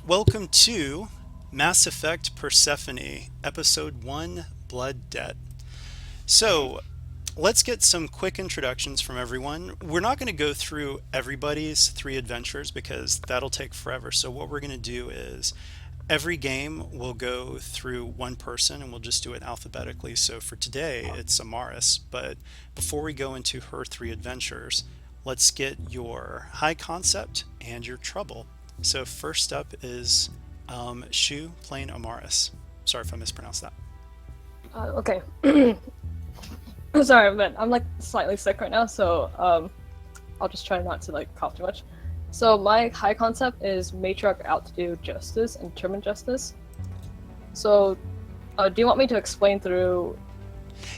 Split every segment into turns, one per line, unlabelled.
Welcome to Mass Effect Persephone, Episode 1 Blood Debt. So, let's get some quick introductions from everyone. We're not going to go through everybody's three adventures because that'll take forever. So, what we're going to do is every game we'll go through one person and we'll just do it alphabetically. So, for today, it's Amaris. But before we go into her three adventures, let's get your high concept and your trouble. So first up is Shu playing Amaris. Sorry if I mispronounced that.
Okay. Sorry, but I'm like slightly sick right now, so I'll just try not to like cough too much. So my high concept is matriarch out to do justice and determine justice. So, do you want me to explain through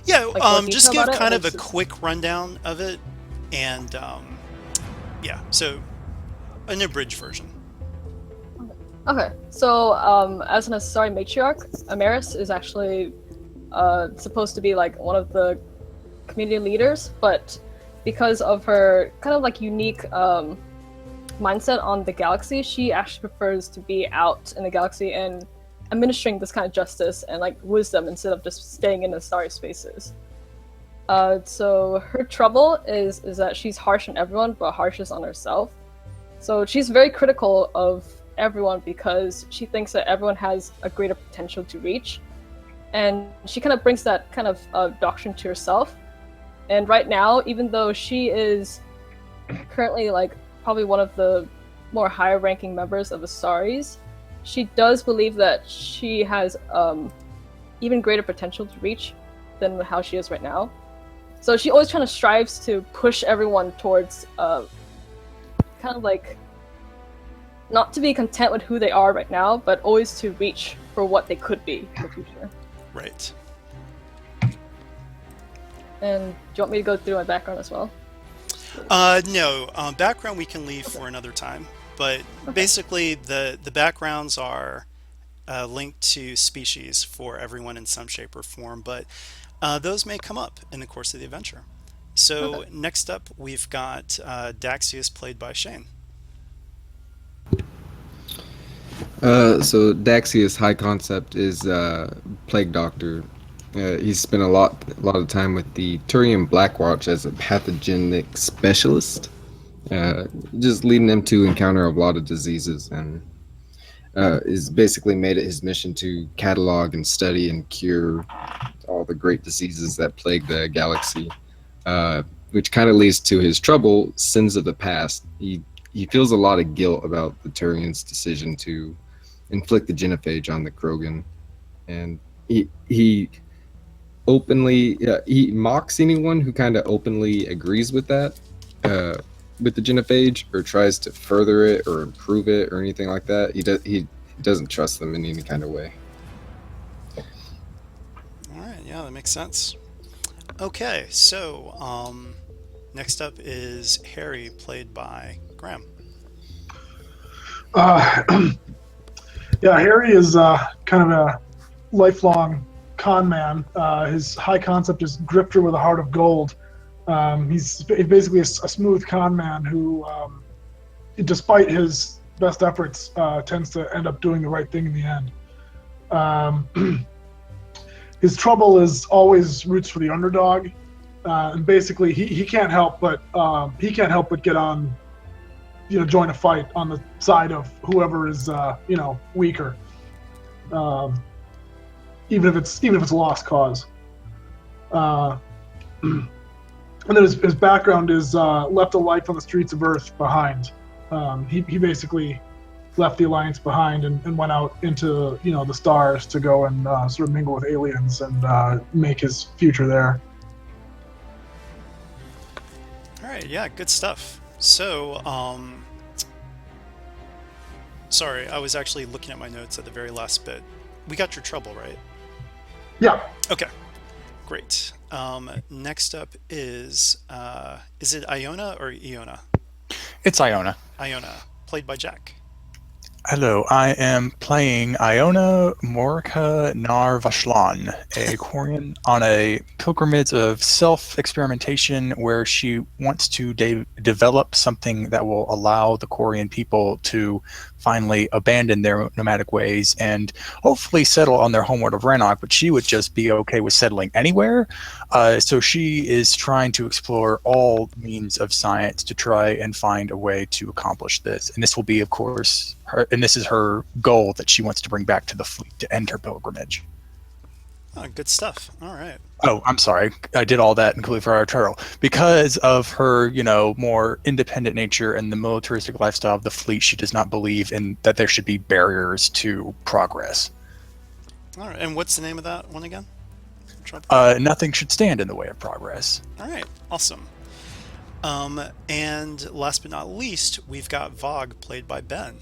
Yeah,
like more
just
detail
give
about it,
kind
or
of a
just...
quick rundown of it, and yeah, so an abridged version.
Okay, so as an necessary matriarch, Amaris is actually supposed to be like one of the community leaders, but because of her kind of like unique mindset on the galaxy, she actually prefers to be out in the galaxy and administering this kind of justice and like wisdom instead of just staying in the starry spaces. So her trouble is that she's harsh on everyone, but harshest on herself. So she's very critical of everyone because she thinks that everyone has a greater potential to reach, and she kind of brings that kind of doctrine to herself. And right now, even though she is currently like probably one of the more higher ranking members of the Saris, she does believe that she has even greater potential to reach than how she is right now. So she always kind of strives to push everyone towards kind of like not to be content with who they are right now, but always to reach for what they could be in the future.
Right.
And do you want me to go through my background as well?
No, background we can leave for another time, but
Okay.
basically the backgrounds are linked to species for everyone in some shape or form, but those may come up in the course of the adventure.
Okay.
So next up, we've got Daxius, played by Shane.
So Daxius high concept is plague doctor. He's spent a lot of time with the Turian Blackwatch as a pathogenic specialist, uh, just leading them to encounter a lot of diseases, and is basically made it his mission to catalog and study and cure all the great diseases that plague the galaxy. Which kind of leads to his trouble, sins of the past. He feels a lot of guilt about the Turians' decision to inflict the genophage on the Krogan, and he openly he mocks anyone who kind of openly agrees with that, uh, with the genophage, or tries to further it or improve it or anything like that. He doesn't trust them in any kind of way.
All right, yeah, that makes sense. Okay, so next up is Harry, played by Graham.
Uh, yeah, Harry is kind of a lifelong con man. His high concept is grifter with a heart of gold. He's basically a smooth con man who, despite his best efforts, tends to end up doing the right thing in the end. His trouble is always roots for the underdog, and basically he can't help but get on, join a fight on the side of whoever is weaker, um, even if it's a lost cause. And then his background is left a life on the streets of Earth behind. He basically left the Alliance behind and went out into the stars to go and sort of mingle with aliens and make his future there.
All right, yeah, good stuff. So, sorry, I was actually looking at my notes at the very last bit. We got your trouble, right?
Yeah.
Okay, great. Next up is it Iona or Iona?
It's Iona.
Iona, played by Jack.
Hello, I am playing Iona Morica Nar Vashlan, a Quarian on a pilgrimage of self-experimentation where she wants to develop something that will allow the Quarian people to finally abandon their nomadic ways and hopefully settle on their homeworld of Rannoch, but she would just be okay with settling anywhere. So she is trying to explore all means of science to try and find a way to accomplish this. And this will be, of course, and this is her goal that she wants to bring back to the fleet to end her pilgrimage.
Oh, good stuff. All right.
Oh, I'm sorry. I did all that including for our turtle. Because of her, more independent nature and the militaristic lifestyle of the fleet, she does not believe in that there should be barriers to progress.
All right. And what's the name of that one again?
Nothing should stand in the way of progress.
All right. Awesome. And last but not least, we've got Vogue, played by Ben.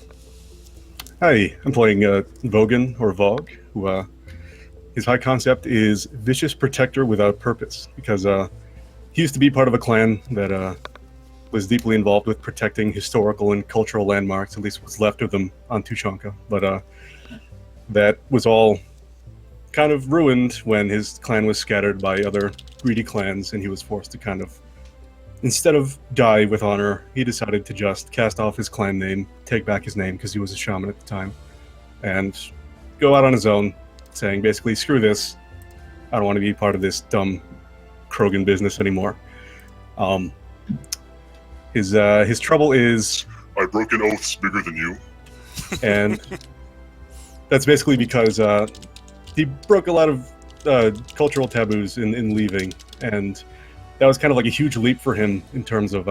Hi, I'm playing Vogan, or Vogue, who his high concept is vicious protector without purpose, because he used to be part of a clan that was deeply involved with protecting historical and cultural landmarks, at least what's left of them on Tuchanka. But that was all kind of ruined when his clan was scattered by other greedy clans, and he was forced to kind of, instead of die with honor, he decided to just cast off his clan name, take back his name because he was a shaman at the time, and go out on his own, saying basically, screw this, I don't want to be part of this dumb Krogan business anymore. His trouble is,
I've broken oaths bigger than you.
and that's basically because he broke a lot of cultural taboos in leaving, and that was kind of like a huge leap for him in terms of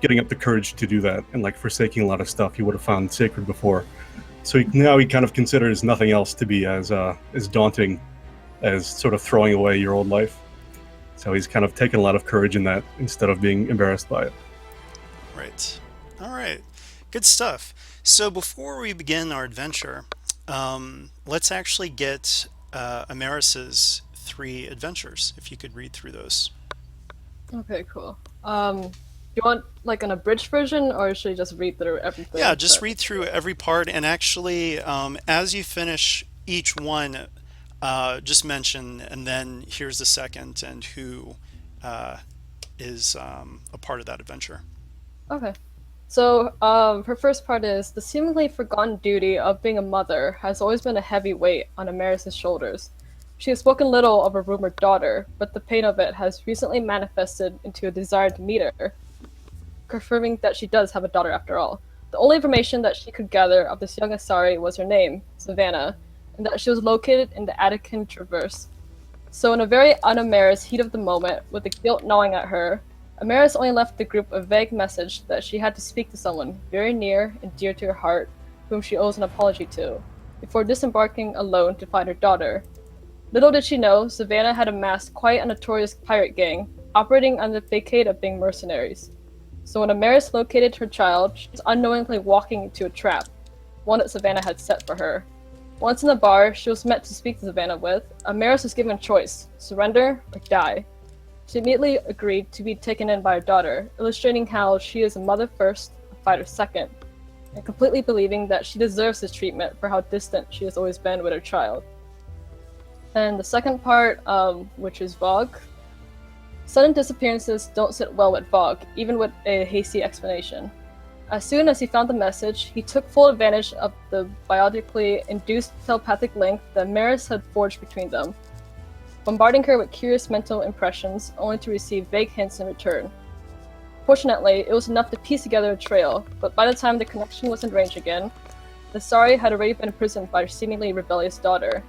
getting up the courage to do that and like forsaking a lot of stuff he would have found sacred before. So now he kind of considers nothing else to be as daunting as sort of throwing away your old life. So he's kind of taken a lot of courage in that instead of being embarrassed by it.
Right. All right. Good stuff. So before we begin our adventure, let's actually get Amaris's 3 adventures, if you could read through those.
Okay, cool. Do you want like an abridged version, or should I just read through everything?
Yeah, just read through every part, and actually, as you finish each one, just mention, and then here's the second, and who is a part of that adventure.
Okay. So, her first part is the seemingly forgotten duty of being a mother has always been a heavy weight on Amaris's shoulders. She has spoken little of her rumored daughter, but the pain of it has recently manifested into a desire to meet her, confirming that she does have a daughter after all. The only information that she could gather of this young Asari was her name, Savannah, and that she was located in the Attican Traverse. So in a very un-Amaris heat of the moment, with the guilt gnawing at her, Amaris only left the group a vague message that she had to speak to someone very near and dear to her heart, whom she owes an apology to, before disembarking alone to find her daughter. Little did she know, Savannah had amassed quite a notorious pirate gang, operating under the facade of being mercenaries. So when Amaris located her child, she was unknowingly walking into a trap, one that Savannah had set for her. Once in the bar she was met to speak to Savannah with, Amaris was given a choice, surrender or die. She immediately agreed to be taken in by her daughter, illustrating how she is a mother first, a fighter second, and completely believing that she deserves this treatment for how distant she has always been with her child. And the second part, which is Vogue. Sudden disappearances don't sit well with Vogue, even with a hasty explanation. As soon as he found the message, he took full advantage of the biologically induced telepathic link that Maris had forged between them, bombarding her with curious mental impressions, only to receive vague hints in return. Fortunately, it was enough to piece together a trail, but by the time the connection was in range again, the Sari had already been imprisoned by her seemingly rebellious daughter.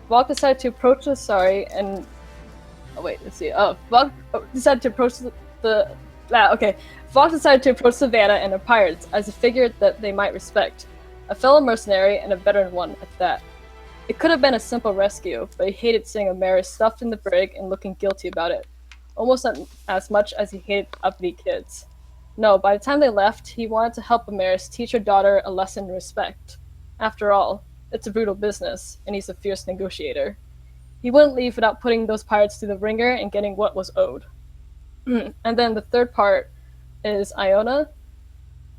Vogue decided to approach the Sari and... Vogue decided to approach Vogue decided to approach Savannah and her pirates as a figure that they might respect, a fellow mercenary and a veteran one at that. It could have been a simple rescue, but he hated seeing Amaris stuffed in the brig and looking guilty about it, almost as much as he hated uppity kids. No, by the time they left, he wanted to help Amaris teach her daughter a lesson in respect. After all, it's a brutal business, and he's a fierce negotiator. He wouldn't leave without putting those pirates through the ringer and getting what was owed. And then the third part is Iona.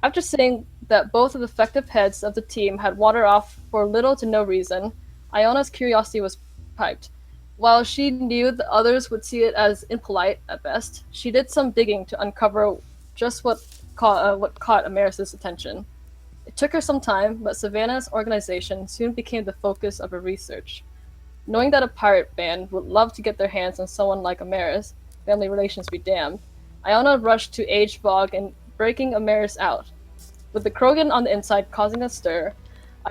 After saying that both of the effective heads of the team had wandered off for little to no reason, Iona's curiosity was piqued. While she knew the others would see it as impolite at best, she did some digging to uncover just what caught Amaris's attention. It took her some time, but Savannah's organization soon became the focus of her research. Knowing that a pirate band would love to get their hands on someone like Amaris, family relations be damned, Iona rushed to aid Vogue in breaking Amaris out. With the Krogan on the inside causing a stir,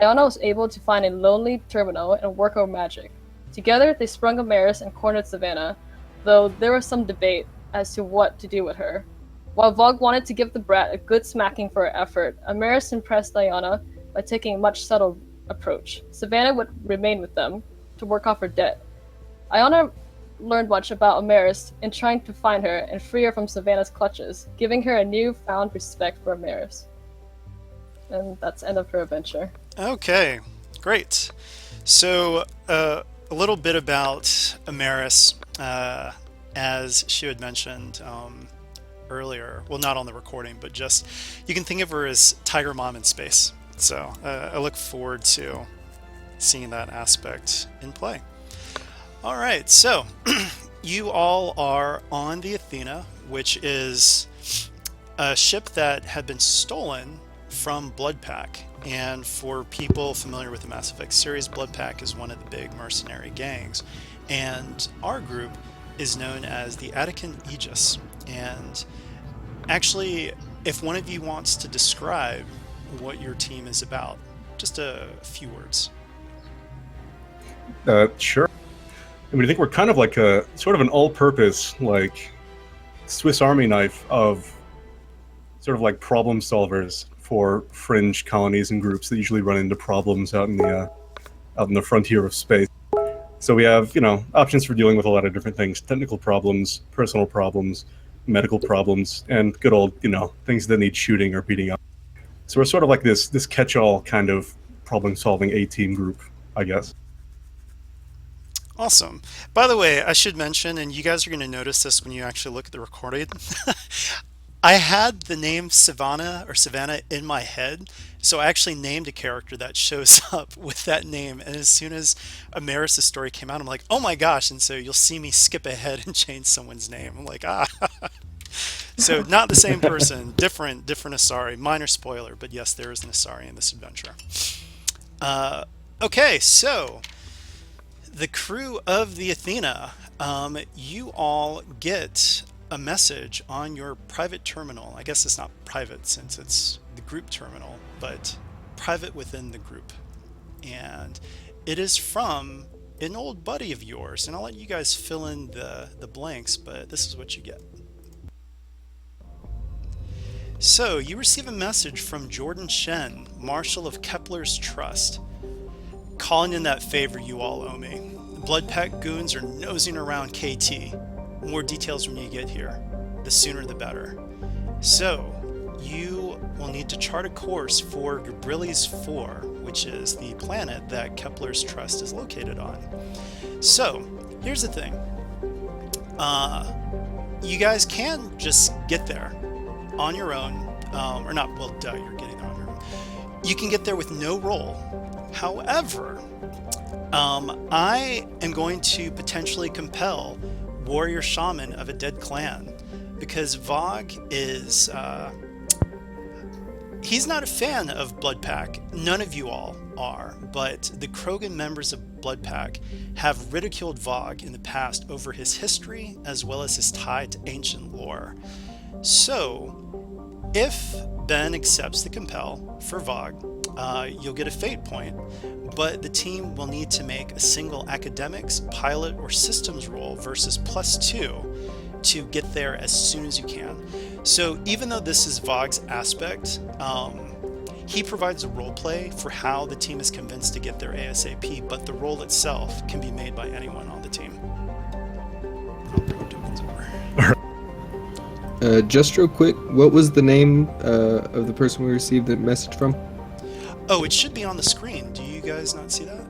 Iona was able to find a lonely terminal and work her magic. Together, they sprung Amaris and cornered Savannah, though there was some debate as to what to do with her. While Vogue wanted to give the brat a good smacking for her effort, Amaris impressed Iona by taking a much subtle approach. Savannah would remain with them to work off her debt. Iona learned much about Amaris in trying to find her and free her from Savannah's clutches, giving her a newfound respect for Amaris. And that's the end of her adventure.
Okay, great. So, a little bit about Amaris, as she had mentioned earlier. Well, not on the recording, but just you can think of her as Tiger Mom in space. So, I look forward to seeing that aspect in play. All right, so you all are on the Athena, which is a ship that had been stolen from Bloodpack. And for people familiar with the Mass Effect series, Bloodpack is one of the big mercenary gangs. And our group is known as the Attican Aegis. And actually, if one of you wants to describe what your team is about, just a few words.
Sure. I mean, I think we're kind of like a sort of an all-purpose, like Swiss Army knife of sort of like problem solvers for fringe colonies and groups that usually run into problems out in the frontier of space. So we have, options for dealing with a lot of different things: technical problems, personal problems, medical problems, and good old, things that need shooting or beating up. So we're sort of like this catch-all kind of problem-solving A-team group, I guess.
Awesome. By the way, I should mention, and you guys are going to notice this when you actually look at the recording, I had the name Savannah in my head, so I actually named a character that shows up with that name, and as soon as Amaris' story came out, I'm like, oh my gosh, and so you'll see me skip ahead and change someone's name. I'm like, So not the same person, different Asari. Minor spoiler, but yes, there is an Asari in this adventure. Okay, so the crew of the Athena, you all get a message on your private terminal. I guess it's not private since it's the group terminal, but private within the group. And it is from an old buddy of yours, and I'll let you guys fill in the blanks, but this is what you get. So, you receive a message from Jordan Shen, Marshal of Kepler's Trust, calling in that favor you all owe me. Bloodpack goons are nosing around KT. More details when you get here. The sooner the better. So, you will need to chart a course for Gabrilis 4, which is the planet that Kepler's Trust is located on. So, here's the thing. You guys can just get there on your own, or not, well, duh, you're getting there on your own. You can get there with no roll. However, I am going to potentially compel warrior shaman of a dead clan, because Vogue is, he's not a fan of Bloodpack. None of you all are, but the Krogan members of Bloodpack have ridiculed Vogue in the past over his history as well as his tie to ancient lore. So, if Ben accepts the compel for Vogue, you'll get a fate point, but the team will need to make a single academics, pilot, or systems roll versus +2 to get there as soon as you can. So even though this is Vogue's aspect, he provides a role play for how the team is convinced to get there ASAP, but the role itself can be made by anyone on the team.
Just real quick, what was the name of the person we received the message from?
Oh, it should be on the screen. Do you guys not see that?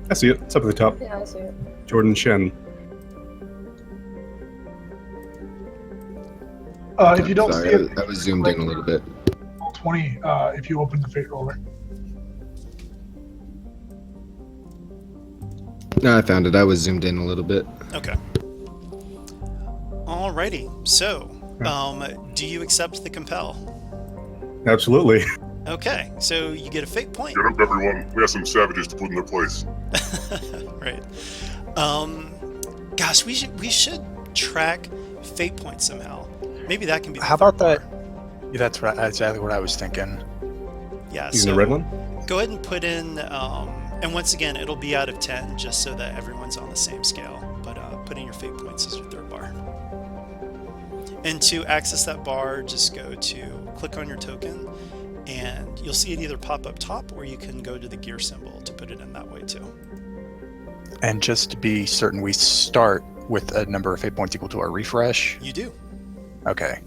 I see it. It's up at the top.
Yeah, I see it.
Jordan Shen.
If you don't
Sorry,
see it,
I was zoomed in a little bit.
20 if you open the fate roller.
No, I found it. I was zoomed in a little bit.
Okay. Alrighty. So, do you accept the compel?
Absolutely.
Okay. So you get a fate point.
Get up, everyone. We have some savages to put in their place.
Right. Gosh, we should track fate points somehow. Maybe that can be.
How about that? Yeah, that's exactly what I was thinking.
Yeah.
Using
So
the red one?
go ahead and put in. And once again, it'll be out of 10, just so that everyone's on the same scale. But put in your fate points as your third bar. And to access that bar, just click on your token, and you'll see it either pop up top, or you can go to the gear symbol to put it in that way too.
And just to be certain, we start with a number of fate points equal to our refresh.
You do.
Okay.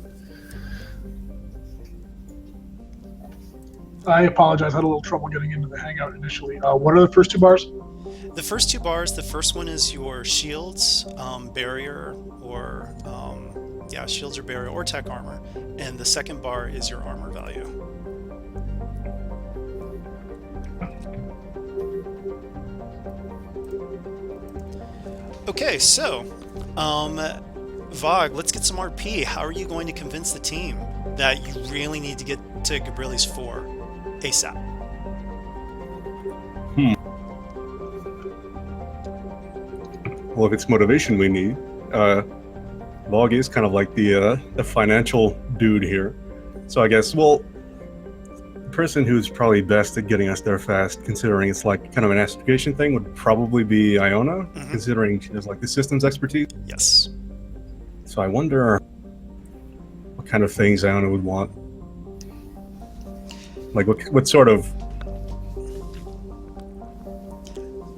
I apologize. I had a little trouble getting into the Hangout initially. What are the first 2 bars?
The first 2 bars, the first one is your shields, barrier, or shields or barrier, or tech armor. And the second bar is your armor value. Okay, so, Vog, let's get some RP. How are you going to convince the team that you really need to get to Gabrieli's 4 ASAP?
Well, if it's motivation we need, Log is kind of like the financial dude here. So I guess, well, the person who's probably best at getting us there fast, considering it's like kind of an astrogation thing, would probably be Iona, considering she has like the systems expertise.
Yes.
So I wonder what kind of things Iona would want. Like what sort of...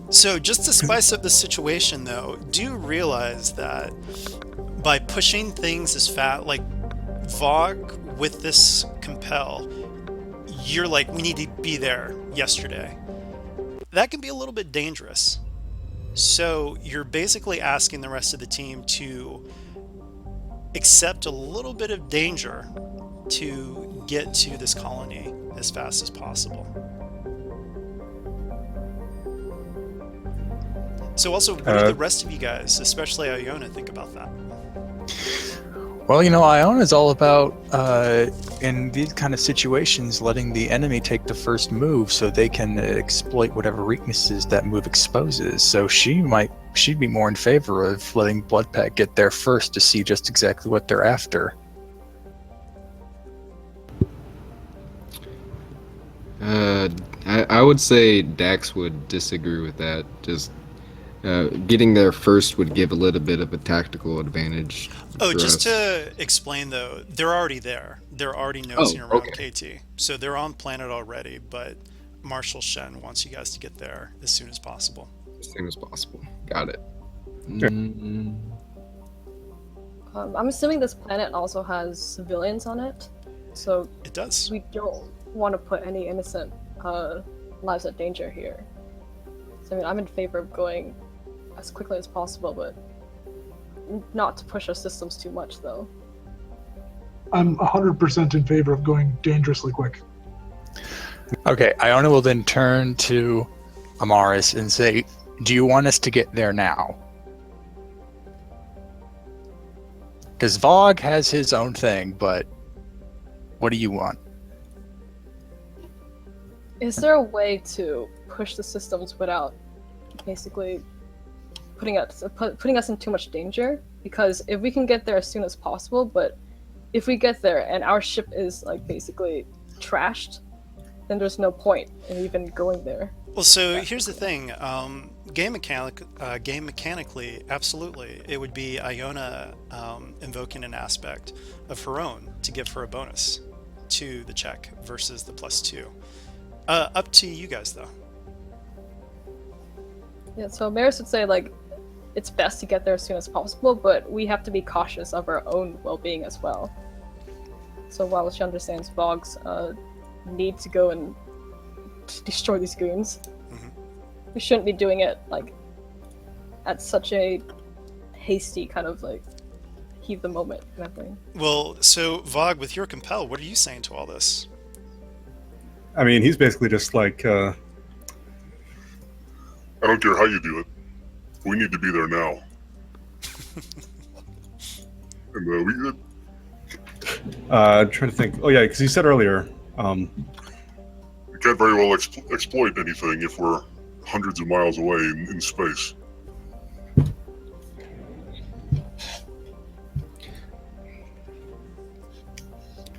So just to spice up the situation, though, do realize that by pushing things as fast, like Vogue with this compel, you're like, we need to be there yesterday. That can be a little bit dangerous. So you're basically asking the rest of the team to accept a little bit of danger to get to this colony as fast as possible. So also, what do the rest of you guys, especially Iona, think about that?
Well, Iona's all about, in these kind of situations, letting the enemy take the first move so they can exploit whatever weaknesses that move exposes. So she'd be more in favor of letting Bloodpack get there first to see just exactly what they're after.
I would say Dax would disagree with that. Just getting there first would give a little bit of a tactical advantage.
Oh,
for
just
us.
to explain though, they're already there. They're already nosing around
okay.
KT. So they're on planet already, but Marshal Shen wants you guys to get there as soon as possible.
As soon as possible. Got it.
Sure.
I'm assuming this planet also has civilians on it, so
It does.
we don't want to put any innocent lives at danger here. So I'm in favor of going as quickly as possible, but not to push our systems too much, though.
I'm 100% in favor of going dangerously quick.
Okay, Iona will then turn to Amaris and say, do you want us to get there now? Because Vogue has his own thing, but what do you want?
Is there a way to push the systems without basically putting us in too much danger? Because if we can get there as soon as possible, but if we get there and our ship is like basically trashed, then there's no point in even going there.
Well, so here's the thing. Game mechanically, absolutely, it would be Iona invoking an aspect of her own to give her a bonus to the check versus the +2. Up to you guys, though.
Yeah, so Maris would say like it's best to get there as soon as possible, but we have to be cautious of our own well-being as well. So while she understands Vogue's need to go and destroy these goons, we shouldn't be doing it like at such a hasty kind of like heave the moment kind of thing.
Well, so Vogue, with your compel, what are you saying to all this?
I mean, he's basically just like,
I don't care how you do it. We need to be there now. And
trying to think. Oh yeah, because he said earlier,
we can't very well exploit anything if we're hundreds of miles away in space.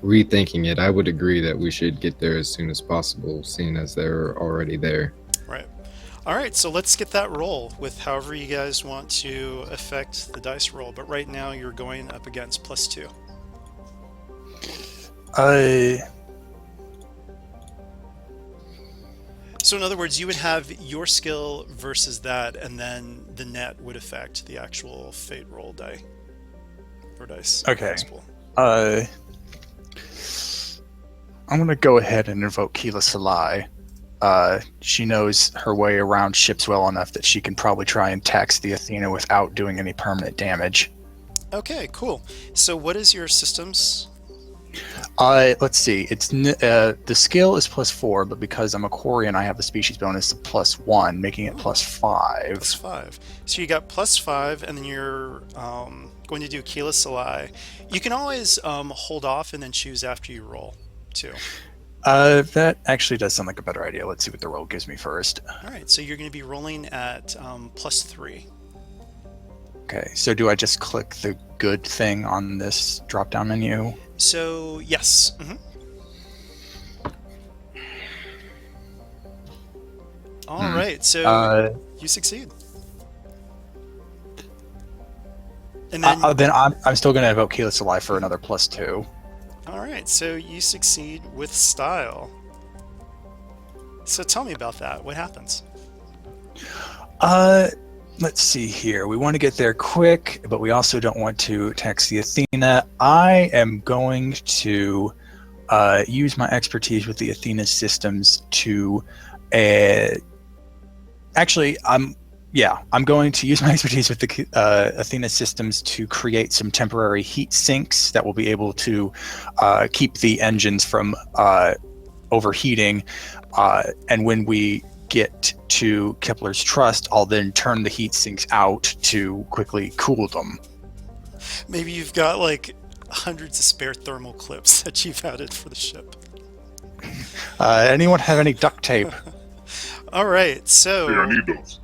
Rethinking it, I would agree that we should get there as soon as possible, seeing as they're already there.
Right. All right, so let's get that roll with however you guys want to affect the dice roll. But right now you're going up against +2. So in other words, you would have your skill versus that, and then the net would affect the actual fate roll die. Or dice.
Okay.
Dice pool.
I'm going to go ahead and invoke Keela Salai. She knows her way around ships well enough that she can probably try and tax the Athena without doing any permanent damage.
Okay, cool. So what is your systems?
Let's see. It's the skill is +4, but because I'm a Quarian, I have the species bonus of +1, making it +5.
+5. So you got +5, and then you're going to do Keela Salai. You can always hold off and then choose after you roll, too.
That actually does sound like a better idea. Let's see what the roll gives me first.
All right, so you're going to be rolling at +3.
Okay, so do I just click the good thing on this drop-down menu?
So, yes. All right, so you succeed. And then,
I'm still going to invoke Keyless Alive for another +2.
all right, so you succeed with style. So tell me about that. What happens?
Let's see here. We want to get there quick, but we also don't want to tax the Athena. I am going to use my expertise with the Athena systems to I'm going to use my expertise with the Athena systems to create some temporary heat sinks that will be able to keep the engines from overheating. And when we get to Kepler's Trust, I'll then turn the heat sinks out to quickly cool them.
Maybe you've got like hundreds of spare thermal clips that you've added for the ship.
Anyone have any duct tape?
All right, so
Hey, I need those.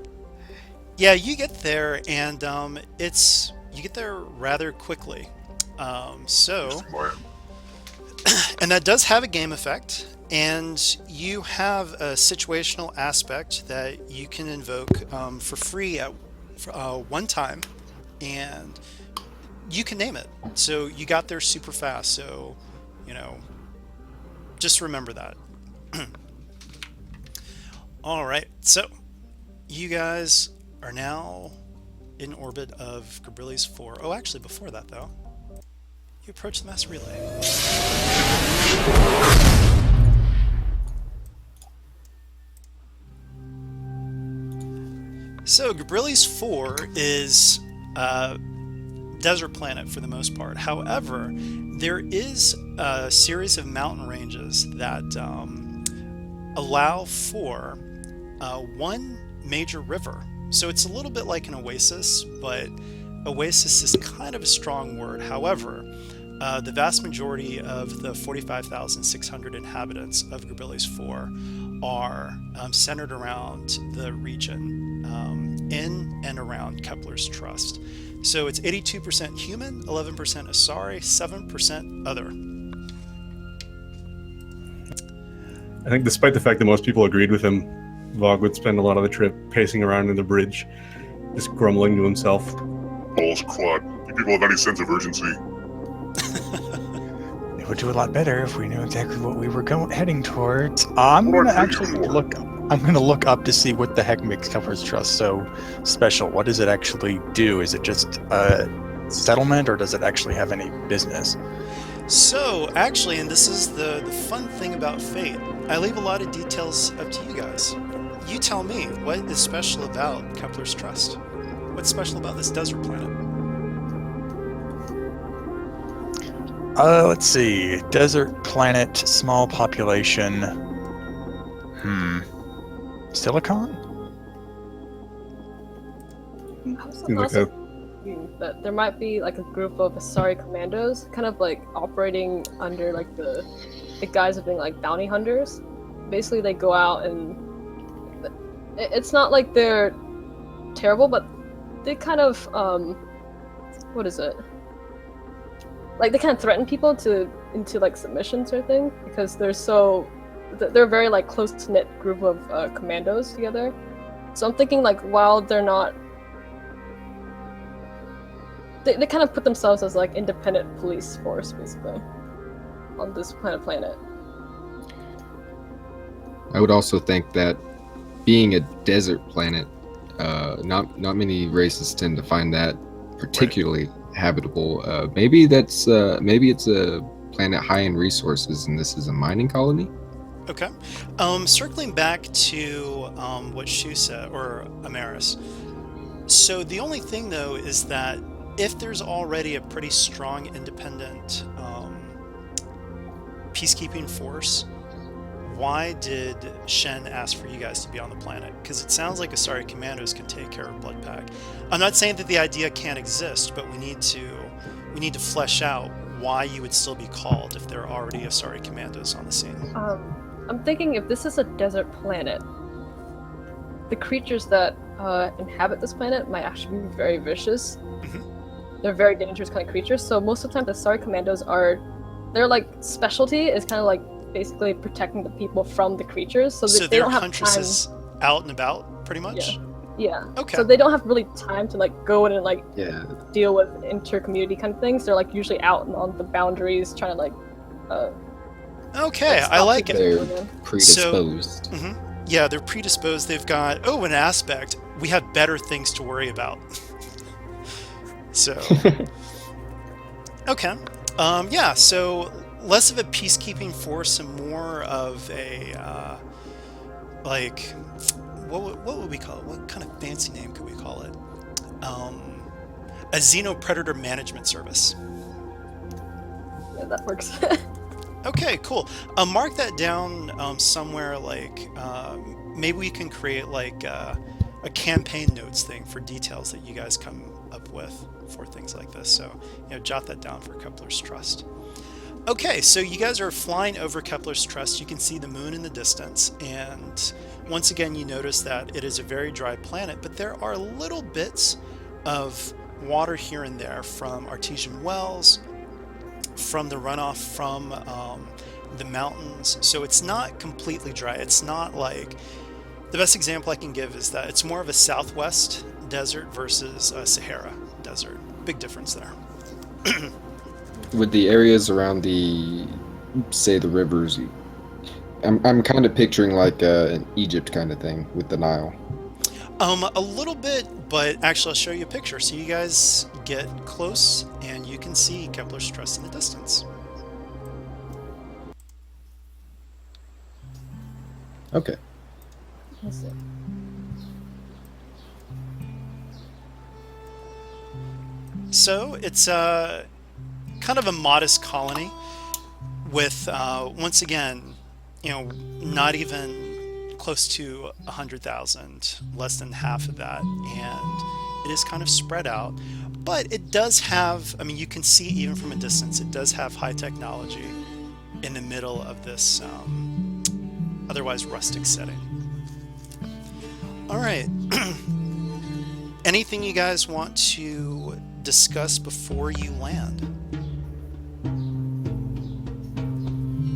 yeah, you get there, and you get there rather quickly. So, and that does have a game effect, and you have a situational aspect that you can invoke for free at one time, and you can name it. So you got there super fast. So, just remember that. All right, so you guys are now in orbit of Gabrieli's 4. Oh, actually, before that, though, you approach the mass relay. So, Gabrieli's 4 is a desert planet for the most part. However, there is a series of mountain ranges that allow for one major river. So it's a little bit like an oasis, but oasis is kind of a strong word. However, the vast majority of the 45,600 inhabitants of Gabrieli's 4 are centered around the region in and around Kepler's Trust. So it's 82% human, 11% Asari, 7% other.
I think despite the fact that most people agreed with him, Vogue would spend a lot of the trip pacing around in the bridge, just grumbling to himself.
Balls clot. Do people have any sense of urgency?
It would do a lot better if we knew exactly what we were heading towards. I'm going to actually look up to see what the heck makes Kepler's Trust so special. What does it actually do? Is it just a settlement, or does it actually have any business?
So, actually, and this is the fun thing about Fate, I leave a lot of details up to you guys. You tell me, what is special about Kepler's Trust? What's special about this desert planet?
Let's see. Desert planet, small population. Silicon?
Seems like a
That there might be like a group of Asari commandos, kind of like operating under like the guise of being like bounty hunters. Basically, they go out and it's not like they're terrible, but they kind of what is it? Like they kind of threaten people into like submission sort of thing because they're a very like close knit group of commandos together. So I'm thinking like while they're not, they kind of put themselves as like independent police force basically on this planet.
I would also think that being a desert planet, not many races tend to find that particularly habitable. Maybe it's a planet high in resources, and this is a mining colony.
Okay. Circling back to what Shu said, or Amaris. So the only thing, though, is that if there's already a pretty strong independent peacekeeping force, why did Shen ask for you guys to be on the planet? Because it sounds like Asari commandos can take care of Bloodpack. I'm not saying that the idea can't exist, but we need to flesh out why you would still be called if there are already Asari commandos on the scene.
I'm thinking if this is a desert planet, the creatures that inhabit this planet might actually be very vicious.
Mm-hmm.
They're very dangerous kind of creatures. So most of the time, the Asari commandos their like specialty is kind of like basically protecting the people from the creatures. So they
they're
don't have
huntresses
time.
out and about, pretty much.
Yeah.
Okay.
So they don't have really time to like go in and like
Yeah.
deal with inter-community kind of things. They're like usually out on the boundaries trying to like.
Okay,
stop
I like
people
it.
from going in.
They're predisposed.
Yeah, they're predisposed. They've got an aspect. We have better things to worry about. So, okay, yeah. So less of a peacekeeping force and more of a like what would we call it? What kind of fancy name could we call it? A xenopredator management service.
Yeah, that works.
Okay, cool. Mark that down somewhere. Like maybe we can create like a campaign notes thing for details that you guys come up with for things like this. So jot that down for Kepler's Trust. Okay, so you guys are flying over Kepler's Trust. You can see the moon in the distance, and once again you notice that it is a very dry planet, but there are little bits of water here and there from artesian wells, from the runoff from the mountains. So it's not completely dry. It's not like, the best example I can give is that it's more of a Southwest desert versus a Sahara desert. Big difference there.
With the areas around say the rivers, I'm kind of picturing like an Egypt kind of thing with the Nile.
A little bit, but actually I'll show you a picture so you guys get close and you can see Kepler's Trust in the distance.
Okay.
Let's see.
So it's kind of a modest colony with once again, not even close to 100,000, less than half of that, and it is kind of spread out. But it does have, you can see even from a distance, it does have high technology in the middle of this otherwise rustic setting. All right. Anything you guys want to discuss before you land?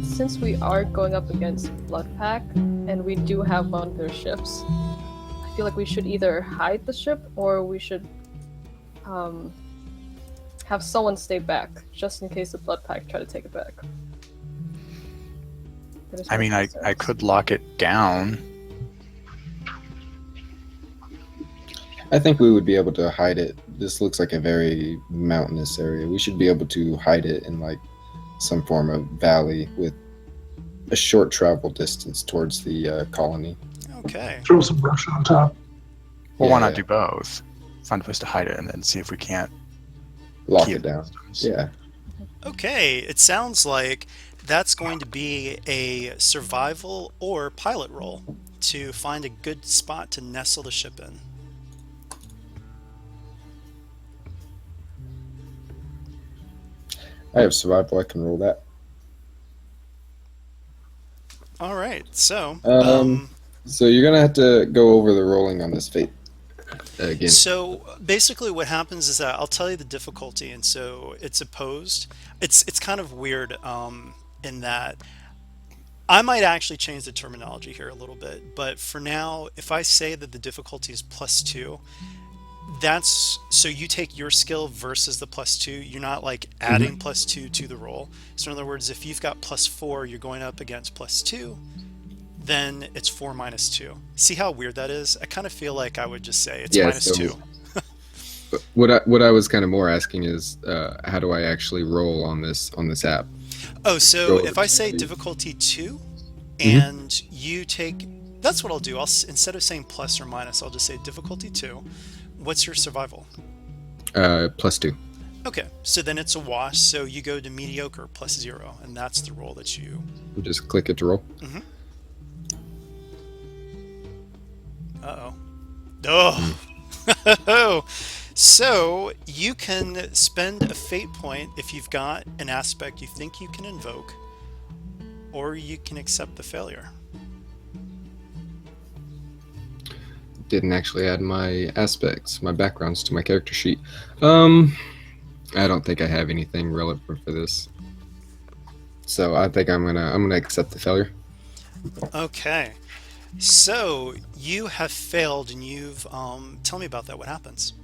Since we are going up against Bloodpack, and we do have one of their ships, I feel like we should either hide the ship or we should have someone stay back, just in case the Bloodpack try to take it back.
I could lock it down.
I think we would be able to hide it. This looks like a very mountainous area. We should be able to hide it in like some form of valley with a short travel distance towards the colony.
Okay.
Throw some brush on top.
Well, why not
Yeah.
do both? Find a place to hide it and then see if we can't
Lock
keep
it down.
distance.
Yeah.
Okay, it sounds like that's going to be a survival or pilot roll to find a good spot to nestle the ship in.
I have survival. I can roll that.
All right, so
So you're gonna have to go over the rolling on this fate again.
so basically what happens is that I'll tell you the difficulty, and so it's opposed. It's kind of weird in that I might actually change the terminology here a little bit, but for now, if I say that the difficulty is +2, that's so you take your skill versus the +2. You're not like adding +2 to the roll. So in other words, if you've got +4, you're going up against +2, then it's 4 minus 2. See how weird that is? I kind of feel like I would just say it's
Yeah,
minus
so
2.
what I was kind of more asking is, how do I actually roll on this app?
Oh, so
Go
if I say
to-
difficulty 2 and you take, that's what I'll do. Instead of saying plus or minus, I'll just say difficulty 2. What's your survival?
+2.
Okay, so then it's a wash. So you go to mediocre +0, and that's the roll that you.
Just click it to roll.
Uh-oh. Oh. Oh. So you can spend a fate point if you've got an aspect you think you can invoke, or you can accept the failure.
Didn't actually add my aspects, my backgrounds to my character sheet. I don't think I have anything relevant for this, so I think I'm gonna accept the failure.
Okay. So you have failed, and you've tell me about that. What happens?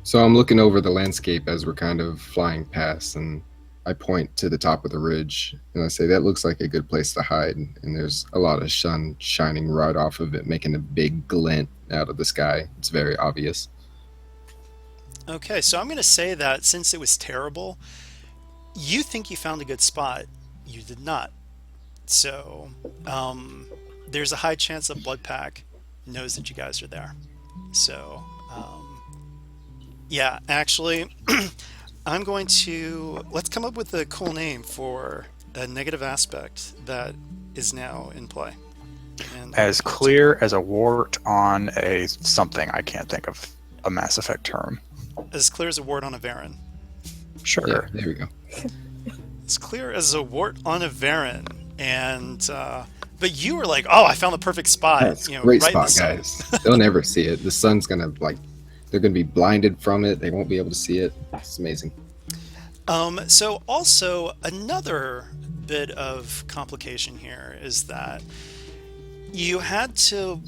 So I'm looking over the landscape as we're kind of flying past, and I point to the top of the ridge, and I say that looks like a good place to hide. And there's a lot of sun shining right off of it, making a big glint out of the sky. It's very obvious.
Okay, so I'm going to say that since it was terrible, you think you found a good spot. You did not. So there's a high chance that Bloodpack knows that you guys are there. So yeah, actually, I'm going to let's come up with a cool name for a negative aspect that is now in play. And
As clear as a wart on a something. I can't think of a Mass Effect term.
as clear as a wart on a Varen.
Sure.
Yeah, there we go.
As clear as a wart on a Varen. And but you were like, oh, I found the perfect spot.
That's
You know,
great
right in the
spot,
sun.
guys. They'll never see it. The sun's gonna they're gonna be blinded from it. They won't be able to see it. It's amazing.
So also another bit of complication here is that you had to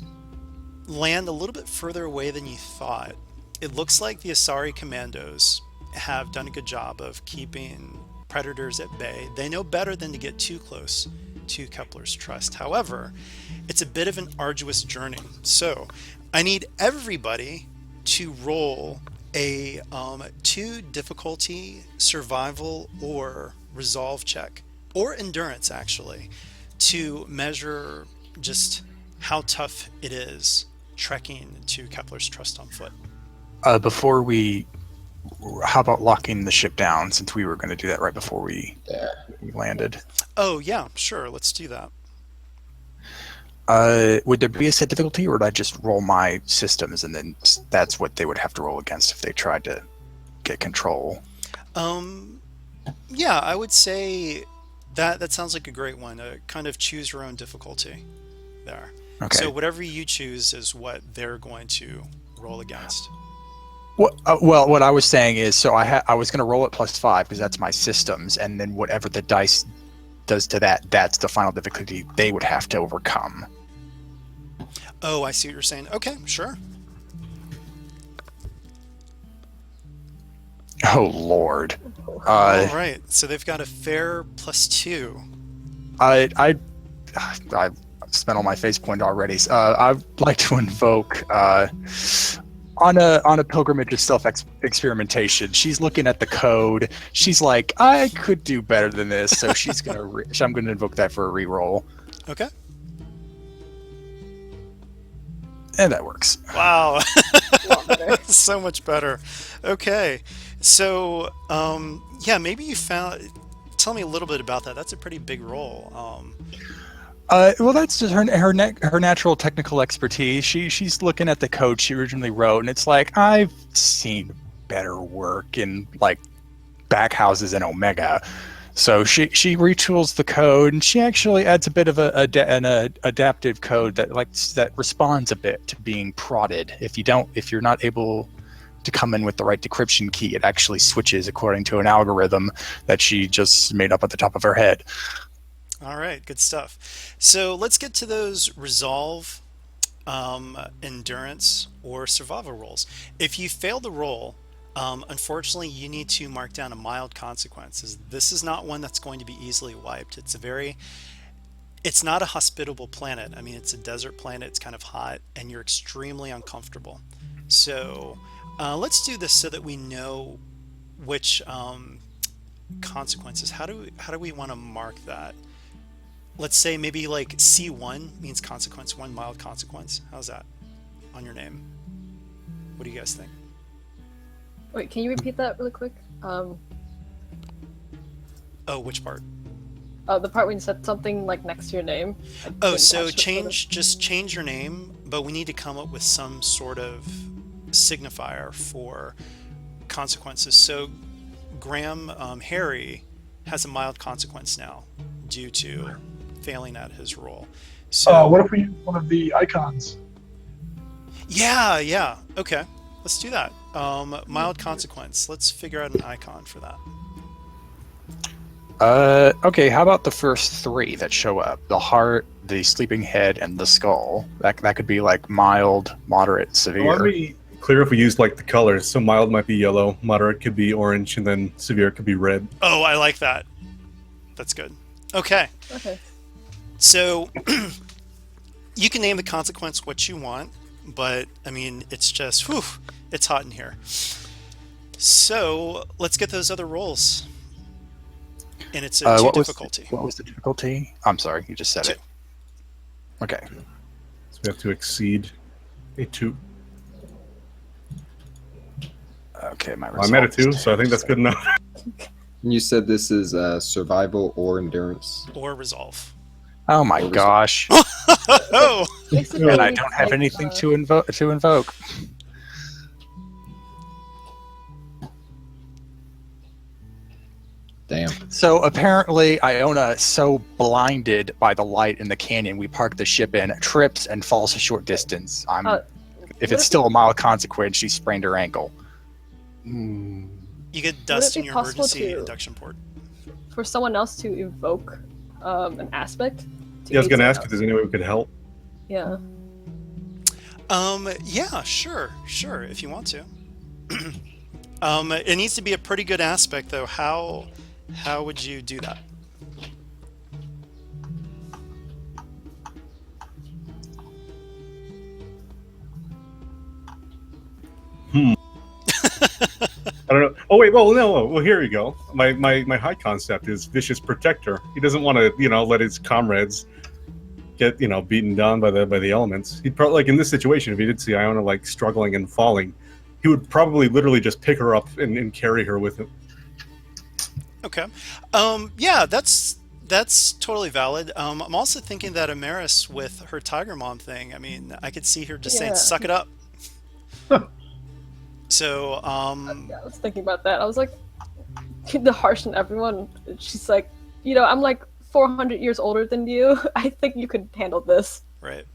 land a little bit further away than you thought. It looks like the Asari commandos have done a good job of keeping predators at bay. They know better than to get too close to Kepler's trust. However, it's a bit of an arduous journey. So I need everybody to roll a 2 difficulty survival or resolve check, or endurance actually, to measure just how tough it is trekking to Kepler's trust on foot.
Before we, how about locking the ship down, since we were going to do that right before we landed?
Oh yeah, sure, let's do that.
Would there be a set difficulty, or would I just roll my systems and then that's what they would have to roll against if they tried to get control?
Yeah, I would say that sounds like a great one. Kind of choose your own difficulty there.
Okay.
So whatever you choose is what they're going to roll against.
Well, what I was saying is, so I was going to roll it +5 because that's my systems, and then whatever the dice does to that, that's the final difficulty they would have to overcome.
Oh, I see what you're saying. Okay, sure.
Oh Lord.
All right, so they've got a fair +2.
I spent all my face point already. I'd like to invoke on a pilgrimage of self experimentation. She's looking at the code. She's like, I could do better than this, so she's gonna. I'm gonna invoke that for a reroll,
Okay.
and that works.
Wow.
A lot better.
So much better. Okay. So, yeah, maybe you tell me a little bit about that. That's a pretty big role.
Well, that's just her natural technical expertise. She's looking at the code she originally wrote, and it's like, I've seen better work in like backhouses in Omega. So she retools the code, and she actually adds a bit of an adaptive code that responds a bit to being prodded. If you're not able to come in with the right decryption key, it actually switches according to an algorithm that she just made up at the top of her head.
All right, good stuff. So let's get to those resolve, endurance, or survival rolls. If you fail the roll, unfortunately, you need to mark down a mild consequence. This is not one that's going to be easily wiped. It's not a hospitable planet. I mean, it's a desert planet. It's kind of hot, and you're extremely uncomfortable. So let's do this so that we know which consequences. How do we want to mark that? Let's say maybe like C1 means consequence 1, mild consequence. How's that on your name? What do you guys think?
Wait, can you repeat that really quick?
Oh, which part?
The part when you said something like next to your name.
Oh, so change your name, but we need to come up with some sort of signifier for consequences. So Graham, Harry has a mild consequence now due to failing at his role. So
What if we use one of the icons?
yeah, okay, let's do that. Mild consequence. Let's figure out an icon for that.
Okay, how about the first 3 that show up? The heart, the sleeping head, and the skull. That could be like mild, moderate, severe.
I want to be clear if we use like the colors. So mild might be yellow, moderate could be orange, and then severe could be red.
Oh, I like that. That's good. Okay.
Okay.
So you can name the consequence what you want, but I mean, it's just, whew, it's hot in here. So let's get those other rolls. And it's a 2 difficulty.
What was the difficulty? I'm sorry, you just said
2.
it. Okay.
So we have to exceed a 2.
Okay,
I'm at a 2, so I think that's good enough.
You said this is survival or endurance.
Or resolve.
Oh my gosh.
Oh!
Basically,
And I don't have
like,
anything to invoke.
Damn.
So apparently Iona, so blinded by the light in the canyon we parked the ship in, trips and falls a short distance. If it's still a mild consequence, she sprained her ankle.
You get dust in
be
your
possible
emergency
to-
induction port.
for someone else to evoke an aspect.
Yeah, I was going to
aid
ask if
someone
there's any way we could help.
else. Yeah.
Yeah, sure, if you want to. It needs to be a pretty good aspect, though. How would you do that?
I don't know. Oh wait, well no, well here you go. My high concept is vicious protector. He doesn't want to, let his comrades get, beaten down by the elements. He'd probably, like in this situation, if he did see Iona like struggling and falling, he would probably literally just pick her up and carry her with him.
Okay. Yeah, that's totally valid. I'm also thinking that Amaris with her Tiger Mom thing, I mean, I could see her just saying,
Yeah.
suck it up. So,
Yeah, I was thinking about that. I was like, the harsh in everyone. She's like, I'm like 400 years older than you. I think you could handle this.
right.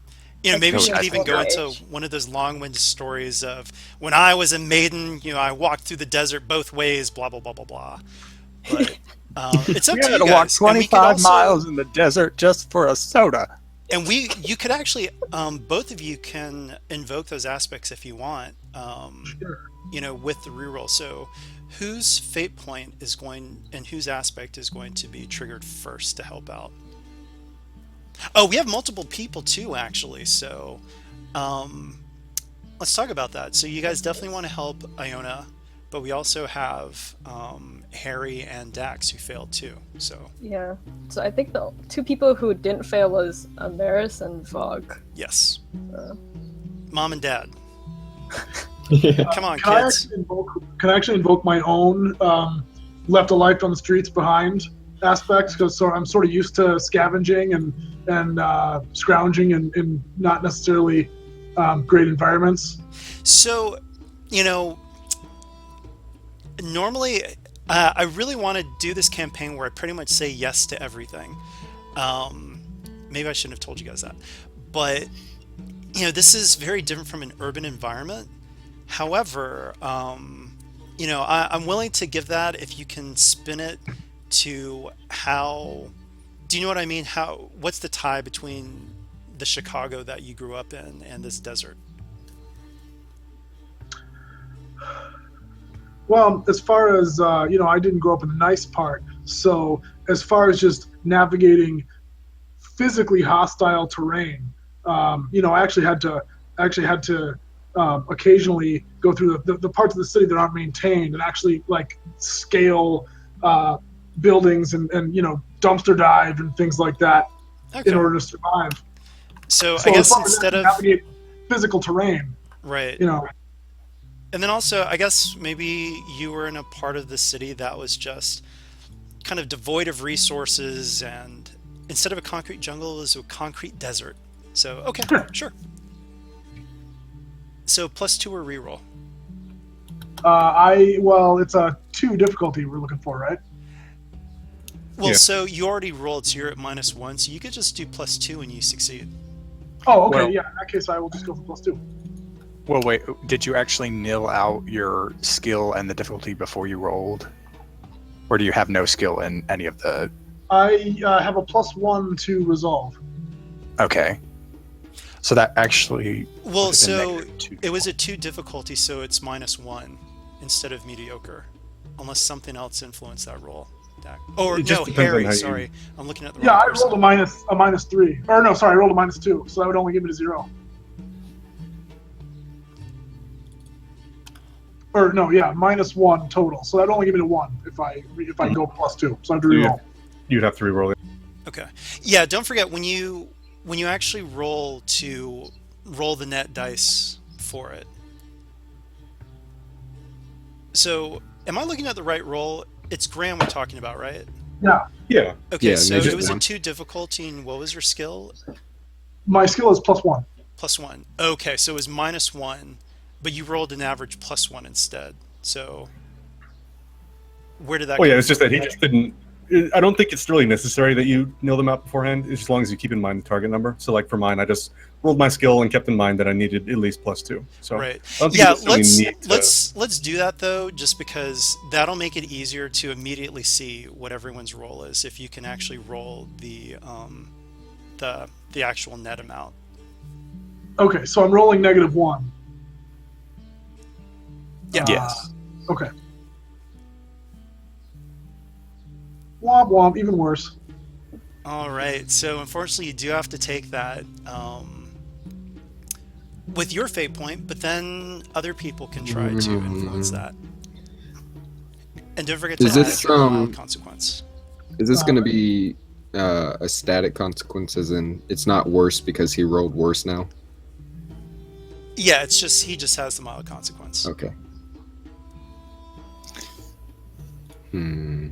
Maybe she
I
could even
think
go
my
into
age.
one of those long-winded stories of when I was a maiden, I walked through the desert both ways, blah, blah, blah, blah, blah. But it's up
We
to
had
you
to walk
guys. And we could
25
also-
miles in the desert just for a soda.
And you could actually, both of you can invoke those aspects if you want, with the reroll. So whose fate point is going, and whose aspect is going to be triggered first to help out? Oh, we have multiple people too, actually. So let's talk about that. So you guys definitely want to help Iona, but we also have Harry and Dax who failed too. So
Yeah. So I think the 2 people who didn't fail was Amaris and Vogue.
yes,
Uh,
Mom and Dad,
Yeah.
come on,
Can
kids.
I actually invoke my own left a life on the streets behind aspect because I'm sort of used to scavenging and scrounging in not necessarily great environments.
So, normally I really want to do this campaign where I pretty much say yes to everything. Maybe I shouldn't have told you guys that, but this is very different from an urban environment. However, I'm willing to give that if you can spin it to how. Do you know what I mean? What's the tie between the Chicago that you grew up in and this desert?
Well, as far as I didn't grow up in the nice part. So as far as just navigating physically hostile terrain, I actually had to occasionally go through the parts of the city that aren't maintained and actually like scale buildings and dumpster dive and things like that
Okay.
in order to survive.
So
So
I
as
guess
far as
instead of
navigate physical terrain,
right, and then also I guess maybe you were in a part of the city that was just kind of devoid of resources, and instead of a concrete jungle, it was a concrete desert. So okay, sure. So +2 or reroll.
it's a 2 difficulty we're looking for, right?
Well,
Yeah.
so you already rolled, so you're at -1, so you could just do +2 and you succeed.
Oh, okay,
Well-
yeah. In that case, I will just go for +2.
Well, wait, did you actually nil out your skill and the difficulty before you rolled? Or do you have no skill in any of the...
I have a +1 to resolve.
Okay. So that actually...
Well,
would have been
so
-2.
it was a 2 difficulty, so it's -1 instead of mediocre, unless something else influenced that roll. Or
It just
no,
depends on
Harry.
how you-
Sorry, I'm looking at the
Yeah,
wrong
I
person.
rolled a -3. Or no, sorry, I rolled a -2, so that would only give me a 0. Or no, yeah, -1 total. So that'd only give me a 1 if I go +2. So I have to
Yeah.
reroll.
You'd have to reroll it.
Okay. Yeah, don't forget when you actually roll to roll the net dice for it. So, am I looking at the right roll? It's Graham we're talking about, right?
Yeah,
Yeah.
Okay,
Yeah,
so
just
it was a
one.
2 difficulty, and what was your skill?
my skill is +1.
+1. Okay, so it was -1, but you rolled an average +1 instead. So, where did that
Oh yeah,
come
it's just
from?
that he just didn't. I don't think it's really necessary that you nail them out beforehand, as long as you keep in mind the target number. So like for mine, I just rolled my skill and kept in mind that I needed at least +2. So
Right.
I don't think
Yeah,
you necessarily need to-
let's do that though, just because that'll make it easier to immediately see what everyone's roll is if you can actually roll the actual net amount.
Okay, so I'm rolling -1.
Yeah.
Yes.
Okay. Womp womp, even worse.
All right. So unfortunately, you do have to take that with your fate point, but then other people can try to influence that. And don't forget to
Is
add
this,
your mild consequence.
Is this going to be a static consequence, as in it's not worse because he rolled worse now?
Yeah, it's just he just has the mild consequence.
Okay. Hmm.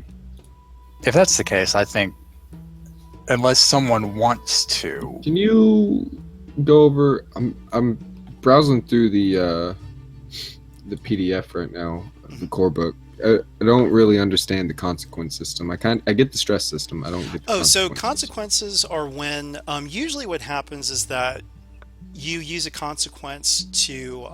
If that's the case, I think, unless someone wants to...
Can you go over? I'm browsing through the PDF right now, the core book. I don't really understand the consequence system. I get the stress system. I don't get the
Oh, so
consequence
consequences
system.
are when usually what happens is that you use a consequence to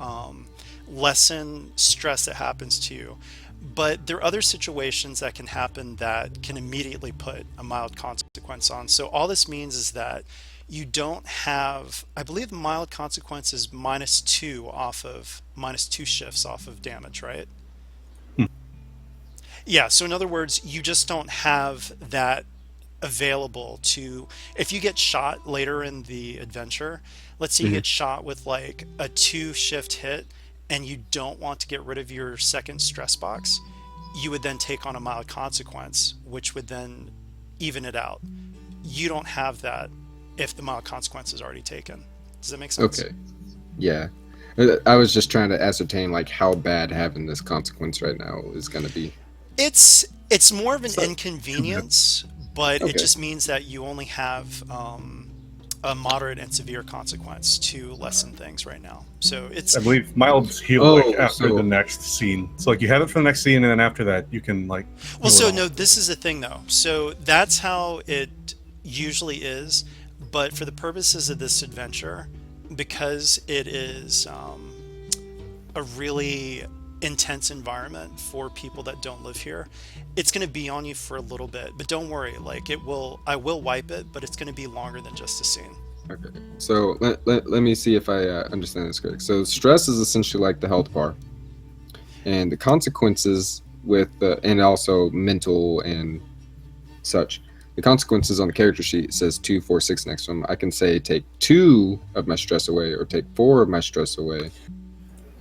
lessen stress that happens to you. But there are other situations that can happen that can immediately put a mild consequence on. So all this means is that you don't have, I believe the mild consequence is -2 off of, -2 shifts off of damage, right? Yeah, so in other words, you just don't have that available to, if you get shot later in the adventure, let's say you get shot with like a 2 shift hit and you don't want to get rid of your second stress box, you would then take on a mild consequence, which would then even it out. You don't have that if the mild consequence is already taken. Does that make sense?
Okay. Yeah. I was just trying to ascertain like how bad having this consequence right now is going to be.
It's It's more of an
So-
inconvenience, but it
Okay.
just means that you only have a moderate and severe consequence to lessen things right now. So it's
I believe milds heal
Oh,
like after
so-
the next scene. So like you have it for the next scene, and then after that you can like.
well.
heal
So
it
no,
all.
this is the thing though. So that's how it usually is, but for the purposes of this adventure, because it is a really intense environment for people that don't live here, it's going to be on you for a little bit, but don't worry, like I will wipe it, but it's going to be longer than just a scene.
Okay. So let me see if I understand this correct. So stress is essentially like the health bar, and the consequences with and also mental and such. The consequences on the character sheet says 2, 4, 6 next to them. I can say take 2 of my stress away or take 4 of my stress away.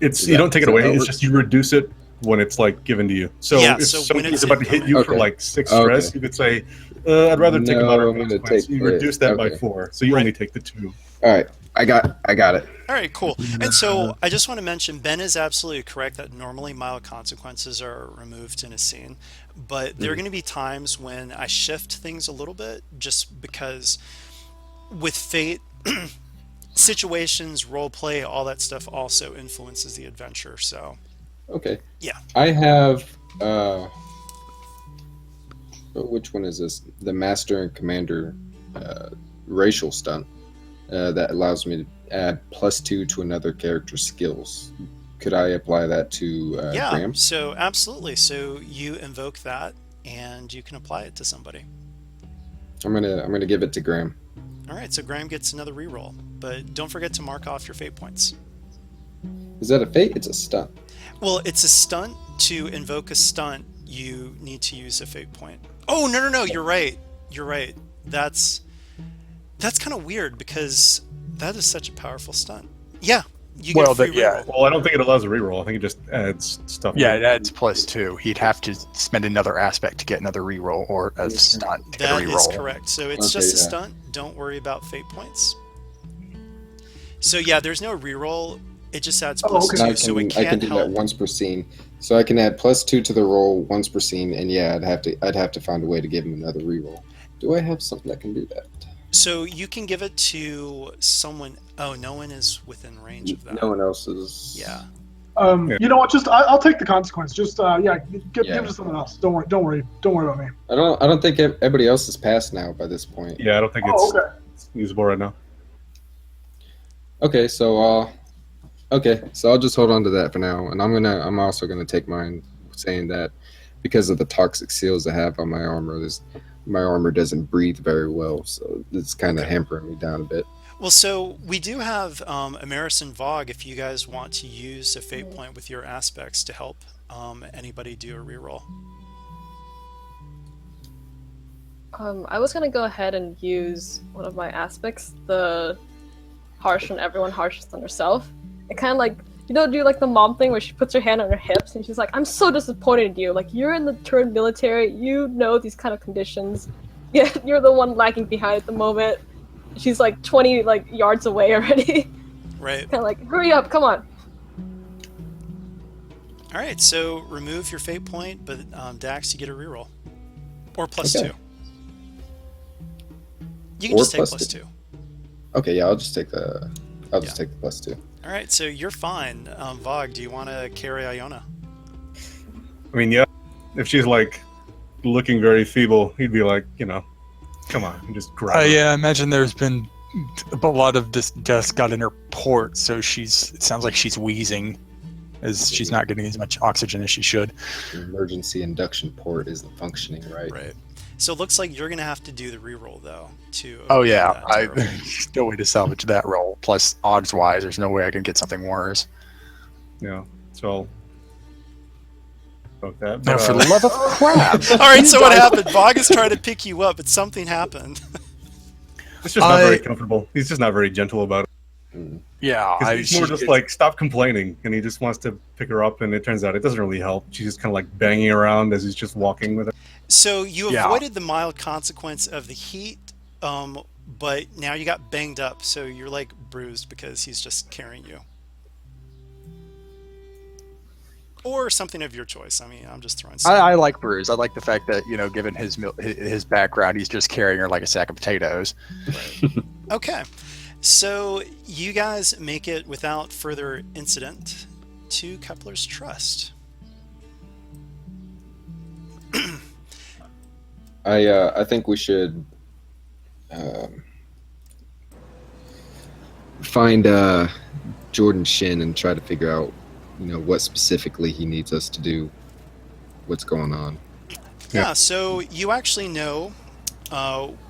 It's
Is
you
that-
don't take
is
it
that
away.
how it
It's
works?
just you reduce it when it's like given to you. So
Yeah,
if
so when
something's
it's
about to hit
incoming.
you for
Okay.
like 6
Okay.
stress, you could say, "I'd rather take a
No,
moderate
I'm gonna
consequence."
take
You reduce that by
okay.
4, so you
Right.
only take the 2.
All right, I got it.
All right, cool. And so I just want to mention Ben is absolutely correct that normally mild consequences are removed in a scene, but there are going to be times when I shift things a little bit just because with fate, situations, role play, all that stuff also influences the adventure. So,
Okay.
yeah.
I have which one is this? The Master and Commander racial stunt that allows me to add +2 to another character's skills. Could I apply that to
Yeah,
Graham?
so absolutely. So you invoke that and you can apply it to somebody.
I'm gonna give it to Graham.
All right, so Graham gets another reroll, but don't forget to mark off your fate points.
Is that a fate? It's a stunt.
Well, it's a stunt. To invoke a stunt, you need to use a fate point. Oh, no, you're right. You're right. That's kind of weird because that is such a powerful stunt. Yeah, you get
Well,
a free
yeah.
reroll.
Well, I don't think it allows a reroll. I think it just adds stuff.
Yeah, it adds +2. He'd have to spend another aspect to get another reroll, or a stunt to get a
That is
reroll.
correct. So it's
Okay,
just a
yeah.
stunt. Don't worry about fate points. So yeah, there's no reroll. It just adds
Oh,
plus
okay.
two,
And
so it
I can
can't
do
help.
that once per scene. So I can add +2 to the roll once per scene, and yeah, I'd have to find a way to give him another reroll. Do I have something that can do that?
So you can give it to someone. Oh, no one is within range of that.
No one else is.
Yeah.
You know what? Just I'll take the consequence. Just give
Yeah.
it to someone else. Don't worry about me.
I don't think everybody else is passed now by this point.
Yeah, I don't think
Oh,
it's
okay.
usable right now.
Okay, so I'll just hold on to that for now, and I'm also gonna take mine, saying that because of the toxic seals I have on my armor, my armor doesn't breathe very well, so it's kind of hampering me down a bit.
Well, so we do have Amaris and Vogue if you guys want to use a fate point with your aspects to help anybody do a reroll.
I was gonna go ahead and use one of my aspects, the harsh on everyone, harshest on herself. It kind of like, do like the mom thing where she puts her hand on her hips and she's like, I'm so disappointed in you. Like, you're in the turned military, you know these kind of conditions. Yeah, you're the one lagging behind at the moment. She's like 20 yards away already.
Right.
Kind of like, hurry up, come on.
All right, so remove your fate point, but Dax, you get a reroll. Or plus
Okay.
2. You can
Or
just take
plus
plus
two.
2.
Okay, yeah, I'll just take the +2.
All right, so you're fine. Vogue, do you want to carry Iona?
I mean, yeah, if she's like looking very feeble, he'd be like, come on, and just grab her.
Yeah, I imagine there's been a lot of this dust got in her port, so it sounds like she's wheezing, as she's not getting as much oxygen as she should.
The emergency induction port isn't functioning right.
Right. So it looks like you're going to have to do the reroll, though, to
Oh
avoid
yeah,
that terrible.
there's no way to salvage that roll. Plus, odds-wise, there's no way I can get something worse.
Yeah, so about that.
Now,
But,
for the love of crap!
All right, so what happened? Vogue is trying to pick you up, but something happened.
it's just not very comfortable. He's just not very gentle about it.
Yeah,
'Cause he's more just like, stop complaining, and he just wants to pick her up, and it turns out it doesn't really help. She's just kind of like banging around as he's just walking with her.
So you
Yeah.
avoided the mild consequence of the heat, but now you got banged up, so you're like bruised because he's just carrying you. or something of your choice. I mean, I'm just throwing.
I like Bruce. I like the fact that, given his background, he's just carrying her like a sack of potatoes.
Okay, so you guys make it without further incident to Kepler's Trust.
I think we should find Jordan Shin and try to figure out, what specifically he needs us to do. What's going on?
Yeah, so you actually know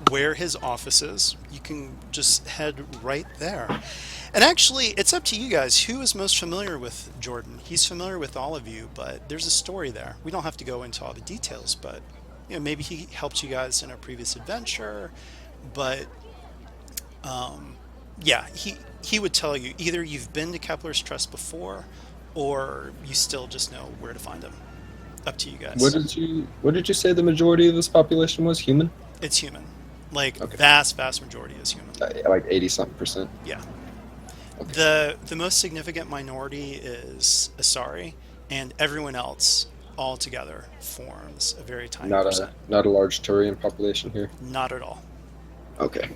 where his office is. You can just head right there. And actually, it's up to you guys. Who is most familiar with Jordan? He's familiar with all of you, but there's a story there. We don't have to go into all the details, but maybe he helped you guys in a previous adventure. But yeah, he would tell you either you've been to Kepler's Trust before, or you still just know where to find him. Up to you guys.
What did you say the majority of this population was? Human?
It's human. Like,
Okay.
vast majority is human.
Like 80-something%.
Yeah.
Okay.
The most significant minority is Asari, and everyone else all together forms a very tiny percent.
Not a large Turian population here.
Not at all.
Okay.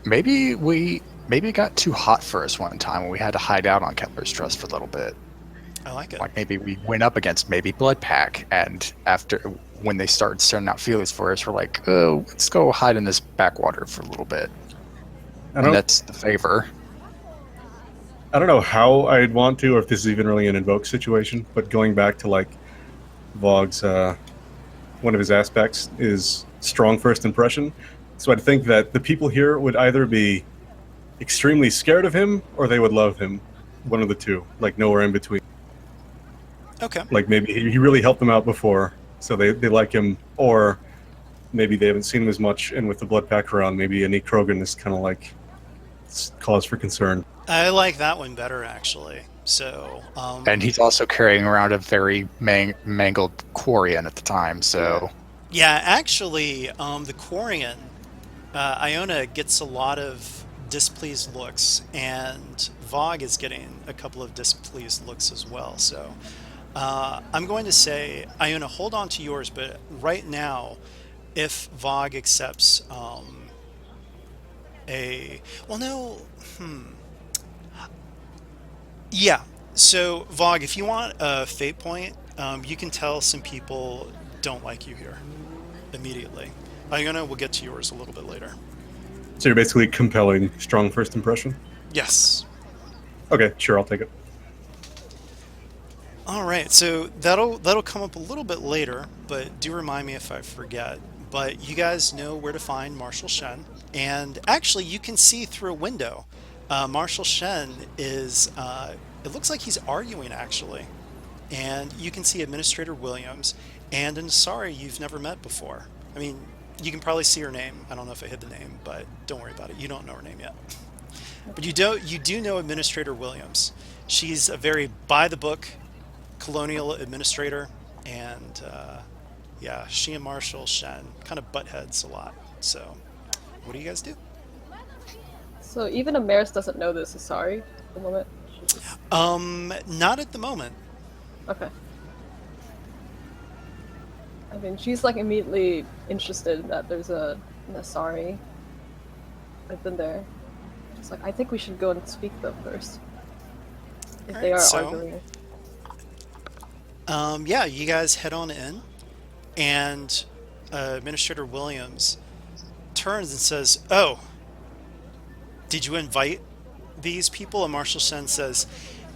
Maybe it got too hot for us one time when we had to hide out on Kepler's Trust for a little bit.
I like it.
Like maybe we went up against maybe Blood Pack, and after when they started sending out feelers for us, we're like, oh, let's go hide in this backwater for a little bit. And that's the favor.
I don't know how I'd want to, or if this is even really an invoke situation, but going back to like Vogg's, one of his aspects is strong first impression. So I'd think that the people here would either be extremely scared of him or they would love him. One of the two, like nowhere in between.
Okay.
Like maybe he really helped them out before, so they like him, or maybe they haven't seen him as much, and with the Blood Pack around, maybe Anik Krogan is kind of like cause for concern.
I like that one better, actually. So,
And he's also carrying around a very mangled Quarian at the time, so...
yeah, actually, the Quarian, Iona gets a lot of displeased looks, and Vogg is getting a couple of displeased looks as well. So I'm going to say, Iona, hold on to yours, but right now, if Vogg accepts yeah. So Vogg, if you want a fate point, you can tell some people don't like you here immediately. Iona, we'll get to yours a little bit later.
So you're basically compelling strong first impression?
Yes.
Okay, sure, I'll take it.
All right, so that'll come up a little bit later, but do remind me if I forget. But you guys know where to find Marshal Shen, and actually you can see through a window. Marshal Shen is, it looks like he's arguing actually, and you can see Administrator Williams and an Asari you've never met before. I mean, you can probably see her name. I don't know if I hid the name, but don't worry about it. You don't know her name yet. But you do know Administrator Williams. She's a very by-the-book colonial administrator, and yeah, she and Marshal Shen kind of butt heads a lot. So, what do you guys do?
So even Amaris doesn't know this. Sorry, at the moment.
Not at the moment.
Okay. I mean, she's like immediately interested that there's an Asari. I've been there. It's like, I think we should go and speak to them first. If they are arguing.
Yeah, you guys head on in, and Administrator Williams turns and says, "Oh, did you invite these people?" And Marshal Shen says,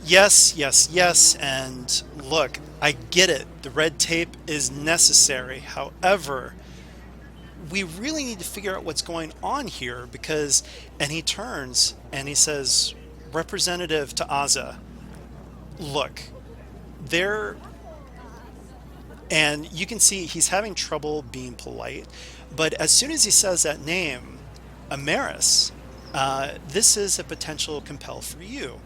"Yes, yes, yes, and look, I get it. The red tape is necessary. However, we really need to figure out what's going on here because," and he turns and he says, "Representative to Aza, look, there," and you can see he's having trouble being polite, but as soon as he says that name, Amaris, this is a potential compel for you.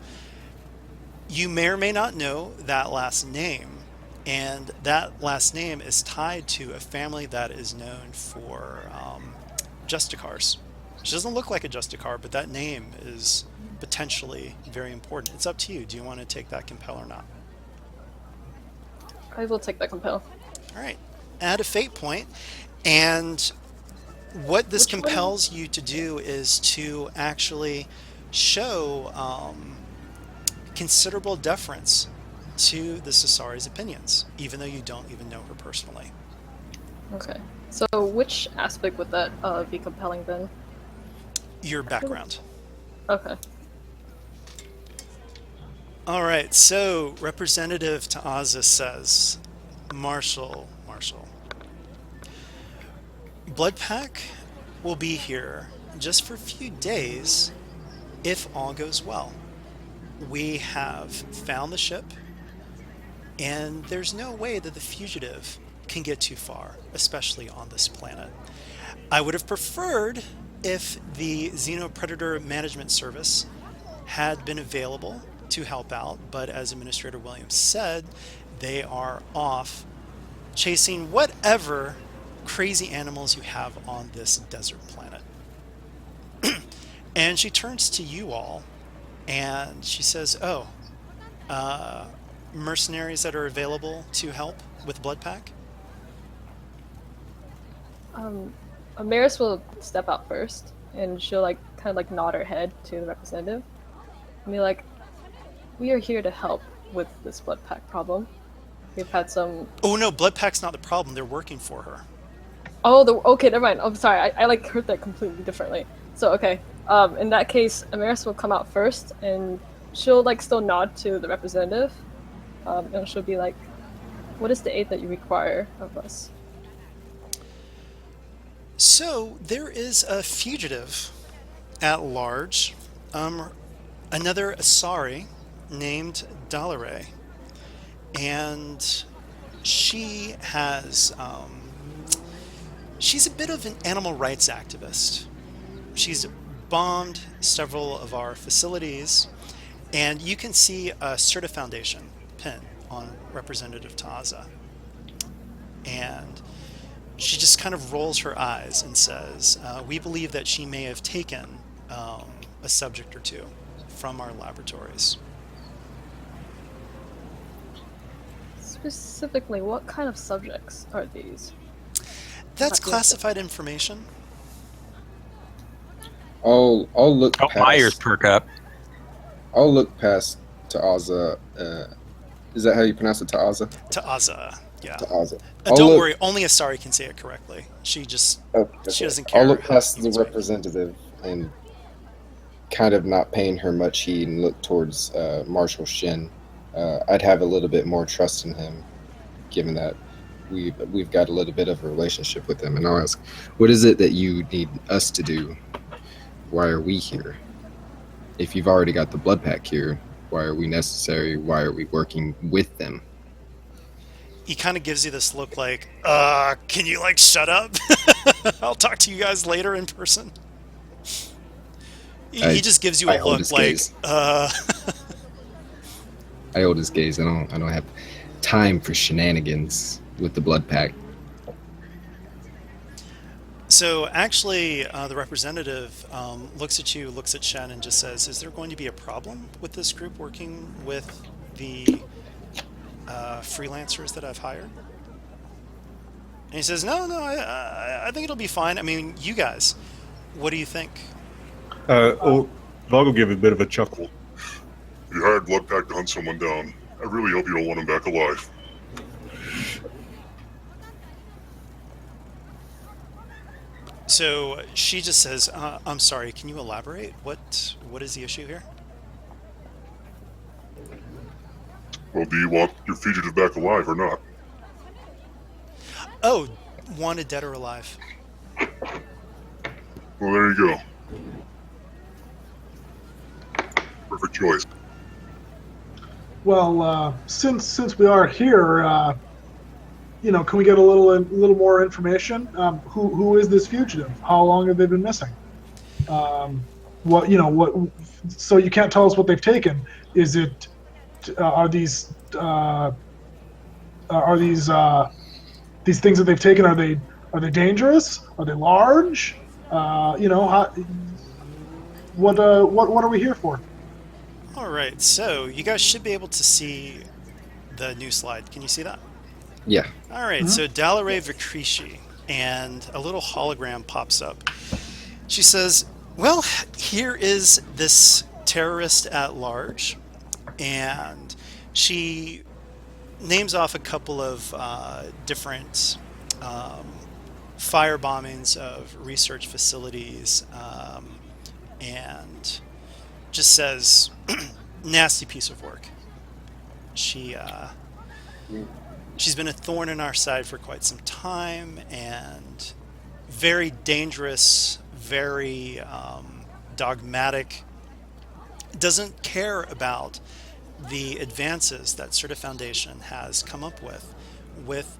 You may or may not know that last name, and that last name is tied to a family that is known for Justicars. She doesn't look like a Justicar, but that name is potentially very important. It's up to you. Do you want to take that compel or not?
I will take that compel.
All right. Add a fate point, and what this
Which one?
compels you to do is to actually show considerable deference to the Cesari's opinions, even though you don't even know her personally.
Okay. So which aspect would that be compelling then?
Your background.
Okay.
All right, so Representative Ta'aza says, Marshal, Blood Pack will be here just for a few days if all goes well. We have found the ship, and there's no way that the fugitive can get too far, especially on this planet. I would have preferred if the Xenopredator Management Service had been available to help out, but as Administrator Williams said, they are off chasing whatever crazy animals you have on this desert planet. And she turns to you all and she says, mercenaries that are available to help with Blood Pack?
Amaris will step out first, and she'll like kind of like nod her head to the representative, and be like, "We are here to help with this blood pack problem. We've had some."
Oh no, Blood Pack's not the problem. They're working for her.
Oh, okay, never mind. I'm sorry. I like heard that completely differently. So okay. In that case, Amaris will come out first, and she'll like still nod to the representative, and she'll be like, "What is the aid that you require of us?"
So there is a fugitive at large, another Asari named Dalare, and she has she's a bit of an animal rights activist. She's bombed several of our facilities, and you can see a Certa Foundation pin on Representative Taza, and she just kind of rolls her eyes and says, we believe that she may have taken a subject or two from our laboratories.
Specifically, what kind of subjects are these?
That's classified information.
I'll look
Oh,
past.
my ears perk up.
I'll look past Ta'aza. Is that how you pronounce it, Ta'aza?
Ta'aza, yeah.
Ta'aza.
Don't worry, only Asari can say it correctly. She just,
Okay.
she doesn't care.
I'll look
how
past the
humans write.
representative and kind of not paying her much heed and look towards Marshal Shin. I'd have a little bit more trust in him, given that we've got a little bit of a relationship with him. And I'll ask, what is it that you need us to do? Why are we here? If you've already got the blood pack here, why are we necessary? Why are we working with them?
He kind of gives you this look like, can you like shut up? I'll talk to you guys later in person. He just gives you a look like,
I hold his gaze. I don't have time for shenanigans with the blood pack.
So actually, the representative looks at you, looks at Shen, and just says, is there going to be a problem with this group working with the freelancers that I've hired? And he says, no, I think it'll be fine. I mean, you guys, what do you think?
Vog will give a bit of a chuckle.
You hired Blood Pack to hunt someone down. I really hope you don't want him back alive.
So she just says, I'm sorry, can you elaborate? What is the issue here?
Well, do you want your fugitive back alive or not?
Oh, wanted dead or alive.
Well, there you go. Perfect choice.
Well, since we are here, can we get a little more information? Who is this fugitive? How long have they been missing? What? So you can't tell us what they've taken. Is it? Are these things that they've taken? Are they dangerous? Are they large? What are we here for?
All right, so you guys should be able to see the new slide. Can you see that?
Yeah.
All right, so Dalaray Vikrishi, and a little hologram pops up. She says, well, here is this terrorist at large, and she names off a couple of different fire bombings of research facilities, and just says, nasty piece of work. She she's been a thorn in our side for quite some time, and very dangerous, very dogmatic. Doesn't care about the advances that Certa Foundation has come up with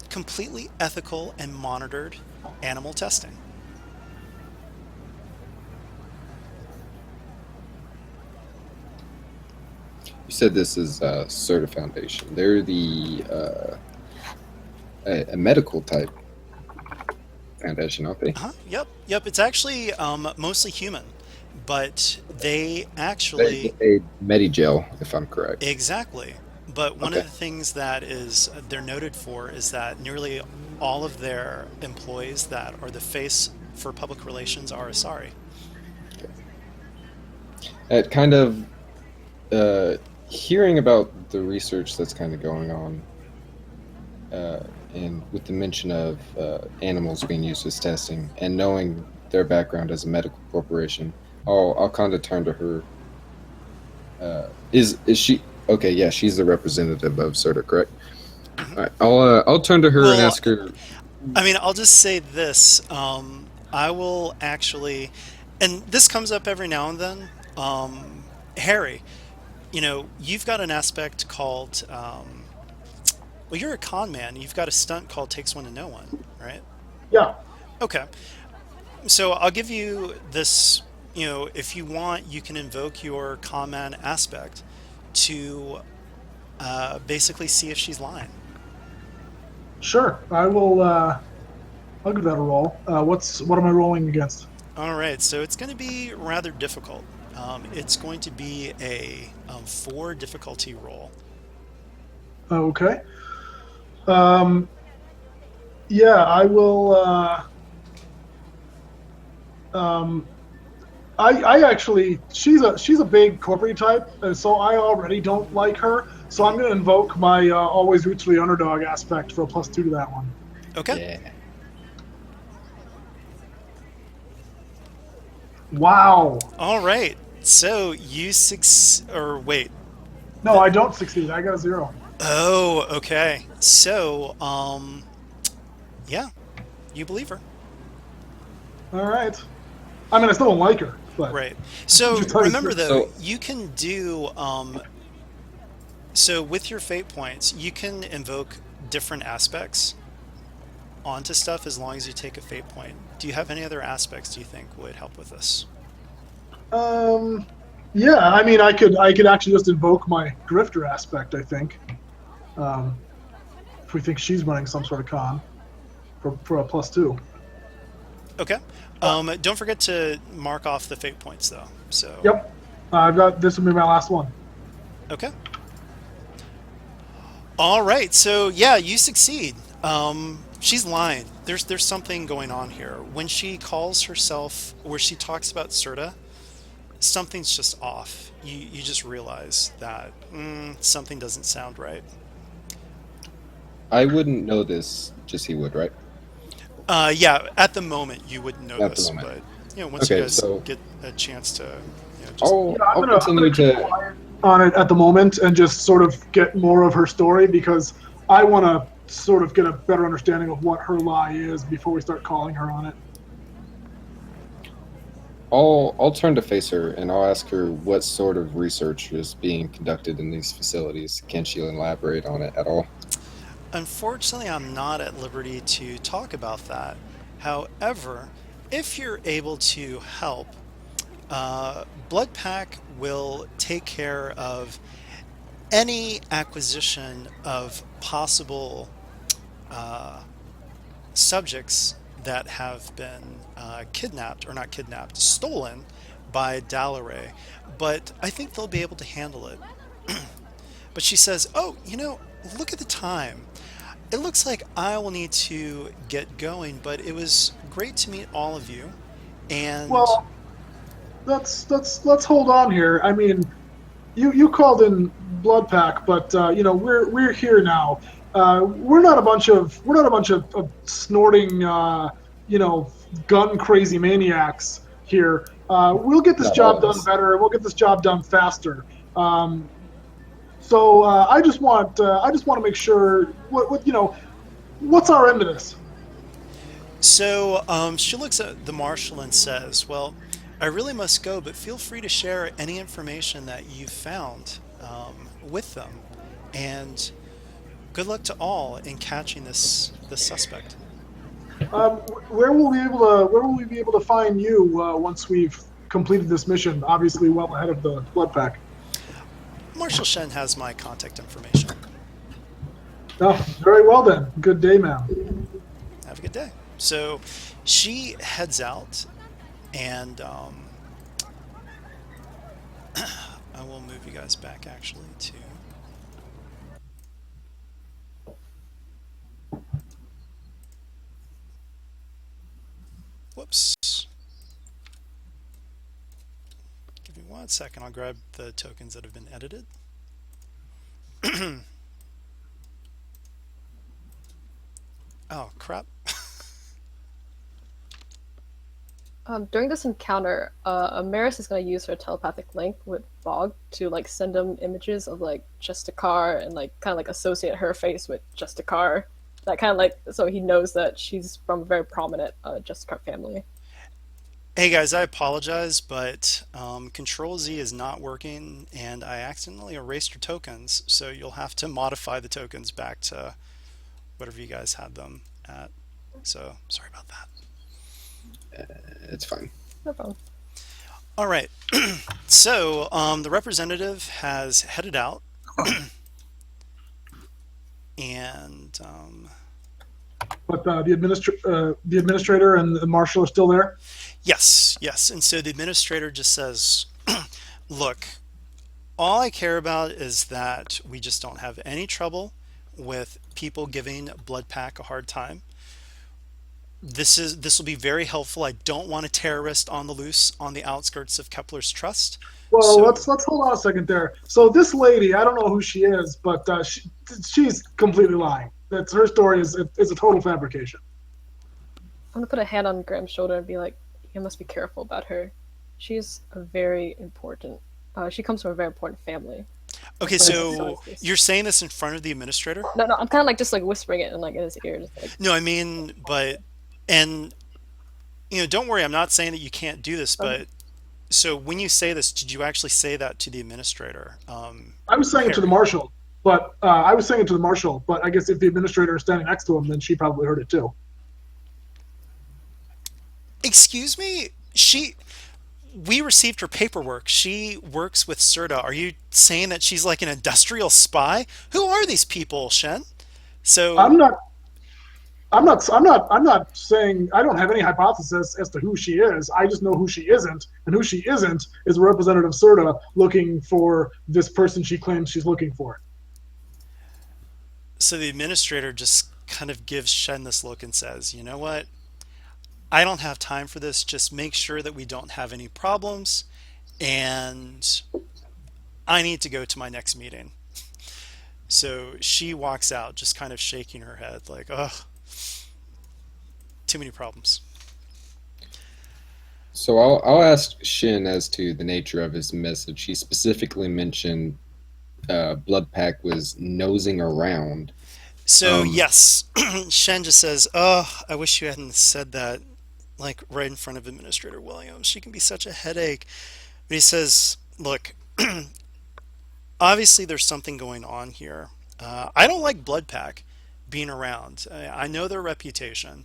completely ethical and monitored animal testing.
You said this is Certa Foundation. They're the a medical type foundation, aren't they?
Yep. It's actually mostly human, but they actually
A Medigel, if I'm correct.
exactly. But one
Okay.
of the things that is they're noted for is that nearly all of their employees that are the face for public relations are Asari.
It kind of hearing about the research that's kind of going on, and with the mention of animals being used as testing, and knowing their background as a medical corporation, I'll kind of turn to her. Is she okay? Yeah, she's the representative of Certa, correct? All right, I'll turn to her and
Well,
ask her.
I mean, I'll just say this. I will actually, and this comes up every now and then. Harry, you've got an aspect called, well, you're a con man. You've got a stunt called Takes One to Know One, right?
Yeah.
Okay. So I'll give you this, if you want, you can invoke your con man aspect to basically see if she's lying.
Sure. I will. I'll give that a roll. What am I rolling against?
All right, so it's going to be rather difficult. It's going to be a 4 difficulty roll.
Okay. Yeah, I will. I actually, she's a big corporate type, and so I already don't like her. So I'm going to invoke my always roots for the underdog aspect for a +2 to that one.
Okay.
Yeah.
Wow.
All right. So you wait.
No, I don't succeed. I got a 0.
Oh, okay. So, yeah, you believe her.
All right. I mean, I still don't like her, but
Right. So
Just tell you
remember
the-
though, you can do so with your fate points, you can invoke different aspects onto stuff as long as you take a fate point. Do you have any other aspects do you think would help with this?
Yeah. I mean, I could actually just invoke my grifter aspect. I think. If we think she's running some sort of con for a +2.
Okay. Don't forget to mark off the fate points though. So
Yep. I've got this will be my last one.
Okay. All right. So yeah, you succeed. She's lying. There's something going on here. When she calls herself, where she talks about Certa, something's just off. You just realize that something doesn't sound right.
I wouldn't know this. Just he would, right?
Yeah. At the moment, you wouldn't know
At the
this,
moment.
but once
Okay,
you guys
so-
get a chance to, just
I'll
I'm gonna
continue
keep
to.
quiet on it at the moment and just sort of get more of her story because I want to sort of get a better understanding of what her lie is before we start calling her on it.
I'll turn to face her and I'll ask her what sort of research is being conducted in these facilities. Can she elaborate on it at all?
Unfortunately, I'm not at liberty to talk about that. However, if you're able to help, Blood Pack will take care of any acquisition of possible subjects that have been kidnapped, or not kidnapped, stolen by Dalaray, but I think they'll be able to handle it. But she says, "Oh, look at the time. It looks like I will need to get going, but it was great to meet all of you. And
Well, let's hold on here. I mean, you called in Blood Pack, but we're here now. We're not a bunch of snorting you know gun crazy maniacs here. We'll get this
Not all
job
of
done
us.
better. We'll get this job done faster. So I just want to make sure what's our end of this.
so she looks at the marshal and says, "Well, I really must go, but feel free to share any information that you've found with them. And good luck to all in catching this suspect."
Where will we be able to find you once we've completed this mission? Obviously, well ahead of the Blood Pack.
Marshal Shen has my contact information.
Oh, very well then. Good day, ma'am.
Have a good day. So she heads out, and I will move you guys back actually to. Whoops. Give me 1 second. I'll grab the tokens that have been edited. Oh, crap.
During this encounter, Amaris is going to use her telepathic link with Bog to like send him images of like Justicar and like kind of like associate her face with Justicar. That kind of like so he knows that she's from a very prominent Justicar family.
Hey guys, I apologize, but Control Z is not working and I accidentally erased your tokens, so you'll have to modify the tokens back to whatever you guys had them at. So, sorry about that.
It's fine.
No problem.
All right. So, the representative has headed out and
But the administrator and the marshal are still there.
yes, yes. And so the administrator just says, "Look, all I care about is that we just don't have any trouble with people giving Blood Pack a hard time. This will be very helpful. I don't want a terrorist on the loose on the outskirts of Kepler's trust."
Well,
So
let's hold on a second there. So this lady, I don't know who she is, but she's completely lying. That's her story is a total fabrication.
I'm gonna put a hand on Graham's shoulder and be like, "You must be careful about her. She's a very important. She comes from a very important family."
okay,
So
so you're saying this in front of the administrator?
no, no, I'm kind of like just like whispering it in like in his ear, just like
No, I mean, but and don't worry, I'm not saying that you can't do this, but so when you say this, did you actually say that to the administrator?
I was saying it to the
Harry?
marshal, but I was saying it to the marshal. But I guess if the administrator is standing next to him, then she probably heard it too.
Excuse me? We received her paperwork. She works with Serta. Are you saying that she's like an industrial spy? Who are these people, Shen?
I'm
So,
not. I'm not saying I don't have any hypothesis as to who she is. I just know who she isn't, and who she isn't is Representative Serta looking for this person she claims she's looking for.
so the administrator just kind of gives Shen this look and says, "You know what? I don't have time for this. Just make sure that we don't have any problems, and I need to go to my next meeting." So she walks out, just kind of shaking her head, like, "Ugh, too many problems."
So I'll ask Shin as to the nature of his message. He specifically mentioned Blood Pack was nosing around.
So
Um,
yes, Shen just says, "Oh, I wish you hadn't said that, like right in front of Administrator Williams. She can be such a headache." But he says, "Look, obviously there's something going on here. I don't like Blood Pack being around. I know their reputation.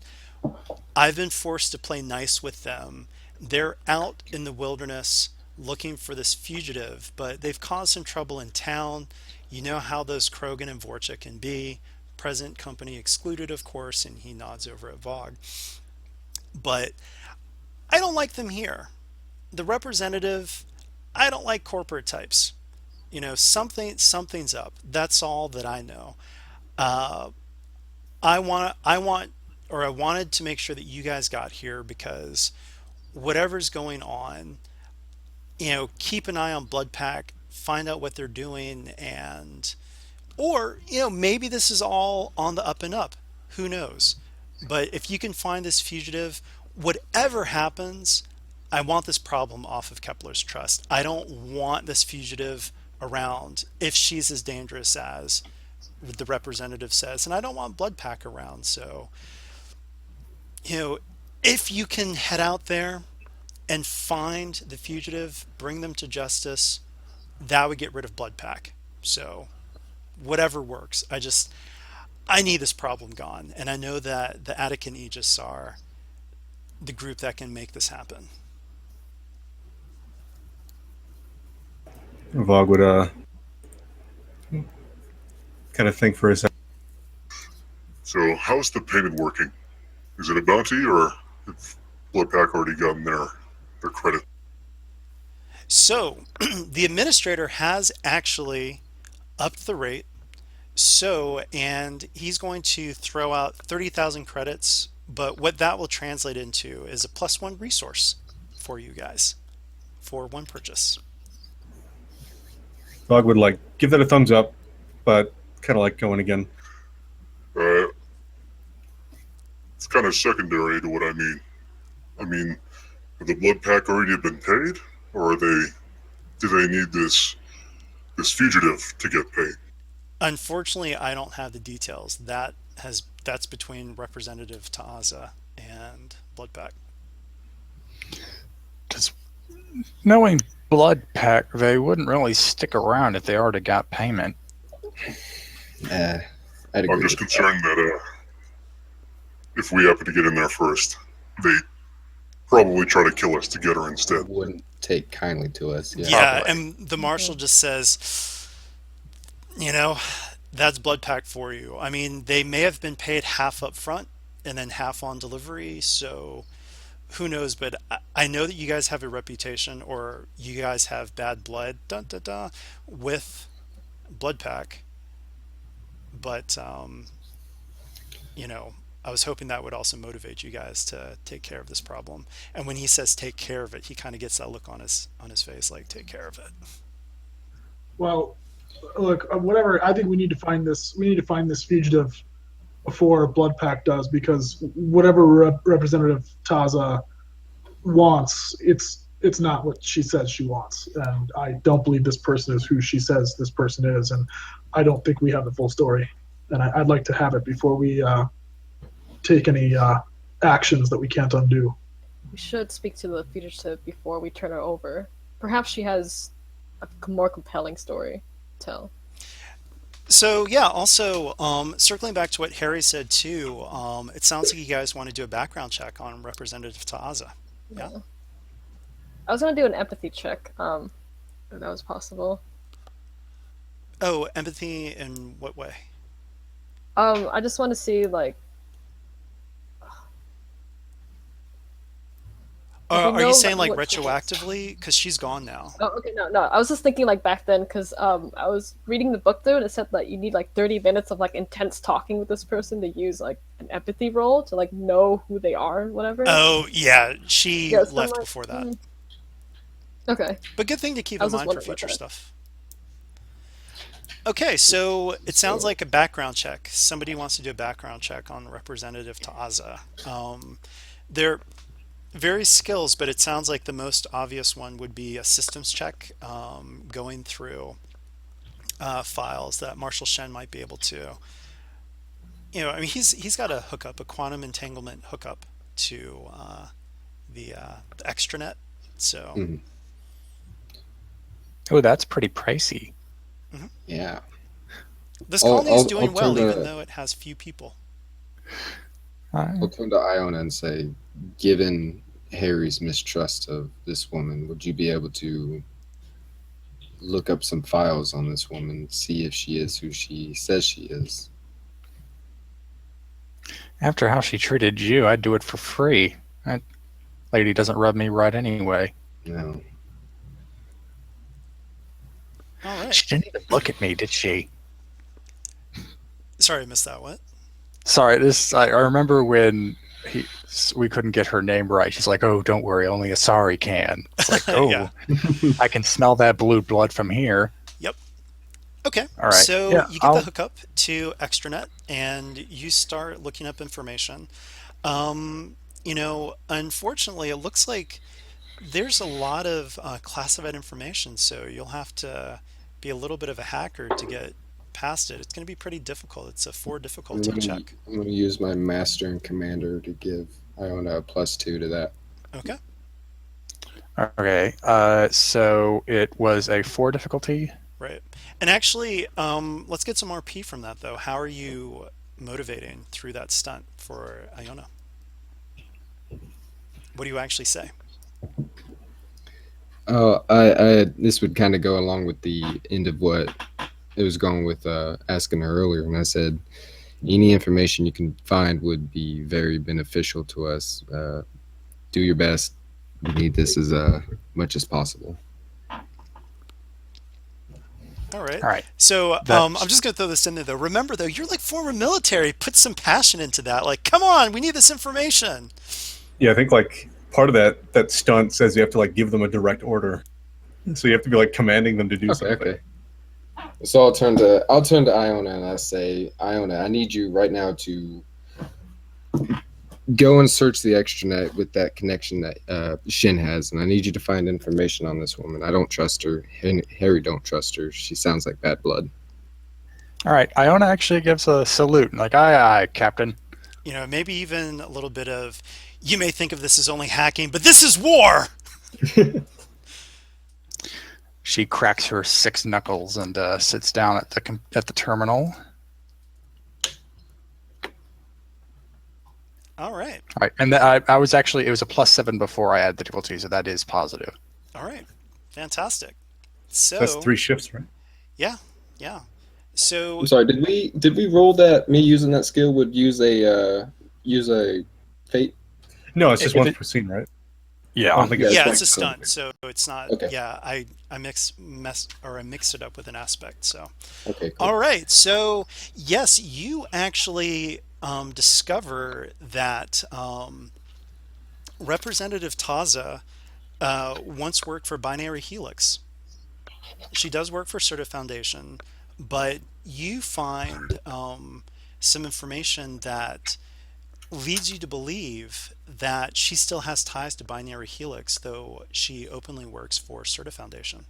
I've been forced to play nice with them. They're out in the wilderness looking for this fugitive, but they've caused some trouble in town. You know how those Krogan and Vorcha can be. Present company excluded, of course," and he nods over at Vogue. but I don't like them here. The representative, I don't like corporate types. Something's up. That's all that I know. Uh, I wanted to make sure that you guys got here because whatever's going on, keep an eye on Blood Pack, find out what they're doing, and or maybe this is all on the up and up. Who knows? But if you can find this fugitive, whatever happens, I want this problem off of Kepler's trust. I don't want this fugitive around if she's as dangerous as the representative says, and I don't want Blood Pack around. So, if you can head out there and find the fugitive, bring them to justice, that would get rid of Blood Pack. So, whatever works. I need this problem gone, and I know that the Attican Aegis are the group that can make this happen.
Vogue would kind of think for a second.
So how's the payment working? Is it a bounty, or have Blood Pack already gotten their credit?
So, the administrator has actually upped the rate. So, and he's going to throw out 30,000 credits, but what that will translate into is a +1 resource for you guys for one purchase.
Vogue would like give that a thumbs up, but kind of like going again.
Uh, it's kind of secondary to what I mean. I mean, have the Blood Pack already been paid, or do they need this fugitive to get paid?
Unfortunately, I don't have the details. That's between Representative Ta'aza and Blood Pack.
Just knowing Blood Pack, they wouldn't really stick around if they already got payment.
I'd agree
I'm just
with
concerned that if we happen to get in there first, they probably try to kill us to get her
that.
instead.
Wouldn't take kindly to us. Yeah.
Yeah, and the marshal just says, that's Blood Pack for you. I mean, they may have been paid half up front and then half on delivery, so who knows? But I know that you guys have a reputation, or you guys have bad blood, with Blood Pack. But I was hoping that would also motivate you guys to take care of this problem. And when he says take care of it, he kind of gets that look on his face, like take care of it.
Well, look, whatever. I think we need to find this. We need to find this fugitive before Blood Pack does, because whatever Representative Taza wants, it's not what she says she wants, and I don't believe this person is who she says this person is, and I don't think we have the full story, and I'd like to have it before we take any actions that we can't undo.
We should speak to the fugitive before we turn her over. Perhaps she has a more compelling story to tell.
So yeah, also circling back to what Harry said too, it sounds like you guys want to do a background check on Representative Ta'aza. Yeah.
I was gonna do an empathy check, if that was possible.
Oh, empathy in what way?
I just want to see
Are you saying like
what she is.
retroactively? Because she's gone now.
Oh, okay, no. I was just thinking back then, because I was reading the book through and it said that you need 30 minutes of intense talking with this person to use an empathy roll to know who they are and whatever.
Oh yeah, she
Yeah, so
left
I'm
before that.
Okay.
But good thing to keep
I
in
was just
mind for
wondering about
future
that.
stuff. Okay, so it sounds like a background check. Somebody wants to do a background check on Representative Ta'aza. They're various skills, but it sounds like the most obvious one would be a systems check, going through files that Marshall Shen might be able to. I mean, he's got a hookup, a quantum entanglement hookup to the extranet. So
Mhm.
Oh, that's pretty pricey.
Yeah.
this colony is doing
I'll
well,
turn
even
to-
though it has few people.
I'll turn to Iona and say, given Harry's mistrust of this woman, would you be able to look up some files on this woman, see if she is who she says she is?
After how she treated you, I'd do it for free. Lady doesn't rub me right anyway.
No.
All right.
She didn't even look at me, did she?
Sorry, I missed that. What?
Sorry, I remember when we couldn't get her name right. She's like, "Oh, don't worry, only a sorry can." It's like, "Oh,
Yeah.
I can smell that blue blood from here."
Yep. Okay.
All right.
So
Yeah,
you get the hookup to extranet and you start looking up information. Unfortunately, it looks like there's a lot of classified information, so you'll have to be a little bit of a hacker to get past it. It's going to be pretty difficult. It's a 4 difficulty check.
I'm gonna use my master and commander to give Iona a +2 to that.
Okay.
Okay. So it was a 4 difficulty.
Right. And actually, let's get some RP from that, though. How are you motivating through that stunt for Iona? What do you actually say?
Oh, I this would kind of go along with the end of what it was going with asking her earlier, and I said any information you can find would be very beneficial to us. Do your best. We need this as much as possible.
All right.
All right.
So I'm just going to throw this in there, though. Remember, though, you're like former military. Put some passion into that. Like, come on, we need this information.
Yeah, I think like part of that stunt says you have to like give them a direct order, so you have to be like commanding them to do something.
Okay. So I'll turn to Iona and I say, Iona, I need you right now to go and search the extranet with that connection that Shin has, and I need you to find information on this woman. I don't trust her. Harry don't trust her. She sounds like bad blood.
All right. Iona actually gives a salute, like, "Aye, aye, Captain."
Maybe even a little bit of, you may think of this as only hacking, but this is war.
She cracks her 6 knuckles and sits down at the terminal.
All right.
All right, and I was actually, it was a +7 before I added the difficulty, so that is positive.
All right. Fantastic. So
That's 3 shifts, right?
Yeah. So
I'm sorry. Did we roll that? Me using that skill would use a fate.
No, it's just
If
one
it-
per scene, right?
Yeah.
I don't think
yeah,
it's
it's a
like-
stunt, so it's not.
Okay.
Yeah, I mixed it up with an aspect. So
Okay. Cool.
all right. So yes, you actually discover that Representative Taza once worked for Binary Helix. She does work for Certa Foundation, but you find some information that leads you to believe that she still has ties to Binary Helix, though she openly works for Certa Foundation.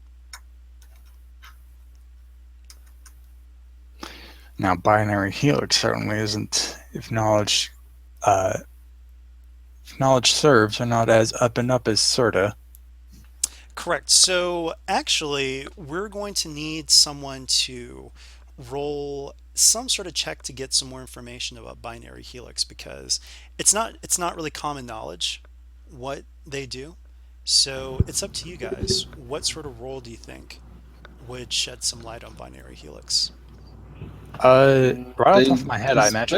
Now, Binary Helix certainly isn't, if knowledge serves, are not as up and up as Certa.
Correct. So actually, we're going to need someone to roll some sort of check to get some more information about Binary Helix because it's not really common knowledge what they do. So it's up to you guys. What sort of role do you think would shed some light on Binary Helix?
Right off the top of my head, I imagine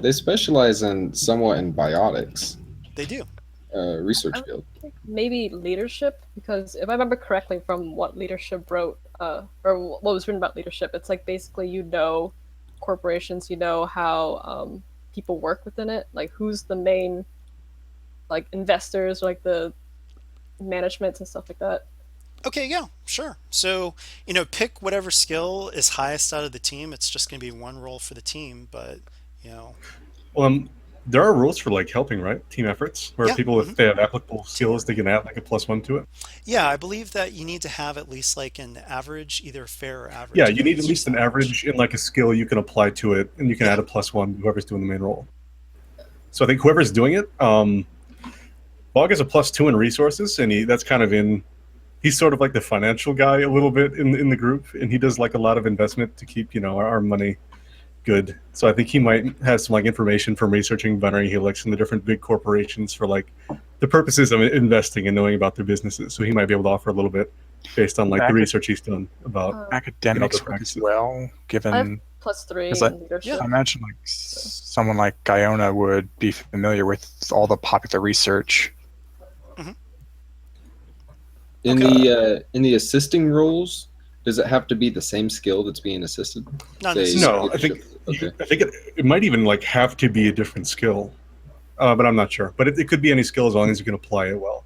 They specialize in somewhat in biotics.
They do.
Research
I
field.
think maybe leadership, because if I remember correctly from what leadership wrote, or what was written about leadership, it's like basically corporations, how people work within it, like who's the main like investors, like the managements and stuff like that.
Okay, yeah, sure. So, pick whatever skill is highest out of the team. It's just going to be one role for the team, but,
Well, there are rules for like helping, right? Team efforts, where
Yeah,
people, if they have applicable skills, they can add like a +1 to it.
yeah, I believe that you need to have at least like an average, either fair or average.
Yeah,
I
you
think
need
it's
at least
just
an average in like a skill you can apply to it, and you can
Yeah.
add a +1 to whoever's doing the main role. So I think whoever's doing it, Bog is a +2 in resources, and that's kind of he's sort of like the financial guy a little bit in the group, and he does like a lot of investment to keep our money good. So I think he might have some like information from researching Binary Helix and the different big corporations for like the purposes of investing and knowing about their businesses. So he might be able to offer a little bit based on like the
Acad-
research he's done about
Academics
the
work as
practices.
well,
I have
given
+3
Is that-
in leadership.
I imagine like someone like Iona would be familiar with all the popular research.
In the assisting roles, does it have to be the same skill that's being assisted?
Not
Say,
necessarily.
No, I think
Okay.
it might even like have to be a different skill, but I'm not sure. But it could be any skill as long as you can apply it well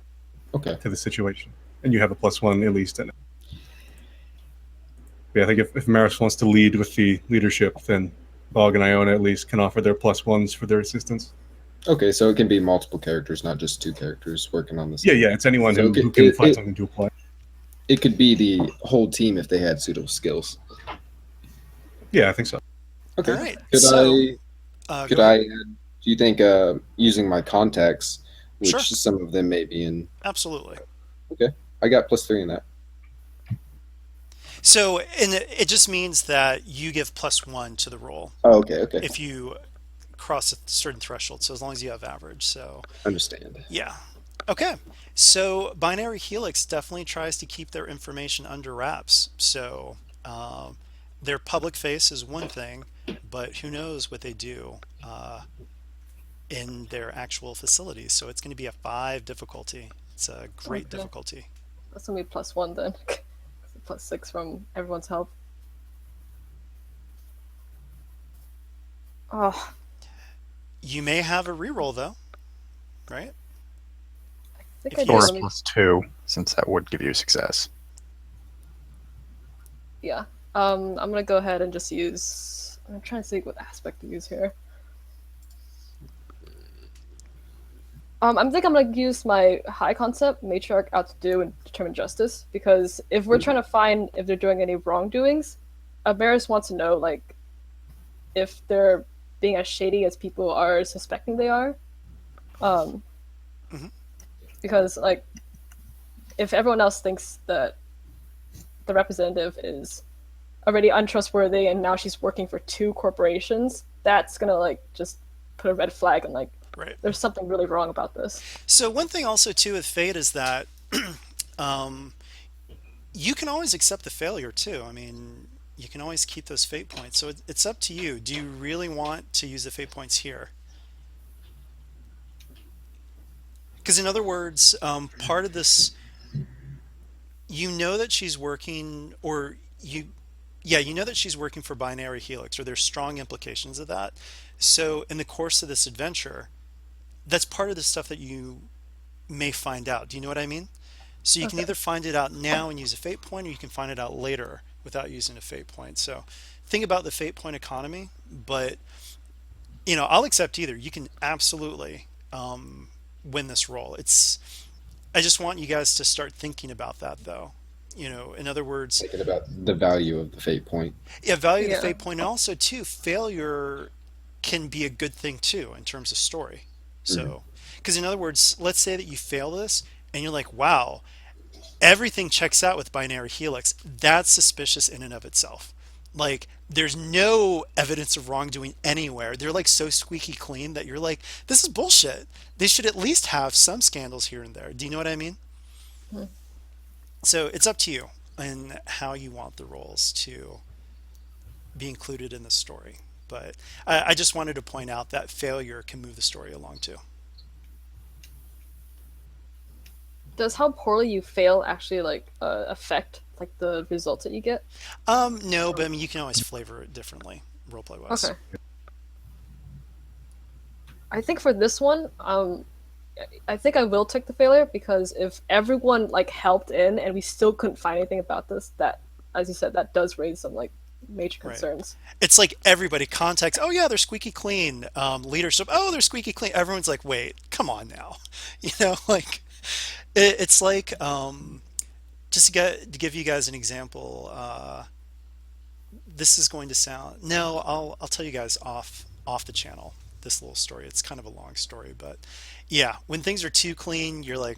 Okay.
to the situation, and you have a +1 at least in it. Yeah, I think if Maris wants to lead with the leadership, then Bog and Iona at least can offer their +1s for their assistance.
Okay, so it can be multiple characters, not just two characters working on this.
Yeah, yeah, it's anyone
So
who can find something to apply.
It could be the whole team if they had suitable skills.
Yeah, I think so.
Okay.
All right.
Could
So,
could
go
I
ahead.
do you think using my contacts, which
Sure.
some of them may be in,
Absolutely.
I got +3 in that.
So, and it just means that you give +1 to the roll
Oh, okay.
if you cross a certain threshold. So as long as you have average. So
Understand.
yeah. Okay. So Binary Helix definitely tries to keep their information under wraps. So their public face is one thing, but who knows what they do in their actual facilities. So it's going to be a 5 difficulty. It's a great
Okay.
difficulty.
That's gonna be +1 then. +6 from everyone's help. Oh,
You may have a reroll though, right?
I think
If
I
you
do.
Or
Yes.
Let me,
+2, since that would give you success.
yeah. I'm gonna go ahead and just use. I'm trying to see what aspect to use here. I think I'm gonna use my high concept matriarch out to do and determine justice, because if we're trying to find if they're doing any wrongdoings, Maris wants to know like if they're being as shady as people are suspecting they are.
Mhm.
Because like if everyone else thinks that the representative is already untrustworthy and now she's working for 2 corporations, that's gonna like just put a red flag and like
Right.
there's something really wrong about this.
So one thing also too with fate is that you can always accept the failure too. I mean, you can always keep those fate points. So it's up to you. Do you really want to use the fate points here? Because in other words, part of this, you know that she's working, or you know that she's working for Binary Helix, or there's strong implications of that. So in the course of this adventure, that's part of the stuff that you may find out. Do you know what I mean? So you can
Okay.
either find it out now and use a fate point, or you can find it out later without using a fate point. So think about the fate point economy, but I'll accept either. You can absolutely win this role. I just want you guys to start thinking about that though. In other words,
Thinking about the value of the fate point.
yeah, value the
Yeah.
fate point, and also too, failure can be a good thing too in terms of story. So, because in other words, let's say that you fail this and you're like, wow, everything checks out with Binary Helix. That's suspicious in and of itself. Like, there's no evidence of wrongdoing anywhere. They're like so squeaky clean that you're like, this is bullshit. They should at least have some scandals here and there. Do you know what I mean?
Mhm.
So it's up to you and how you want the roles to be included in the story. But I just wanted to point out that failure can move the story along too.
Does how poorly you fail actually like affect like the results that you get?
No, but I mean, you can always flavor it differently, roleplay wise.
Okay. I think for this one, I think I will take the failure, because if everyone like helped in and we still couldn't find anything about this, that, as you said, that does raise some like major
Right.
concerns.
It's like everybody contacts, oh yeah, they're squeaky clean. Leadership, oh, they're squeaky clean. Everyone's like, wait, come on now. Like it's like just to give you guys an example. This is going to sound no, I'll tell you guys off the channel this little story. It's kind of a long story, but yeah, when things are too clean, you're like,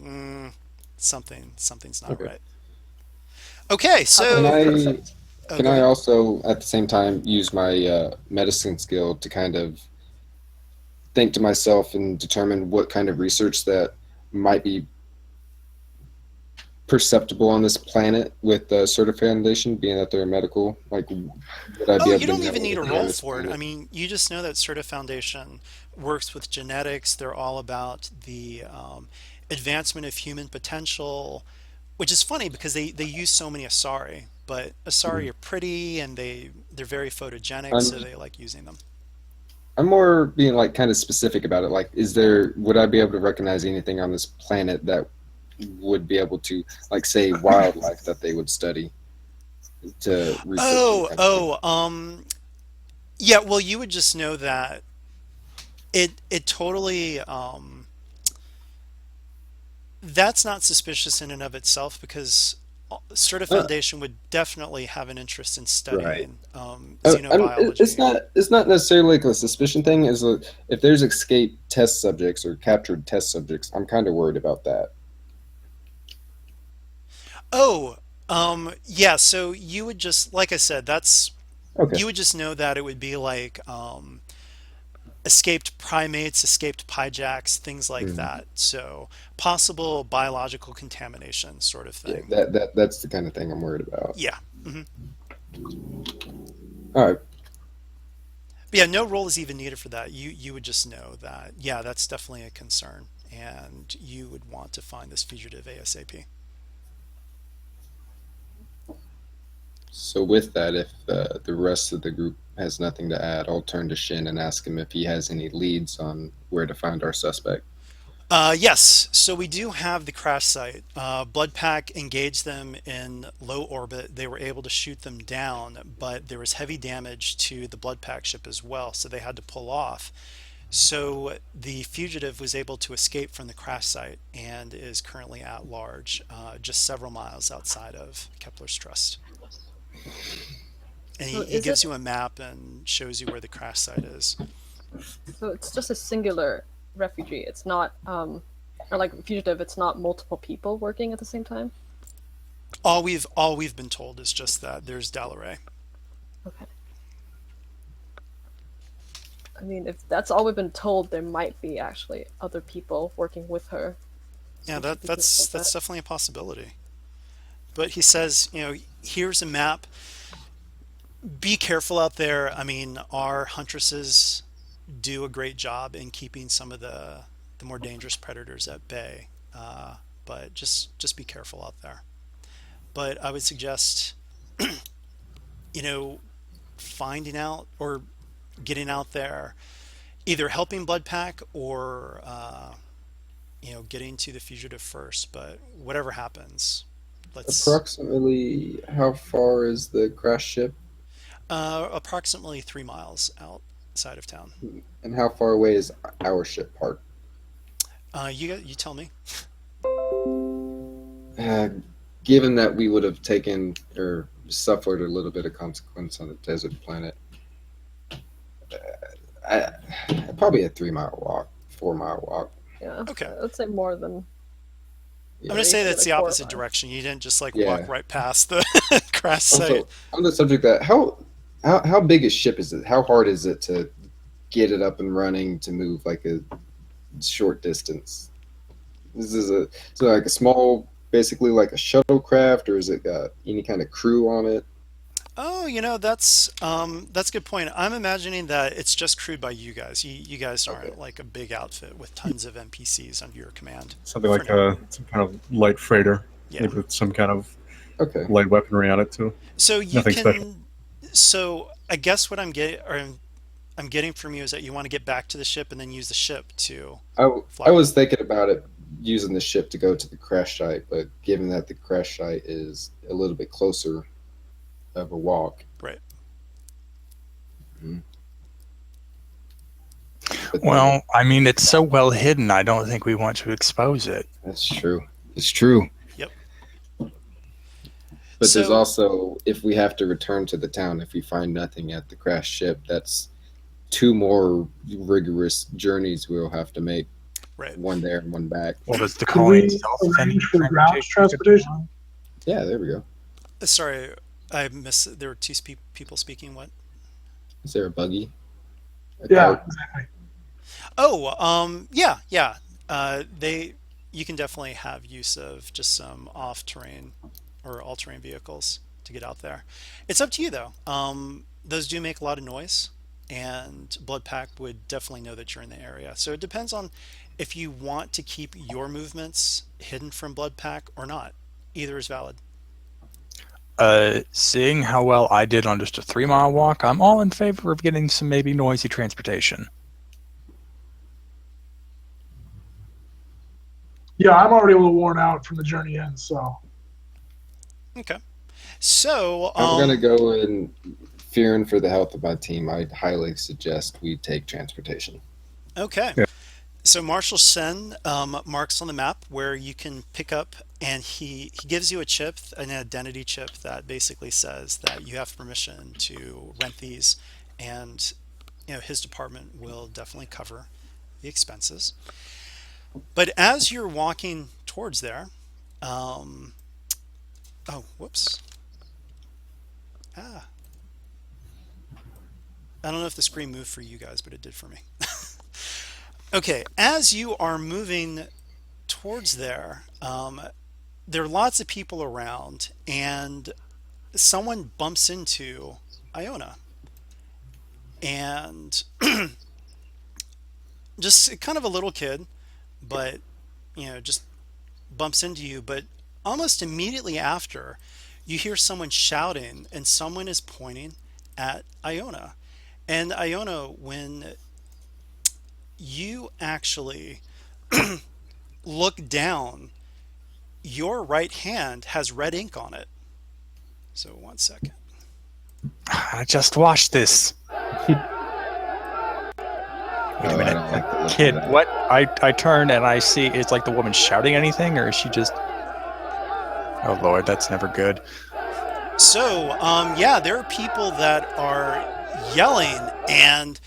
something's not
Okay.
right. Okay,
Can
so
I
oh,
can
go
I
ahead.
also at the same time use my medicine skill to kind of think to myself and determine what kind of research that might be perceptible on this planet with the Certa Foundation, being that they're medical? Like, would I
Oh,
be
you
able to
don't
know
even need a
anything on
roll
this
for it. I
planet?
mean, you just know that Certa Foundation works with genetics. They're all about the advancement of human potential, which is funny because they use so many Asari, but Asari
Mhm.
are pretty and they're very photogenic,
I'm
so they like using them.
I'm more being like kind of specific about it. Like, is there would I be able to recognize anything on this planet that would be able to, like, say, wildlife that they would study to research any
Oh,
kind of thing?
oh, yeah, well, you would just know that it totally that's not suspicious in and of itself because Certa
Uh,
Foundation would definitely have an interest in
right.
studying xenobiology.
It's not necessarily like a suspicion thing. Is like, if there's escaped test subjects or captured test subjects, I'm kind of worried about that.
Oh, yeah, so you would just, like I said, that's,
Okay.
you would just know that it would be like escaped primates, escaped pijacks, things like
Mm.
that. So possible biological contamination sort of
Yeah,
thing.
that's the kind of thing I'm worried about.
Yeah. Hmm.
All right.
But yeah, no role is even needed for that. You would just know that, yeah, that's definitely a concern, and you would want to find this fugitive ASAP.
So with that, if the rest of the group has nothing to add, I'll turn to Shin and ask him if he has any leads on where to find our suspect.
Yes, so we do have the crash site. Bloodpack engaged them in low orbit. They were able to shoot them down, but there was heavy damage to the Bloodpack ship as well, so they had to pull off. So the fugitive was able to escape from the crash site and is currently at large, just several miles outside of Kepler's Trust. And
So
he
is
gives
it
you a map and shows you where the crash site is.
so it's just a singular refugee. It's not or like fugitive, it's not multiple people working at the same time?
All we've been told is just that there's Dalaray.
Okay. I mean, if that's all we've been told, there might be actually other people working with her. So
Yeah,
we should
that
be careful
that's
of
that's
that.
definitely a possibility. But he says, here's a map. Be careful out there. I mean, our huntresses do a great job in keeping some of the more dangerous predators at bay. But just be careful out there. But I would suggest, you know, finding out or getting out there, either helping Bloodpack or getting to the fugitive first. But whatever happens, let's
Approximately how far is the crash ship,
approximately 3 miles outside of town.
and how far away is our ship parked?
You tell me.
Uh, Given that we would have taken or suffered a little bit of consequence on the desert planet, I, probably a 3 mile walk, 4 mile walk.
Yeah,
Okay.
let's say more than
I'm
Yeah.
gonna say
three,
that's
like
the
4 or 5.
opposite direction. You didn't just like walk
Yeah.
right past the crash site.
Also, on the subject that how big a ship is it? How hard is it to get it up and running to move like a short distance? This is so like a small, basically like a shuttlecraft, or is it got any kind of crew on it?
Oh, that's a good point. I'm imagining that it's just crewed by you guys. You guys aren't
Okay.
like a big outfit with tons of NPCs under your command
Something
for
like
now.
some kind of light freighter,
Yeah.
maybe with some kind of
Okay.
light weaponry on it too.
So you
Nothing special.
can. So I guess what I'm getting from you is that you want to get back to the ship and then use the ship to
I
fly
was
back.
thinking about it using the ship to go to the crash site, but given that the crash site is a little bit closer of a walk,
Right.
mhm. But then
Well, I mean, it's so well hidden. I don't think we want to expose it.
that's true. It's true.
Yep.
But there's
So
also, if we have to return to the town, if we find nothing at the crashed ship, that's two more rigorous journeys we'll have to make.
right.
One there and one back.
Well, does the
Could
colony
we
itself send
arrange for ground
transportation?
transportation?
Yeah, there we go.
Sorry, I missed. There were two people speaking. What?
Is there a buggy? A
Yeah,
cart?
exactly.
Oh, yeah, yeah. They, you can definitely have use of just some off-terrain or all-terrain vehicles to get out there. It's up to you though. Those do make a lot of noise, and Blood Pack would definitely know that you're in the area. So it depends on if you want to keep your movements hidden from Blood Pack or not. Either is valid.
Seeing how well I did on just a 3-mile walk, I'm all in favor of getting some maybe noisy transportation.
Yeah, I'm already a little worn out from the journey in, so.
Okay. So,
I'm gonna go in fearing for the health of my team. I highly suggest we take transportation.
okay.
Yeah.
So Marshall Sen marks on the map where you can pick up, and he gives you a chip, an identity chip that basically says that you have permission to rent these, and his department will definitely cover the expenses. But as you're walking towards there, oh, whoops. Ah, I don't know if the screen moved for you guys, but it did for me. Okay, as you are moving towards there, there are lots of people around, and someone bumps into Iona, and just kind of a little kid, but just bumps into you. But almost immediately after, you hear someone shouting, and someone is pointing at Iona. And Iona, when you actually look down, your right hand has red ink on it. So 1 second.
I just watched this. Wait a
Oh, I
minute.
don't like the look of
Kid,
that.
what? I turn and I see, is like the woman shouting anything, or is she just... Oh Lord, that's never good.
So, yeah, there are people that are yelling, and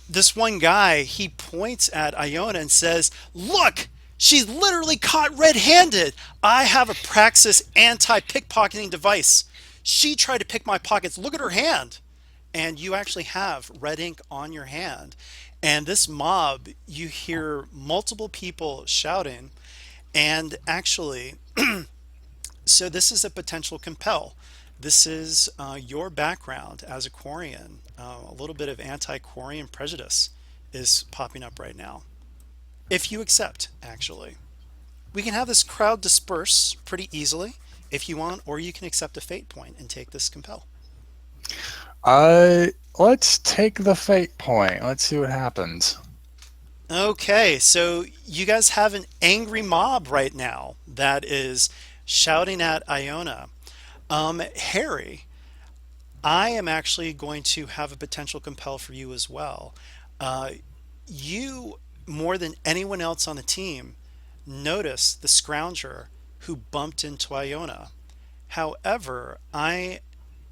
this one guy, he points at Iona and says, "Look, she's literally caught red-handed. I have a Praxis anti-pickpocketing device. She tried to pick my pockets. Look at her hand." And you actually have red ink on your hand. And this mob, you hear multiple people shouting, and actually, so this is a potential compel. This is your background as a Quarian. A little bit of anti-Quarian prejudice is popping up right now. If you accept, actually. We can have this crowd disperse pretty easily if you want, or you can accept a fate point and take this compel.
Let's take the fate point. Let's see what happens.
Okay, so you guys have an angry mob right now that is shouting at Iona. Harry, I am actually going to have a potential compel for you as well. You, more than anyone else on the team, notice the scrounger who bumped into Iona. However, I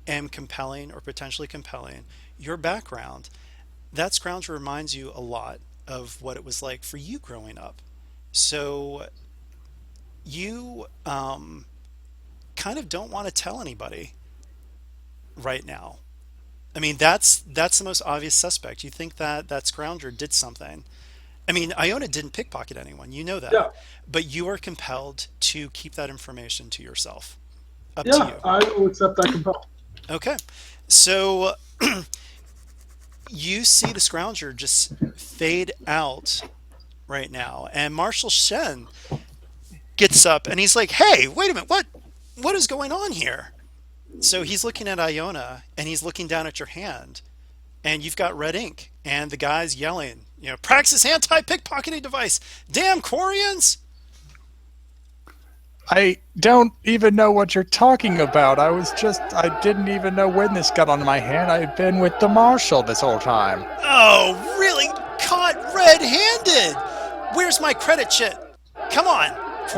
am compelling or potentially compelling your background. That scrounger reminds you a lot of what it was like for you growing up. So you kind of don't want to tell anybody right now. I mean, that's the most obvious suspect. You think that that scrounger did something. I mean, Iona didn't pickpocket anyone. You know that.
Yeah,
But you are compelled to keep that information to yourself. Up to
yeah,
you.
I will accept that compel.
Okay. So you see the scrounger just fade out right now. And Marshall Shen gets up and he's like, "Hey, wait a minute. What is going on here?" So he's looking at Iona and he's looking down at your hand, and you've got red ink, and the guy's yelling, "Praxis anti-pickpocketing device. Damn Quarians!"
I don't even know what you're talking about. I didn't even know when this got on my hand. I've been with the marshal this whole time.
Oh, really? Caught red-handed. Where's my credit chit? Come on,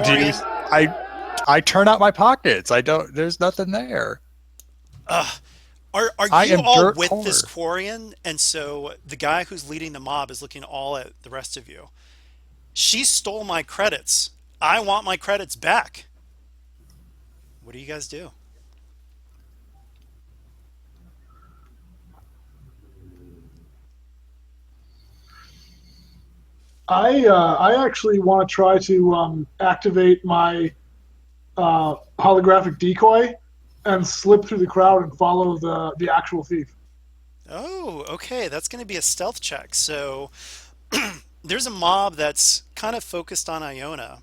Do you,
Quarian.
I turn out my pockets. There's nothing there.
Are
I
you
am
all
dirt
with
poor.
this Quarian? And so the guy who's leading the mob is looking all at the rest of you. She stole my credits. I want my credits back. What do you guys do?
I actually want to try to activate my holographic decoy and slip through the crowd and follow the actual thief.
Oh, okay. That's going to be a stealth check. So there's a mob that's kind of focused on Iona.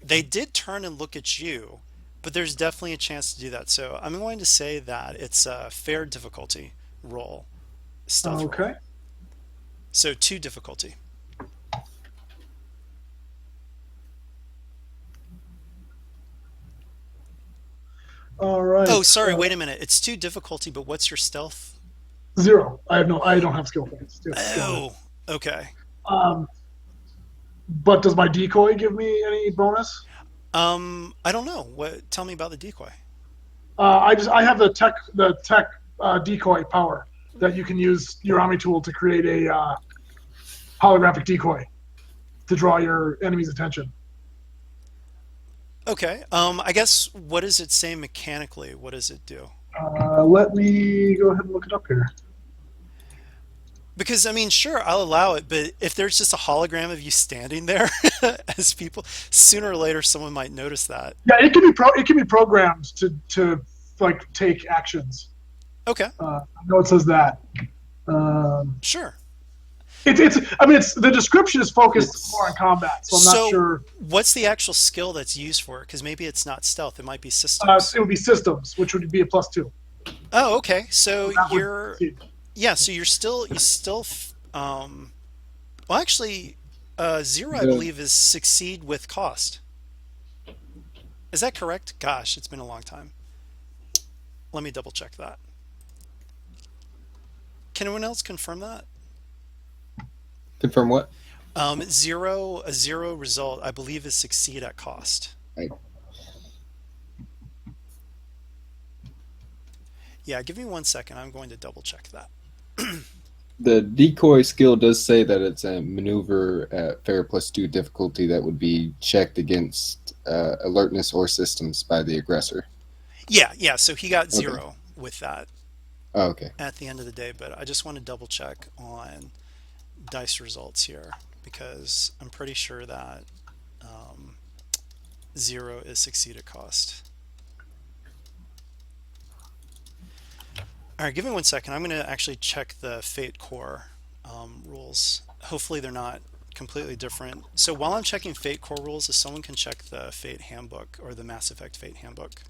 They did turn and look at you, but there's definitely a chance to do that. So I'm going to say that it's a fair difficulty roll, stealth roll.
Okay.
So 2 difficulty.
All right.
Oh, sorry. Wait a minute. It's 2 difficulty, but what's your stealth?
0. I don't have skill points. Just skill
Oh, okay.
Um, but does my decoy give me any bonus?
I don't know. What? Tell me about the decoy.
I have the tech decoy power that you can use your Omni tool to create a holographic decoy to draw your enemy's attention.
Okay. I guess what does it say mechanically? What does it do?
Let me go ahead and look it up here.
Because I mean, sure, I'll allow it, but if there's just a hologram of you standing there as people, sooner or later someone might notice that.
Yeah, it can be programmed to like take actions.
Okay,
I know it says that. Um,
sure.
it's the description is focused
It's
more on combat, so I'm
So,
not sure.
what's the actual skill that's used for it? Because maybe it's not stealth, it might be systems.
It would be systems, which would be a +2.
Oh, okay. So
That would
you're,
succeed.
yeah, so well, actually, 0, I
the
believe, is succeed with cost. Is that correct? Gosh, it's been a long time. Let me double check that. Can anyone else confirm that?
confirm what?
0, a 0 result, I believe, is succeed at cost.
I,
Yeah, give me 1 second. I'm going to double check that.
the decoy skill does say that it's a maneuver at fair +2 difficulty that would be checked against alertness or systems by the aggressor.
Yeah, so he got
Okay.
0 with that
Oh, okay.
at the end of the day, but I just want to double check on dice results here because I'm pretty sure that 0 is succeed at cost. All right, give me 1 second. I'm going to actually check the Fate Core rules. Hopefully they're not completely different. So while I'm checking Fate Core rules, if someone can check the Fate Handbook or the Mass Effect Fate Handbook.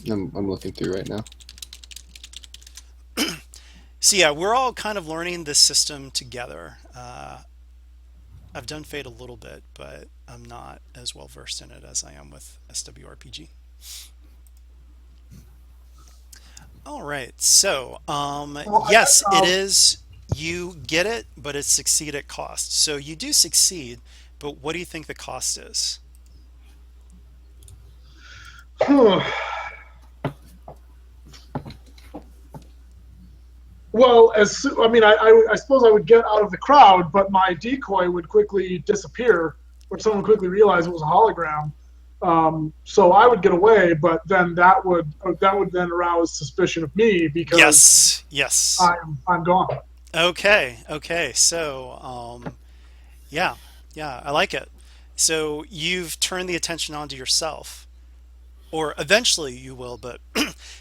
I'm looking through right now.
So yeah, we're all kind of learning this system together. I've done Fate a little bit, but I'm not as well versed in it as I am with SWRPG. All right, so yes, it is. You get it, but it's succeed at cost. So you do succeed, but what do you think the cost is?
Well, I suppose I would get out of the crowd, but my decoy would quickly disappear, or someone would quickly realize it was a hologram. So I would get away, but then that would then arouse suspicion of me because
Yes.
I'm gone.
Okay. So yeah, I like it. So you've turned the attention onto yourself, or eventually you will, but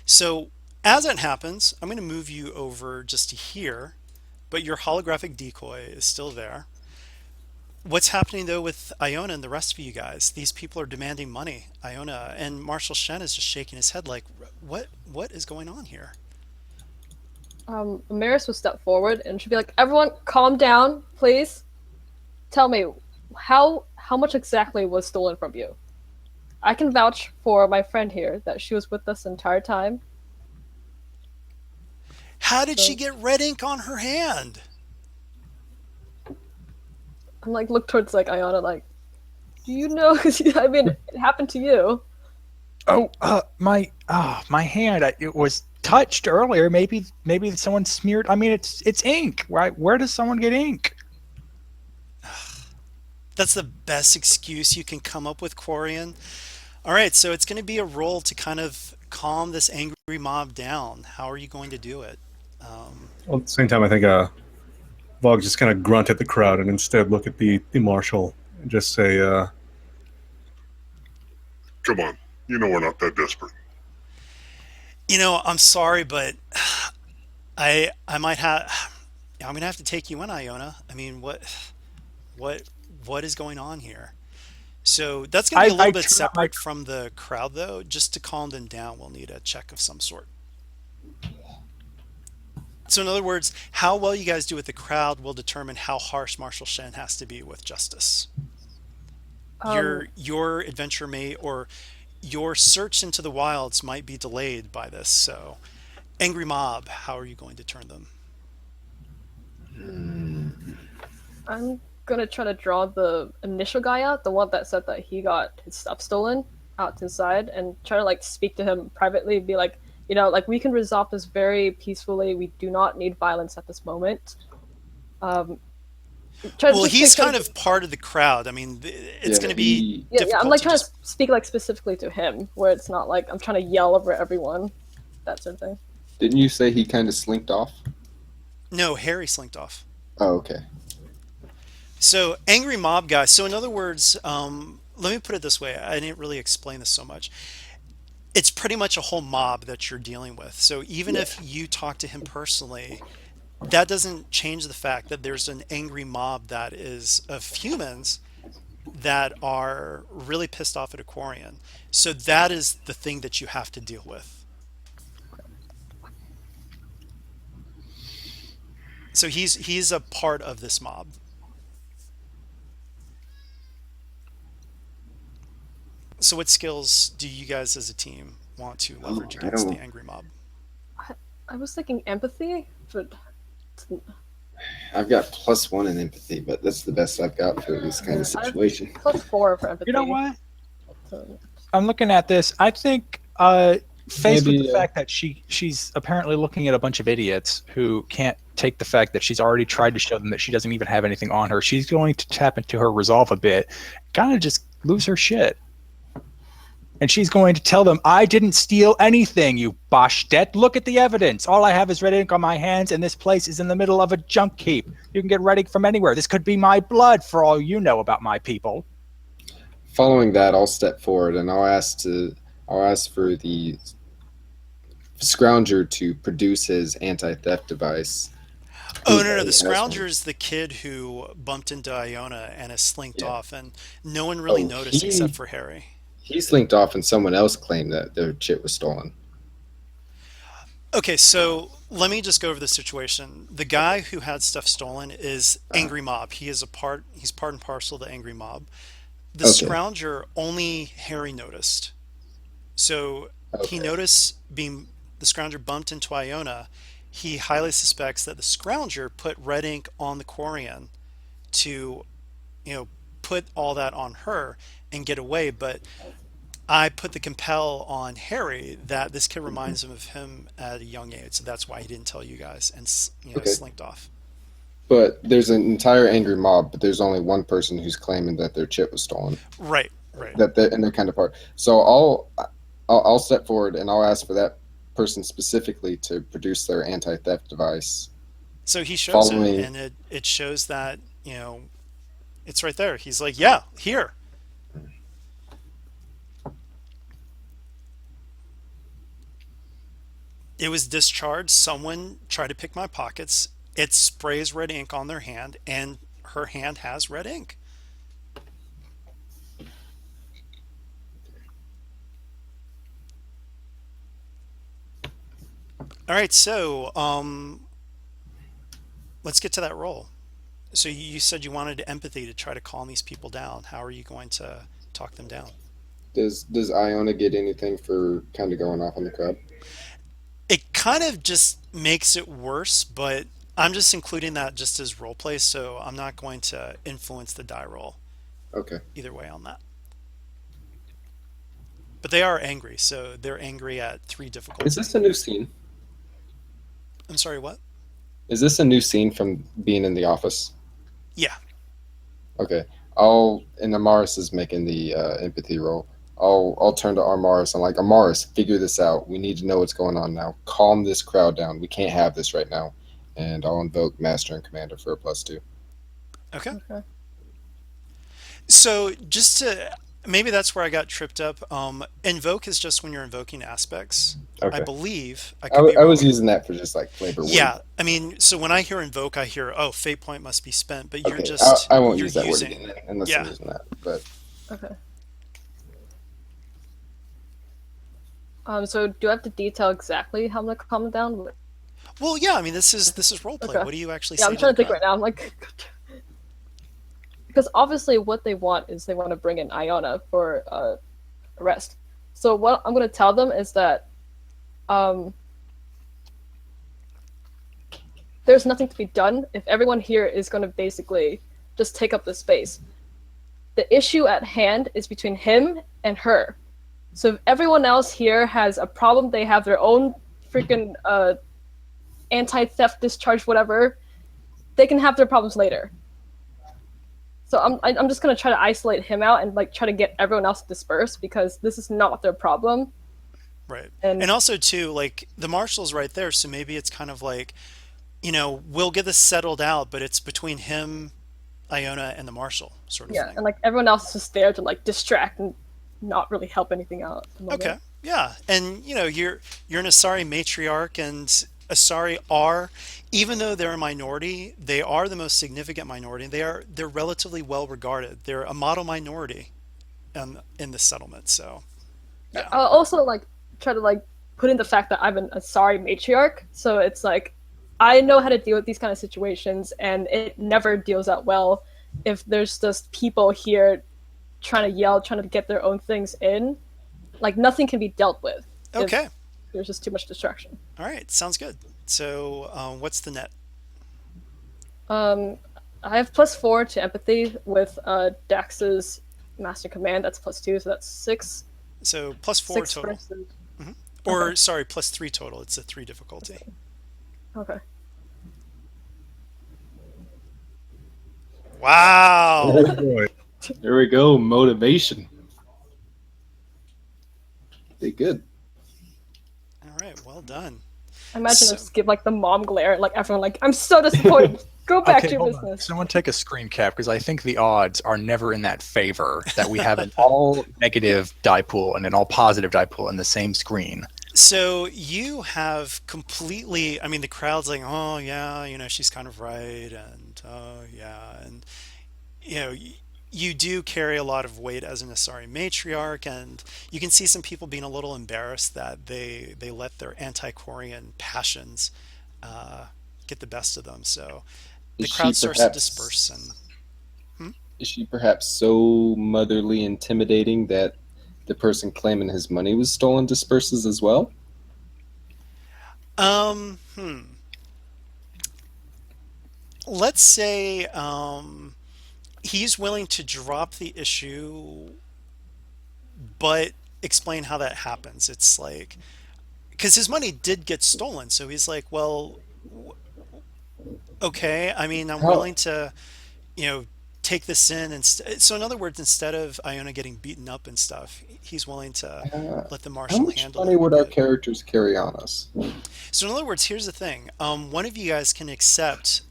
so as it happens, I'm going to move you over just to here, but your holographic decoy is still there. What's happening though with Iona and the rest of you guys? These people are demanding money. Iona and Marshall Shen is just shaking his head like, what is going on here?
Amaris will step forward and she'll be like, "Everyone, calm down, please. Tell me, how much exactly was stolen from you? I can vouch for my friend here that she was with us the entire time."
How did
So
she get red ink on her hand?
I'm like, look towards like Ayana, like, do you know? 'Cause, I mean, it happened to you.
Oh, my hand. It was touched earlier. Maybe someone smeared. I mean, it's ink, right? Where does someone get ink?
That's the best excuse you can come up with, Quarian. All right, so it's going to be a roll to kind of calm this angry mob down. How are you going to do it?
Well, at the same time, I think Vogue just kind of grunt at the crowd and instead look at the marshal and just say,
Come on, you know we're not that desperate.
I'm sorry, but I might have. I'm gonna have to take you in, Iona. I mean, what what is going on here? So that's gonna be a
I
little bit
turn on my
separate from the crowd, though. Just to calm them down, we'll need a check of some sort. So, in other words, how well you guys do with the crowd will determine how harsh Marshal Shen has to be with justice.
Um,
Your adventure may or your search into the wilds might be delayed by this. So, angry mob, how are you going to turn them?
I'm gonna try to draw the initial guy out, the one that said that he got his stuff stolen out inside, and try to like speak to him privately, be like, like we can resolve this very peacefully. We do not need violence at this moment. Um, try
Well,
just
he's
to,
kind of part of the crowd. I mean, it's
Yeah,
going to be
yeah. I'm
difficult
like
to
trying to
just.
speak like specifically to him, where it's not like I'm trying to yell over everyone, that sort of thing.
Didn't you say he kind of slinked off?
No, Harry slinked off.
Oh, okay.
So, angry mob guy. So, in other words, let me put it this way. I didn't really explain this so much. It's pretty much a whole mob that you're dealing with. So, even
Yeah.
if you talk to him personally, that doesn't change the fact that there's an angry mob that is of humans that are really pissed off at Aquarian. So, that is the thing that you have to deal with. So, he's a part of this mob. So, what skills do you guys as a team want to
Oh,
leverage
I
against the
don't.
angry mob?
I was thinking empathy, but
I've got +1 in empathy, but that's the best I've got for this kind of
I have
situation.
+4 for empathy.
You know what?
So,
I'm looking at this. I think, faced with
Maybe,
the fact that she's apparently looking at a bunch of idiots who can't take the fact that she's already tried to show them that she doesn't even have anything on her, she's going to tap into her resolve a bit, kind of just lose her shit. And she's going to tell them, I didn't steal anything, you Boschdet. Look at the evidence. All I have is red ink on my hands, and this place is in the middle of a junk heap. You can get red ink from anywhere. This could be my blood for all you know about my people.
Following that, I'll step forward and I'll ask for the Scrounger to produce his anti-theft device.
Oh, no, no.
He
The
has one.
Scrounger is the kid who bumped into Iona and has slinked
Yeah.
off, and no one really
Oh,
noticed except for Harry.
he slinked off, and someone else claimed that their shit was stolen.
Okay, so let me just go over the situation. The guy who had stuff stolen is Angry Mob. He's part and parcel of the Angry Mob. The
Okay.
Scrounger only Harry noticed. So he
Okay.
noticed the Scrounger bumped into Iona. He highly suspects that the Scrounger put red ink on the Quarian to, put all that on her and get away. But I put the compel on Harry that this kid reminds him of him at a young age, so that's why he didn't tell you guys and
Okay.
slinked off.
But there's an entire angry mob, but there's only one person who's claiming that their chip was stolen.
Right, right.
And they're kind of part. So I'll step forward and I'll ask for that person specifically to produce their anti-theft device.
So he shows it,
Following.
and it shows that it's right there. He's like, yeah, here. It was discharged. Someone tried to pick my pockets. It sprays red ink on their hand, and her hand has red ink. All right, so let's get to that roll. So you said you wanted empathy to try to calm these people down. How are you going to talk them down?
Does Iona get anything for kind of going off on the crowd?
It kind of just makes it worse, but I'm just including that just as role play, so I'm not going to influence the die roll
Okay.
either way on that. But they are angry, so they're angry at 3 difficulty.
Is this a new scene?
I'm sorry, what?
Is this a new scene from being in the office?
Yeah.
Okay. And Amaris is making the empathy roll. I'll turn to Amaris. I'm like, Amaris, figure this out. We need to know what's going on now. Calm this crowd down. We can't have this right now. and I'll invoke Master and Commander for a +2.
Okay.
Okay.
So just to maybe that's where I got tripped up. Invoke is just when you're invoking aspects. I
Okay.
believe I
I,
could be
I was
wrong.
using that for just like flavor word.
Yeah, I mean, so when I hear invoke, I hear, oh, fate point must be spent, but
Okay, I won't
you're
use that word
using.
again unless I'm
Yeah.
using that. But
Okay. So do I have to detail exactly how I'm gonna calm them down?
Well, yeah, I mean, this is role play.
Okay.
What do you actually
Yeah,
say
I'm
to
trying
the
to think
crowd?
right now. I'm like, because obviously what they want is they want to bring in Iona for arrest. So what I'm gonna tell them is that um, there's nothing to be done if everyone here is gonna basically just take up the space. The issue at hand is between him and her. So if everyone else here has a problem, they have their own freaking anti-theft discharge, whatever, they can have their problems later. So I'm just gonna try to isolate him out and like try to get everyone else dispersed because this is not their problem.
Right.
And
And also too, like the marshal's right there, so maybe it's kind of like, we'll get this settled out, but it's between him, Iona, and the marshal sort of
yeah,
thing.
and like everyone else is just there to like distract and not really help anything out at the
Okay.
moment.
Yeah. And you're an Asari matriarch, and Asari are, even though they're a minority, they are the most significant minority. They're relatively well regarded. They're a model minority in this settlement. So yeah.
I'll also like try to like put in the fact that I'm a sorry matriarch, so it's like I know how to deal with these kind of situations, and it never deals out well if there's just people here trying to yell, trying to get their own things in. Like nothing can be dealt with if
Okay.
there's just too much distraction.
All right. Sounds good. So what's the net?
Um, I have +4 to empathy with Dax's master command. That's +2, so that's 6.
So plus four
6
total.
versus.
Or
Okay.
sorry, plus three total. It's a three difficulty.
Okay.
Wow.
Oh boy.
there we go. Motivation. Did good.
All right. Well done.
I imagine I
So,
just give like the mom glare, like everyone like I'm so disappointed. Go back
Okay,
to your
hold on.
business.
Someone take a screen cap because I think the odds are never in that favor that we have an all negative die pool and an all positive die pool in the same screen.
so you have completely, I mean, the crowd's like, oh, yeah, she's kind of right. And, oh, yeah. And, you do carry a lot of weight as an Asari matriarch. And you can see some people being a little embarrassed that they let their anti-Quarian passions uh, get the best of them. So the
Is she
crowd starts to disperse. And
perhaps is she perhaps so motherly intimidating that the person claiming his money was stolen disperses as well?
um, hmm. Let's say he's willing to drop the issue, but explain how that happens. It's like, because his money did get stolen, so he's like, well, okay. I mean, I'm
How
willing to, you know, take this in, and so in other words, instead of Iona getting beaten up and stuff, he's willing to
uh,
let the
how
marshal
much
handle
money
it a
would our
bit.
characters carry on us?
So in other words, here's the thing. One of you guys can accept.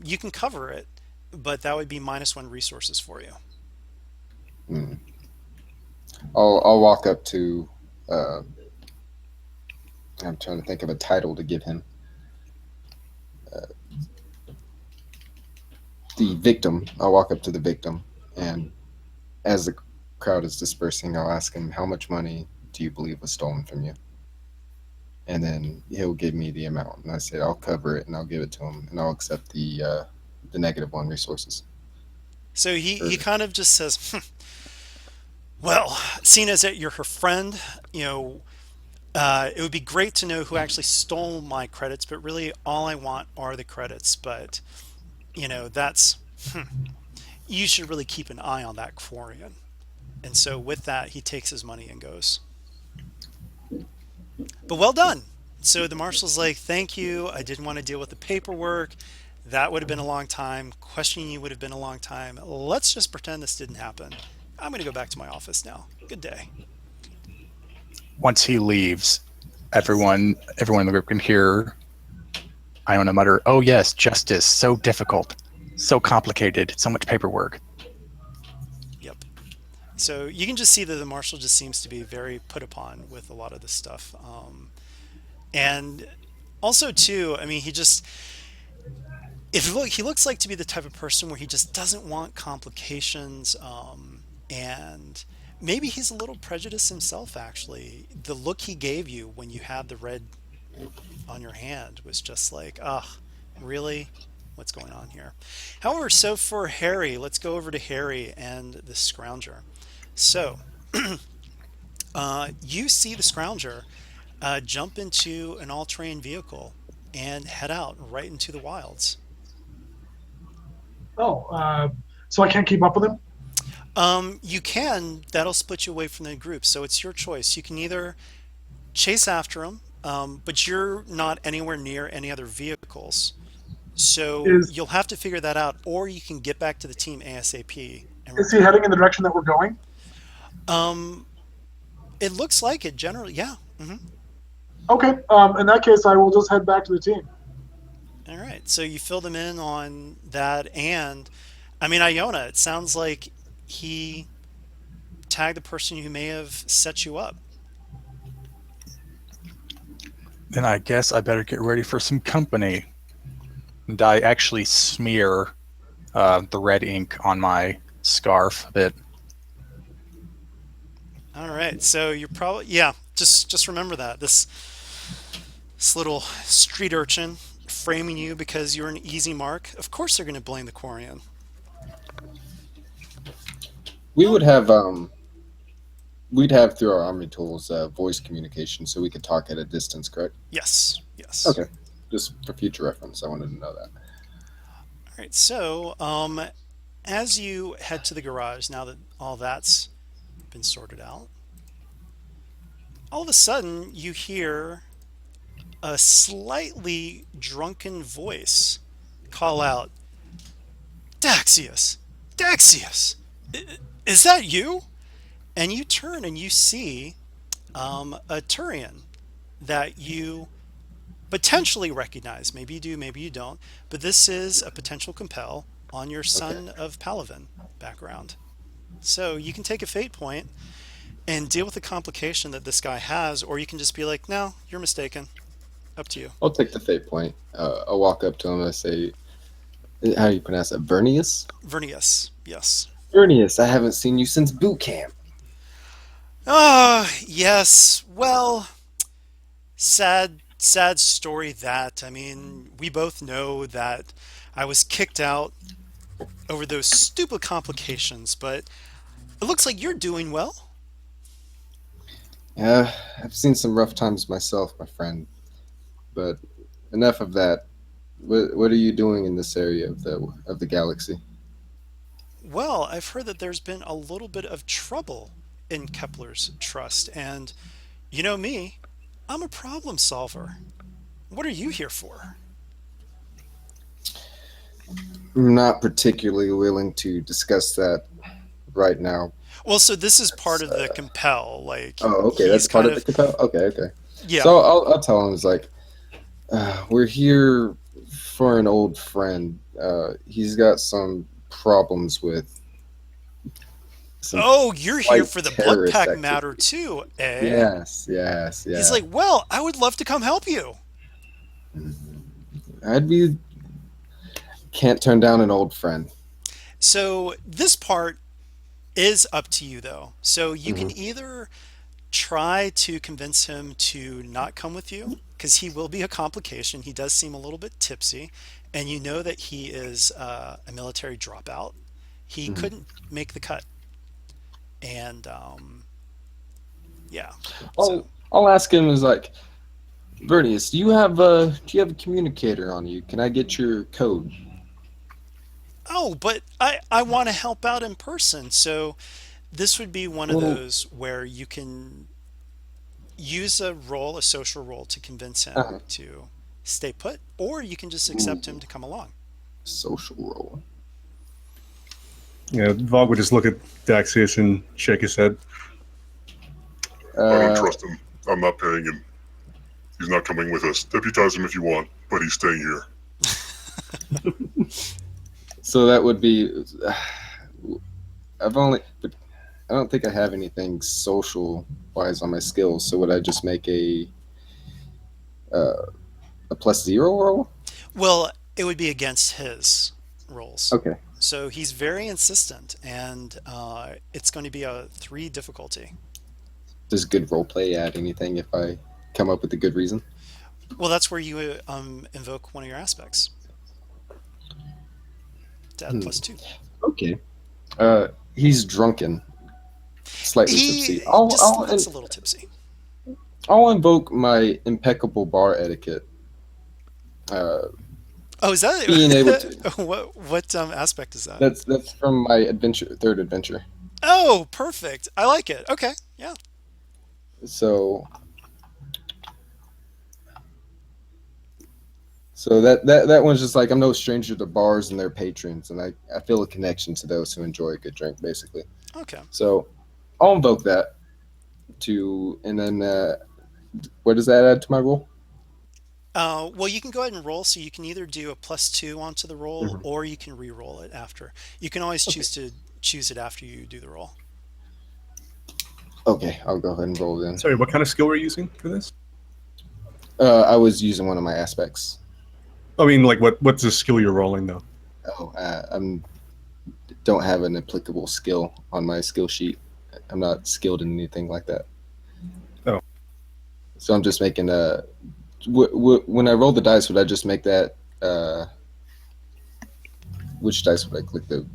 You can cover it, but that would be -1 resources for you.
Hmm. I'll walk up to. Uh, I'm trying to think of a title to give him. The victim. I'll walk up to the victim, and as the crowd is dispersing, I'll ask him, "How much money do you believe was stolen from you?" And then he'll give me the amount, and I say, "I'll cover it, and I'll give it to him, and I'll accept the -1 resources."
So he
Or,
kind of just says, well, seeing as that you're her friend, it would be great to know who actually stole my credits, but really all I want are the credits. But, that's, you should really keep an eye on that Quarian. And so with that, he takes his money and goes. But well done. So the marshal's like, thank you. I didn't want to deal with the paperwork. That would have been a long time. Questioning you would have been a long time. Let's just pretend this didn't happen. I'm going to go back to my office now. Good day.
Once he leaves, everyone in the group can hear Iona mutter, "Oh yes, justice. So difficult. So complicated. So much paperwork."
Yep. So you can just see that the marshal just seems to be very put upon with a lot of this stuff. And also too, I mean, he looks like to be the type of person where he just doesn't want complications, and maybe he's a little prejudiced himself actually. The look he gave you when you had the red on your hand was just like, ah, really? What's going on here? However, so for Harry, let's go over to Harry and the Scrounger. So, you see the Scrounger jump into an all-terrain vehicle and head out right into the wilds.
Oh, so I can't keep up with him?
You can, that'll split you away from the group, so it's your choice. You can either chase after him, but you're not anywhere near any other vehicles. So
Is
you'll have to figure that out, or you can get back to the team ASAP and
is he
report.
heading in the direction that we're going?
Um, it looks like it generally, yeah.
Okay. In that case, I will just head back to the team.
All right, so you fill them in on that, and I mean, Iona, it sounds like he tagged the person who may have set you up.
Then I guess I better get ready for some company. And I actually smear the red ink on my scarf a bit.
All right, so you're probably, yeah, just remember that this little street urchin framing you because you're an easy mark. Of course, they're going to blame the Quarian.
We would have we'd have through our army tools voice communication, so we could talk at a distance, correct?
Yes, yes.
Okay, just for future reference, I wanted to know that.
All right, so as you head to the garage, now that all that's been sorted out, all of a sudden you hear a slightly drunken voice call out, Daxius! Daxius! Is that you? And you turn and you see a Turian that you potentially recognize. Maybe you do, maybe you don't. But this is a potential compel on your Son of Palavin background. So you can take a fate point and deal with the complication that this guy has, or you can just be like, no, you're mistaken. Up to you.
I'll take the fate point. I'll walk up to him and I say, how do you pronounce it? Vernius?
Vernius, yes.
Vernius, I haven't seen you since boot camp.
Yes. Well, sad story that. I mean, we both know that I was kicked out over those stupid complications, but it looks like you're doing well.
Yeah, I've seen some rough times myself, my friend. But enough of that. What are you doing in this area of the galaxy?
Well, I've heard that there's been a little bit of trouble in Kepler's trust, and you know me, I'm a problem solver. What are you here for?
I'm not particularly willing to discuss that right now.
Well, so this is part
It's,
of the compel, like
oh, okay,
he's
that's part
kind
of the compel. Okay.
yeah.
So I'll tell him, it's like, we're here for an old friend. He's got some problems with some
Oh, you're here
slight
for the blood
terrorist
pack
activity.
matter too, eh?
Yes.
He's like, well, I would love to come help you.
Can't turn down an old friend.
So this part is up to you though. So you can
Mhm.
either try to convince him to not come with you, because he will be a complication. He does seem a little bit tipsy, and you know that he is a military dropout. He
Mhm.
couldn't make the cut, and yeah.
I'll
So,
I'll ask him, is like, Vernius, do you have a communicator on you? Can I get your code?
oh, but I want to help out in person. So this would be one of
Well,
those where you can use a social role to convince him
uh,
to stay put, or you can just accept him
ooh,
to come along.
social role.
Yeah, Vogue would just look at Daxius and shake his head.
I don't
Uh,
trust him. I'm not paying him. He's not coming with us. Deputize him if you want, but he's staying here.
So that would be. I've only. I don't think I have anything social wise on my skills. So would I just make a +0 roll?
Well, it would be against his rolls.
Okay.
So he's very insistent, and it's going to be a 3 difficulty.
Does good roleplay add anything if I come up with a good reason?
Well, that's where you invoke one of your aspects to add +2.
Okay. He's drunken, slightly tipsy.
He just looks a little tipsy.
I'll invoke my impeccable bar etiquette.
Oh, is that
Being able to.
what aspect is that?
That's from my third adventure.
Oh, perfect. I like it. Okay, yeah.
So that one's just like, I'm no stranger to bars and their patrons, and I feel a connection to those who enjoy a good drink, basically.
Okay.
So I'll invoke that and then what does that add to my roll?
Well, you can go ahead and roll, so you can either do a +2 onto the roll, or you can re-roll it after. You can always choose it after you do the roll.
Okay, I'll go ahead and roll then.
Sorry, what kind of skill were you using for this?
I was using one of my aspects.
I mean, like, what's the skill you're rolling, though?
Oh, don't have an applicable skill on my skill sheet. I'm not skilled in anything like that.
Oh.
So I'm just making a. When I roll the dice, would I just make that? Which dice would I click? The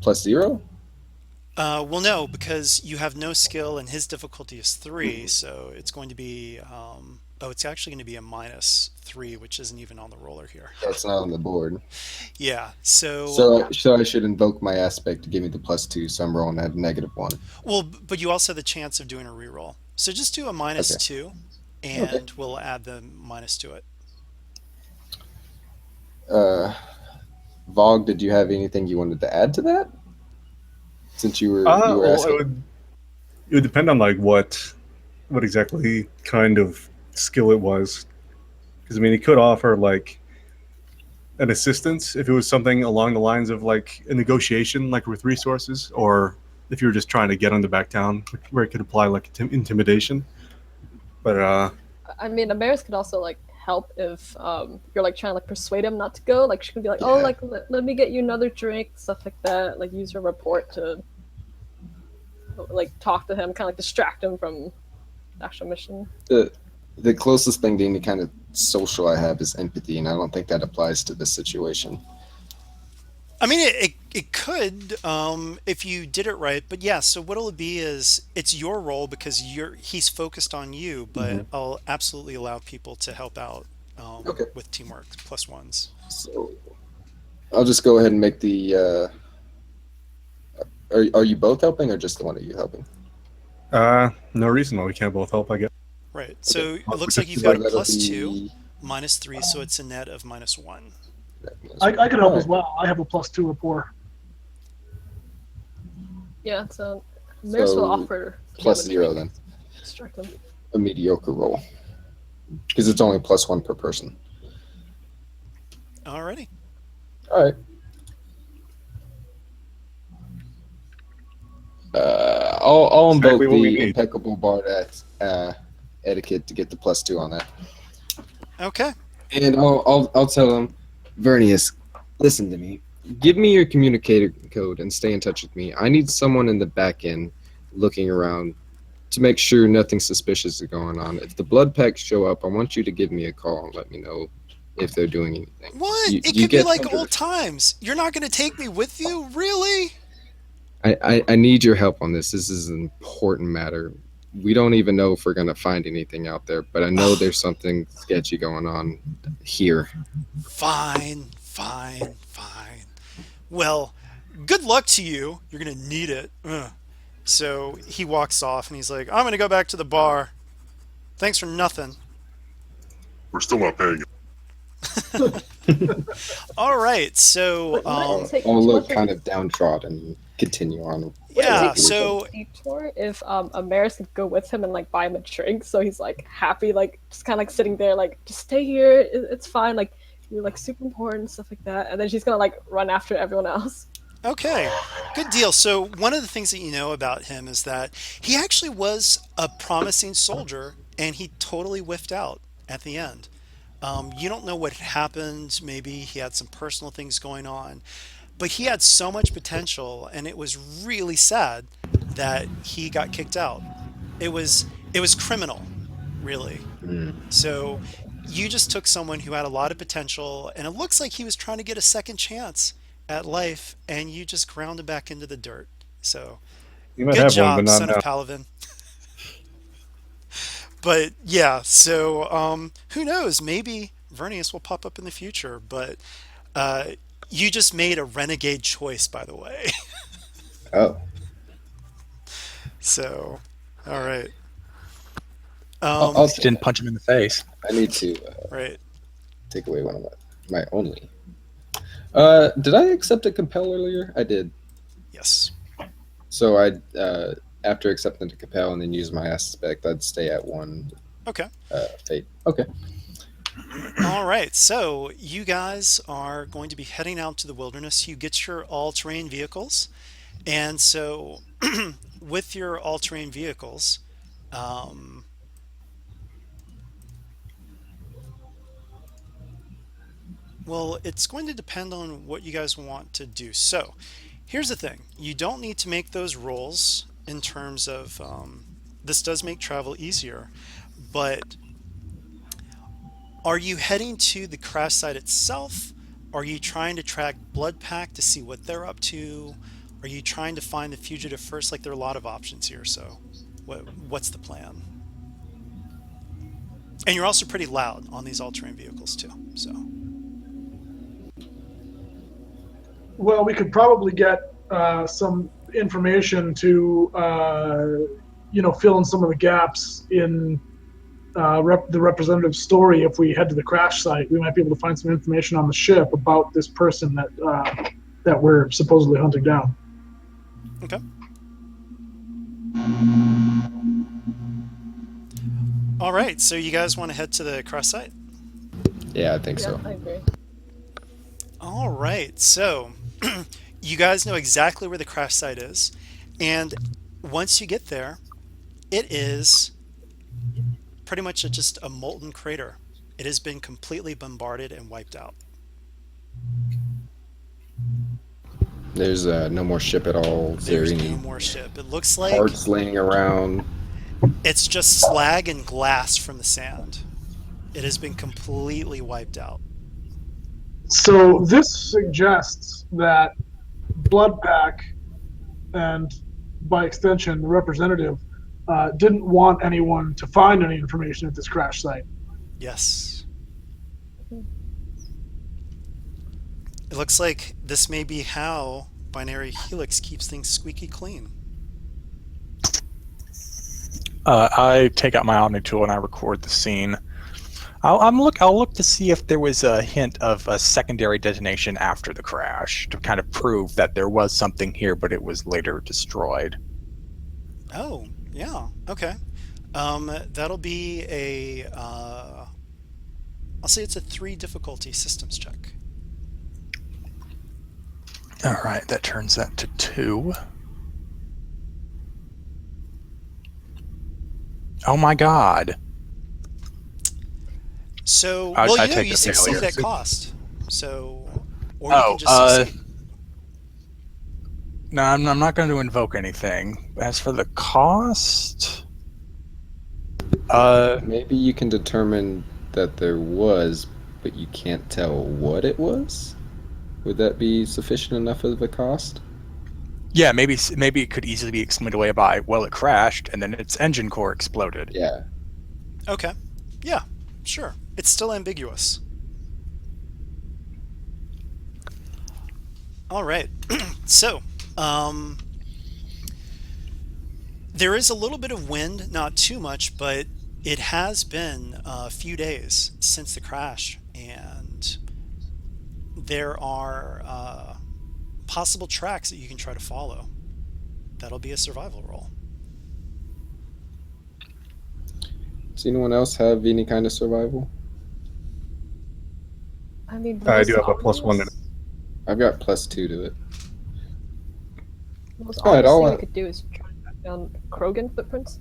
+0?
Well, no, because you have no skill, and his difficulty is 3, so it's going to be. It's actually going to be a -3, which isn't even on the roller here.
That's not on the board.
Yeah. So
I should invoke my aspect to give me the +2, so I'm rolling at -1.
Well, but you also have the chance of doing a reroll. So just do a -2, and we'll add the minus to it.
Vogue, did you have anything you wanted to add to that? Since you were asking.
It would depend on like what exactly kind of skill it was. Because I mean, he could offer like an assistance if it was something along the lines of like a negotiation, like with resources, or if you were just trying to get him to back down, where it could apply like intimidation. But
I mean, Amaris could also like help if you're like trying to like persuade him not to go. Like she could be like, "Oh, like let me get you another drink," stuff like that. Like use her report to like talk to him, kind of like distract him from the actual mission.
The closest thing to any kind of social I have is empathy, and I don't think that applies to this situation.
I mean, it could if you did it right, but yeah. So what it'll be is it's your role because he's focused on you, but I'll absolutely allow people to help out with teamwork +1s.
So I'll just go ahead and make the. Are you both helping, or just the one of you helping?
No reason why we can't both help, I guess.
Right. So it looks like you've got a +2, -3, so it's a net of -1.
I could help as well. I have a +2 rapport.
Yeah, so Amaris will offer
+0 then.
Distract him.
A mediocre roll, because it's only +1 per person.
Alrighty.
All right. I'll invoke the impeccable bard etiquette to get the +2 on that.
Okay.
And I'll tell him, Vernius, listen to me. Give me your communicator code and stay in touch with me. I need someone in the back end looking around to make sure nothing suspicious is going on. If the blood packs show up, I want you to give me a call and let me know if they're doing anything.
What? It could be like old times. You're not going to take me with you? Really?
I need your help on this. This is an important matter. We don't even know if we're going to find anything out there, but I know there's something sketchy going on here.
Fine. Well, good luck to you. You're going to need it. Ugh. So he walks off and he's like, I'm going to go back to the bar. Thanks for nothing.
We're still not paying you.
All right. So
I'll look kind of downtrodden continue on.
Would it
Yeah,
make such
so
a detour if Amaris could go with him and like buy him a drink, so he's like happy, like just kind of like sitting there, like just stay here, it's fine, like you're like super important, stuff like that, and then she's gonna like run after everyone else.
okay, good deal. So one of the things that you know about him is that he actually was a promising soldier, and he totally whiffed out at the end. You don't know what happened. Maybe he had some personal things going on, but he had so much potential, and it was really sad that he got kicked out. It was criminal, really. So you just took someone who had a lot of potential, and it looks like he was trying to get a second chance at life, and you just ground him back into the dirt. So
You might
good
have one, but
job,
not
son of
now.
Palavin. But yeah, so who knows? Maybe Vernius will pop up in the future, but uh, you just made a renegade choice, by the way.
Oh,
So, all right.
I'll
Just
take
didn't
that.
punch him in the face.
I need to
Right.
take away one of my only. Did I accept a compel earlier? I did.
Yes.
So I after accepting the compel and then use my aspect, I'd stay at one
Okay.
fate. Okay.
All right. So you guys are going to be heading out to the wilderness. You get your all-terrain vehicles, and so with your all-terrain vehicles, um, well, it's going to depend on what you guys want to do. So here's the thing. You don't need to make those rolls in terms of this does make travel easier, but are you heading to the crash site itself? Are you trying to track Blood Pack to see what they're up to? Are you trying to find the fugitive first? Like there are a lot of options here. So what's the plan? And you're also pretty loud on these all-terrain vehicles too. So
Well, we could probably get some information to, fill in some of the gaps in the representative's story. If we head to the crash site, we might be able to find some information on the ship about this person that we're supposedly hunting down.
okay. All right. So you guys want to head to the crash site?
Yeah, I think
Yeah,
so.
I agree.
All right. So you guys know exactly where the crash site is. And once you get there, it is pretty much just a molten crater. It has been completely bombarded and wiped out.
There's no more ship at all. Is there
There's
any
no more ship. It looks like
parts laying around?
it's just slag and glass from the sand. It has been completely wiped out.
So this suggests that Blood Pack, and by extension the representative, didn't want anyone to find any information at this crash site.
Yes. It looks like this may be how Binary Helix keeps things squeaky clean.
I take out my Omni tool and I record the scene. I'll look to see if there was a hint of a secondary detonation after the crash to kind of prove that there was something here, but it was later destroyed.
Oh, yeah. Okay. That'll be I'll say it's a 3 difficulty systems check.
All right, that turns that to 2. Oh my god.
So,
I
well,
take
you
the
succeed
failure.
at cost. So, or you
Oh,
can just succeed.
no, I'm not going to invoke anything. As for the cost,
Maybe you can determine that there was, but you can't tell what it was. Would that be sufficient enough of a cost?
yeah, maybe it could easily be explained away by, well, it crashed and then its engine core exploded.
Yeah.
Okay. Yeah, sure. It's still ambiguous. All right. So, there is a little bit of wind, not too much, but it has been a few days since the crash, and there are possible tracks that you can try to follow. that'll be a survival roll.
Does anyone else have any kind of survival?
I mean, the
I
most
do have a +1 in it.
obvious,
I've got +2 to it.
the most
All right,
obvious thing
I'll,
we could do is try to track down Krogan footprints.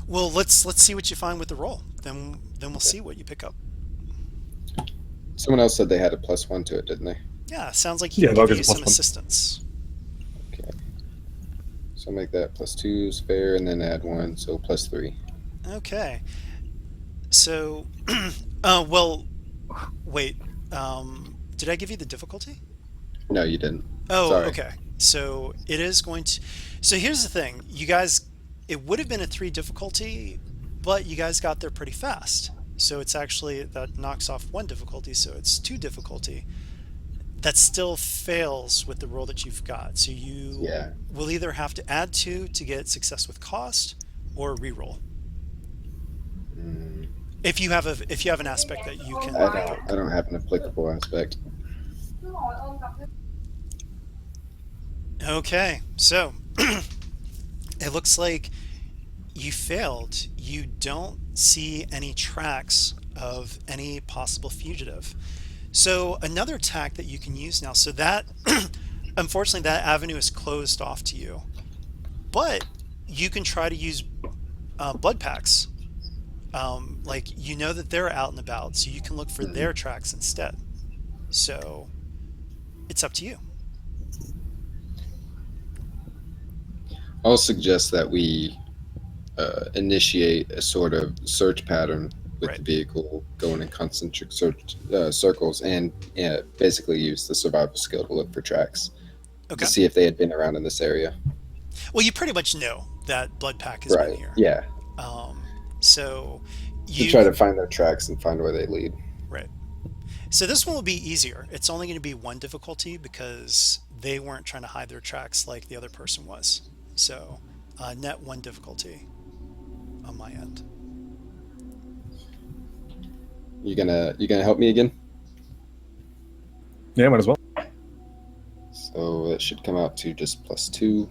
Well, let's see what you find with the roll. Then we'll see what you pick up.
Someone else said they had a +1 to it, didn't they?
Yeah, sounds like he
Yeah,
can
Vogue
give
is
you
a
some
+1.
assistance.
Okay. So make that +2 is fair, and then add 1, so +3.
Okay. So, well, wait. Did I give you the difficulty?
No, you didn't.
Oh,
Sorry.
okay. So it is going to. So here's the thing, you guys. It would have been a 3 difficulty, but you guys got there pretty fast. So it's actually that knocks off 1 difficulty, so it's 2 difficulty. That still fails with the roll that you've got. So you
Yeah.
will either have to add 2 to get success with cost, or reroll.
Mm,
If you have an aspect that you can
I
revoke.
don't have an applicable aspect.
Okay, so it looks like you failed. You don't see any tracks of any possible fugitive. So another tack that you can use now, so that unfortunately that avenue is closed off to you, but you can try to use blood packs. Like you know that they're out and about, so you can look for their tracks instead. So it's up to you.
I'll suggest that we initiate a sort of search pattern with
Right.
the vehicle, going in concentric circles, and basically use the survival skill to look for tracks
Okay.
to see if they had been around in this area.
Well, you pretty much know that blood pack has been
Right.
here.
Yeah.
So
To
you
try to find their tracks and find where they lead.
right. So this one will be easier. It's only going to be 1 difficulty because they weren't trying to hide their tracks like the other person was. So net 1 difficulty on my end.
You gonna help me again?
Yeah, might as well.
So it should come out to just +2.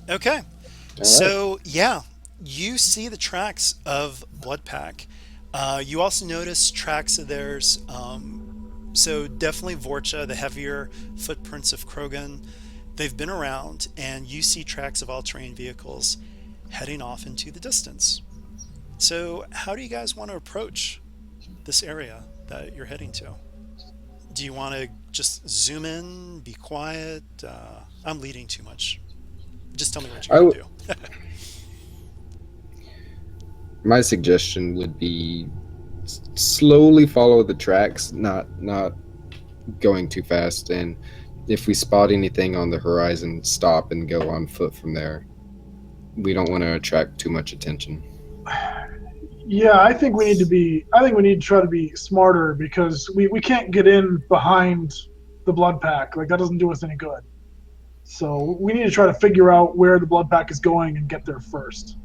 Okay.
All right.
So yeah, you see the tracks of blood pack. You also notice tracks of theirs. So definitely Vorcha, the heavier footprints of Krogan. They've been around, and you see tracks of all-terrain vehicles heading off into the distance. So how do you guys want to approach this area that you're heading to? Do you want to just zoom in, be quiet? I'm leading too much. Just tell me what you're going to do.
My suggestion would be slowly follow the tracks, not going too fast, and if we spot anything on the horizon, stop and go on foot from there. We don't want to attract too much attention.
Yeah, I think we need to try to be smarter because we can't get in behind the blood pack. Like that doesn't do us any good. So we need to try to figure out where the blood pack is going and get there first.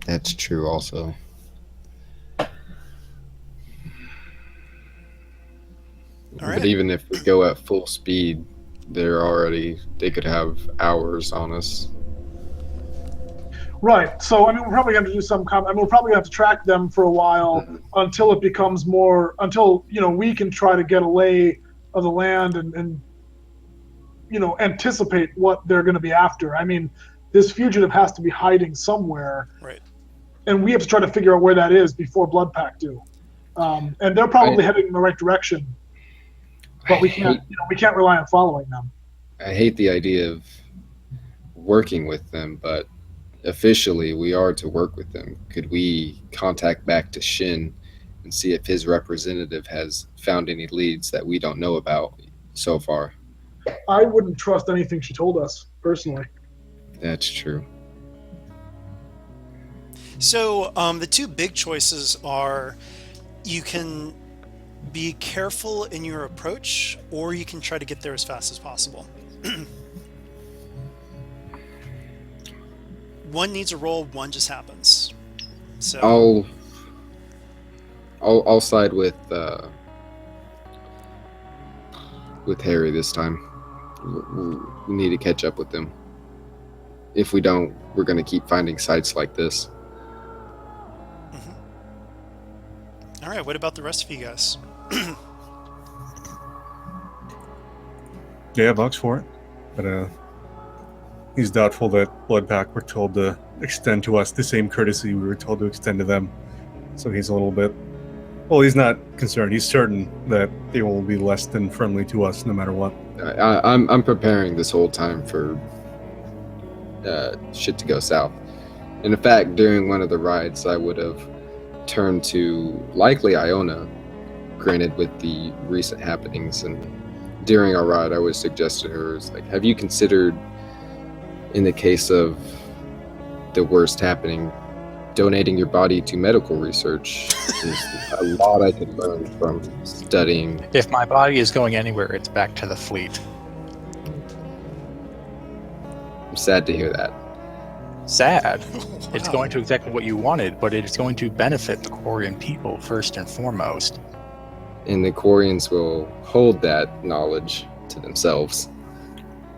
That's true also.
All right.
But even if we go at full speed, they could have hours on us.
Right. So I mean, we're probably going to do some. We're probably going to have to track them for a while until it becomes more. Until we can try to get a lay of the land and anticipate what they're going to be after. I mean, this fugitive has to be hiding somewhere,
Right.
and we have to try to figure out where that is before Blood Pack do. And they're probably heading in the right direction, but we can't rely on following them.
I hate the idea of working with them, but officially we are to work with them. Could we contact back to Shin and see if his representative has found any leads that we don't know about so far?
I wouldn't trust anything she told us, personally.
That's true.
So the 2 big choices are you can be careful in your approach, or you can try to get there as fast as possible. One needs a roll, one just happens. So
I'll side with Harry this time. We need to catch up with them. If we don't, we're going to keep finding sites like this.
All right, what about the rest of you guys?
Yeah, Vox for it. But he's doubtful that Bloodpack were told to extend to us the same courtesy we were told to extend to them. So he's a little bit... Well, he's not concerned. He's certain that they will be less than friendly to us no matter what.
I'm preparing this whole time for shit to go south. And in fact, during one of the rides, I would have turned to likely Iona, granted with the recent happenings. And during our ride, I would suggest to her, like, have you considered, in the case of the worst happening, donating your body to medical research? There's a lot I could learn from studying.
If my body is going anywhere, it's back to the fleet.
I'm sad to hear that.
Sad. It's
Wow.
going to exactly what you wanted, but it's going to benefit the Quarian people first and foremost.
And the Quarians will hold that knowledge to themselves.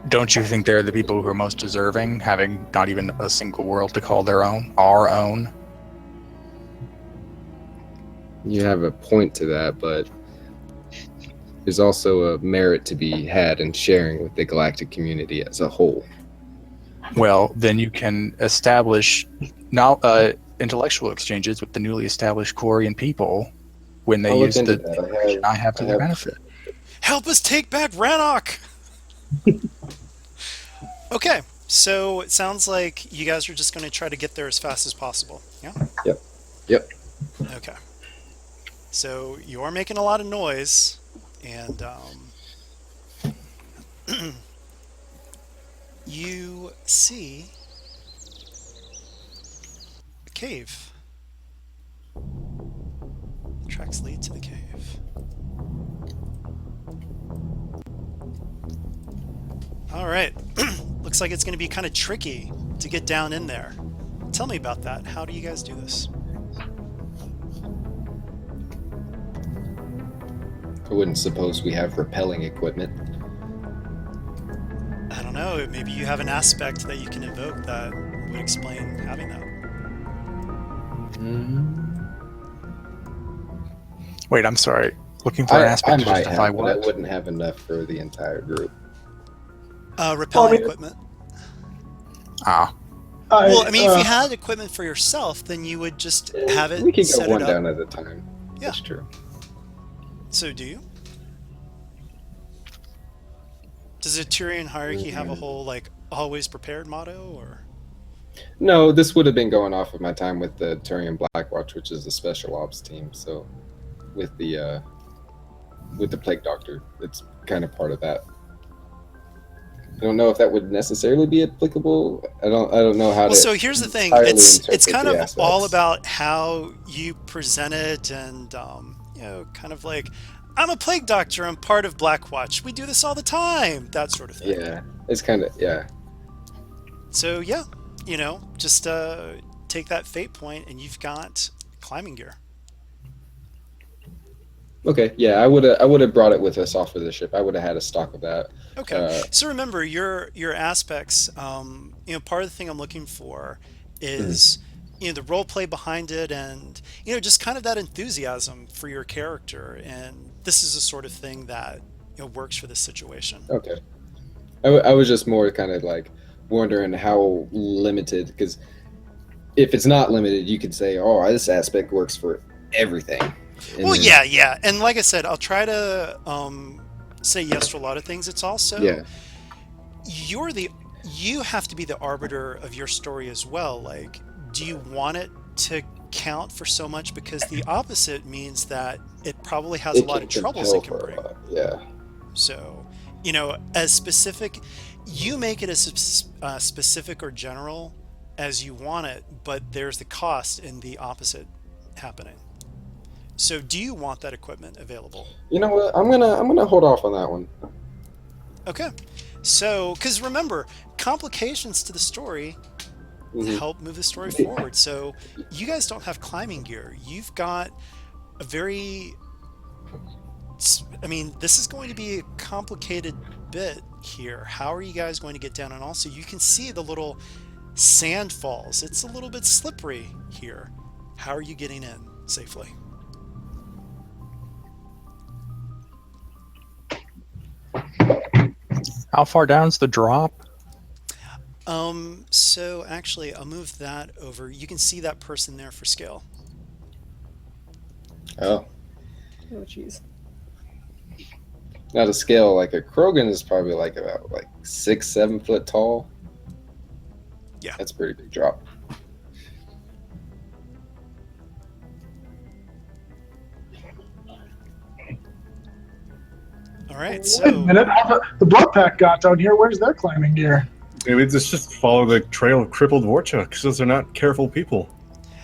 Don't you think they're the people who are most deserving, having not even a single world to call their own, our own?
You have a point to that, but there's also a merit to be had in sharing with the galactic community as a whole.
Well, then you can establish intellectual exchanges with the newly established Quarian people when they
I'll look
use
into
the
that.
information I have to their benefit.
Help us take back Rannoch! Okay, so it sounds like you guys are just going to try to get there as fast as possible. Yeah?
Yep.
Okay. So you are making a lot of noise, and you see a cave. Tracks lead to the cave. All right. Looks like it's going to be kind of tricky to get down in there. Tell me about that. How do you guys do this?
I wouldn't suppose we have repelling equipment.
I don't know. Maybe you have an aspect that you can invoke that would explain having that.
Wait, I'm sorry. Looking for an aspect to
might
justify
have, but I
what?
wouldn't have enough for the entire group.
Repelling
I mean-
equipment.
Ah,
Well, I mean, if you had equipment for yourself, then you would just have it
We could
set
go
it
one
up.
down at a time.
Yeah.
That's true.
So do you? Does the Turian hierarchy have a whole, like, always prepared motto, or?
No, this would have been going off of my time with the Turian Blackwatch, which is the special ops team. So, with the Plague Doctor, it's kind of part of that. I don't know if that would necessarily be applicable. I don't know how to.
Well, so here's the thing.
entirely
It's
interpret
kind
the
of
aspects.
all about how you present it, and you know, kind of like, I'm a plague doctor. I'm part of Blackwatch. We do this all the time. That sort of thing.
Yeah, it's kind of
So yeah, you know, just take that fate point, and you've got climbing gear.
Okay, yeah, I would have brought it with us off of the ship. I would have had a stock of that.
Okay. So remember your aspects. You know, part of the thing I'm looking for is you know the role play behind it, and you know just kind of that enthusiasm for your character. And this is the sort of thing that you know works for this situation.
Okay, I was just more kind of like wondering how limited, because if it's not limited, you could say, oh, this aspect works for everything. And
Well,
then-
yeah, and like I said, I'll try to say yes to a lot of things. It's also
Yeah.
you have to be the arbiter of your story as well. Like, do you want it to count for so much? Because the opposite means that it probably has a
It
lot of
can
troubles it
compel
can
for a
bring.
lot. Yeah.
So, you know, as specific, you make it as specific or general as you want it, but there's the cost in the opposite happening. So, do you want that equipment available?
You know what? I'm gonna hold off on that one.
Okay. So, because remember, complications to the story
Mhm.
help move the story forward. So, you guys don't have climbing gear. You've got a very, I mean, this is going to be a complicated bit here. How are you guys going to get down? And also, you can see the little sand falls. It's a little bit slippery here. How are you getting in safely?
How far down's the drop?
So actually, I'll move that over. You can see that person there for scale.
Oh,
Oh, jeez.
now to scale, like a Krogan is probably like about like 6-7 foot tall.
Yeah.
That's a pretty big drop.
All right,
Wait a
so
minute. The blood pack got down here. Where's their climbing gear?
Maybe just follow the trail of crippled Vorchuk, because they're not careful people.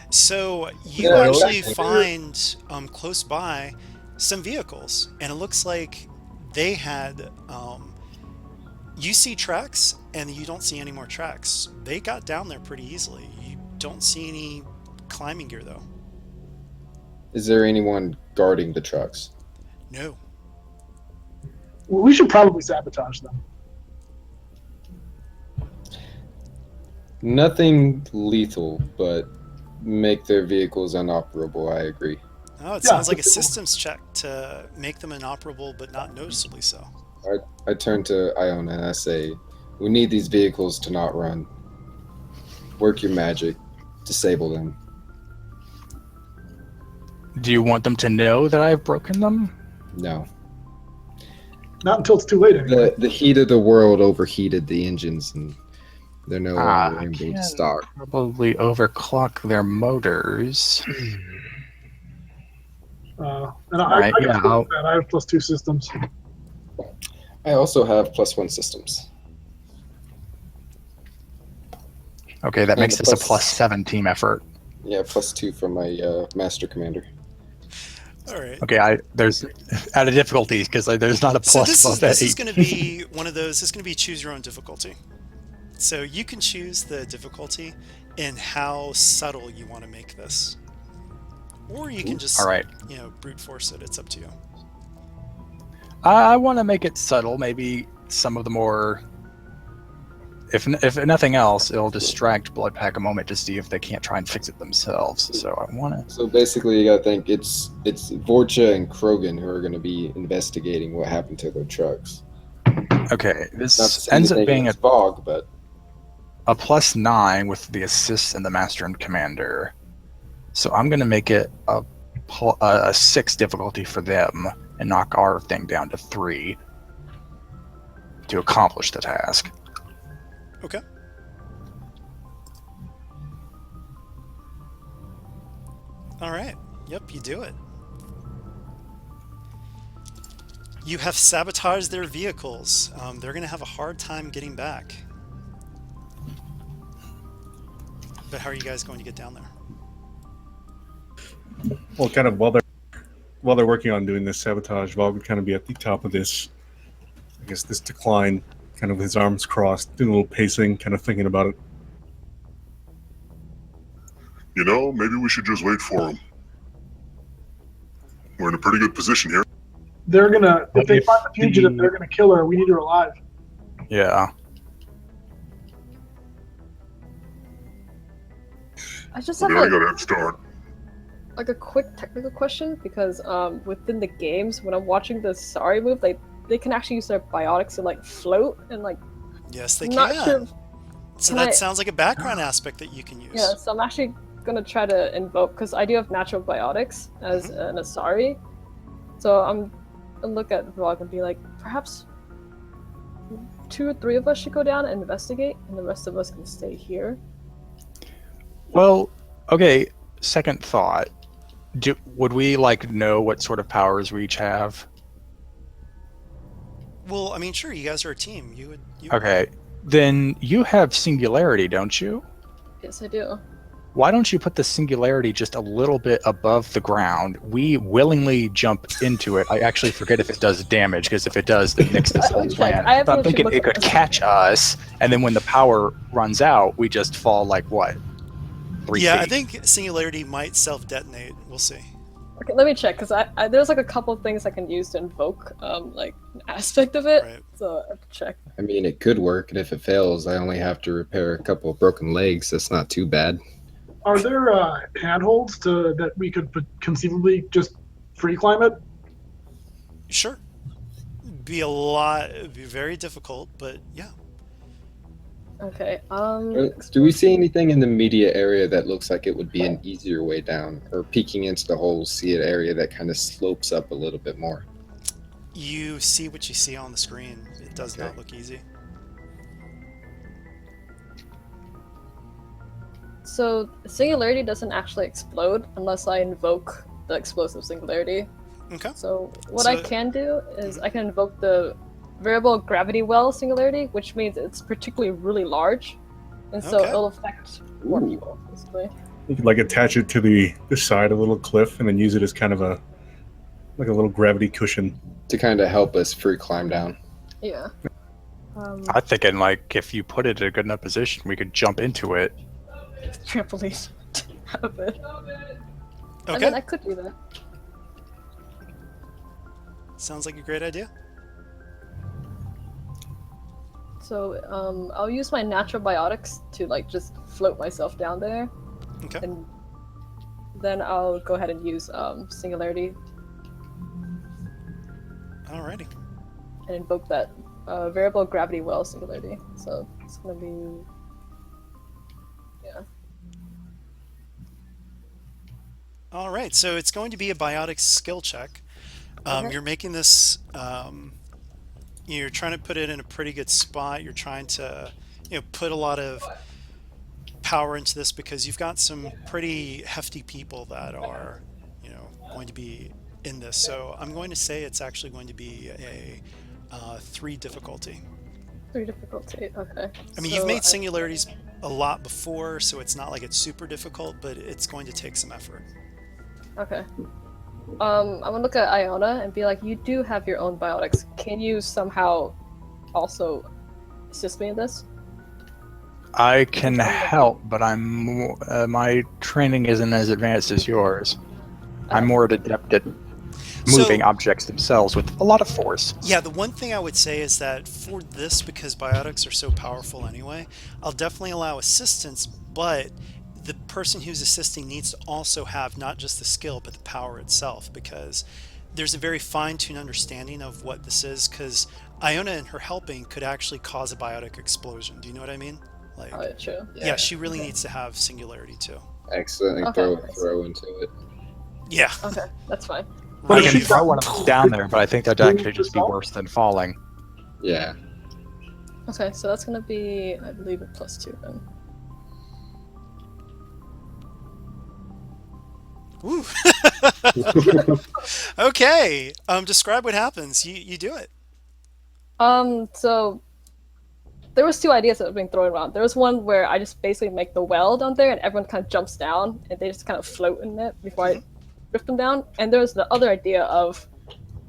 so you
Yeah,
actually
okay.
find close by some vehicles, and it looks like they had you see tracks, and you don't see any more tracks. They got down there pretty easily. You don't see any climbing gear though.
Is there anyone guarding the trucks?
No.
We should probably sabotage them.
Nothing lethal, but make their vehicles inoperable. I agree.
Oh, it
Yeah,
sounds like a
just-
systems check to make them inoperable, but not noticeably so.
I turn to Iona and I say, we need these vehicles to not run. Work your magic. Disable them.
Do you want them to know that I've broken them?
No.
Not until it's too late anyway.
The heat of the world overheated the engines and they're no longer
I
able to
can
stock.
probably overclock their motors.
And
Alright,
I,
yeah,
got
I'll-
that. I have +2 systems.
I also have +1 systems.
Okay, that
And
makes
the
this a
plus-
+7 team effort.
Yeah, +2 from my master commander.
All right.
Okay, there's out of difficulties because there's not a
So
plus
this
above
is
that
this is
8.
going to be one of those. It's going to be choose your own difficulty. So you can choose the difficulty and how subtle you want to make this, or you can just
All right.
brute force it. It's up to you.
I want to make it subtle. Maybe some of the more. If nothing else, it'll distract Bloodpack a moment to see if they can't try and fix it themselves. So I want to.
So basically, you gotta think it's Vorcha and Krogan who are gonna be investigating what happened to their trucks.
Okay,
Not to
this
say
ends up
anything
being
against Fog, but
a +9 with the assist and the master and commander. So I'm going to make it a 6 difficulty for them and knock our thing down to 3 to accomplish the task.
Okay. All right. Yep, you do it. You have sabotaged their vehicles. They're going to have a hard time getting back. But how are you guys going to get down there?
Well, kind of while they're working on doing this sabotage, Vogue would kind of be at the top of this, I guess, this decline, kind of with his arms crossed, doing a little pacing, kind of thinking about it.
You know, maybe we should just wait for him. We're in a pretty good position here.
They're gonna, if they
If
find the fugitive,
the-
they're gonna kill her. We need her alive.
Yeah.
I just
We
have
already
like,
got a head start.
like a quick technical question because within the games when I'm watching the Sari move, they can actually use their biotics to like float and like
Yes, they
not
can.
sure.
So
Can
that
I-
sounds like a background aspect that you can use.
Yeah, so I'm actually gonna try to invoke because I do have natural biotics as an Asari. So I'm gonna look at Vlog and be like, perhaps 2 or 3 of us should go down and investigate, and the rest of us can stay here.
Well, okay, second thought. Would we like know what sort of powers we each have?
Well, I mean, sure, you guys are a team. You would.
Okay, then you have singularity, don't you?
Yes, I do.
Why don't you put the singularity just a little bit above the ground? We willingly jump into it. I actually forget if it does damage, because if it does, then nix this whole plan.
I
But I'm
actually
thinking
looked
it
at
could
this.
catch us, and then when the power runs out, we just fall like what? 3
Yeah, I
feet.
think Singularity might self-detonate. We'll see.
Okay, let me check because I there's like a couple of things I can use to invoke like an aspect of it.
Right.
So I have to check.
I mean, it could work, and if it fails, I only have to repair a couple of broken legs. That's not too bad.
Are there handholds that we could conceivably just free climb it?
Sure. It'd be very difficult, but yeah.
Okay.
Do we see anything in the media area that looks like it would be an easier way down, or peeking into the holes, see an area that kind of slopes up a little bit more?
You see what you see on the screen. It does not
Okay.
look easy.
So singularity doesn't actually explode unless I invoke the explosive singularity.
Okay.
So what I
So-
can do is I can invoke the variable gravity well singularity, which means it's particularly really large, and so
Okay.
it'll affect more
Ooh.
people, basically.
You could like attach it to the side of a little cliff and then use it as kind of a little gravity cushion.
To kind of help us free climb down.
Yeah.
I'm thinking like if you put it in a good enough position, we could jump into it.
Trampoline out of it. I
Okay.
mean, I could do that.
Sounds like a great idea.
So I'll use my natural biotics to like just float myself down there,
Okay.
and then I'll go ahead and use singularity
Alrighty.
and invoke that variable gravity well singularity. So it's gonna be
All right. So it's going to be a biotics skill check.
Okay.
You're making this. You're trying to put it in a pretty good spot. You're trying to, put a lot of power into this because you've got some pretty hefty people that are, going to be in this. So I'm going to say it's actually going to be a 3 difficulty.
3 difficulty. Okay.
I mean,
So
you've made singularities a lot before, so it's not like it's super difficult, but it's going to take some effort.
Okay. I'm gonna look at Iona and be like, you do have your own biotics. Can you somehow also assist me in this?
I can help, but my training isn't as advanced as yours. I'm more adept at moving objects themselves with a lot of force.
Yeah, the one thing I would say is that for this, because biotics are so powerful anyway, I'll definitely allow assistance, but the person who's assisting needs to also have not just the skill, but the power itself, because there's a very fine-tuned understanding of what this is, because Iona and her helping could actually cause a biotic explosion. Do you know what I mean? Like,
Oh, yeah, true.
yeah, she really needs to have singularity too.
Accidentally
Okay.
throw into it.
Yeah.
Okay, that's fine.
I
Right.
can throw one of them down there, but I think that'd actually just be worse than falling.
Yeah.
Okay, so that's gonna be, I believe, a +2 then.
Woo. Okay. Describe what happens. You do it.
So there was 2 ideas that were being thrown around. There was one where I just basically make the well down there, and everyone kind of jumps down, and they just kind of float in it before I drift them down. And there was the other idea of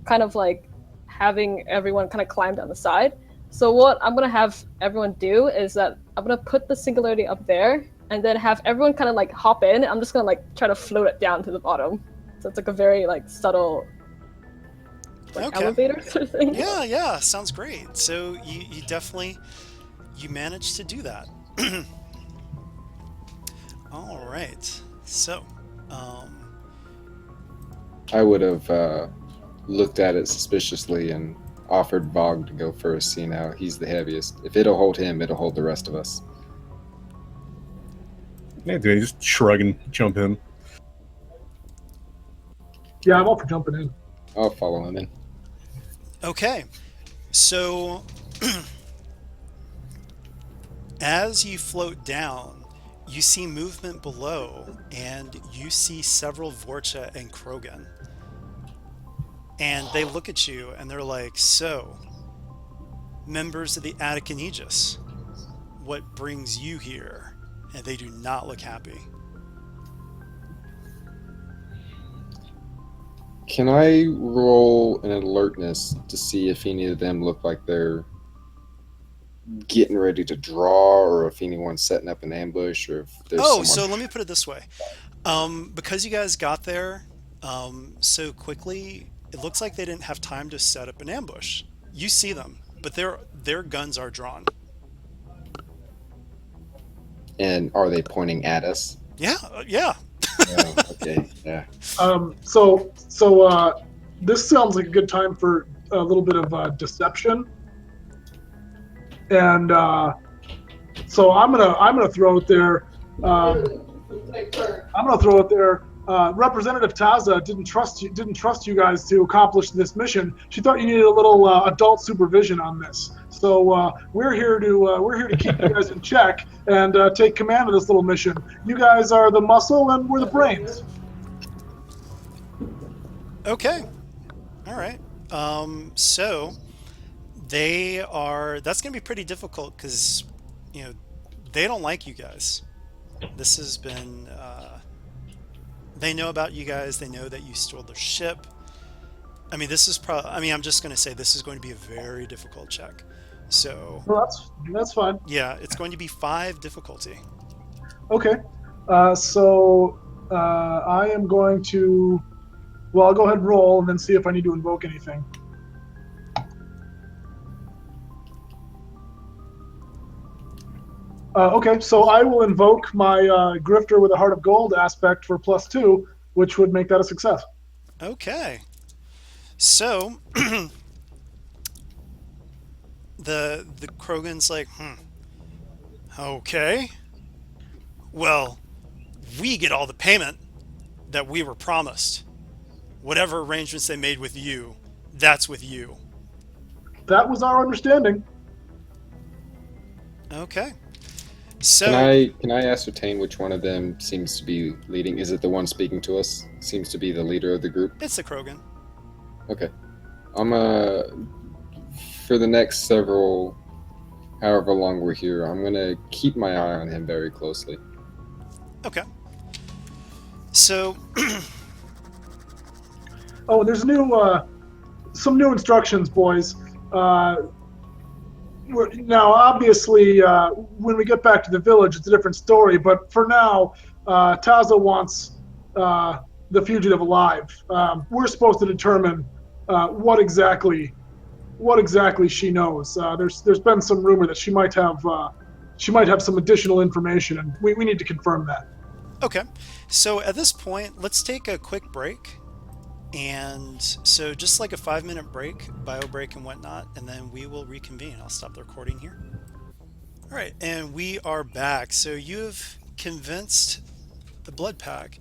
kind of like having everyone kind of climb down the side. So what I'm gonna have everyone do is that I'm gonna put the singularity up there, and then have everyone kind of like hop in. I'm just gonna like try to float it down to the bottom. So it's like a very like subtle like
Okay.
elevator sort of thing.
Yeah, sounds great. So you definitely managed to do that. All right. So,
I would have looked at it suspiciously and offered Vogue to go first, seeing how he's the heaviest. If it'll hold him, it'll hold the rest of us.
Yeah, dude, just shrug and jump in.
Yeah, I'm all for jumping in.
I'll follow him in.
okay. So, as you float down, you see movement below, and you see several Vorcha and Krogan. And they look at you, and they're like, so, members of the Attican Aegis, what brings you here? And they do not look happy.
Can I roll an alertness to see if any of them look like they're getting ready to draw, or if anyone's setting up an ambush, or if there's
Oh,
someone...
so let me put it this way. Because you guys got there so quickly. It looks like they didn't have time to set up an ambush. You see them, but their guns are drawn.
And are they pointing at us?
Yeah, yeah.
Oh, okay. Yeah.
So this sounds like a good time for a little bit of deception, and so I'm gonna throw it there. I'm gonna throw it there. Representative Taza didn't trust you guys to accomplish this mission. She thought you needed a little adult supervision on this. So we're here to keep you guys in check and take command of this little mission. You guys are the muscle and we're the brains.
Okay. All right. So that's going to be pretty difficult because, they don't like you guys. This has been, they know about you guys. They know that you stole their ship. I mean, I'm just going to say this is going to be a very difficult check. So,
Well, that's fine.
yeah, it's going to be 5 difficulty.
Okay. So I am going to. Well, I'll go ahead and roll and then see if I need to invoke anything. Okay, so I will invoke my Grifter with a Heart of Gold aspect for +2, which would make that a success.
Okay. So, the Krogan's like, okay. Well, we get all the payment that we were promised. Whatever arrangements they made with you, that's with you.
That was our understanding.
Okay. So
Can I ascertain which one of them seems to be leading? Is it the one speaking to us? Seems to be the leader of the group.
it's the Krogan.
Okay. I'm for the next however long we're here, I'm gonna keep my eye on him very closely.
Okay. So
Oh, there's some new instructions, boys. Now, obviously, when we get back to the village, it's a different story. But for now, Taza wants the fugitive alive. We're supposed to determine what exactly she knows. There's been some rumor that she might have some additional information, and we need to confirm that.
okay. So at this point, let's take a quick break. And so just like a 5-minute break, bio break and whatnot, and then we will reconvene. I'll stop the recording here. All right, and we are back. So you've convinced the Blood Pack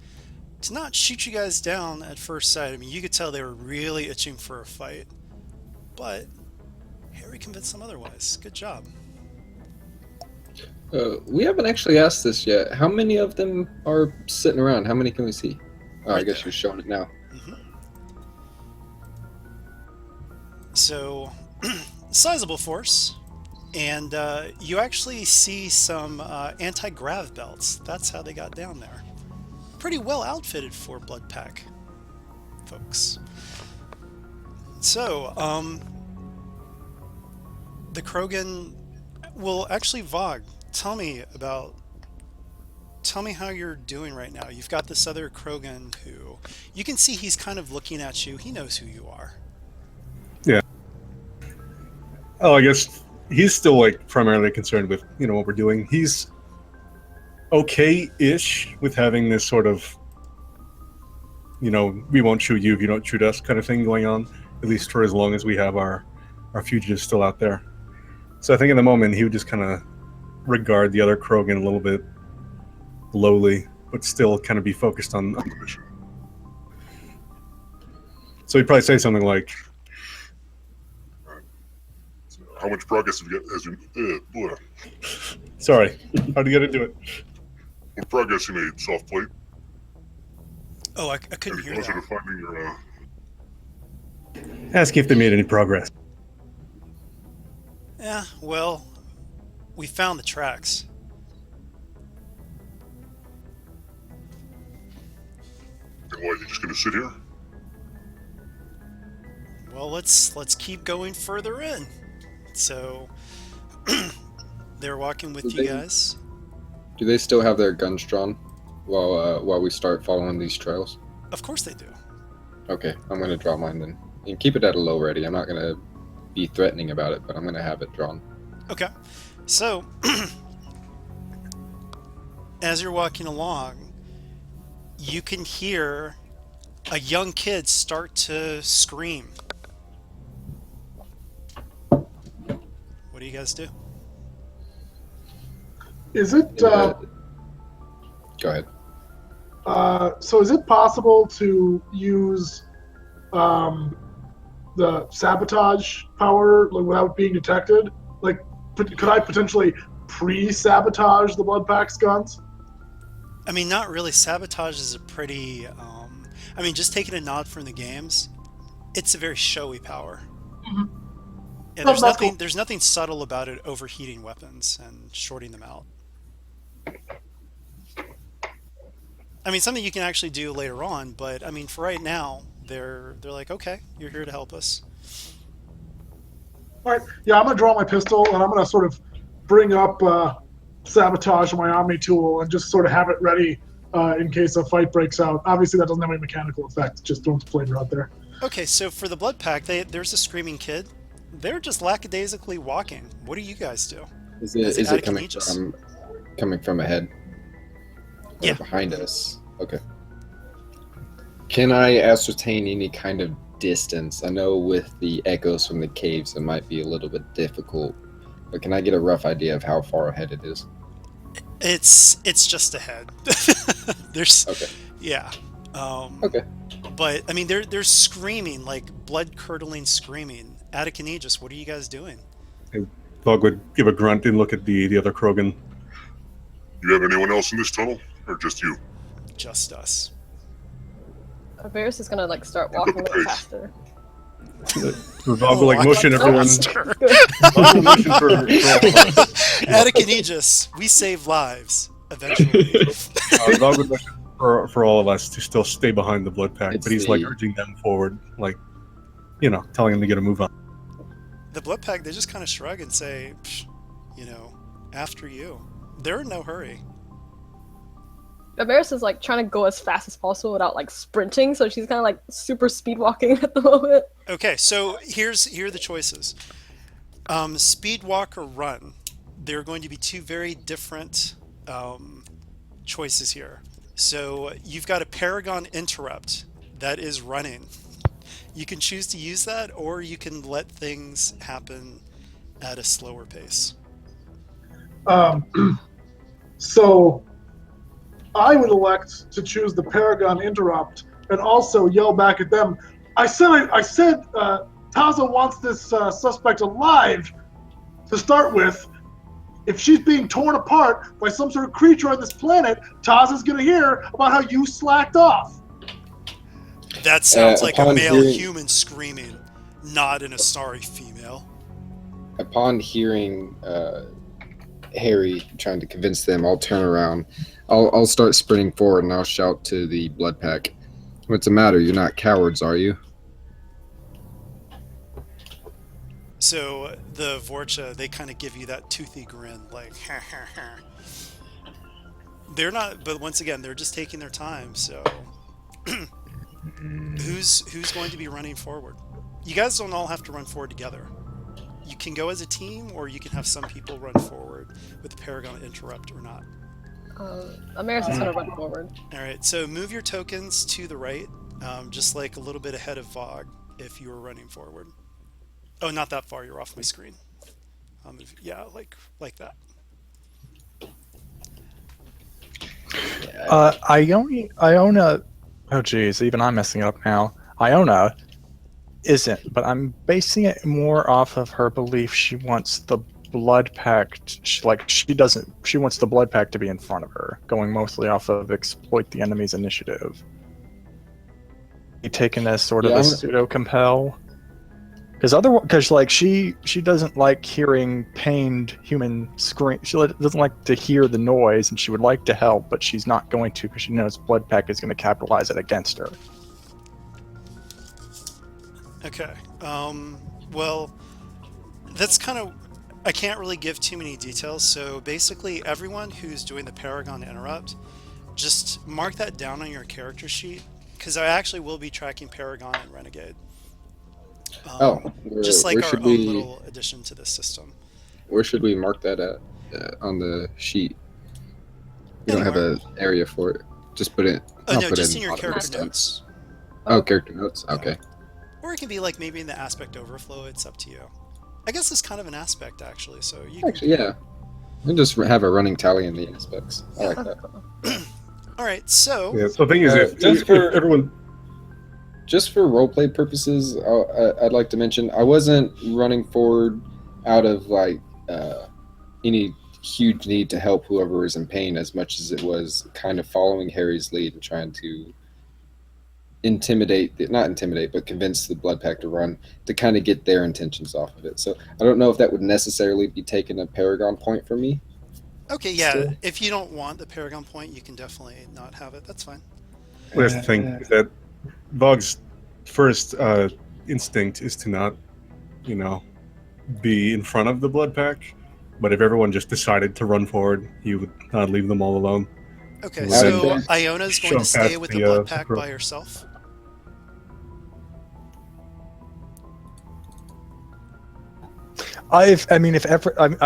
to not shoot you guys down at first sight. I mean, you could tell they were really itching for a fight, but Harry convinced them otherwise. Good job.
We haven't actually asked this yet. How many of them are sitting around? How many can we see? Oh, I
Right
guess
there.
you're showing it now.
So, sizable force, and you actually see some anti-grav belts. That's how they got down there. Pretty well outfitted for Blood Pack folks. So, the Krogan will actually, Vogue, tell me how you're doing right now. You've got this other Krogan who you can see he's kind of looking at you. He knows who you are.
Yeah. Oh, I guess he's still primarily concerned with what we're doing. He's okay-ish with having this sort of we won't shoot you if you don't shoot us kind of thing going on, at least for as long as we have our fugitives still out there. So I think in the moment he would just kind of regard the other Krogan a little bit lowly, but still kind of be focused on the mission. So he'd probably say something like,
How much progress have you got?
sorry, how'd you get into it?
What progress you made, soft plate?
Oh, I couldn't hear
Closer
that.
to finding your.
Ask if they made any progress.
Yeah, well, we found the tracks.
And what, you just gonna sit here?
Well, let's keep going further in. So they're walking with you guys.
Do they still have their guns drawn while we start following these trails?
Of course they do.
Okay, I'm gonna draw mine then. And keep it at a low ready. I'm not gonna be threatening about it, but I'm gonna have it drawn.
Okay. So, as you're walking along, you can hear a young kid start to scream. What do you guys do?
Is it?
Go ahead.
So is it possible to use the sabotage power without being detected? Like, could I potentially pre-sabotage the Blood Pack's guns?
I mean, not really. Sabotage is a pretty. I mean, just taking a nod from the games, it's a very showy power.
Mhm.
And
No,
there's
that's
nothing.
cool.
There's nothing subtle about it overheating weapons and shorting them out. I mean, something you can actually do later on, but I mean, for right now, they're like, okay, you're here to help us.
All right. Yeah, I'm gonna draw my pistol and I'm gonna sort of bring up sabotage on my Omni tool and just sort of have it ready in case a fight breaks out. Obviously, that doesn't have any mechanical effect. Just throwing the flavor out there.
Okay, so for the blood pack, there's a screaming kid. They're just lackadaisically walking. What do you guys do?
Is
As
it
Attican
coming
Aegis.
from ahead? Or
Yeah.
behind us. Okay. Can I ascertain any kind of distance? I know with the echoes from the caves it might be a little bit difficult, but can I get a rough idea of how far ahead it is?
It's just ahead. There's
Okay.
yeah.
Okay.
But I mean, they're screaming like blood curdling screaming. Attican Aegis, what are you guys doing?
Vog would give a grunt and look at the other Krogan.
You have anyone else in this tunnel, or just you?
Just us.
Varys is gonna like start
Pick up
walking a
the
little
pace.
faster.
Vog will like motion everyone.
Faster.
Vog will motion for all of us.
Attican Aegis, we save lives eventually.
Vog would motion for all of us to still stay behind the blood pack,
It's
but he's like
the-
urging them forward, like telling them to get a move on.
The blood pack, they just kind of shrug and say, after you. They're in no hurry.
Varys is like trying to go as fast as possible without like sprinting, so she's kind of like super speed walking at the moment.
Okay, so here are the choices. Speed walk or run. There are going to be two very different choices here. So you've got a Paragon interrupt that is running. You can choose to use that, or you can let things happen at a slower pace.
So I would elect to choose the Paragon interrupt and also yell back at them. I said Taza wants this suspect alive to start with. If she's being torn apart by some sort of creature on this planet, Taza's gonna hear about how you slacked off.
That sounds like a
upon
male
hearing-
human screaming, not an Asari female.
Upon hearing Harry trying to convince them, I'll turn around. I'll start sprinting forward and I'll shout to the blood pack. What's the matter? You're not cowards, are you?
So the Vorcha, they kind of give you that toothy grin, like, ha ha ha. They're not, but once again, they're just taking their time. So, who's going to be running forward? You guys don't all have to run forward together. You can go as a team, or you can have some people run forward with the Paragon interrupt or not.
Varys is gonna run forward.
All right, so move your tokens to the right, just like a little bit ahead of Vogue if you were running forward. Oh, not that far. You're off my screen. I'll move. Yeah, like that.
Iona. Oh, geez, even I'm messing up now. Iona isn't, but I'm basing it more off of her belief she wants the blood pack. She wants the blood pack to be in front of her, going mostly off of exploit the enemy's initiative. You taken as sort of
Yeah,
a pseudo compel. Because like she doesn't like hearing pained human scream. She doesn't like to hear the noise, and she would like to help, but she's not going to because she knows blood pack is going to capitalize it against her.
Okay. Well, that's kind of. I can't really give too many details. So basically, everyone who's doing the Paragon interrupt, just mark that down on your character sheet. because I actually will be tracking Paragon and Renegade.
where
Just like our
should
own
we
little addition to this system.
where should we mark that at on the sheet? We don't have
Anywhere.
an area for it. Just put it.
Oh
I'll
no,
put
just
it
in your
bottom of
character
the tab.
notes.
Oh, character notes. Okay.
Or it can be like maybe in the aspect overflow. It's up to you. I guess it's kind of an aspect actually. So you can,
Actually, yeah. We just have a running tally in the aspects. I like that.
all right. So
Yeah. So the thing is,
just
if
for-
everyone,
Just for roleplay purposes, I'd like to mention I wasn't running forward out of like any huge need to help whoever is in pain as much as it was kind of following Harry's lead and trying to not intimidate, but convince the Blood Pack to run to kind of get their intentions off of it. So I don't know if that would necessarily be taking a Paragon point for me.
okay, yeah.
Still.
If you don't want the Paragon point, you can definitely not have it. That's fine.
that's the thing is that Vogg's first instinct is to not, be in front of the Blood Pack. But if everyone just decided to run forward, he would not leave them all alone.
Okay,
Well,
so
then-
Iona's going
Shove
to stay
past
with
the,
the Blood
the
Pack
group.
by herself.
I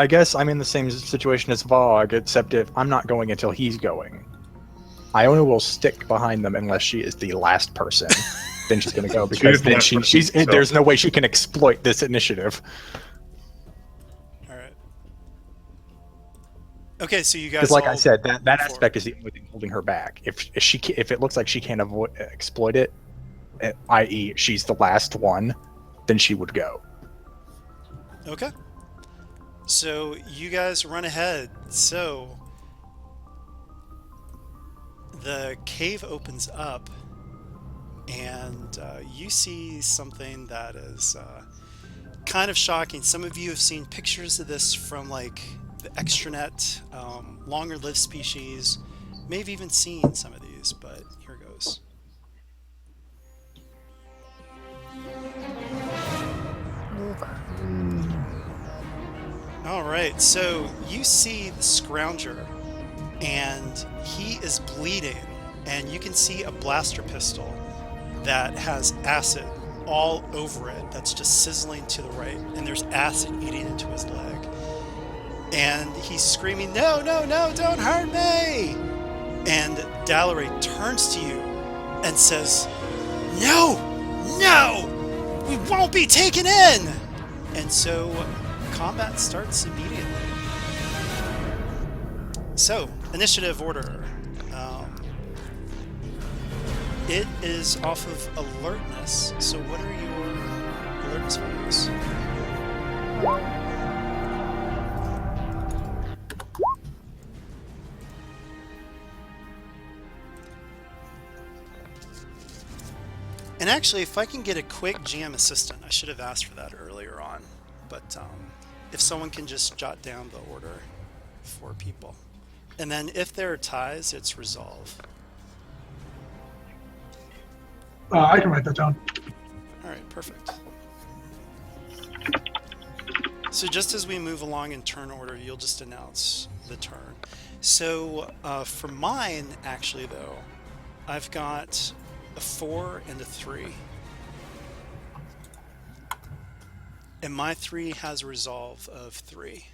guess I'm in the same situation as Vogue, except if I'm not going until he's going. Iona will stick behind them unless she is the last person. Then she's going to go because
is the
then
last person,
she's
so-
there's no way she can exploit this initiative.
All right. Okay, so you guys.
Because, like I
all
said, that
move
aspect is the only thing holding her back. If it looks like she can't exploit it, i.e., she's the last one, then she would go.
Okay. So you guys run ahead. So the cave opens up, and you see something that is kind of shocking. Some of you have seen pictures of this from like the extranet, longer lived species. May have even seen some of these, but here goes. All right, so you see the Scrounger, and he is bleeding, and you can see a blaster pistol that has acid all over it that's just sizzling to the right, and there's acid eating into his leg. And he's screaming, "No, no, no, don't hurt me!" And Dallery turns to you and says, "No, no, we won't be taken in!" And so combat starts immediately. So, initiative order. It is off of alertness. So what are your alertness values? And actually, if I can get a quick GM assistant, I should have asked for that earlier on. But if someone can just jot down the order for people. And then if there are ties, it's resolve.
I can write that down.
All right, perfect. So just as we move along in turn order, you'll just announce the turn. So for mine, actually, though, I've got a 4 and a 3. And my 3 has a resolve of 3.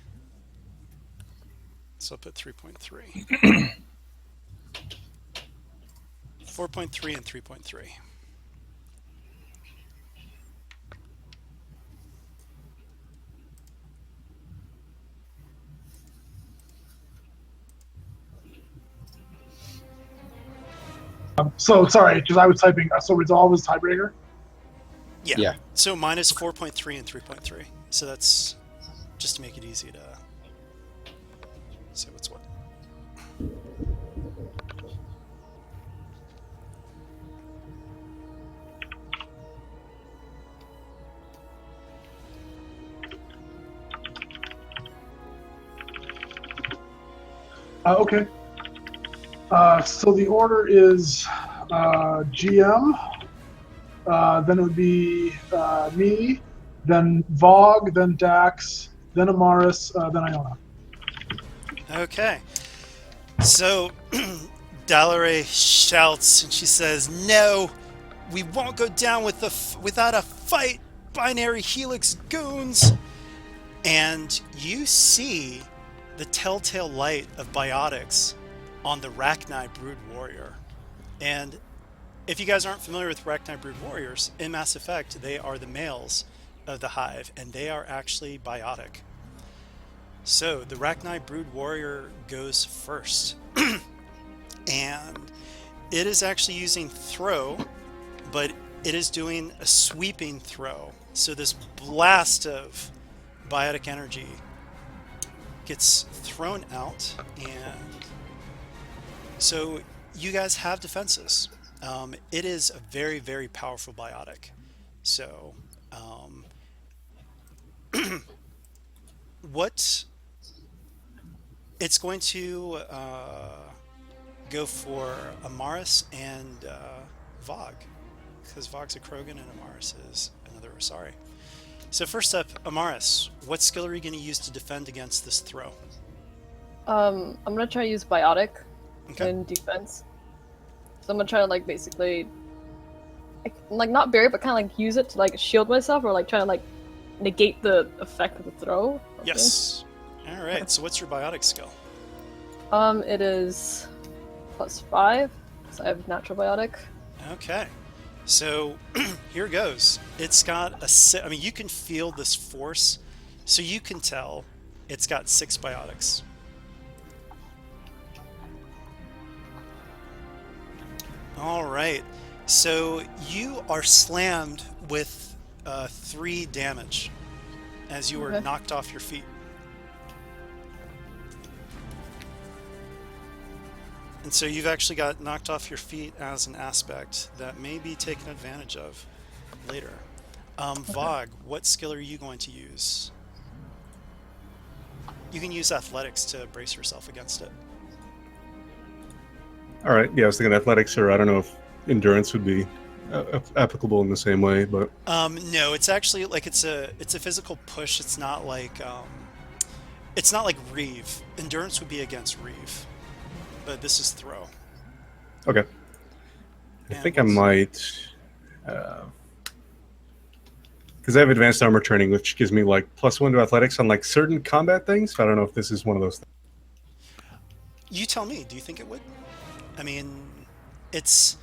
So I'll put 3.3. 4.3 and 3.3.
So sorry, because I was typing. So resolve is tiebreaker.
Yeah.
So mine is 4.3 and 3.3. So that's just to make it easy to say what's what.
Okay. So the order is GM. Then it would be me, then Vogue, then Dax, then Amaris, then Iona.
Okay. So Dalare shouts and she says, "No, we won't go down without a fight, binary helix goons." And you see the telltale light of biotics on the Rachni Brood Warrior. And if you guys aren't familiar with Rachni Brood Warriors, in Mass Effect, they are the males of the hive, and they are actually biotic. So the Rachni Brood Warrior goes first. And it is actually using throw, but it is doing a sweeping throw. So this blast of biotic energy gets thrown out, and so you guys have defenses. It is a very, very powerful biotic. So what it's going to go for Amaris and Vogue, because Vogue's a Krogan and Amaris is another Rosari. So first up, Amaris, what skill are you going to use to defend against this throw?
I'm gonna try to use biotic
Okay.
in defense. So I'm gonna try to like basically, like not bury, but kind of like use it to like shield myself, or like try to like negate the effect of the throw. Okay.
Yes. All right. So what's your biotic skill?
It is +5, so I have natural biotic.
Okay. So here goes. It's got I mean, you can feel this force, so you can tell it's got 6 biotics. All right. So you are slammed with 3 damage as you were
Okay.
knocked off your feet. And so you've actually got knocked off your feet as an aspect that may be taken advantage of later. Vogue, what skill are you going to use? You can use athletics to brace yourself against it.
All right. Yeah, I was thinking athletics, or I don't know if endurance would be applicable in the same way, but
No, it's actually like it's a physical push. It's not like Reeve. Endurance would be against Reeve, but this is throw.
okay. I
And
think I
what's-
might, because I have advanced armor training, which gives me like +1 to athletics on like certain combat things. I don't know if this is one of those things.
You tell me. Do you think it would? I mean, it's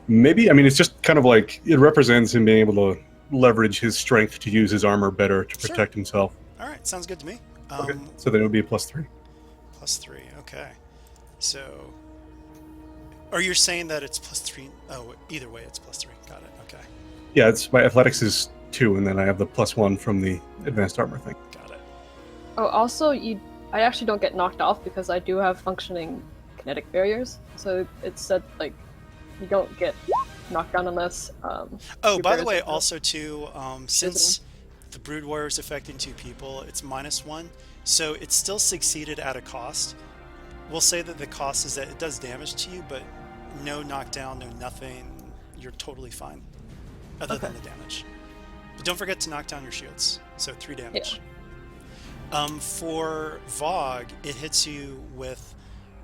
Maybe. I mean, it's just kind of like it represents him being able to leverage his strength to use his armor better to
Sure.
protect himself.
all right. Sounds good to me.
Okay. So then it would be a +3.
+3. Okay. So, are you saying that it's +3? Oh, either way, it's +3. Got it. Okay.
Yeah, it's my athletics is 2, and then I have the +1 from the advanced armor thing.
Got it.
Oh, also, I actually don't get knocked off because I do have functioning kinetic barriers. So it said like you don't get knocked down unless.
Oh,
your
by the
barriers
way,
are built.
also too, since the Brood Warrior is affecting 2 people, it's -1, so it's still succeeded at a cost. We'll say that the cost is that it does damage to you, but no knockdown, no nothing. You're totally fine, other than the damage. But don't forget to knock down your shields. So 3 damage. For Vogue, it hits you with.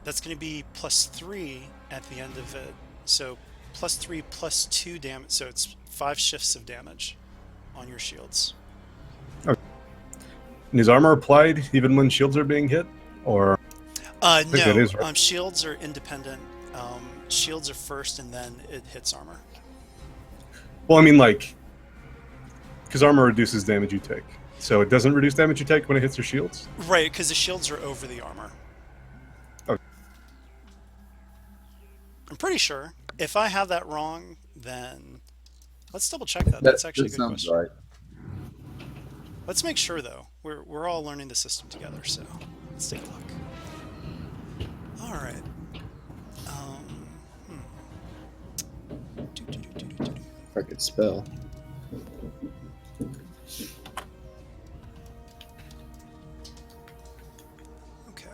That's going to be +3 at the end of it. So +3 +2 damage. So it's 5 shifts of damage on your shields.
And is armor applied even when shields are being hit, or think that
No,
is right.
shields are independent. Shields are first, and then it hits armor.
well, I mean like because armor reduces damage you take, so it doesn't reduce damage you take when it hits your shields.
Right, because the shields are over the armor.
Okay.
I'm pretty sure. If I have that wrong, then let's double check that. That's actually a good
sounds
question.
right.
Let's make sure though. We're all learning the system together, so let's take a look. All right.
If I could spell.
Okay.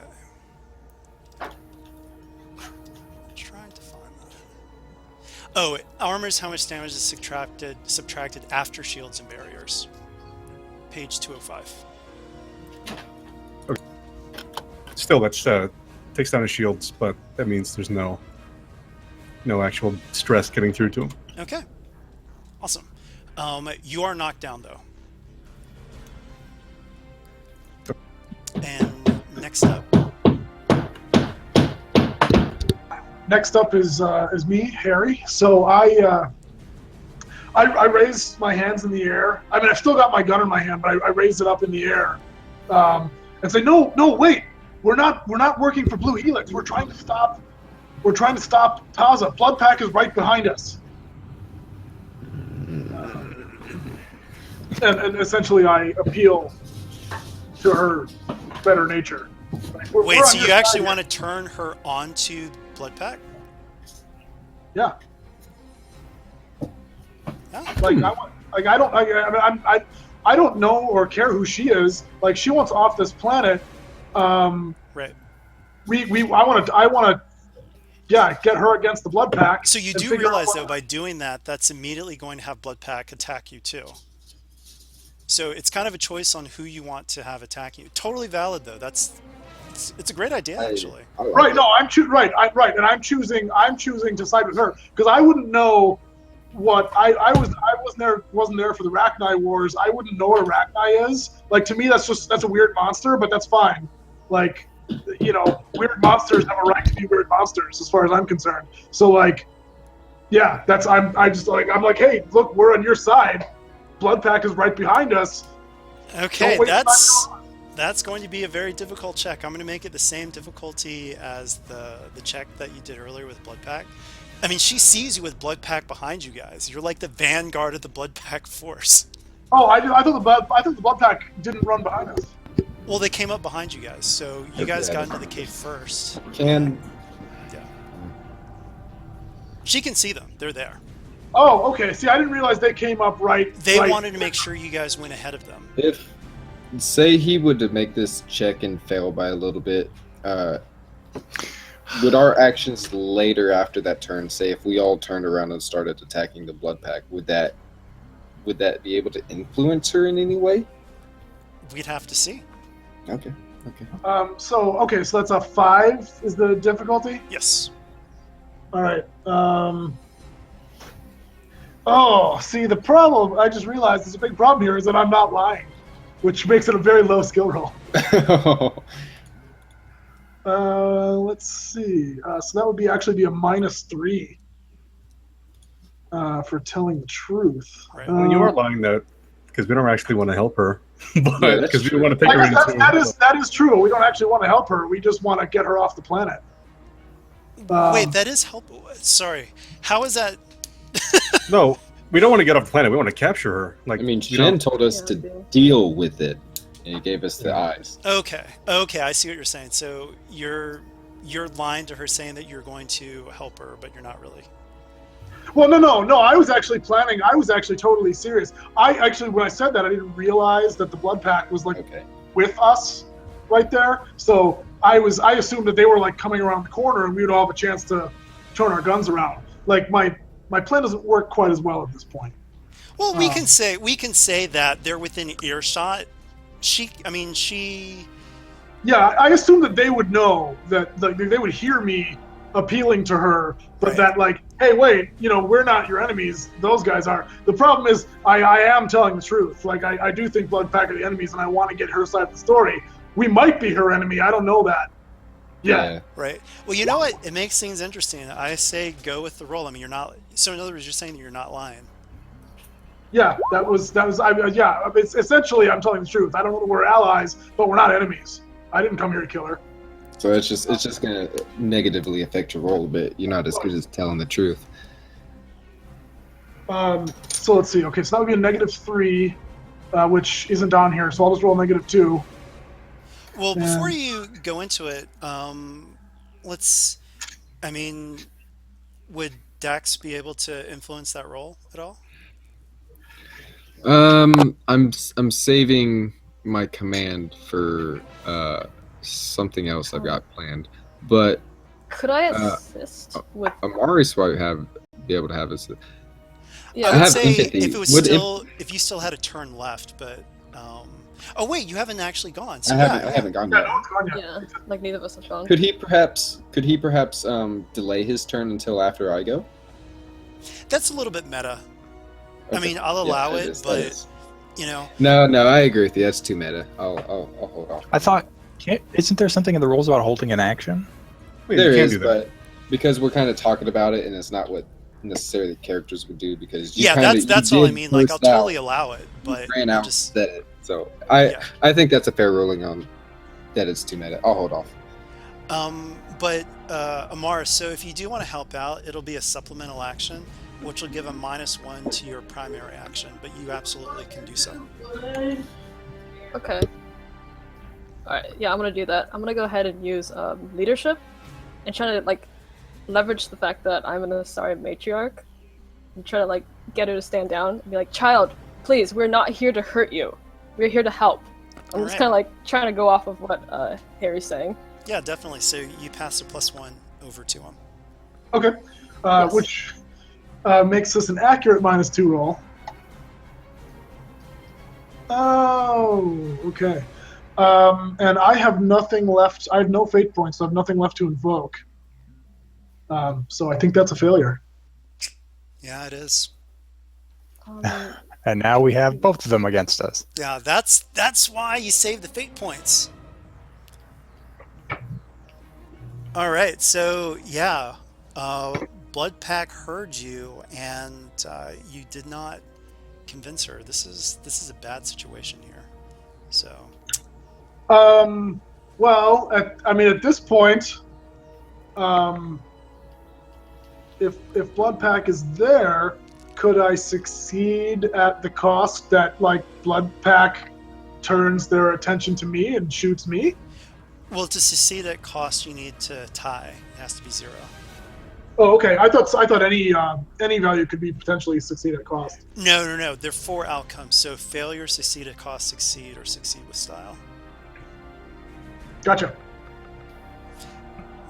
Trying to find that. Oh, armor is how much damage is subtracted after shields and barriers. Page 205.
Still, that's takes down his shields, but that means there's no actual stress getting through to him.
Okay. Awesome. You are knocked down though. And next up.
Next up is me, Harry. So I raised my hands in the air. I mean, I've still got my gun in my hand, but I raised it up in the air, and say, no, wait, we're not working for Blue Helix. We're trying to stop Taza. Blood Pack is right behind us. And essentially, I appeal to her better nature. Like,
Wait, so you actually
here.
want to turn her onto Blood Pack?
Yeah.
Yeah.
Like I don't know or care who she is. Like, she wants off this planet.
Right.
I want to get her against the Blood Pack.
So you
and
do
figure out
realize
what-
though, by doing that, that's immediately going to have Blood Pack attack you too. So it's kind of a choice on who you want to have attack you. Totally valid though. It's a great idea actually.
I like
Right?
it.
No, I'm and I'm choosing to side with her because I wouldn't know what I wasn't there for the Rachni Wars. I wouldn't know what a Rachni is. Like, to me, that's a weird monster, but that's fine. Like, weird monsters have a right to be weird monsters as far as I'm concerned. So, like, yeah, I'm like, hey, look, we're on your side. Blood Pack is right behind us.
Okay,
Don't waste
that's going to be a very difficult check. I'm going to make it the same difficulty as the check that you did earlier with Blood Pack. I mean, she sees you with Blood Pack behind you guys. You're like the vanguard of the Blood Pack force.
Oh, I thought the Blood Pack didn't run behind us.
Well, they came up behind you guys, so you guys got into the cave first.
Can
Yeah. She can see them. They're there.
Oh, okay. See, I didn't realize they came up right.
They
right.
wanted to make sure you guys went ahead of them.
if say he would to make this check and fail by a little bit, would our actions later after that turn, say if we all turned around and started attacking the Blood Pack, would that be able to influence her in any way?
We'd have to see.
Okay.
So that's a 5 is the difficulty.
Yes.
All right. Oh, see, the problem, I just realized there's a big problem here is that I'm not lying, which makes it a very low skill roll. Let's see. So that would be actually be a -3 for telling the truth.
Right.
Well, you are lying that because we don't actually want to help her, but
Yeah, that's
because we
true.
want to take
I
her
guess
into.
that is true. We don't actually want to help her. We just want to get her off the planet.
Wait, that is help. Sorry. How is that?
No, we don't want to get off the planet. We want to capture her. Like,
I mean,
we
Jen
don't-
told us
Yeah,
to
I do.
deal with it, and he gave us the eyes.
Okay, I see what you're saying. So you're lying to her, saying that you're going to help her, but you're not really.
Well, no. I was actually planning. I was actually totally serious. When I said that, I didn't realize that the Blood Pack was like
Okay.
with us right there. So I assumed that they were like coming around the corner and we would all have a chance to turn our guns around. Like, my plan doesn't work quite as well at this point.
Well, we can say that they're within earshot. She.
Yeah, I assumed that they would know that they would hear me appealing to her, but
Right.
that, like, hey, wait, we're not your enemies. Those guys are. The problem is, I am telling the truth. Like, I do think Blood Pack are the enemies, and I want to get her side of the story. We might be her enemy. I don't know that. Yeah.
Right. Well, you know what? It makes things interesting. I say go with the roll. I mean, you're not. So in other words, you're saying that you're not lying.
Yeah, that was. It's essentially, I'm telling the truth. I don't know that we're allies, but we're not enemies. I didn't come here to kill her.
So it's just gonna negatively affect your roll a bit. You're not as good as telling the truth.
So let's see. Okay, so that would be a -3, which isn't on here. So I'll just roll -2.
Well,
Yeah.
before you go into it, would Dax be able to influence that roll at all?
I'm saving my command for something else I've got planned, but
Could I assist with?
Amari's probably be able to have us.
I
Yeah,
would
have
say
empathy.
if it was
Would
if you still had a turn left, but Oh wait, you haven't actually gone. So
I haven't gone
Yeah,
yet.
no one's gone yet.
Yeah, like neither of us have gone.
Could he perhaps delay his turn until after I go?
that's a little bit meta. I
Okay.
mean, I'll
Yeah,
allow
that
it,
is- that
but
is.
you know,
No, I agree with you. That's too meta. I'll hold off.
I thought, isn't there something in the rules about holding an action?
Wait,
There
you can't
is,
do that.
but because we're kind of talking about it, and it's not what necessarily characters would do. Because you
yeah,
kinda,
that's
you
all I
did
mean. Like, I'll
burst out,
totally allow it,
you
but
ran
I'm
out,
just
said it. So
yeah.
I think that's a fair ruling on that. It's too meta. I'll hold off.
But Amara, so if you do want to help out, it'll be a supplemental action, which will give a -1 to your primary action, but you absolutely can do so.
Okay. Alright, yeah, I'm gonna do that. I'm gonna go ahead and use leadership and try to like leverage the fact that I'm an Asari matriarch and try to like get her to stand down and be like, child, please, we're not here to hurt you. We're here to help. I'm just
Alright.
kind of like trying to go off of what Harry's saying.
Yeah, definitely. So you pass a +1 over to him.
Okay.
Yes.
Which makes this an accurate -2 roll. Oh, okay. And I have nothing left. I have no fate points, so I have nothing left to invoke. So I think that's a failure.
Yeah, it is.
Um,
And now we have both of them against us.
Yeah, that's why you save the fate points. All right, so yeah, Blood Pack heard you, and you did not convince her. This is a bad situation here. So
Well, at this point, if Blood Pack is there, could I succeed at the cost that like Blood Pack turns their attention to me and shoots me?
well, to succeed at cost, you need to tie. It has to be 0.
Oh, okay. I thought any value could be potentially succeed at cost.
No. There are 4 outcomes. So failure, succeed at cost, succeed, or succeed with style.
Gotcha.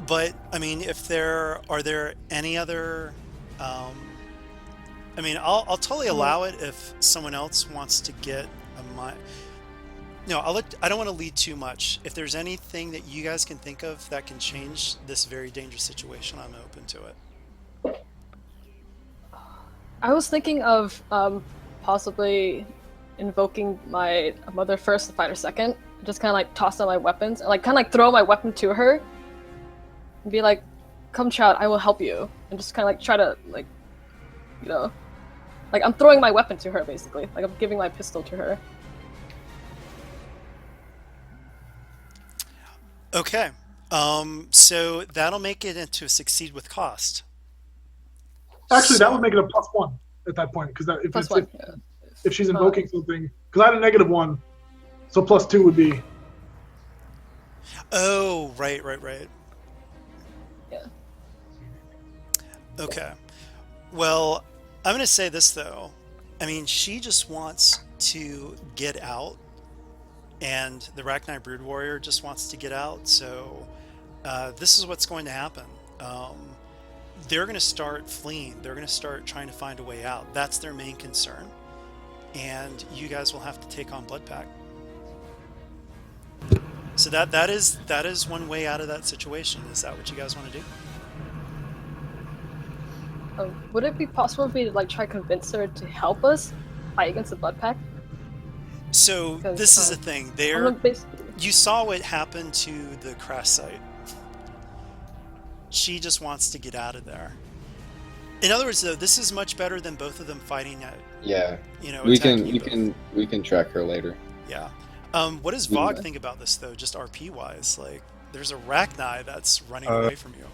But I mean, if there are there any other, I mean, I'll totally allow it if someone else wants to get a No, I don't want to lead too much. If there's anything that you guys can think of that can change this very dangerous situation, I'm open to it.
I was thinking of possibly invoking my mother first, the fighter second. Just kind of like toss out my weapons and like kind of like throw my weapon to her and be like, "Come, child, I will help you." And just kind of like try to like, you know, like I'm throwing my weapon to her basically. Like I'm giving my pistol to her.
Okay. So that'll make it into a succeed with cost.
Actually, that would
So-
make it a +1 at that point because if
Plus
it's,
one. Yeah.
if she's invoking something, because I had a -1, so +2 would be.
Oh, right.
Yeah.
Okay. Well, I'm going to say this though. I mean, she just wants to get out, and the Rachni Brood Warrior just wants to get out. So this is what's going to happen. They're going to start fleeing. They're going to start trying to find a way out. That's their main concern. And you guys will have to take on Blood Pack. So that is one way out of that situation. Is that what you guys want to do?
Would it be possible for me to like try to convince her to help us fight against the Blood Pack?
So
Because,
this is the thing.
I'm
There,
gonna basically.
you saw what happened to the crash site. She just wants to get out of there. In other words, though, this is much better than both of them fighting at,
Yeah,
attacking you both.
we can track her later.
Yeah. What does Vogue think about this though? Just RP wise, like there's a Rachni that's running away from you.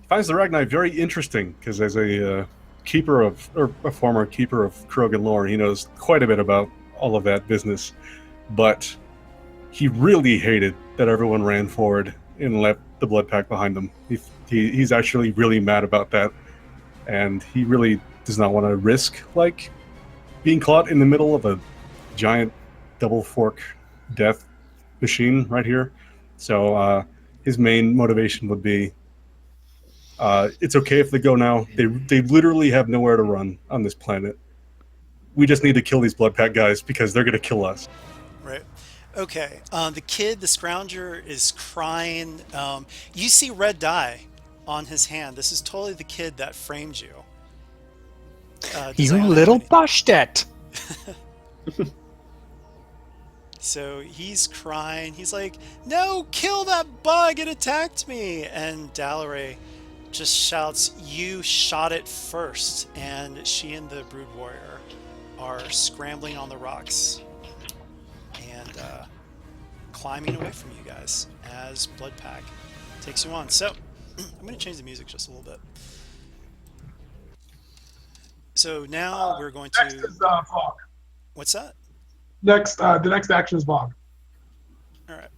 Finds the Ragni very interesting because as a keeper of, or a former keeper of Krogan lore, he knows quite a bit about all of that business. But he really hated that everyone ran forward and left the Blood Pack behind them. He's actually really mad about that, and he really does not want to risk like being caught in the middle of a giant double fork death machine right here. So his main motivation would be it's okay if they go now. They literally have nowhere to run on this planet. we just need to kill these blood pack guys because they're gonna kill us.
Right. Okay. The kid, the scrounger, is crying. You see red dye on his hand. This is totally the kid that framed you. Does
You
anyone have
little
any-
bastet.
So he's crying. He's like, "No, kill that bug! It attacked me!" And Dalaray just shouts, "You shot it first!" And she and the Brood Warrior are scrambling on the rocks and climbing away from you guys as Bloodpack takes you on. So I'm going to change the music just a little bit. So now we're going
Next
to.
is Fog.
What's that?
Next, the next action is Fog.
All right.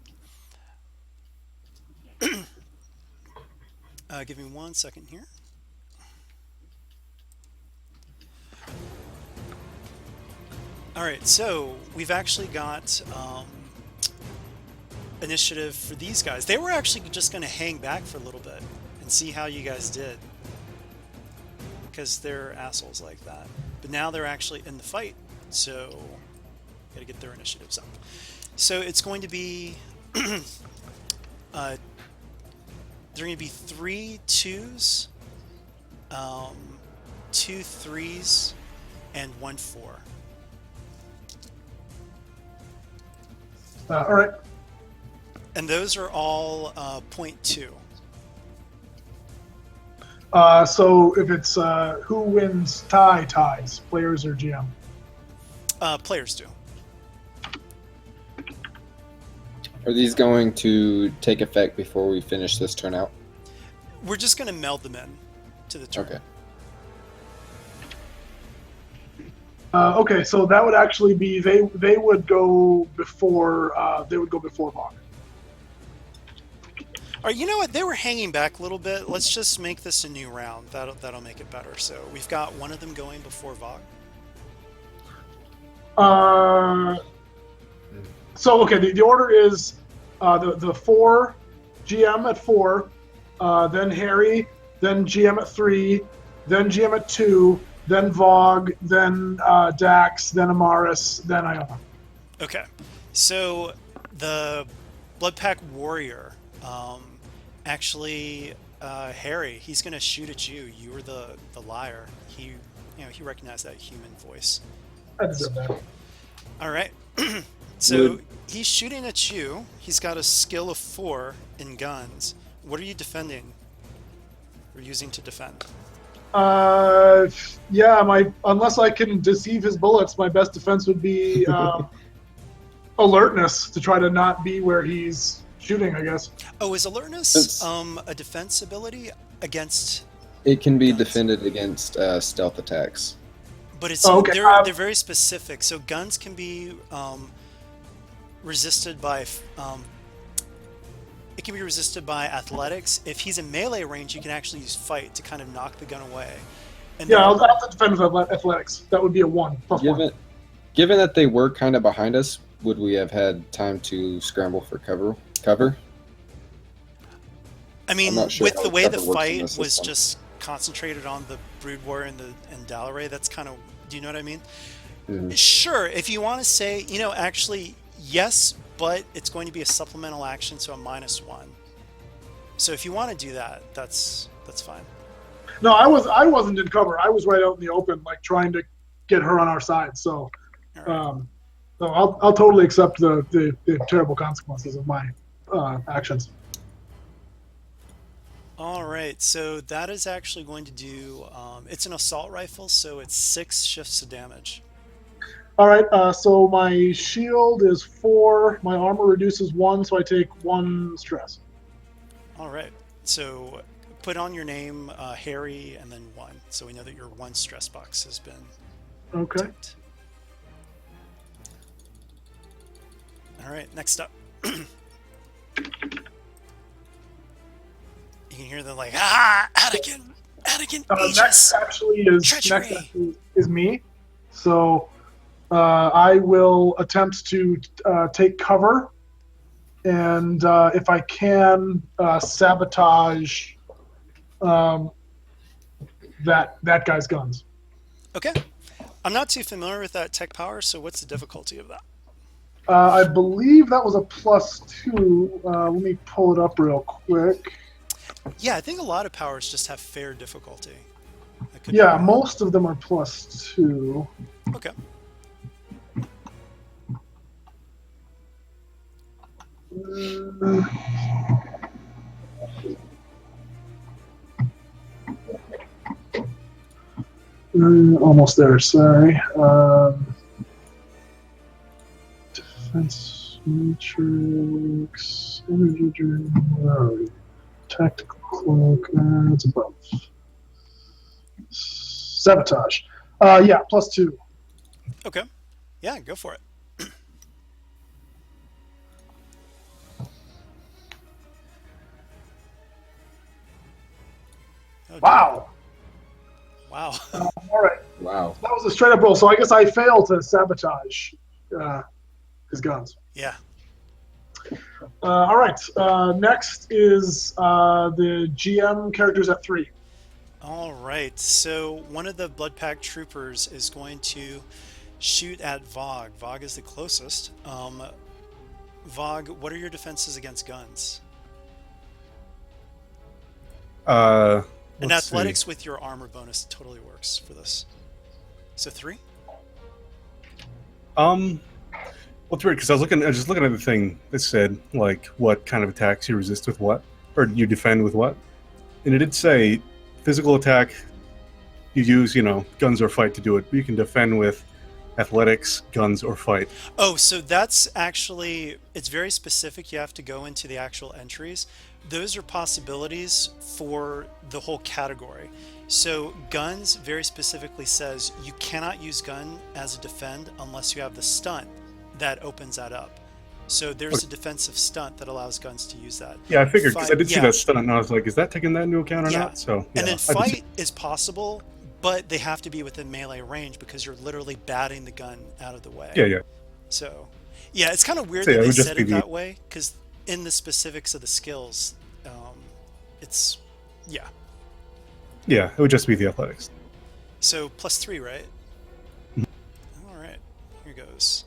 Give me 1 second here. All right, so we've actually got initiative for these guys. They were actually just going to hang back for a little bit and see how you guys did, because they're assholes like that. But now they're actually in the fight, so got to get their initiatives up. So it's going to be there are going to be 3 2s, 2 3s, and 1 4.
All right.
And those are all 0.2.
So if it's who wins ties, players or GM?
Players do.
Are these going to take effect before we finish this turnout?
We're just going to meld them in to the turn.
Okay.
Okay, so that would actually be they would go before Vog.
All right, you know what? They were hanging back a little bit. Let's just make this a new round. That'll make it better. So we've got one of them going before Vog.
So okay, the order is the 4 GM at 4, then Harry, then GM at 3, then GM at 2, then Vog, then Dax, then Amaris, then Iona.
Okay, so the Bloodpack Warrior, actually, Harry, he's gonna shoot at you. You were the liar. He recognized that human voice.
I deserve that.
All right. So he's shooting at you. He's got a skill of 4 in guns. What are you defending? Or using to defend?
Yeah, unless I can deceive his bullets, my best defense would be alertness to try to not be where he's shooting, I guess.
Oh, is alertness a defense ability against?
It can be
guns?
defended against stealth attacks.
But it's
Oh, okay.
they're very specific. So guns can be resisted by it can be resisted by athletics. If he's in melee range, you can actually use fight to kind of knock the gun away. And
Yeah,
then-
I'll have to defend with athletics. That would be a 1 plus 1.
Given that they were kind of behind us, would we have had time to scramble for cover?
I mean,
I'm not sure
with
how
the way the
cover works in
fight
this
was
system.
just concentrated on the Brood Warrior and Dalaray, that's kind of, do you know what I mean?
Mhm.
Sure, if you want to say, actually, yes, but it's going to be a supplemental action, so a -1. So if you want to do that, that's fine.
No, I wasn't in cover. I was right out in the open, like trying to get her on our side. So,
All right.
so I'll totally accept the terrible consequences of my actions.
All right, so that is actually going to do, it's an assault rifle, so it's 6 shifts of damage.
All right. So my shield is 4. My armor reduces 1, so I take 1 stress.
All right, so put on your name, Harry, and then 1, so we know that your 1 stress box has been
Okay.
ticked. All right, next up. You can hear them like, Attican
Next
Aegis.
actually
Treachery.
is me. So I will attempt to take cover, and if I can, sabotage that guy's guns.
Okay. I'm not too familiar with that tech power, so what's the difficulty of that?
I believe that was a +2. Let me pull it up real quick.
Yeah, I think a lot of powers just have fair difficulty. I could be
Yeah,
wrong.
most of them are +2.
Okay.
Almost there, sorry. Defense matrix, energy drain, where are we? Tactical cloak, it's above. Sabotage. Yeah, +2.
Okay. Yeah, go for it. Oh, dear.
Wow.
Wow.
All right.
Wow.
That was a straight up roll. So I guess I failed to sabotage his guns.
Yeah.
All right. Next is the GM characters at 3.
All right. So one of the Blood Pack troopers is going to shoot at Vogue. Vogue is the closest. Vogue, what are your defenses against guns? And
Let's
athletics
see.
with your armor bonus totally works for this. So 3?
Well, it's weird because I was just looking at the thing that said like what kind of attacks you resist with what, or you defend with what, and it did say physical attack. You use guns or fight to do it, but you can defend with athletics, guns, or fight.
Oh, so that's actually, it's very specific. You have to go into the actual entries. Those are possibilities for the whole category. So guns very specifically says you cannot use gun as a defend unless you have the stunt that opens that up. So there's a defensive stunt that allows guns to use that.
Yeah, I figured because I
Fight,
did see
yeah,
that stun, and I was like, is that taking that into account or
yeah.
not? So yeah,
And then
I did see-
fight is possible, but they have to be within melee range because you're literally batting the gun out of the way.
yeah.
So, yeah, it's kind of weird
So, yeah,
that
it
they
would just
said
be
it
the-
that way because in the specifics of the skills, it's yeah.
Yeah, it would just be the athletics.
So +3, right? All right, here goes,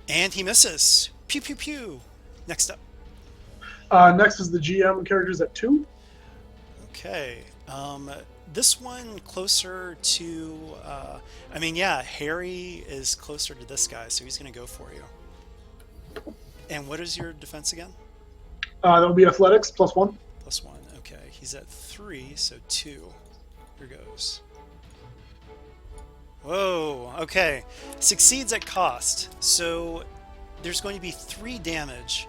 and he misses. Pew pew pew. Next up.
Next is the GM characters at 2.
Okay. This one closer to. I mean, yeah, Harry is closer to this guy, so he's going to go for you. And what is your defense again?
That would be athletics +1.
+1. Okay, he's at 3, so 2. Here goes. Whoa. Okay. Succeeds at cost. So there's going to be 3 damage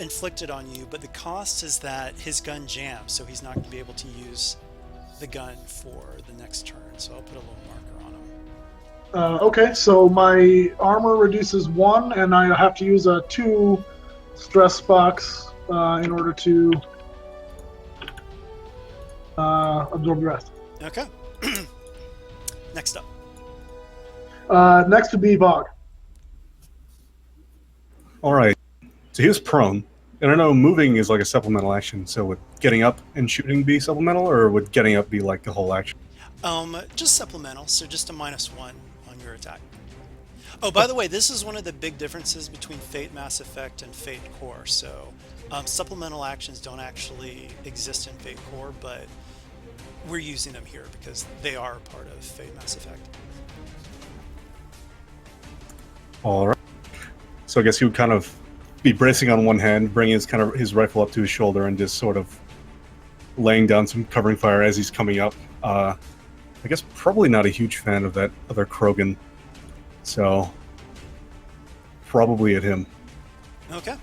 inflicted on you, but the cost is that his gun jams, so he's not going to be able to use the gun for the next turn. So I'll put a little marker on him.
Okay, so my armor reduces 1, and I have to use a 2 stress box in order to absorb the rest.
Okay. Next up.
Next would be Vogue.
All right. So he was prone, and I know moving is like a supplemental action. So would getting up and shooting be supplemental, or would getting up be like the whole action?
Just supplemental, so just a -1 on your attack. Oh, by the way, this is one of the big differences between Fate Mass Effect and Fate Core. So, supplemental actions don't actually exist in Fate Core, but we're using them here because they are part of Fate Mass Effect.
All right. So I guess he would kind of be bracing on one hand, bringing his rifle up to his shoulder, and just sort of laying down some covering fire as he's coming up. I guess probably not a huge fan of that other Krogan, so probably at him.
Okay.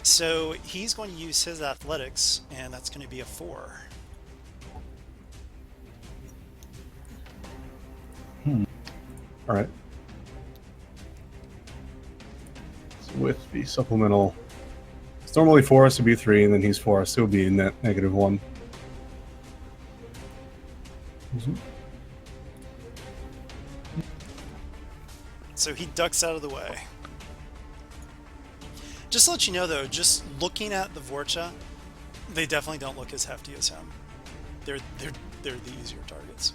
So he's going to use his athletics, and that's going to be a 4.
All right. So with the supplemental, it's normally 4, so it'd be 3, and then he's 4, so it would be net -1.
So he ducks out of the way. Just to let you know, though, just looking at the Vorcha, they definitely don't look as hefty as him. They're the easier targets.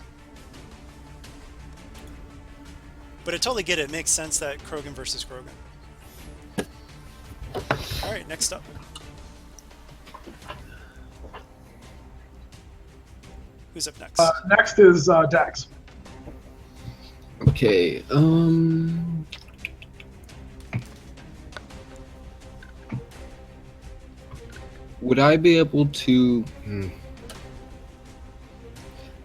But I totally get it. It makes sense that Krogan versus Krogan. All right, next up. Who's up next?
Next is Dax.
Okay. Would I be able to?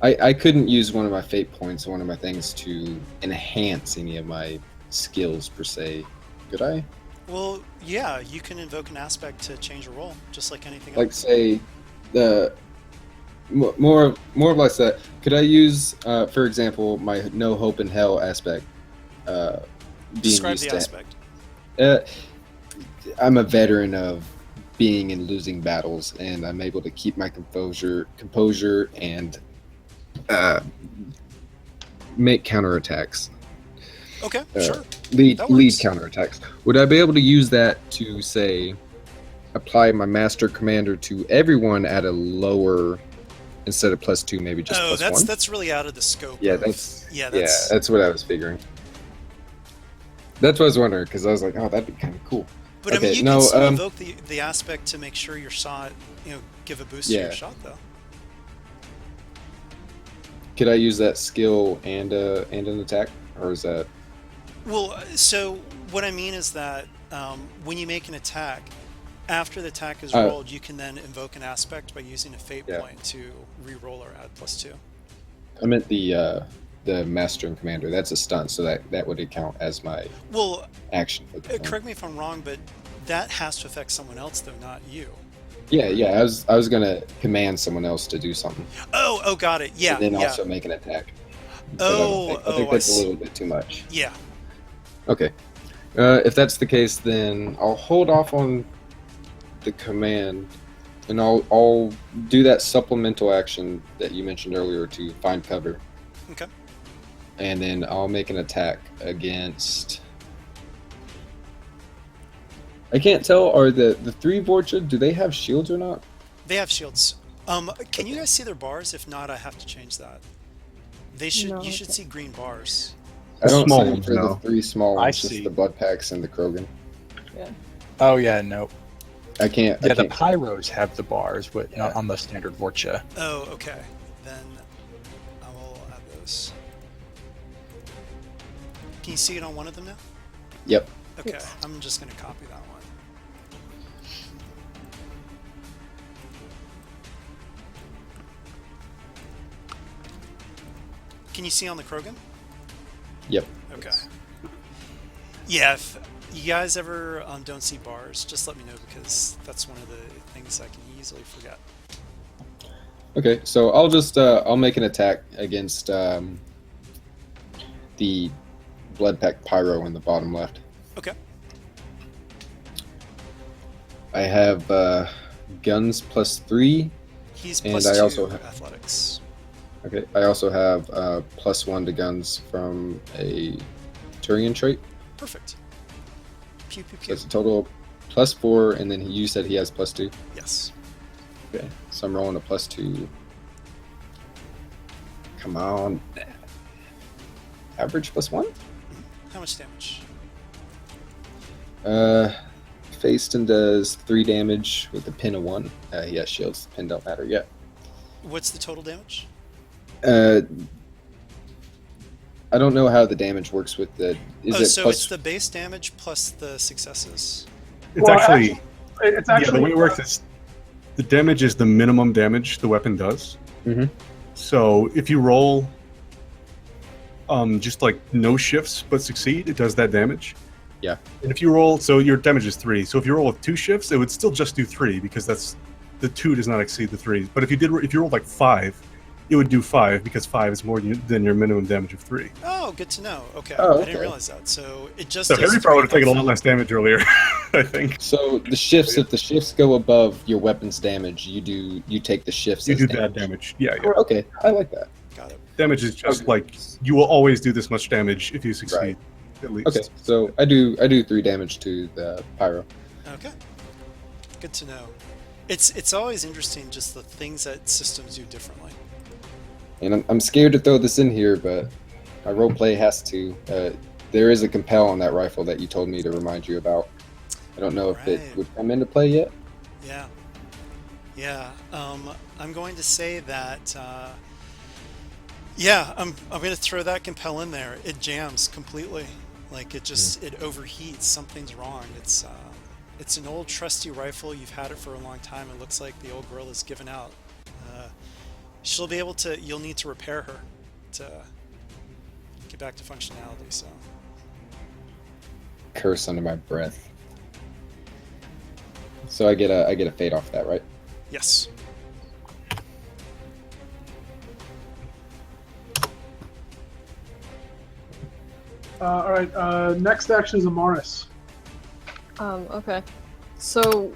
I couldn't use one of my fate points, one of my things, to enhance any of my skills per se. Could I?
Well, yeah, you can invoke an aspect to change a roll, just like anything
Like
else.
say the more or less that. Could I use, for example, my no hope in hell aspect? Being
Describe
used
the
to,
aspect.
I'm a veteran of being and losing battles, and I'm able to keep my composure, and make counterattacks.
Okay, sure.
Lead
That works.
counterattacks. Would I be able to use that to say apply my master commander to everyone at a lower instead of +2, maybe just
Oh,
+1?
that's really out of the scope.
Yeah,
of,
that's
that's
that's what I was figuring. That's what I was wondering, because I was like, oh, that'd be kind of cool.
But I
Okay,
mean, you
no,
can still invoke the aspect to make sure your shot, give a boost to
Yeah.
your shot, though.
Could I use that skill and an attack, or is that?
Well, so what I mean is that when you make an attack, after the attack is rolled, you can then invoke an aspect by using a fate point to re-roll or add +2.
I meant the master and commander. That's a stunt, so that would count as my action. For the
Correct me if I'm wrong, but that has to affect someone else, though, not you.
Yeah. I was gonna command someone else to do something.
Oh, got it. Yeah,
And then also make an attack. But I think
I
that's a
see.
little bit too much.
Yeah.
Okay. If that's the case, then I'll hold off on the command, and I'll do that supplemental action that you mentioned earlier to find cover.
Okay.
And then I'll make an attack against. I can't tell. Are the 3 Vorcha, do they have shields or not?
They have shields. Can you guys see their bars? If not, I have to change that. They should.
No,
You should
okay.
see green bars.
I don't
Small
see them
ones,
for the
no.
3 small
I
ones, just
see.
the blood packs and the Krogan.
Oh yeah, no.
I can't.
Yeah,
I
the
can't.
Pyros have the bars, but not on the standard Vorcha.
Oh, okay. Then I will add those. Can you see it on one of them now?
Yep.
Okay,
Yes.
I'm just going to copy that one. Can you see on the Krogan?
Yep.
Okay. Yeah, if you guys ever don't see bars, just let me know, because that's one of the things I can easily forget.
Okay, so I'll just I'll make an attack against the blood pack pyro in the bottom left.
Okay.
I have guns +3.
He's
And
plus
I
2
also have-
athletics.
Okay, I also have +1 to guns from a Turian trait.
Perfect. Pew, pew,
So
pew.
it's a total +4, and then you said he has +2.
Yes.
Okay, so I'm rolling a +2. Come on. Average +1?
How much damage?
Faceton does 3 damage with a pin of 1. He has shields. Pin don't matter yet.
What's the total damage?
I don't know how the damage works with the. Is it
so
plus?
it's the base damage plus the successes.
It's
Well,
actually,
It's
yeah,
actually
the way it works is the damage is the minimum damage the weapon does.
Mhm.
So if you roll just like no shifts but succeed, it does that damage.
Yeah.
And if you roll, so your damage is 3. So if you roll with 2 shifts, it would still just do 3 because that's the 2 does not exceed the 3. But if you rolled like 5, it would do 5 because 5 is more than your minimum damage of 3.
Oh, good to know. Okay.
Oh,
I didn't
okay.
realize that. So it just
So
does
Harry probably would have
3
taken a lot
health.
less damage earlier, I think.
So the shifts, if the shifts go above your weapon's damage, you take the shifts.
You
as
do that damage. Yeah.
Okay, I like that.
Got it.
Damage is just like you will always do this much damage if you succeed.
Right.
At least.
Okay, so I do 3 damage to the pyro.
Okay. Good to know. It's always interesting just the things that systems do differently.
And I'm scared to throw this in here, but my roleplay has to. there is a compel on that rifle that you told me to remind you about. I don't know if it
Right.
would come into play yet.
Yeah. Yeah. I'm going to say that. Yeah, I'm going to throw that compel in there. It jams completely. Like it overheats. Something's wrong. It's an old trusty rifle. You've had it for a long time. It looks like the old girl is given out. Uh, she'll be able to. You'll need to repair her to get back to functionality. So
Curse under my breath. So I get a fade off that, right?
yes.
All right. Next action is Amaris.
Okay. So,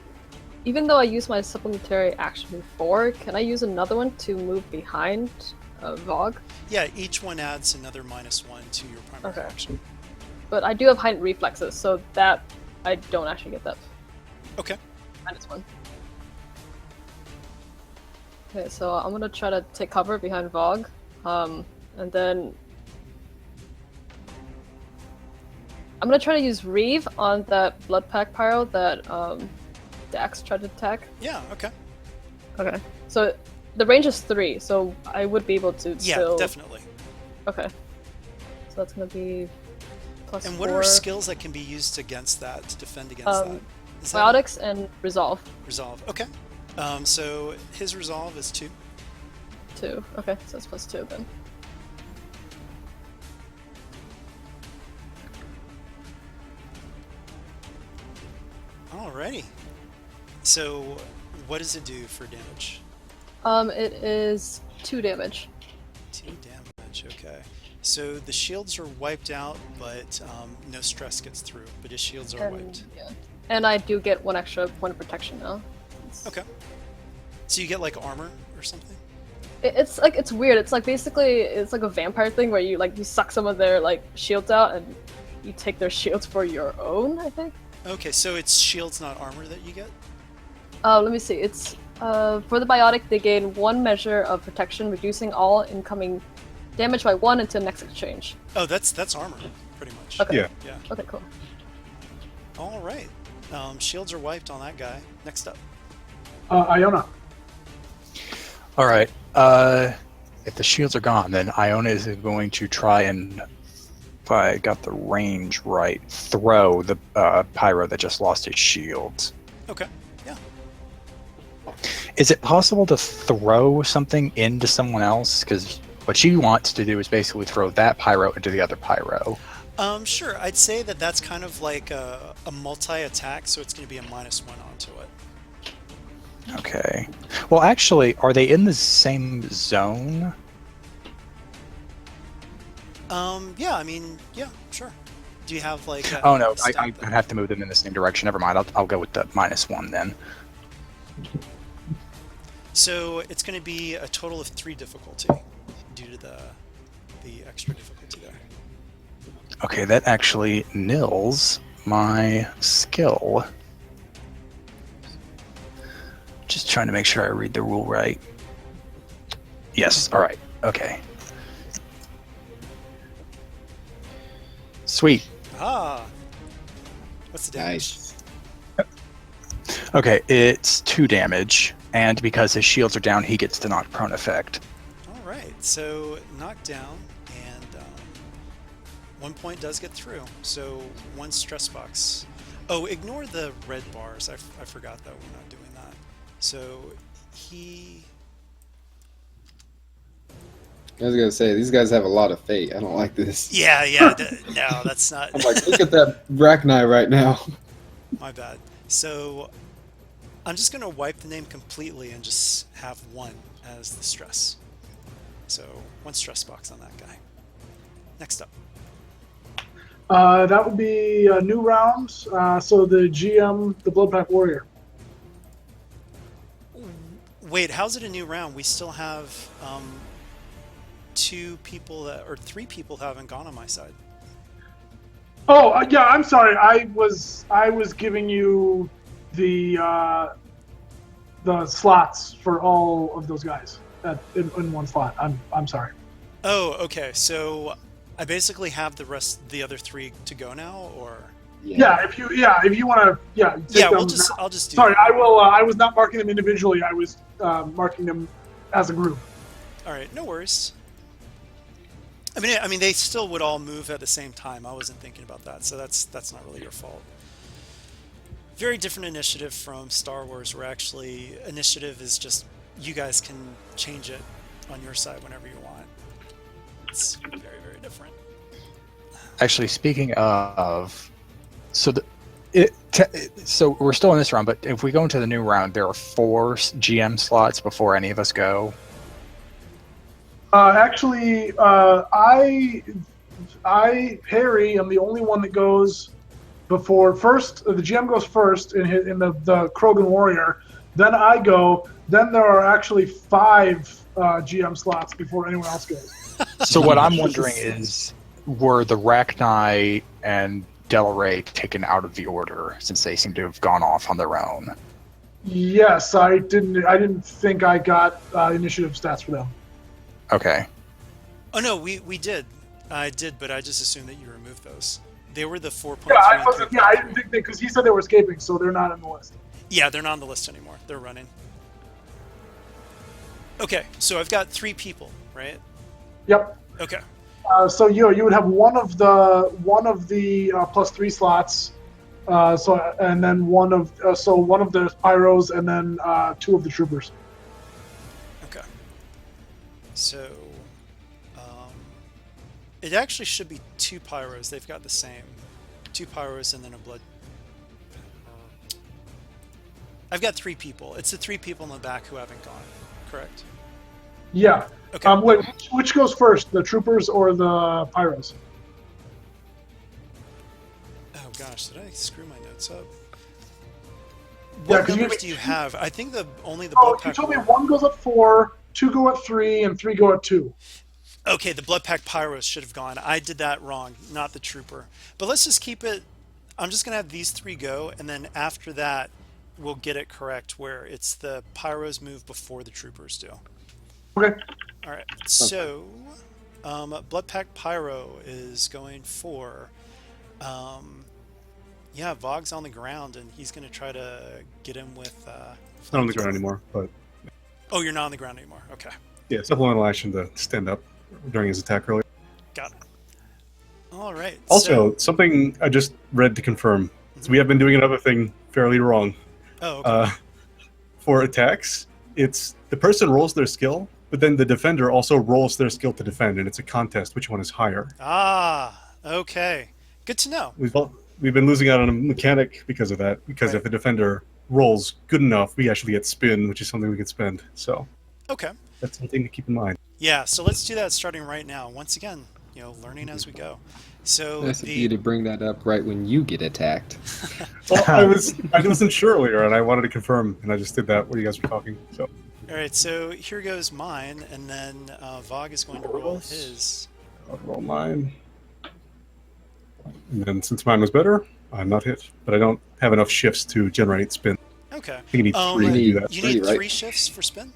even though I used my supplementary action before, can I use another one to move behind Vogue?
Yeah. Each one adds another -1 to your primary
Okay.
action.
But I do have heightened reflexes, so that I don't actually get that
Okay.
-1. Okay, so I'm gonna try to take cover behind Vogue, and then I'm gonna try to use Reeve on that Blood Pack Pyro that Dax tried to attack.
Yeah. Okay.
Okay, so the range is 3, so I would be able to
Yeah.
still.
Definitely.
Okay, so that's gonna be plus
And what
4.
are skills that can be used against that to defend against that? Is that
Biotics and Resolve
resolve? Okay. So his resolve is 2.
2. Okay, so that's plus 2 then.
Alrighty. So what does it do for damage?
It is 2 damage.
2 damage. Okay. So the shields are wiped out, but no stress gets through. But his shields are wiped.
Yeah. And I do get 1 extra point of protection now.
Okay. So you get like armor or something?
It's like it's weird. It's like basically it's like a vampire thing where you suck some of their like shields out and you take their shields for your own. I think.
Okay, so it's shields, not armor that you get?
Let me see. It's for the biotic they gain 1 measure of protection, reducing all incoming damage by 1 until next exchange.
Oh, that's armor, pretty much.
Okay.
Yeah.
Yeah.
Okay, cool.
All right. Shields are wiped on that guy. Next up.
Iona.
All right. If the shields are gone, then Iona is going to try and, if I got the range right, throw the pyro that just lost his shields.
Okay. Yeah.
Is it possible to throw something into someone else? Because what she wants to do is basically throw that pyro into the other pyro.
Sure. I'd say that that's kind of like a multi-attack, so it's going to be a -1 onto it.
Okay. Well, actually, are they in the same zone?
Yeah. I mean, yeah. Sure. Do you have like?
Oh no,
stat
I
that-
have to move them in the same direction. Never mind. I'll go with the -1 then.
So it's going to be a total of 3 difficulty due to the extra difficulty there.
Okay, that actually nils my skill. Just trying to make sure I read the rule right. Yes, alright, okay. Sweet.
Ah. What's the damage?
Nice.
Okay, it's 2 damage, and because his shields are down, he gets the knock prone effect.
All right. So knocked down, and 1 point does get through. So 1 stress box. Oh, ignore the red bars. I forgot that we're not doing that. So he.
I was gonna say these guys have a lot of fate. I don't like this.
Yeah. No, that's not.
I'm like, look at that Brackneye right now.
My bad. So I'm just gonna wipe the name completely and just have 1 as the stress. So 1 stress box on that guy. Next up.
That would be a new round. So the GM, the Bloodpack Warrior.
Wait, how's it a new round? We still have 2 people or 3 people haven't gone on my side.
Oh yeah, I'm sorry. I was giving you the slots for all of those guys in 1 slot. I'm sorry.
Oh, okay. So I basically have the other three to go now, or
Yeah, if you want to, take
yeah,
them.
I'll just do.
Sorry,
that.
I will. I was not marking them individually. I was marking them as a group.
All right, no worries. I mean, they still would all move at the same time. I wasn't thinking about that, so that's not really your fault. Very different initiative from Star Wars, where actually initiative is just you guys can change it on your side whenever you want. It's very, very different.
Actually, speaking of, so so we're still in this round, but if we go into the new round, there are 4 GM slots before any of us go.
Actually, Harry, I'm the only one that goes before first. The GM goes first in the Krogan Warrior. Then I go. Then there are actually 5 GM slots before anyone else goes.
So what I'm wondering is, were the Rachni and Del Rey taken out of the order since they seem to have gone off on their own?
Yes, I didn't think I got initiative stats for them.
Okay.
Oh no, we did. I did, but I just assumed that you removed those. They were the 4.3.
Yeah, I wasn't. Yeah, I didn't think because he said they were escaping, so they're not on the list.
Yeah, they're not on the list anymore. They're running. Okay, so I've got 3 people, right?
Yep.
Okay.
So you would have one of the +3 slots. And then one of the pyros, and then 2 of the troopers.
Okay. So, it actually should be 2 pyros. They've got the same. 2 pyros and then a blood. I've got 3 people. It's the 3 people in the back who haven't gone. Correct.
Yeah.
Okay.
Wait, which goes first, the troopers or the pyros?
Oh gosh, did I screw my notes up?
Yeah,
What
'cause
numbers do you have? I think only the
Oh,
blood
you
pack.
told me 1 goes at 4, 2 go at 3, and 3 go at 2.
Okay, the blood pack pyros should have gone. I did that wrong, not the trooper. But let's just keep it. I'm just gonna have these 3 go, and then after that, we'll get it correct where it's the pyros move before the troopers do.
Okay.
All right. So, blood pack pyro is going for. Yeah, Vogg's on the ground, and he's gonna try to get him with.
It's not on the ground anymore, but
Oh, you're not on the ground anymore. Okay,
yeah, supplemental action to stand up during his attack earlier.
got it. All right.
Also, something I just read to confirm. So we have been doing another thing fairly wrong.
Oh, okay.
For attacks, it's the person rolls their skill, but then the defender also rolls their skill to defend, and it's a contest which one is higher.
Okay. Good to know.
We've been losing out on a mechanic because of that. Because
Right.
if the defender rolls good enough, we actually get spin, which is something we can spend. So
Okay.
that's something to keep in mind.
Yeah. So let's do that starting right now. Once again, learning as we go. So
Nice of you to bring that up right when you get attacked.
Well, I wasn't sure earlier, and I wanted to confirm, and I just did that while you guys were talking. So
all right. So here goes mine, and then Vog is going to roll his.
I'll roll mine. And then since mine was better, I'm not hit, but I don't have enough shifts to generate spin.
Okay.
I think you need 3 to do that.
You
3,
need
right?
3 shifts for spin?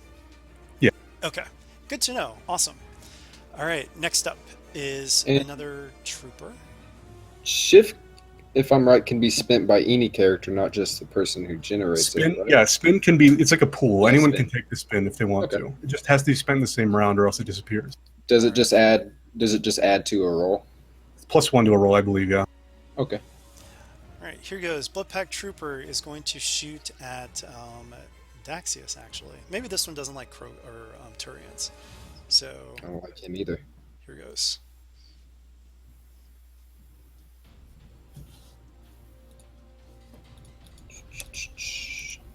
Yeah.
Okay. Good to know. Awesome. All right. Next up is
And-
another trooper.
Shift, if I'm right, can be spent by any character, not just the person who generates
Spin,
it. Right?
yeah, spin can be. It's like a pool.
Yeah,
Anyone
spin.
can take the spin if they want
Okay.
to. It just has to be spent the same round, or else it disappears.
Does it just add? Does it just add to a roll?
It's +1 to a roll, I believe. Yeah.
Okay.
All right. Here goes. Blood Pack Trooper is going to shoot at Daxius, actually. Maybe this one doesn't like Turians. So
I don't like him either.
here goes.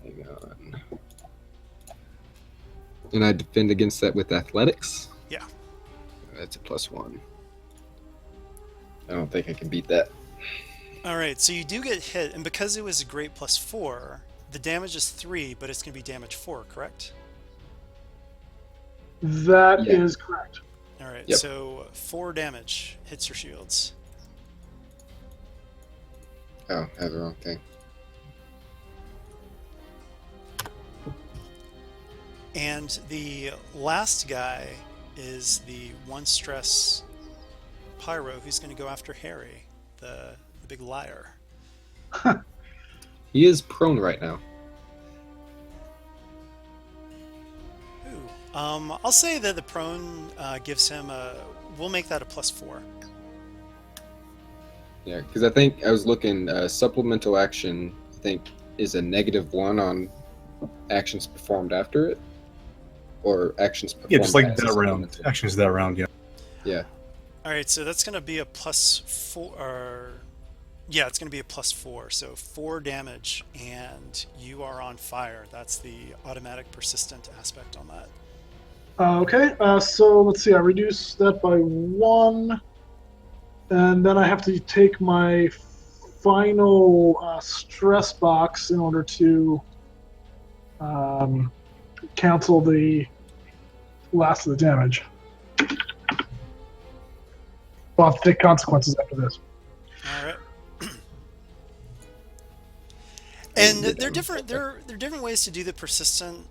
Hang on. And I defend against that with athletics?
Yeah.
That's a +1. I don't think I can beat that.
All right. So you do get hit, and because it was a great +4, the damage is 3, but it's going to be damage 4, correct?
That
Yeah.
is correct.
All right.
Yep.
So 4 damage hits your shields.
Oh, I have the wrong thing.
And the last guy is the 1 stress Pyro, who's going to go after Harry, the big liar.
He is prone right now.
Ooh. I'll say that the prone gives him a. We'll make that a +4.
Yeah, because I think I was looking. Supplemental action, I think, is a -1 on actions performed after it, or actions performed.
Yeah, just like
as a
that round.
supplemental.
Actions that round, yeah.
Yeah.
All right, so that's going to be a +4. Yeah, it's going to be a +4. So 4 damage, and you are on fire. That's the automatic persistent aspect on that.
Okay, so let's see. I reduce that by 1, and then I have to take my final stress box in order to cancel the last of the damage. I'll have to take consequences after this.
All right. And there are different ways to do the persistent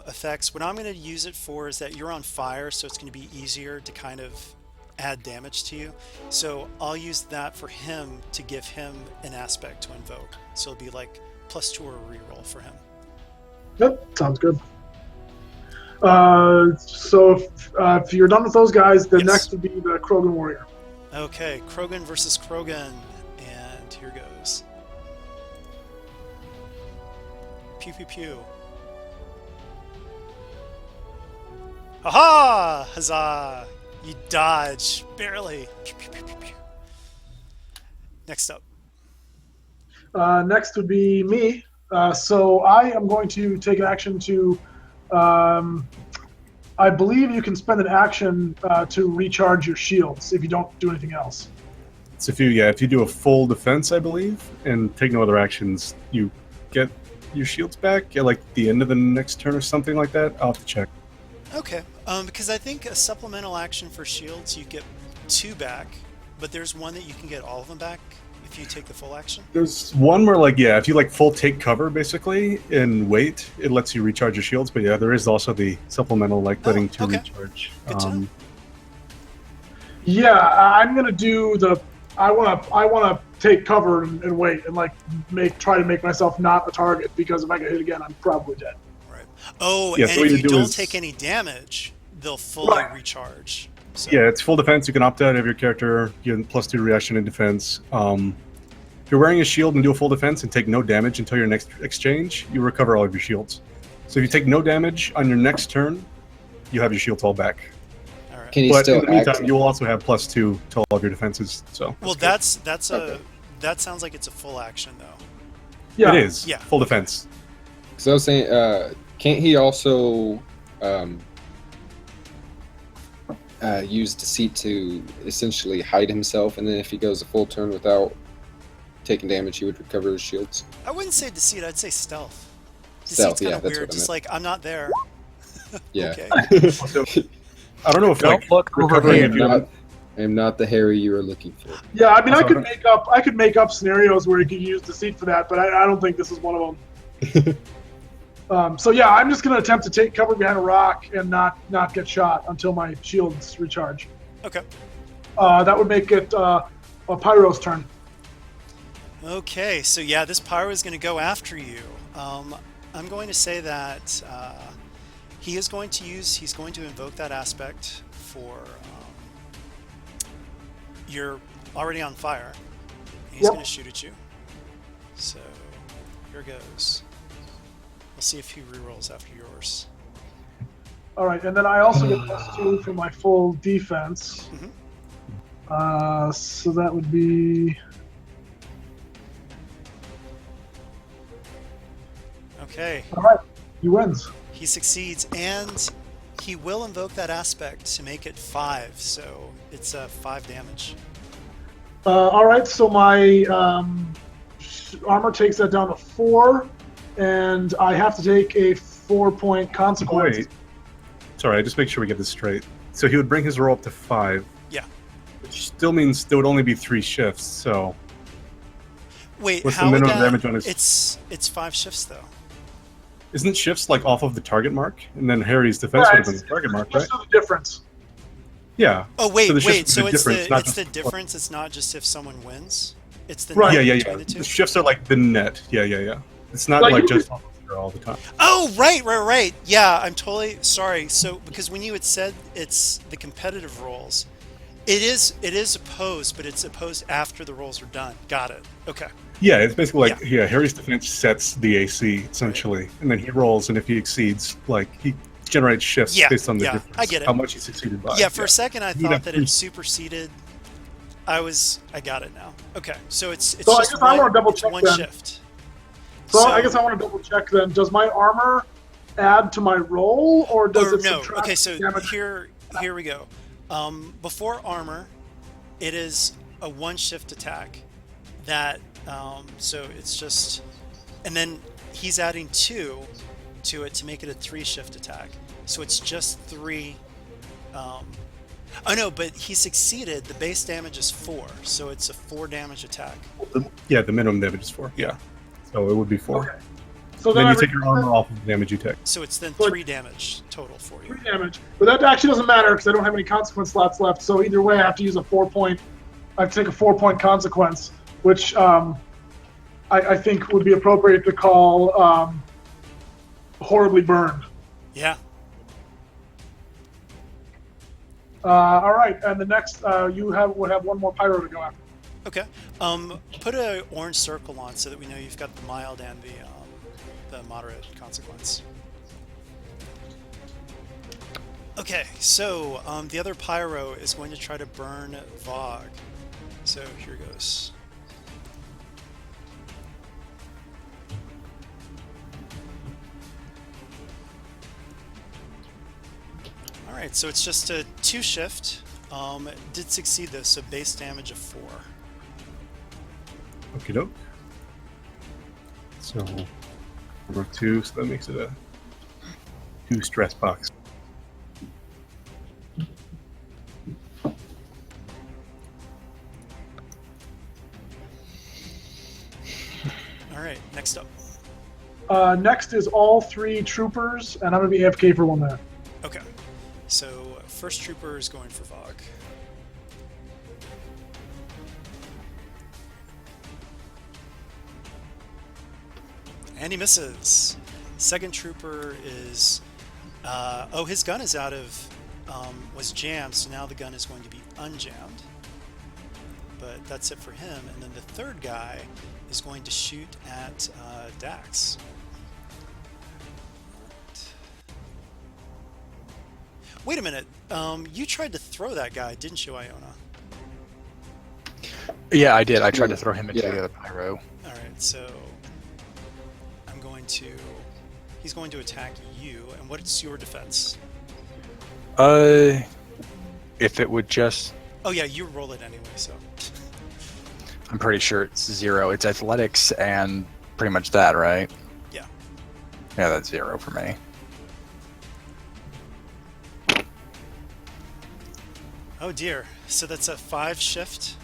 effects. What I'm going to use it for is that you're on fire, so it's going to be easier to kind of add damage to you. So I'll use that for him to give him an aspect to invoke. So it'll be like +2 or a reroll for him.
Yep, sounds good. So if you're done with those guys, the
Yes.
next would be the Krogan Warrior.
Okay, Krogan versus Krogan, and here goes. Pew pew pew. Aha! Huzzah! You dodge barely. Pew, pew, pew, pew, pew. Next up.
Next would be me. So I am going to take an action to. I believe you can spend an action to recharge your shields if you don't do anything else.
So if you do a full defense, I believe, and take no other actions, you get your shields back at like the end of the next turn or something like that. I'll have to check.
Okay, because I think a supplemental action for shields, you get 2 back, but there's one that you can get all of them back if you take the full action.
There's one where if you full take cover basically and wait, it lets you recharge your shields. But yeah, there is also the supplemental letting to
okay.
recharge.
Good to know.
Yeah, I'm gonna do the. I wanna take cover and wait and try to make myself not a target, because if I get hit again, I'm probably dead.
Right. Oh,
Yeah,
and
so what
if
you
you
do
don't
is-
take any damage, they'll fully
Right.
recharge. So,
Yeah, it's full defense. You can opt out of your character. You get +2 reaction in defense. If you're wearing a shield and do a full defense and take no damage until your next exchange, you recover all of your shields. So if you take no damage on your next turn, you have your shields all back.
all right.
Can you
But
still
in the meantime,
act?
you will also have +2 to all of your defenses. So
Well,
good.
that sounds like it's a full action though.
Yeah.
It is.
Yeah.
Full defense.
Because I was saying, can't he also use deceit to essentially hide himself, and then if he goes a full turn without taking damage, he would recover his shields?
I wouldn't say deceit. I'd say stealth.
Stealth,
Deceit's
yeah,
kind of
that's
weird.
what I
Just
meant.
like I'm not there.
Yeah.
Okay.
I don't know if
Don't look over
recovering
here.
if you
I am not the Harry you are looking for.
Yeah, I mean, I
Also,
could make up scenarios where you could use deceit for that, but I don't think this is one of them. So yeah, I'm just gonna attempt to take cover behind a rock and not get shot until my shields recharge.
Okay.
That would make it a Pyro's turn.
Okay. So yeah, this pyro is going to go after you. I'm going to say that he's going to invoke that aspect for. You're already on fire. He's
Yep.
going to shoot at you. So here goes. We'll see if he rerolls after yours.
All right, and then I also get +2 for my full defense. So that would be.
Okay.
All right, he wins.
He succeeds, and he will invoke that aspect to make it 5. So it's 5 damage.
All right, so my armor takes that down to 4, and I have to take a 4-point consequence.
wait. Sorry, I just make sure we get this straight. So he would bring his roll up to 5.
Yeah.
Which still means there would only be 3 shifts. So
Wait,
What's the
how would
minimum
that?
damage on his-
It's 5 shifts though.
isn't shifts off of the target mark, and then Harry's defense would have been the target mark, right?
Just the difference.
Yeah.
Oh wait,
So the shifts
wait.
are
So
the
it's
difference,
the
not
it's the
just-
difference. It's not just if someone wins. It's the
Right.
net
Yeah.
between the two.
The shifts are like the net. Yeah. It's not
Like,
like
you
just all the time.
Oh, right. Yeah, I'm totally sorry. So because when you had said it's the competitive roles, it is opposed, but it's opposed after the rolls are done. Got it. Okay.
Yeah, it's basically like Harry's defense sets the AC essentially,
Right.
and then he rolls, and if he exceeds, like he generates shifts
Yeah,
based on the
yeah,
difference,
I get it.
how much he succeeded by.
Yeah, for a second I
You would
thought
have
that
three-
it superseded. I got it now. Okay, so it's
So I
just
guess I wanna double
it's
check
one
then.
shift.
So I guess I want to double check then. Does my armor add to my roll, or does
Or
it
no.
subtract
Okay, so
damage?
here we go. Before armor, it is a one shift attack. That so it's just, and then he's adding 2 to it to make it a 3 shift attack. So it's just 3. Oh no, but he succeeded. The base damage is 4, so it's a 4 damage attack.
Yeah, the minimum damage is 4. Yeah, so it would be 4.
Okay. So
Then
I
you take your armor off of the damage you take.
So it's then
So
3 damage total for you.
3 damage, but that actually doesn't matter because I don't have any consequence slots left. So either way, I have to use a 4-point. I have to take a 4-point consequence, which I think would be appropriate to call horribly burned.
Yeah.
All right, and the next you would have one more pyro to go after.
Okay. Put a orange circle on so that we know you've got the mild and the moderate consequence. Okay, so the other pyro is going to try to burn Vogue. So here goes. All right, so it's just a 2 shift. It did succeed though, so base damage of 4.
Okie doke. So number 2, so that makes it a 2 stress box.
All right, next up.
Next is all 3 troopers, and I'm going to be AFK for 1 minute.
Okay, so first trooper is going for Vogue. And he misses. Second trooper is, his gun is out of, was jammed, so now the gun is going to be unjammed. But that's it for him. And then the third guy is going to shoot at Dax. Wait a minute. You tried to throw that guy, didn't you, Iona?
Yeah, I did. I tried to throw him into
Yeah.
the other pyro.
All right, so I'm going to. He's going to attack you. And what's your defense?
If it would just,
Oh yeah, you roll it anyway. So
I'm pretty sure it's 0. It's athletics and pretty much that, right?
yeah.
Yeah, that's 0 for me.
Oh dear. So that's a 5 shift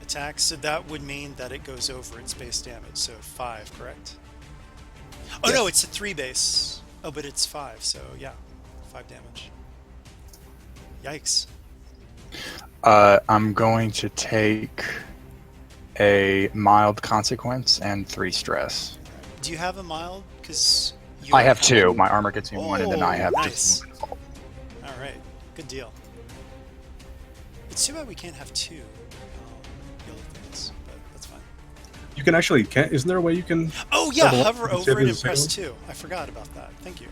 attack. So that would mean that it goes over its base damage. So 5, correct? Oh no, it's a 3 base. Oh, but it's 5. So yeah, 5 damage. Yikes.
I'm going to take a mild consequence and 3 stress.
Do you have a mild? Because
I have 2. My armor gets me 1, and then I have
nice.
just 1 default.
All right, good deal. It's too bad we can't have 2 yellow things, but that's fine.
You can actually can't. Isn't there a way you can?
Oh yeah,
Level up
hover
and
over
save
it
as
and
a
press
second
2. I forgot about that. Thank you.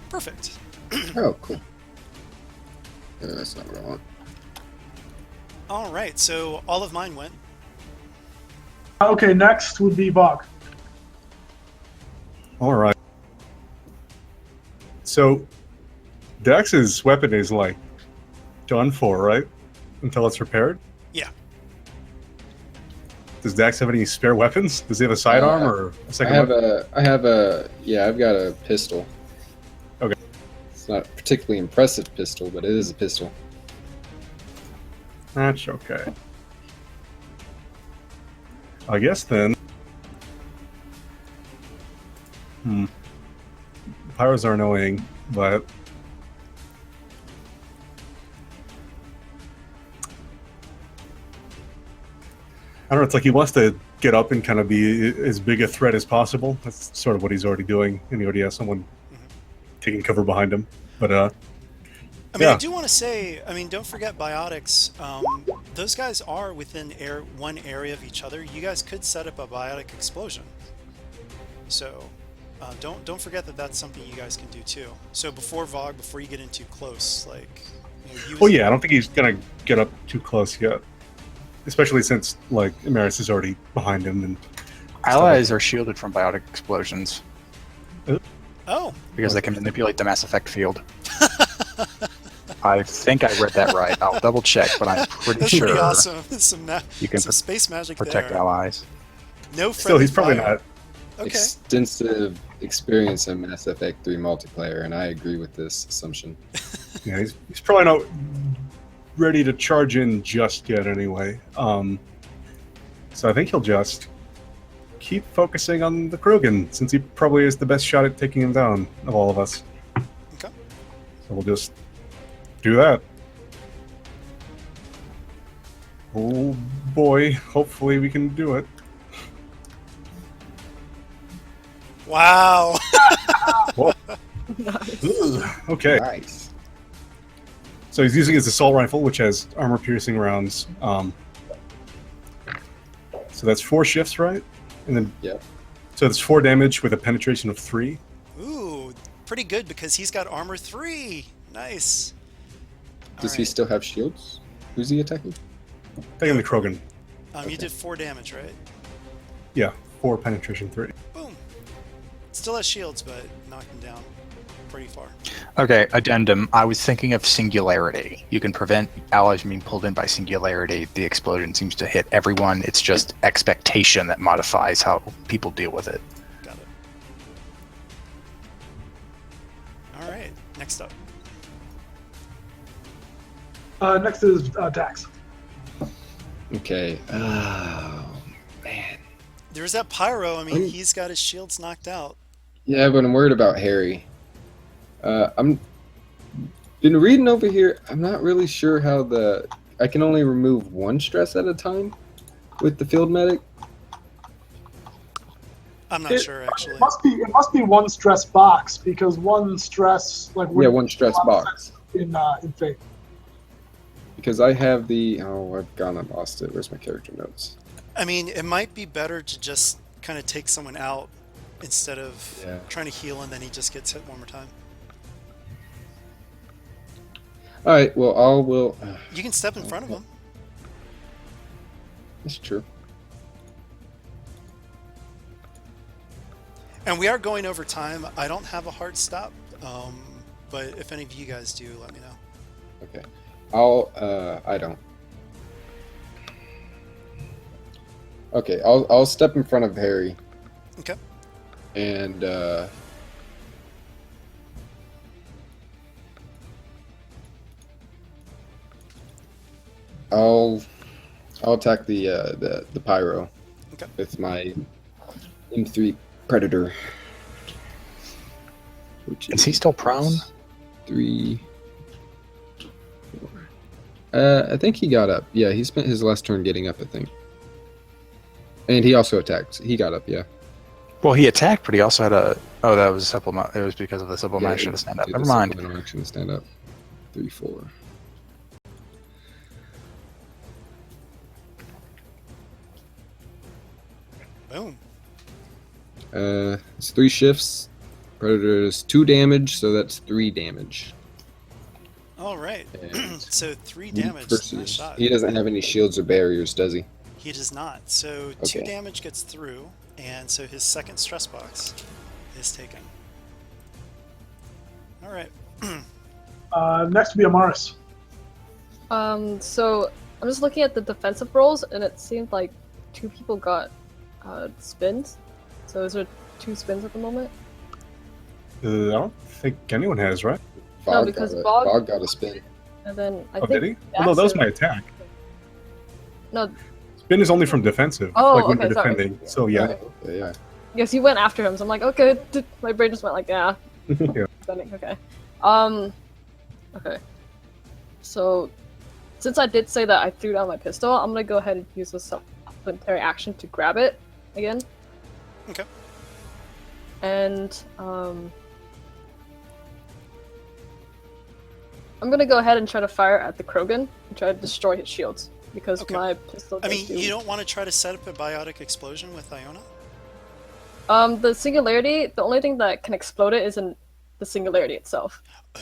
Perfect.
Oh, cool. Yeah, that's not what I want.
All right, so all of mine went.
Okay, next would be Bog.
All right. So Dax's weapon is like done for, right? Until it's repaired.
Yeah.
Does Dax have any spare weapons? Does he have a sidearm or a
I
second
have
weapon?
I've got a pistol.
Okay.
It's not a particularly impressive pistol, but it is a pistol.
That's okay. I guess then. pyros are annoying, but I don't know. It's like he wants to get up and kind of be as big a threat as possible. That's sort of what he's already doing, and he already has someone taking cover behind him. But
I mean,
yeah.
I do want to say, I mean, don't forget biotics. Those guys are within one area of each other. You guys could set up a biotic explosion. So don't forget that that's something you guys can do too. So before Vogue, before you get in too close, like.
Oh yeah, I don't think he's gonna get up too close yet, especially since like Emeris is already behind him and.
Allies are shielded from biotic explosions.
Oh.
Because they can manipulate the Mass Effect field. I think I read that right. I'll double check, but I'm pretty
That's
sure
pretty awesome.
you can
some space magic
protect
there.
allies.
No
Still, he's probably
fire.
not.
Okay.
Extensive experience in Mass Effect 3 multiplayer, and I agree with this assumption.
Yeah, he's probably not ready to charge in just yet anyway. So I think he'll just keep focusing on the Krogan, since he probably is the best shot at taking him down of all of us.
Okay.
So we'll just do that. Oh boy, hopefully we can do it.
Wow.
Nice.
Ugh, okay.
Nice.
So he's using his assault rifle, which has armor-piercing rounds. So that's 4 shifts, right? And then
Yep.
so it's 4 damage with a penetration of 3.
Ooh, pretty good because he's got armor 3. Nice.
Does he
Alright.
still have shields? Who's he attacking?
Taking the Krogan.
You did 4 damage, right?
Yeah, 4 penetration 3.
Boom. Still has shields, but knocked him down pretty far.
Okay, addendum. I was thinking of singularity. You can prevent allies from being pulled in by singularity. The explosion seems to hit everyone. It's just expectation that modifies how people deal with it.
Got it. All right. Next up.
Next is Dax.
Okay. Oh, man.
There's that pyro. I mean,
Oh.
he's got his shields knocked out.
Yeah, but I'm worried about Harry. I'm been reading over here. I'm not really sure how I can only remove 1 stress at a time with the field medic.
I'm not sure actually.
It must be 1 stress box because 1 stress like
Yeah, 1 stress box.
in Fate.
Because I have I've gone and lost it. Where's my character notes?
I mean, it might be better to just kind of take someone out instead of
Yeah.
trying to heal and then he just gets hit one more time.
All right. Well,
You can step in front of him.
That's true.
And we are going over time. I don't have a hard stop, but if any of you guys do, let me know.
Okay. I don't. Okay, I'll step in front of Harry.
Okay.
And I'll attack the pyro.
Okay.
With my M3 Predator. Which
Is he still prone?
3, 4. I think he got up. Yeah, he spent his last turn getting up, I think. And he also attacked. He got up, yeah.
Well, he attacked, but he also had a. Oh, that was supplement. It was because of the supplement
Yeah,
action to stand up.
did
Never
the
mind.
supplemental action to stand up. 3, 4.
Boom.
It's 3 shifts. Predator is 2 damage, so that's 3 damage.
All right.
And
So 3
he
damage.
versus-
Nice shot.
He doesn't have any shields or barriers, does he?
He does not. So 2
Okay.
damage gets through, and so his second stress box is taken. All right.
Next would be Amaris.
So I'm just looking at the defensive rolls, and it seemed like 2 people got spins. So is there 2 spins at the moment?
I don't think anyone has, right?
No, because Bog-
got a spin.
And then I
Oh,
think
did he? Oh, no, that was
Daxon-
my attack.
No,
Spin is only from defensive,
Oh,
like when
okay,
you're
sorry.
defending. So yeah,
Okay.
Yeah.
yes, you went after him. So I'm like, okay. My brain just went like, yeah. Spending, okay. Okay. So, since I did say that I threw down my pistol, I'm gonna go ahead and use a supplementary action to grab it again.
Okay.
And, I'm gonna go ahead and try to fire at the Krogan and try to destroy his shields, because
Okay.
my pistol
I
does
mean,
do...
you don't want to try to set up a biotic explosion with Iona?
The singularity, the only thing that can explode it isn't the singularity itself.
Oh,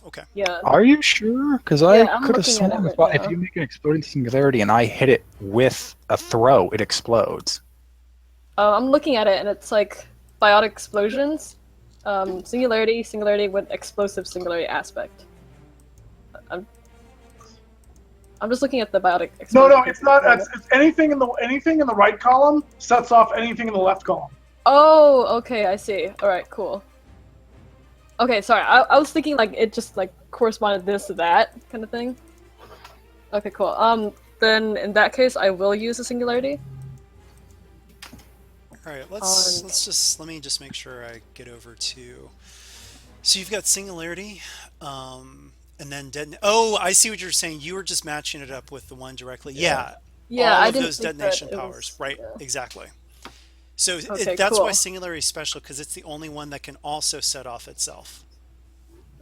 okay.
Yeah.
Are you sure? Because
Yeah,
I
I'm
could have
looking at
sworn
it right
if
now.
you make an exploding singularity and I hit it with a throw, it explodes.
I'm looking at it and it's like biotic explosions, singularity with explosive singularity aspect. I'm just looking at the biotic
No,
explosion.
it's not. It's anything in the right column sets off anything in the left column.
Oh, okay, I see. All right, cool. Okay, sorry. I was thinking like it just like corresponded this to that kind of thing. Okay, cool. Then in that case, I will use the singularity.
All right, let me just make sure I get over to. So you've got singularity, and then Oh, I see what you're saying. You were just matching it up with the one directly. Yeah.
Yeah,
all
I
of
didn't
those
think
detonation
that it
powers.
was-
Right.
yeah.
Exactly. So
Okay,
that's why
cool.
singularity is special, because it's the only one that can also set off itself.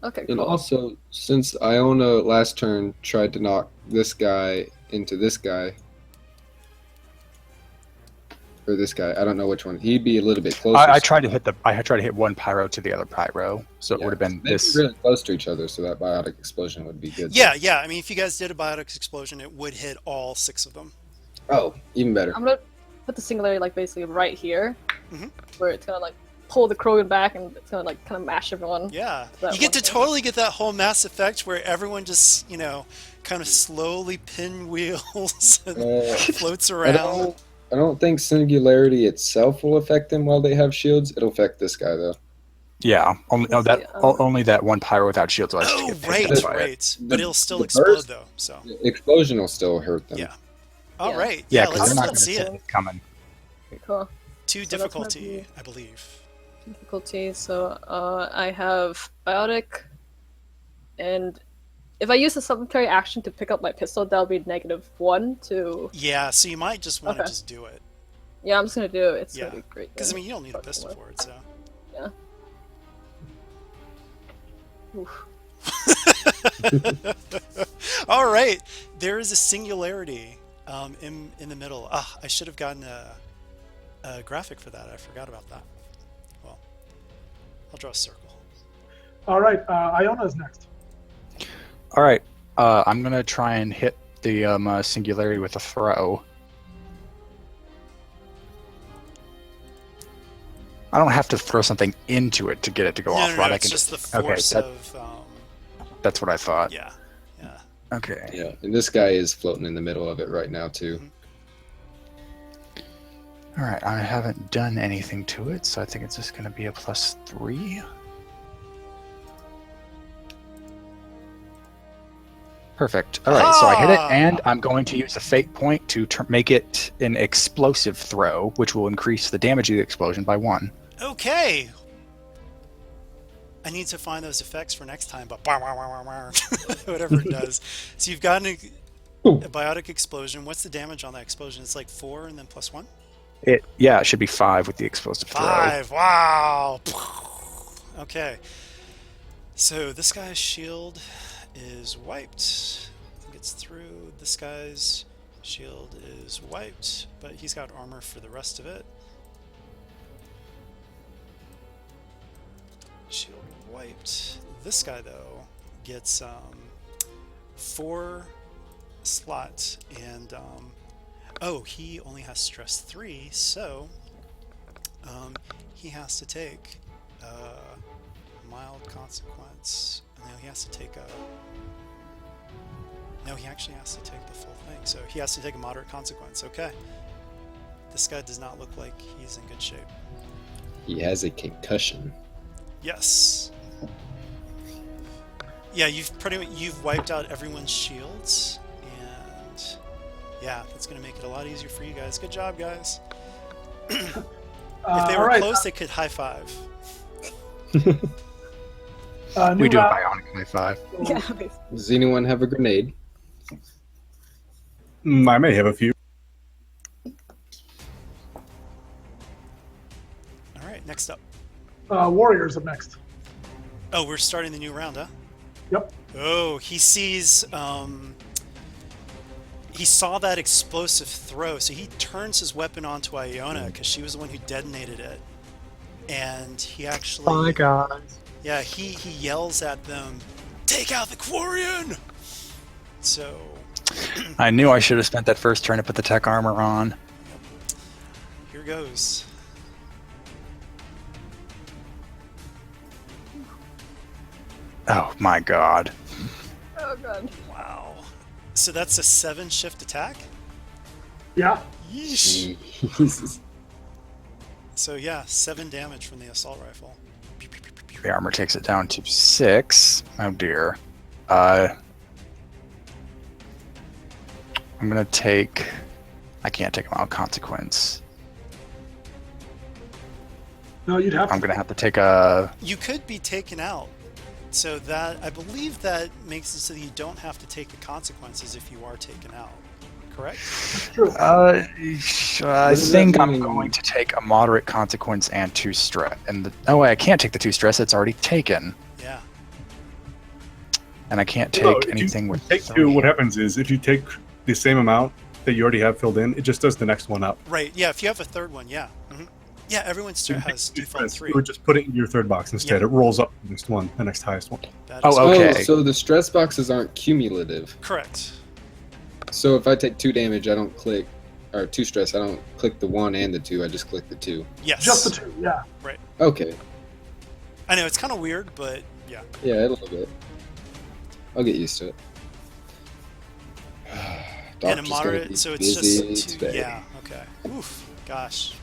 Okay,
And
cool.
also, since Iona last turn tried to knock this guy into this guy, or this guy, I don't know which one. He'd be a little bit closer.
I tried to hit one pyro to the other pyro, so it would have been
They'd
this.
be really close to each other, so that biotic explosion would be good.
Yeah, yeah. I mean, if you guys did a biotic explosion, it would hit all 6 of them.
Oh, even better.
I'm gonna put the singularity like basically right here,
Mhm.
where it's gonna like pull the Krogan back and it's gonna like kind of mash everyone.
Yeah,
That
you get
one
to
thing.
totally get that whole Mass Effect where everyone just, kind of slowly pinwheels and floats around.
I don't think singularity itself will affect them while they have shields. It'll affect this guy though.
Yeah, only
Let's see,
only that one pyro without shields will actually
Oh,
get picked
right,
up by it.
right. But it'll still
the
explode
burst-
though. So,
The explosion will still hurt them.
yeah. All
Yeah.
right.
Yeah,
Yeah,
because they're not going
let's
to
see
see
it.
it coming.
Okay, cool.
2
So that's gonna
difficulty,
be-
I believe.
Difficulty. So I have biotic, and if I use a supplementary action to pick up my pistol, that'll be -1 to.
Yeah, so you might just want to
Okay.
just do it.
Yeah, I'm just gonna do it. It's
Yeah.
gonna be great.
Because, I
then.
mean, you don't need a
Fucking
pistol
with.
for it, so.
Yeah. Oof.
All right. There is a singularity in the middle. Ah, I should have gotten a graphic for that. I forgot about that. Well, I'll draw a circle.
All right, Iona's next.
All right, I'm gonna try and hit the singularity with a throw. I don't have to throw something into it to get it to go
No,
off,
no,
right?
no,
I
it's
can
just the
okay,
force
that-
of.
That's what I thought.
Yeah, yeah.
Okay.
Yeah, and this guy is floating in the middle of it right now too.
All right, I haven't done anything to it, so I think it's just going to be a +3. Perfect. All right, so I hit it, and I'm going to use a fate point to make it an explosive throw, which will increase the damage of the explosion by 1.
Okay. I need to find those effects for next time, but whatever it does. So you've got a biotic explosion. What's the damage on that explosion? It's like 4 and then +1?
It should be 5 with the explosive throw.
5. Wow. Okay. So this guy's shield is wiped. Gets through. This guy's shield is wiped, but he's got armor for the rest of it. Shield wiped. This guy though gets 4 slot, and oh, he only has stress 3, so he has to take mild consequence. No, he has to take a. No, he actually has to take the full thing. So he has to take a moderate consequence. Okay. This guy does not look like he's in good shape.
He has a concussion.
Yes. Yeah, you've wiped out everyone's shields, and yeah, that's gonna make it a lot easier for you guys. Good job, guys. If they
All
were
right.
close, they could high five.
New
We do a
round.
bionic high five.
Yeah.
Does anyone have a grenade?
I may have a few.
All right, next up.
Warriors up next.
Oh, we're starting the new round, huh?
Yep.
Oh, he sees. He saw that explosive throw, so he turns his weapon onto Iona because she was the one who detonated it, and he actually.
Oh my god.
Yeah, he yells at them, "Take out the Quarian!" So.
I knew I should have spent that first turn to put the tech armor on.
Here goes.
Oh my god.
Oh god.
Wow. So that's a 7 shift attack?
Yeah.
Yeesh.
Jesus.
So yeah, 7 damage from the assault rifle.
The armor takes it down to 6. Oh dear. I'm gonna take. I can't take a mild consequence.
No, you'd have
I'm
to.
gonna have to take a.
You could be taken out. So that, I believe that makes it so that you don't have to take the consequences if you are taken out. Correct?
True.
I
does
think
that
I'm
mean?
going to take a moderate consequence and 2 stress. And I can't take the 2 stress. It's already taken,
Yeah.
and I can't
No,
take
if
anything
you
with
take
3.
two. What happens is if you take the same amount that you already have filled in, it just does the next one up.
Right. Yeah, if you have a third one, yeah. Yeah, everyone's
So you
has
take two
default
stress,
3.
You would just put it in your third box instead.
Yeah.
It rolls up the next one, the next highest one.
That
Oh,
is
okay.
Oh, so the stress boxes aren't cumulative.
correct.
So if I take 2 damage, I don't click, or 2 stress, I don't click the 1 and the 2. I just click the 2.
Yes.
Just the 2, yeah.
Okay.
I know, it's kind of weird, but yeah.
Yeah, a little bit. I'll get used to it.
And a
Doctor's gonna
moderate,
be
so it's
busy
just 2.
today.
Yeah, okay. Oof. Gosh.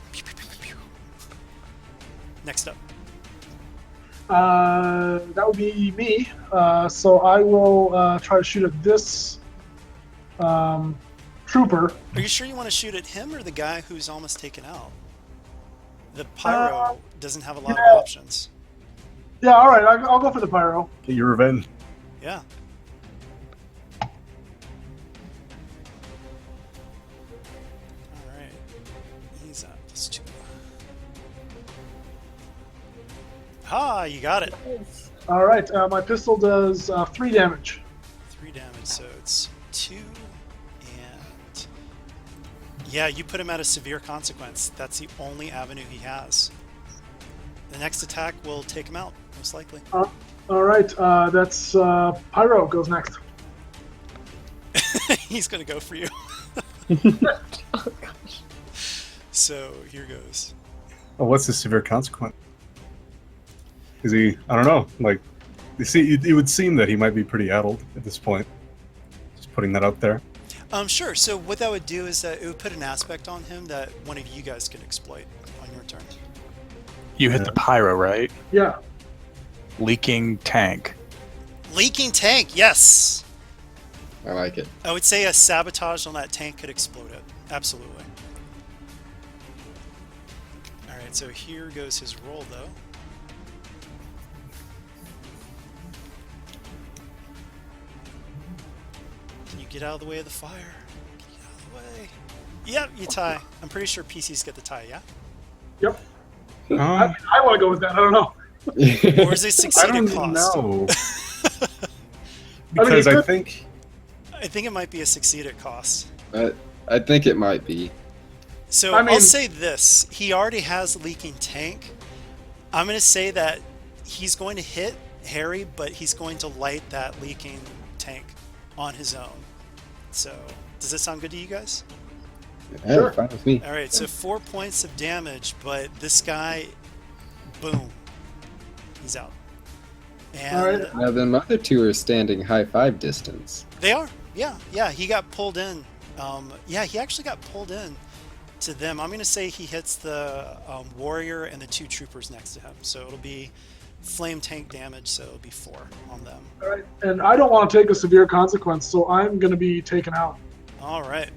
Next up.
That would be me. So I will try to shoot at this trooper.
Are you sure you want to shoot at him or the guy who's almost taken out? The pyro doesn't have a lot of options.
Yeah, all right. I'll go for the pyro.
Get your revenge.
Yeah. All right. He's at +2. Ah, you got it.
All right. My pistol does 3 damage.
3 damage, so it's 2 and yeah, you put him at a severe consequence. That's the only avenue he has. The next attack will take him out, most likely.
All right. That's pyro goes next.
He's gonna go for you.
Oh gosh.
So here goes.
Oh, what's the severe consequence? Is he? I don't know. Like, you see, it would seem that he might be pretty addled at this point. Just putting that out there.
Sure. So what that would do is that it would put an aspect on him that one of you guys can exploit on your turn.
You hit the pyro, right?
Yeah.
Leaking tank.
Leaking tank, yes.
I like it.
I would say a sabotage on that tank could explode it. Absolutely. All right. So here goes his roll, though. Can you get out of the way of the fire? Can you get out of the way? Yep, you tie. I'm pretty sure PCs get the tie, yeah?
Yep. I want to go with that. I don't know.
Or is it
I
succeeded
don't
cost?
know. Because I think
I think it might be a succeeded cost.
I think it might be.
So
I mean-
I'll say this. He already has a leaking tank. I'm going to say that he's going to hit Harry, but he's going to light that leaking tank on his own. So, does that sound good to you guys?
Yeah,
Sure.
fine with me.
All right, so 4 points of damage, but this guy, boom, he's out. And
All right.
Now the other 2 are standing high 5 distance.
they are, yeah, he got pulled in. Yeah, he actually got pulled in to them. I'm going to say he hits the warrior and the 2 troopers next to him. So it'll be flame tank damage, so it'll be 4 on them.
All right. And I don't want to take a severe consequence, so I'm going to be taken out.
All right,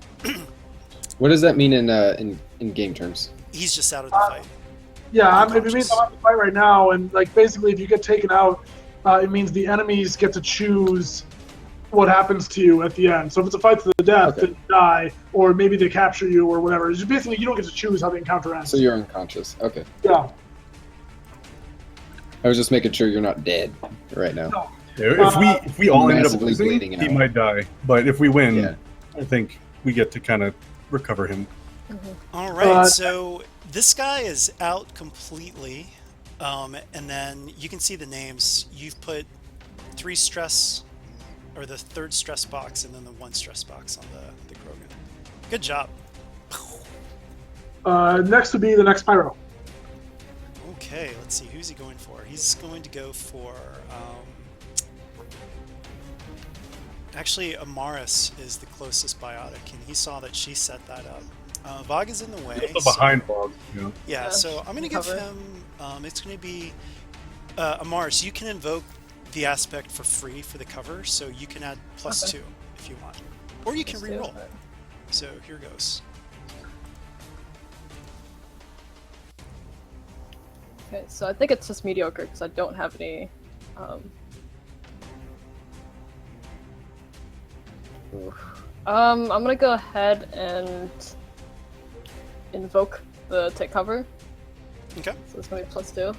What does that mean in game terms?
he's just out of the fight.
Yeah, it
Unconscious.
means I'm on the fight right now, and like basically, if you get taken out, it means the enemies get to choose what happens to you at the end. So if it's a fight to the death,
Okay.
then you die, or maybe they capture you or whatever. It's just basically, you don't get to choose how the encounter ends.
So you're unconscious. Okay.
Yeah.
I was just making sure you're not dead right now.
No.
If we all ended up
massively
losing,
bleeding
he
out.
might die. But if we win,
Yeah.
I think we get to kind of recover him.
All right, so this guy is out completely, and then you can see the names. You've put 3 stress, or the 3rd stress box, and then the 1 stress box on the Krogan. Good job.
Next would be the next Pyro.
Okay, let's see, who's he going for? He's going to go for, actually, Amaris is the closest biotic, and he saw that she set that up. Vog is in the way.
So behind Fog, you know.
Yeah, so I'm going to give
cover.
him, it's going to be, Amaris, you can invoke the aspect for free for the cover, so you can add +2 if you want. Or you can reroll. So here goes.
Okay, so I think it's just mediocre because I don't have any. I'm gonna go ahead and invoke the take cover.
Okay.
So it's gonna be +2.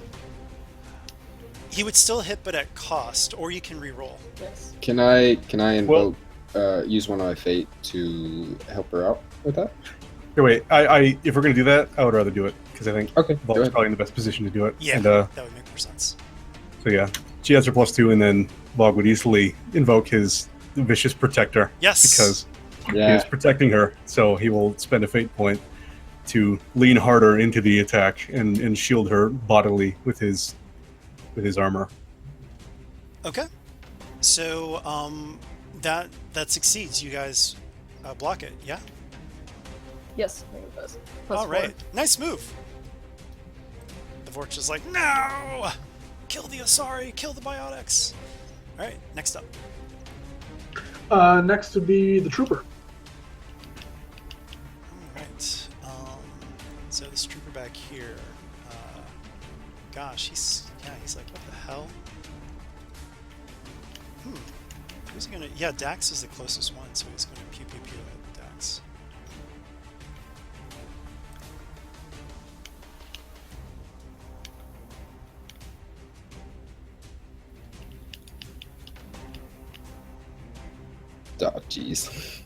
He would still hit, but at cost, or you can reroll.
Yes.
Can I invoke use one of my fate to help her out with that?
Here, wait. I if we're gonna do that, I would rather do it because I think
Okay, go
Vol's
ahead.
probably in the best position to do it.
Yeah,
And,
that would make more sense.
so yeah, she has her +2, and then Vog would easily invoke his vicious protector
Yes.
because he
Yeah.
is protecting her. So he will spend a fate point to lean harder into the attack and shield her bodily with his armor.
Okay. So that succeeds. You guys block it. Yeah.
Yes, I think it does.
All
+4.
right. Nice move. The Vorch is like, no! Kill the Asari, kill the biotics. All right, next up.
Next would be the Trooper.
All right. So this trooper back here, gosh, he's like, what the hell? Who's he gonna? Yeah, Dax is the closest one, so he's gonna pew pew pew at Dax.
Oh, jeez.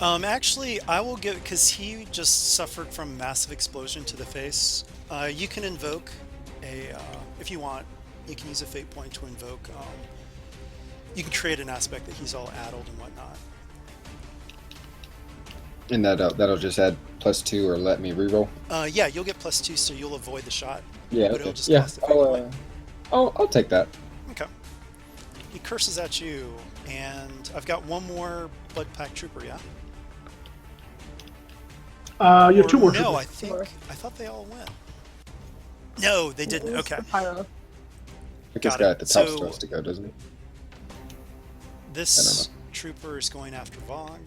Actually, I will give, because he just suffered from massive explosion to the face. You can invoke if you want, you can use a fate point to invoke. You can create an aspect that he's all addled and whatnot.
And that'll just add +2 or let me reroll.
Yeah, you'll get +2, so you'll avoid the shot.
Yeah.
But
Okay.
it'll just
Yeah.
cost a fate point.
I'll take that.
Okay. He curses at you, and I've got one more blood pack trooper. Yeah.
You have 2 more
No,
troopers.
I thought they all went. No, they didn't.
Where's
Okay.
the Pyro?
I guess
Got
guy
it.
at the top
So-
still has to go, doesn't he?
This trooper is going after Vog.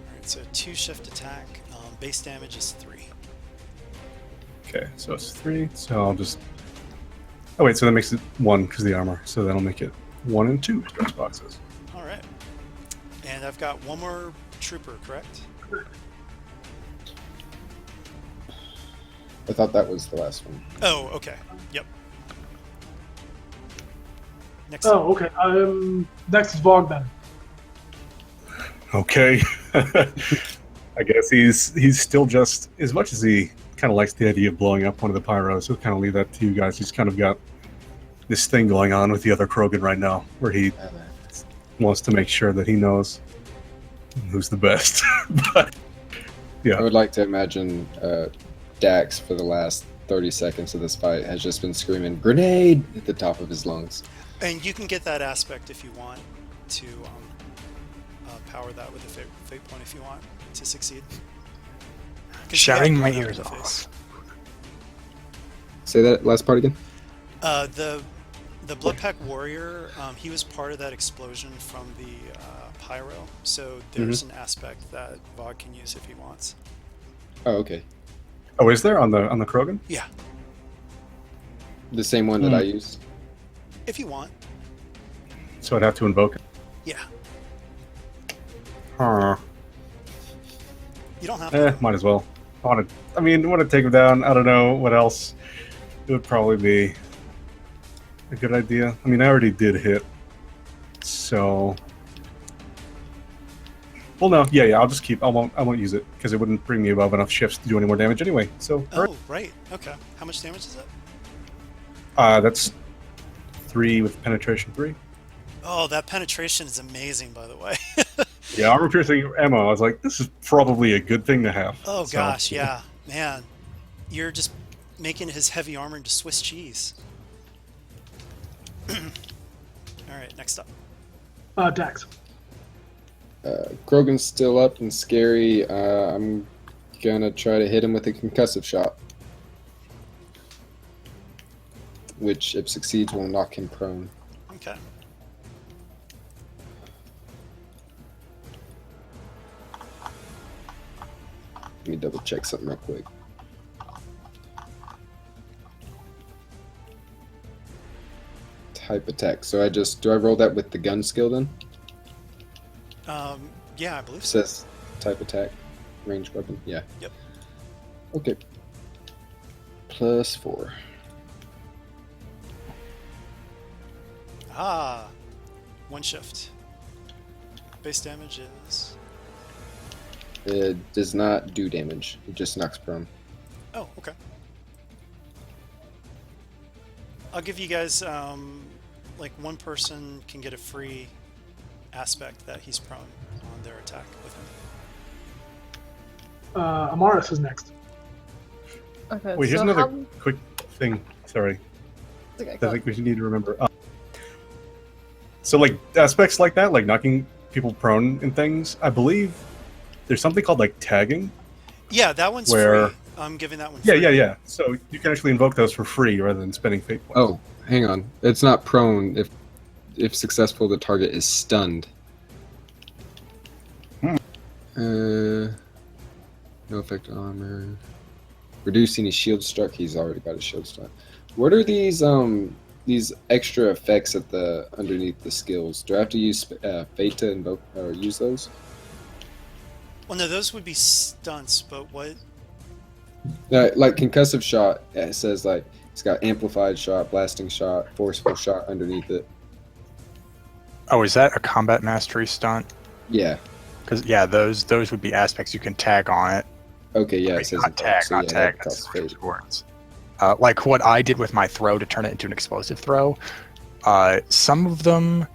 Alright, so 2 shift attack. Base damage is 3.
Okay, so it's 3. So I'll just. Oh wait, so that makes it 1 because of the armor. So that'll make it 1 and 2 stress boxes.
Alright. And I've got one more trooper, correct?
I thought that was the last one.
Oh, okay. Yep. Next up.
Oh, okay. Next is Vog then.
Okay. I guess he's still just, as much as he kind of likes the idea of blowing up one of the pyros, he'll kind of leave that to you guys. He's kind of got this thing going on with the other Krogan right now, where he wants to make sure that he knows who's the best. But
I would like to imagine Dax for the last 30 seconds of this fight has just been screaming "grenade" at the top of his lungs.
And you can get that aspect if you want to power that with a fate point if you want to succeed. 'Cause you
Shouting
have
my
blood
ears
on the face.
off.
Say that last part again.
The blood pack warrior, he was part of that explosion from the pyro, so there's an aspect that Vog can use if he wants.
Oh, okay.
Oh, is there on the Krogan?
Yeah,
The same one that I used.
if you want.
So I'd have to invoke it.
Yeah,
Huh.
you don't have to.
Might as well. I want to take him down. I don't know what else. It would probably be a good idea. I mean, I already did hit. So. Well, no. Yeah. I'll just keep. I won't use it because it wouldn't bring me above enough shifts to do any more damage anyway. So.
Oh, right. Okay. How much damage is that?
That's 3 with penetration 3.
Oh, that penetration is amazing, by the way.
Yeah, armor piercing ammo. I was like, this is probably a good thing to have.
Oh
So,
gosh, yeah, man, you're just making his heavy armor into Swiss cheese. All right, next up.
Dax.
Krogan's still up and scary. I'm gonna try to hit him with a concussive shot, which, if succeeds, will knock him prone.
Okay.
Let me double check something real quick. Type attack. So do I roll that with the gun skill then?
Yeah, I believe
It
so.
says type attack, ranged weapon. Yeah.
Yep.
Okay. +4.
Ah, 1 shift. Base damage is.
It does not do damage. It just knocks prone.
Oh, okay. I'll give you guys like one person can get a free aspect that he's prone on their attack with him.
Amaris is next.
Okay.
Wait, here's
so
another
how...
quick thing. Sorry.
Okay,
I
go
think we should need to remember. So, like, aspects like that, like knocking people prone and things, I believe there's something called, like, tagging.
Yeah, that one's
Where-
free. I'm giving that one
Yeah,
free.
yeah. So you can actually invoke those for free rather than spending fate points.
Oh, hang on. It's not prone. If successful, the target is stunned. No effect on armor. Reduce any shield struck. He's already got a shield struck. What are these extra effects at the underneath the skills? Do I have to use fate to invoke or use those?
Well, no, those would be stunts, but what?
Like concussive shot, it says like it's got amplified shot, blasting shot, forceful shot underneath it.
Oh, is that a combat mastery stunt?
Yeah.
Because yeah, those would be aspects you can tag on it.
Okay. Yeah. It
Wait,
says
not
it,
tag,
so
not
yeah,
tag.
that
That's
costs fate.
words. Like what I did with my throw to turn it into an explosive throw. Some of them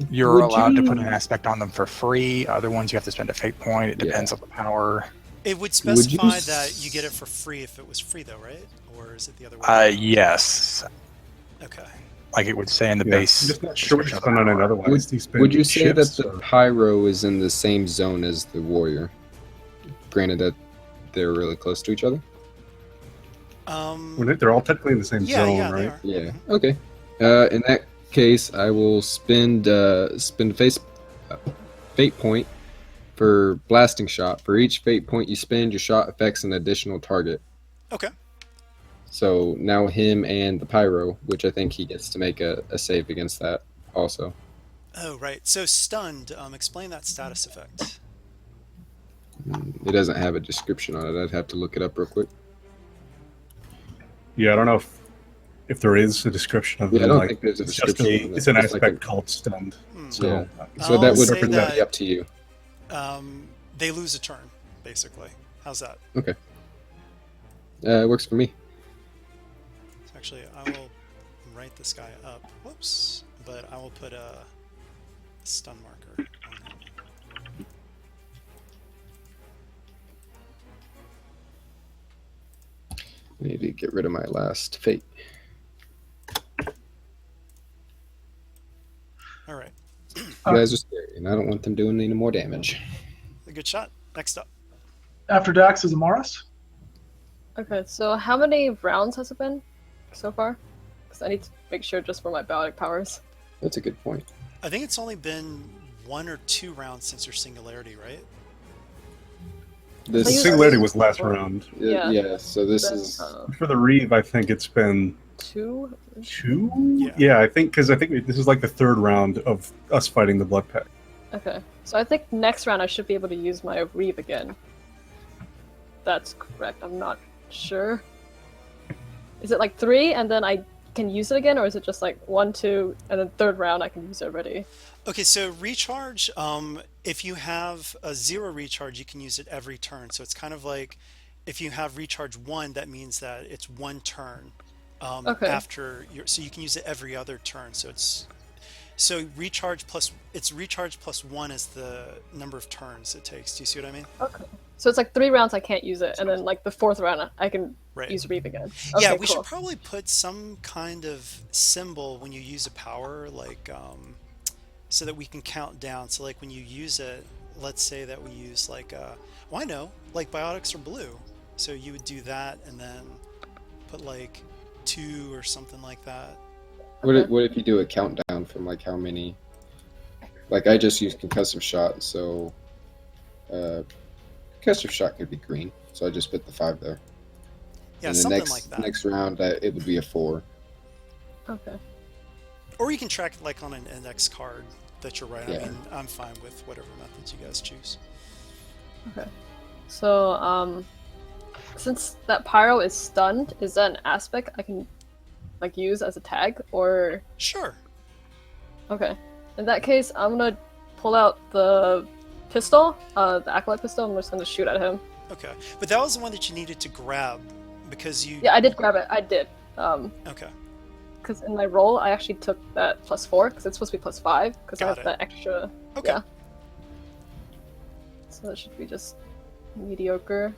you're
Would
allowed to
you-
put an aspect on them for free. Other ones you have to spend a fate point. It depends on the power.
It would
Would
specify
you
that you get it for free if it was free, though, right? Or is it the other way?
Yes.
Okay.
Like it would say in the
I'm
base.
just not sure what you
description
spend
of
on
the
it
power.
otherwise. Do you spend
Would you say that
shifts
the
or-
pyro is in the same zone as the warrior? Granted that they're really close to each other.
Well, they're all technically in the same
Yeah,
zone,
yeah,
right?
they are.
Yeah. Okay. In that case, I will spend fate point for blasting shot. For each fate point you spend, your shot affects an additional target.
Okay.
So now him and the pyro, which I think he gets to make a save against that also.
Oh, right. So stunned. Explain that status effect.
It doesn't have a description on it. I'd have to look it up real quick.
Yeah, I don't know if there is a description of
Yeah, I
it.
don't
like,
think there's a
it's just
description on it.
it's an
It's like
aspect
a-
called stunned.
Hmm.
So
Yeah.
uh,
So that
I'll
would
say
be
that-
up to you.
They lose a turn, basically. How's that?
It works for me.
So actually, I will write this guy up. Whoops. But I will put a stun marker on him.
I need to get rid of my last fate.
All right.
You guys are scary, and I don't want them doing any more damage.
A good shot. Next up.
After Dax is Amaris.
Okay, so how many rounds has it been so far? Because I need to make sure just for my biotic powers.
That's a good point.
I think it's only been 1 or 2 rounds since your singularity, right?
This
I
The
used
singularity
it
was last
before.
round.
Yeah.
yeah. So this
Then,
is
For the Reeve, I think it's been
2.
2.
Yeah.
Yeah, I think because I think this is like the third round of us fighting the Blood Pack.
Okay. So I think next round I should be able to use my Reeve again. That's correct. I'm not sure. Is it like 3 and then I can use it again, or is it just like 1, 2, and then third round I can use it already?
Okay, so recharge, if you have a 0 recharge, you can use it every turn. So it's kind of like if you have recharge 1, that means that it's 1 turn
Okay.
after your, so you can use it every other turn. So it's recharge plus 1 is the number of turns it takes. Do you see what I mean?
Okay. So it's like 3 rounds I can't use it, and then like the 4th round I can
Right.
use Reeve again.
Yeah,
Okay,
we
cool.
should probably put some kind of symbol when you use a power, like so that we can count down. So like when you use it, let's say that we use like well, I know, like biotics are blue. So you would do that and then put like 2 or something like that.
what if you do a countdown from like how many? Like I just use concussive shot, so concussive shot could be green. So I just put the 5 there.
Yeah,
and the
something
next
like that.
next round it would be a 4.
Okay.
Or you can track it like on an index card that you're writing. I
Yeah.
mean, I'm fine with whatever methods you guys choose.
Okay. So since that pyro is stunned, is that an aspect I can like use as a tag, or
Sure.
okay? In that case, I'm gonna pull out the pistol, the acolyte pistol. I'm just gonna shoot at him.
Okay. But that was the one that you needed to grab because you.
Yeah, I did grab it. I did.
Okay.
Because in my roll, I actually took that +4 because it's supposed to be +5 because I
Got
have
it.
that extra.
Okay.
Yeah. So that should be just mediocre.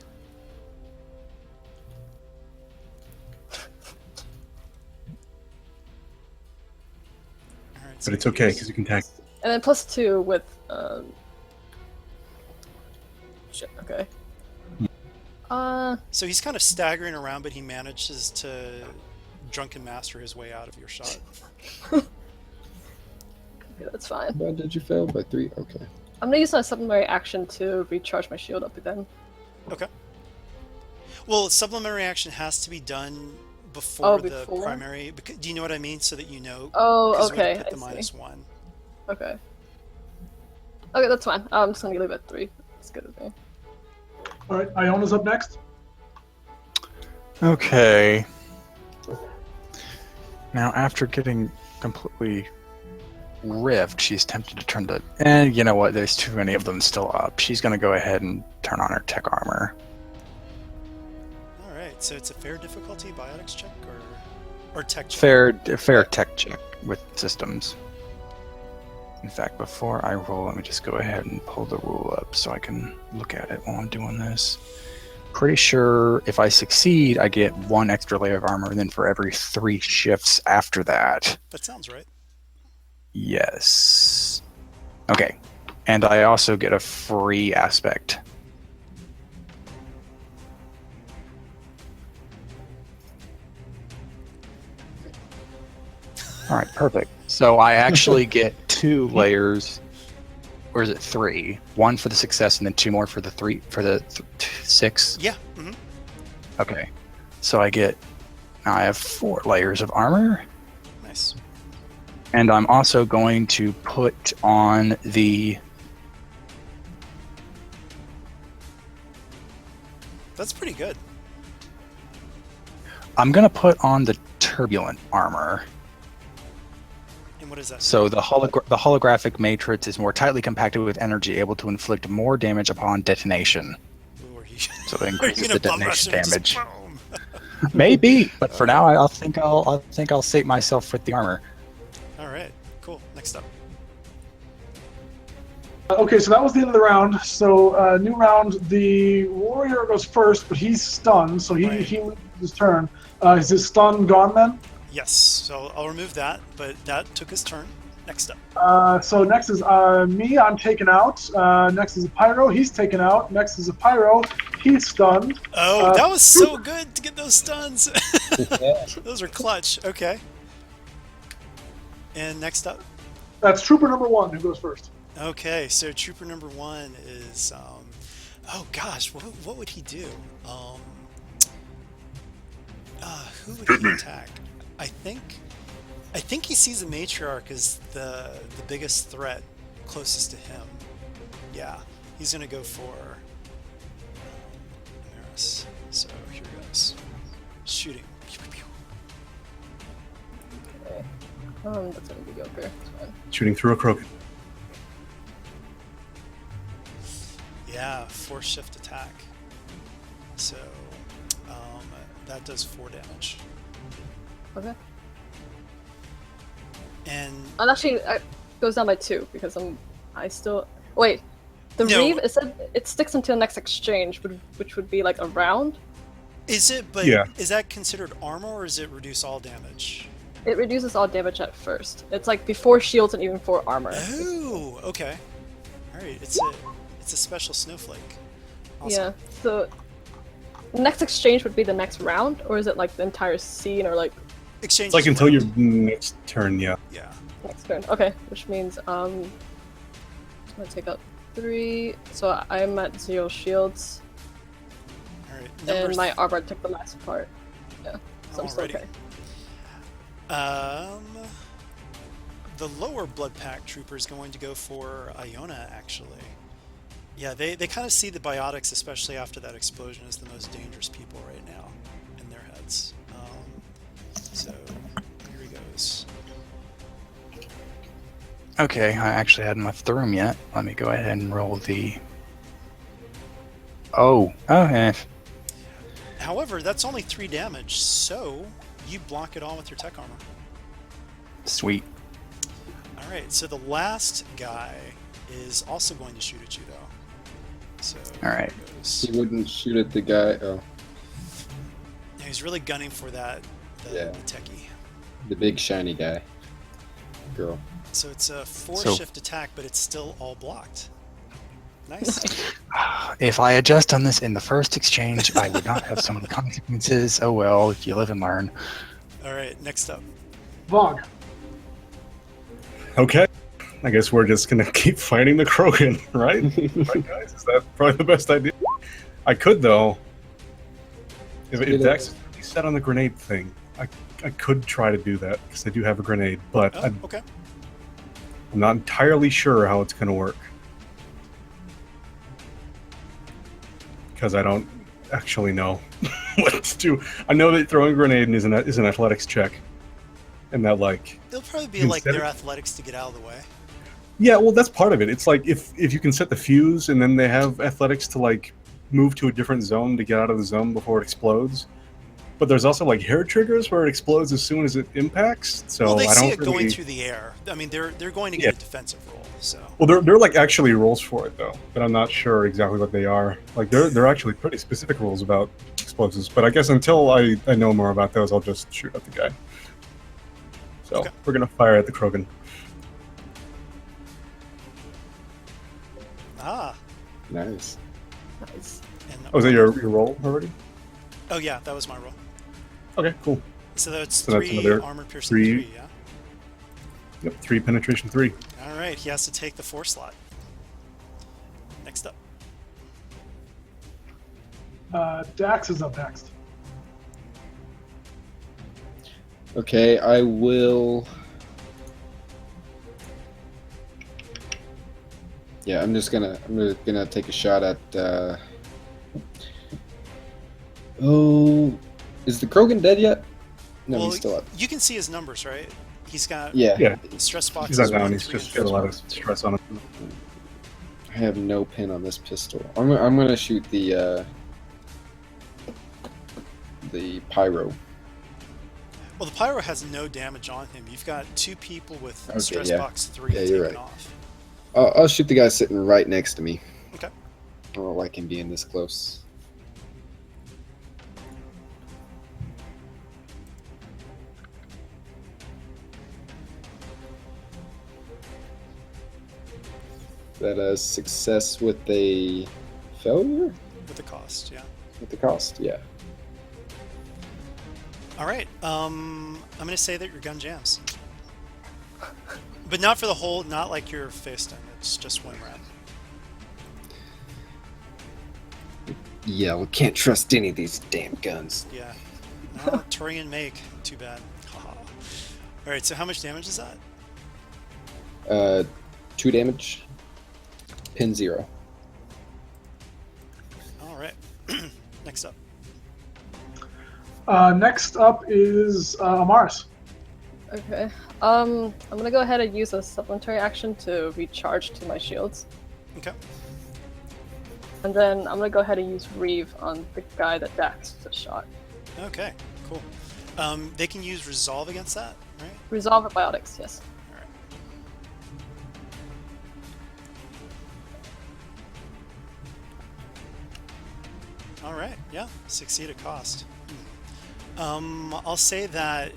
All right.
But it's okay because you can tag.
And then +2 with shit. Okay.
So he's kind of staggering around, but he manages to drunken master his way out of your shot.
Okay, that's fine.
But did you fail by 3? Okay.
I'm gonna use my supplementary action to recharge my shield up again.
Okay. Well, supplementary action has to be done before the
before?
primary. Because, do you know what I mean? So that you know.
Oh,
'cause we
okay.
Put the
I see.
-1.
Okay. Okay, that's fine. I'm just gonna leave it at 3. That's good with me.
All right, Iona's up next.
Okay. Now, after getting completely rift, she's tempted to turn to. And you know what? There's too many of them still up. She's going to go ahead and turn on her tech armor.
All right. So it's a fair difficulty biotics check or tech check.
Fair tech check with systems. In fact, before I roll, let me just go ahead and pull the rule up so I can look at it while I'm doing this. Pretty sure if I succeed, I get 1 extra layer of armor, and then for every 3 shifts after that.
That sounds right.
Yes. Okay. And I also get a free aspect. All right, perfect. So I actually get 2 layers, or is it 3? 1 for the success, and then 2 more for the 6.
Yeah. Mm-hmm.
Okay. So I have 4 layers of armor,
Nice.
and I'm also going to put on the.
That's pretty good.
I'm gonna put on the turbulent armor.
And what is that?
So the holographic matrix is more tightly compacted with energy, able to inflict more damage upon detonation.
Ooh, are you,
So it
are you
increases
gonna
the
bum rush
detonation
him and just
damage.
boom?
Maybe, but for now, I'll think I'll sate myself with the armor.
All right. Cool. Next up.
Okay, so that was the end of the round. So new round, the warrior goes first, but he's stunned, so he
Right.
he loses his turn. Is his stun gone then?
Yes. So I'll remove that, but that took his turn. Next up.
So next is me. I'm taken out. Next is a pyro. He's taken out. Next is a pyro. He's stunned.
Oh, that was so good to get those stuns. Those are clutch. Okay. And next up.
That's trooper number 1 who goes first.
Okay, so trooper number 1 is Oh gosh, what would he do? Um, who would
Hit
he
me.
attack? I think I think he sees the matriarch as the biggest threat closest to him. Yeah, he's gonna go for Amaris. So here goes. Shooting. Pew, pew, pew.
Okay. That's gonna be okay. It's fine.
Shooting through a Krogan.
Yeah, force shift attack. So that does 4 damage.
Okay.
And
And actually, it goes down by 2 because I still wait. The
No.
reeve, it said it sticks until next exchange, which would be like a round.
is it? But
Yeah.
is that considered armor, or is it reduce all damage?
It reduces all damage at first. It's like before shields and even before armor.
Oh, okay. All right, it's a special snowflake.
Yeah.
Awesome.
So next exchange would be the next round, or is it like the entire scene, or like
Exchange.
It's like
is
until your
round.
next turn, yeah.
Yeah.
next turn? Okay, which means I'm gonna take out 3. So I'm at 0 shields,
All right.
and my armor took the last part. Yeah. So I'm still
Alrighty.
okay.
The lower blood pack trooper is going to go for Iona, actually. Yeah, they kind of see the biotics, especially after that explosion, as the most dangerous people right now in their heads. So here he goes.
Okay, I actually hadn't left the room yet. Let me go ahead and roll the. Oh,
However, that's only 3 damage, so you block it all with your tech armor.
sweet.
All right, so the last guy is also going to shoot at you, though. So
All right.
here goes.
He wouldn't shoot at the guy. Oh,
Yeah, he's really gunning for the
Yeah.
techie.
the big shiny guy. Girl.
So it's a 4
So-
shift attack, but it's still all blocked. Nice.
If I had just done this in the first exchange, I would not have so many consequences. Oh well, if you live and learn.
All right, next up.
Vog.
Okay. I guess we're just gonna keep fighting the Krogan, right? Right, guys? Is that probably the best idea? I could, though. If Dex is really set on the grenade thing, I could try to do that, because I do have a grenade, but
Oh,
I'm
okay.
not entirely sure how it's gonna work. Because I don't actually know what to do. I know that throwing a grenade is an athletics check. And that, like...
It'll probably be
You can
like
set
their
it-
athletics to get out of the way.
Yeah, well, that's part of it. It's like if you can set the fuse and then they have athletics to like move to a different zone to get out of the zone before it explodes. But there's also like hair triggers where it explodes as soon as it impacts. So
Well, they
I
see
don't
it
really...
going through the air. I mean, they're going to
Yeah.
get a defensive roll. So
Well, they're like actually rules for it though, but I'm not sure exactly what they are. Like they're actually pretty specific rules about explosives. But I guess until I know more about those, I'll just shoot at the guy. So
Okay.
we're gonna fire at the Krogan.
Nice.
Nice.
and
Oh, is that your roll already?
Oh yeah, that was my roll.
Okay, cool.
So that's
So that's
3
another
armor piercing
3.
3. Yeah.
Yep, 3 penetration 3.
All right, he has to take the 4 slot. Next up.
Dax is up next.
Okay, I will. Yeah, I'm just gonna take a shot at. Oh, is the Krogan dead yet? No,
well,
he's still up.
you can see his numbers, right? He's got
Yeah.
Yeah.
stress boxes.
He's not down.
1,
He's
3,
just
and
got a
4.
lot of stress on him.
I have no pin on this pistol. I'm gonna shoot the pyro.
Well, the pyro has no damage on him. You've got 2 people with
Okay,
stress
yeah.
box 3
Yeah,
taken
you're right.
off.
I'll shoot the guy sitting right next to me.
Okay.
I don't like him being this close. That a success with a failure?
With the cost, yeah.
With the cost, yeah.
All right. I'm gonna say that your gun jams, but not for the whole. Not like your fist, and it's just one round.
yell, "Can't trust any of these damn guns."
Yeah. No, Turian make. Too bad. Haha. All right. So how much damage is that?
2 damage. Pin 0.
All right. Next up.
Next up is Amaris.
Okay. I'm gonna go ahead and use a supplementary action to recharge to my shields.
Okay.
And then I'm gonna go ahead and use Reeve on the guy that Dax just shot.
Okay. Cool. They can use resolve against that, right?
Resolve or biotics, yes.
All right. All right. Yeah. Succeed at cost. I'll say that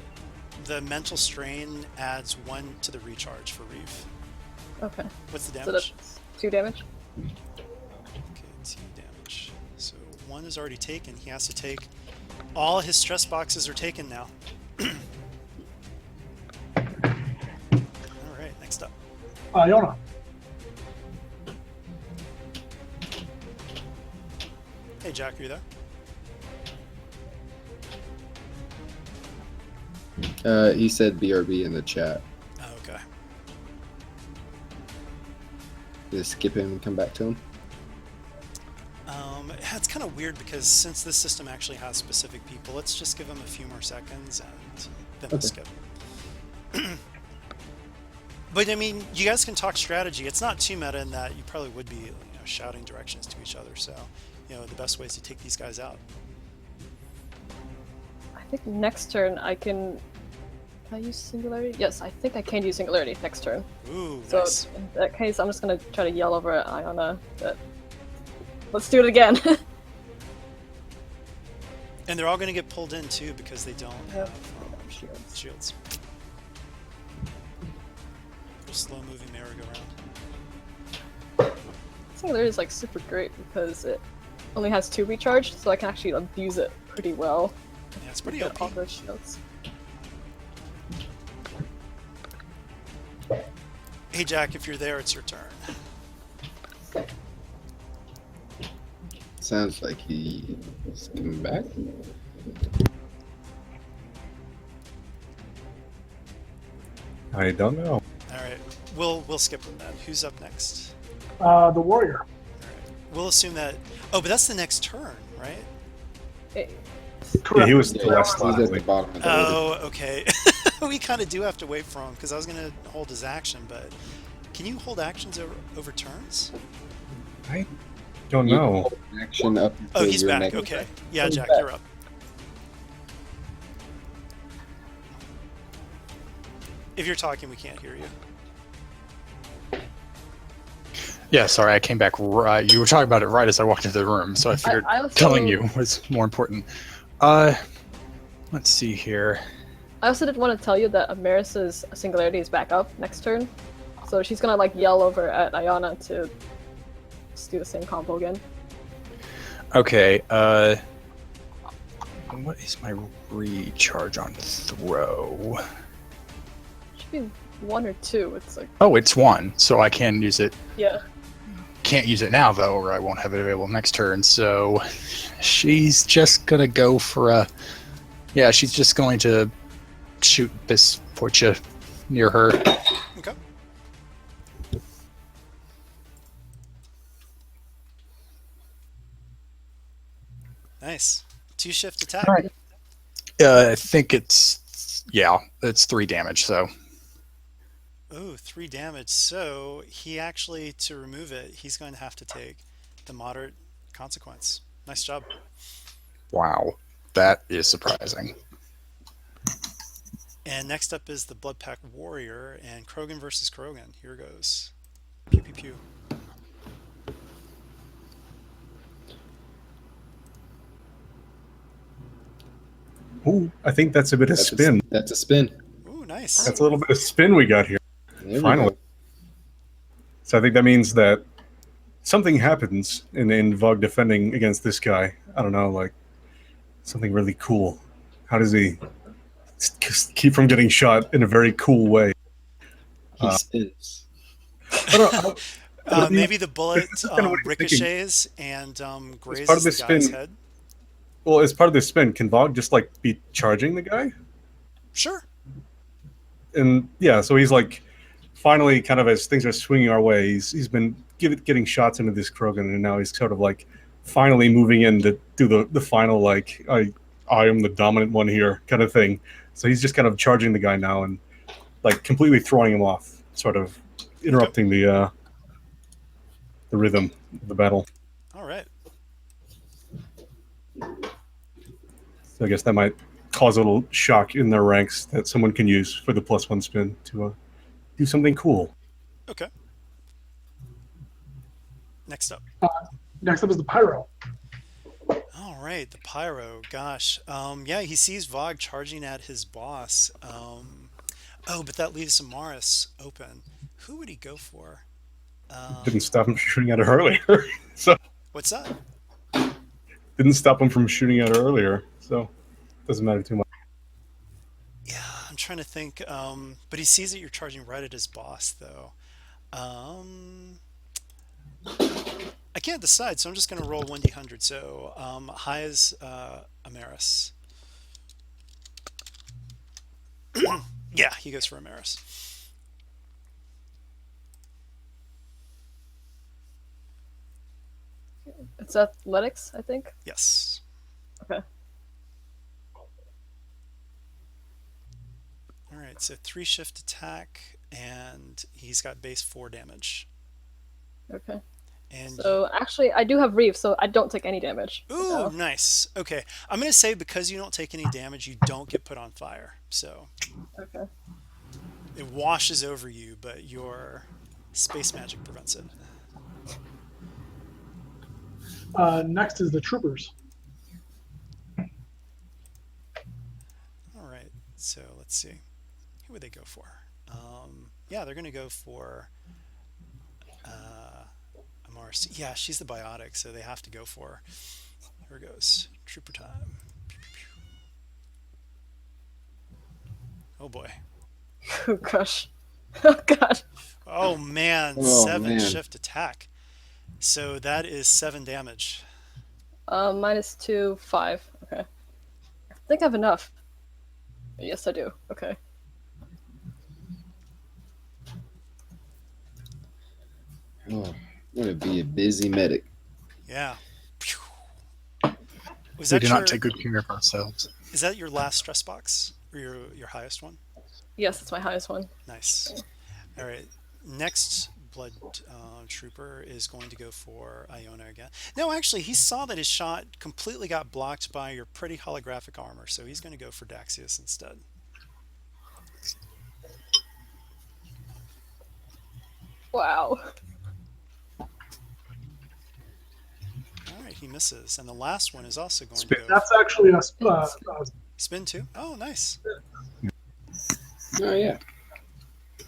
the mental strain adds 1 to the recharge for Reeve.
Okay.
What's the
So
damage?
that's 2 damage.
Okay, 2 damage. So 1 is already taken. He has to take. All his stress boxes are taken now. All right. Next up.
Iona.
Hey, Jack, are you there?
He said BRB in the chat.
Oh, okay.
Just skip him and come back to him.
It's kind of weird because since this system actually has specific people, let's just give them a few more seconds and then we'll
Okay.
skip. But I mean, you guys can talk strategy. It's not too meta in that you probably would be, shouting directions to each other. So, the best way is to take these guys out.
I think next turn Can I use Singularity? Yes, I think I can use Singularity next turn.
Ooh,
So
nice.
in that case, I'm just gonna try to yell over at Iona that let's do it again.
And they're all going to get pulled in too because they don't
Yep.
have shields. A slow-moving merry-go-round.
Singularity is like super great because it only has 2 recharge, so I can actually abuse it pretty well.
Yeah, it's pretty
Get all
OP.
those shields.
Hey, Jack, if you're there, it's your turn.
Sounds like he's coming back.
I don't know.
All right, we'll skip them then. Who's up next?
The warrior.
All right, we'll assume that. Oh, but that's the next turn, right?
It,
Yeah,
Correct.
he was the last
He's
slot.
at the bottom of the order.
Oh, okay. We kind of do have to wait for him because I was gonna hold his action, but can you hold actions over turns?
I don't
You
know.
hold action up
Oh,
until
he's
your
back.
next-
Okay. Yeah,
He's
Jack,
back.
you're up. If you're talking, we can't hear you.
Yeah, sorry, I came back right. You were talking about it right as I walked into the room, so I figured
I also,
telling you was more important. Let's see here.
I also did want to tell you that Amaris's Singularity is back up next turn, so she's gonna like yell over at Iona to just do the same combo again.
Okay, what is my recharge on throw?
Should be 1 or 2. It's like
Oh, it's 1, so I can use it.
yeah.
Can't use it now though, or I won't have it available next turn. So she's just gonna go for a. Yeah, she's just going to shoot this Portia near her.
Okay. Nice. 2-shift attack.
All right. I think it's 3 damage. So
Oh, 3 damage. So he actually, to remove it, he's going to have to take the moderate consequence. Nice job.
wow, that is surprising.
And next up is the Blood Pack Warrior and Krogan versus Krogan. Here goes. Pew pew pew.
Ooh, I think that's a bit of
That's
spin.
That's a spin.
Ooh, nice.
That's a little bit of spin we got here.
There we
Finally.
go.
So I think that means that something happens in Vogue defending against this guy. I don't know, like something really cool. How does he keep from getting shot in a very cool way?
He spins.
I don't know,
Maybe the bullet
This is kind of what he's thinking.
ricochets and
As part of
grazes the
this
guy's
spin,
head.
well, as part of this spin, can Vogue just like be charging the guy?
Sure.
And yeah, so he's like finally kind of as things are swinging our way, he's been getting shots into this Krogan, and now he's sort of like finally moving in to do the final like I am the dominant one here kind of thing. So he's just kind of charging the guy now and like completely throwing him off, sort of interrupting the rhythm of the battle.
All right.
So I guess that might cause a little shock in their ranks that someone can use for the +1 spin to do something cool.
Okay. Next up.
Next up is the Pyro.
All right, the pyro. Gosh, yeah, he sees Vogue charging at his boss. Oh, but that leaves Amaris open. Who would he go for?
Didn't stop him from shooting at her earlier. So
What's that?
didn't stop him from shooting at her earlier. So doesn't matter too much.
Yeah, I'm trying to think. But he sees that you're charging right at his boss, though. I can't decide, so I'm just going to roll 1d100. So high as Amaris. Yeah, he goes for Amaris.
It's athletics, I think.
Yes.
Okay.
All right, so 3 shift attack, and he's got base 4 damage.
Okay.
And
So actually, I do have Reeve, so I don't take any damage.
ooh,
No.
nice. Okay, I'm gonna say because you don't take any damage, you don't get put on fire. So
Okay.
it washes over you, but your space magic prevents it.
Next is the Troopers.
All right, so let's see. Who would they go for? Yeah, they're gonna go for Amars. Yeah, she's the biotic, so they have to go for her. Here it goes. Trooper time. Oh boy.
Oh gosh. Oh god.
Oh man,
Oh,
7
man.
shift attack. So that is 7 damage.
-2, 5. Okay. I think I have enough. Yes, I do. Okay.
Oh, I'm gonna be a busy medic.
Yeah. Phew. Was
We
that
do
your,
not take good care of ourselves.
is that your last stress box? Or your highest one?
Yes, it's my highest one.
Nice. All right. Next blood trooper is going to go for Iona again. No, actually, he saw that his shot completely got blocked by your pretty holographic armor, so he's going to go for Daxius instead.
Wow.
All right, he misses. And the last one is also going
Spin.
to go
That's actually a
spin too. Oh, nice.
Oh yeah.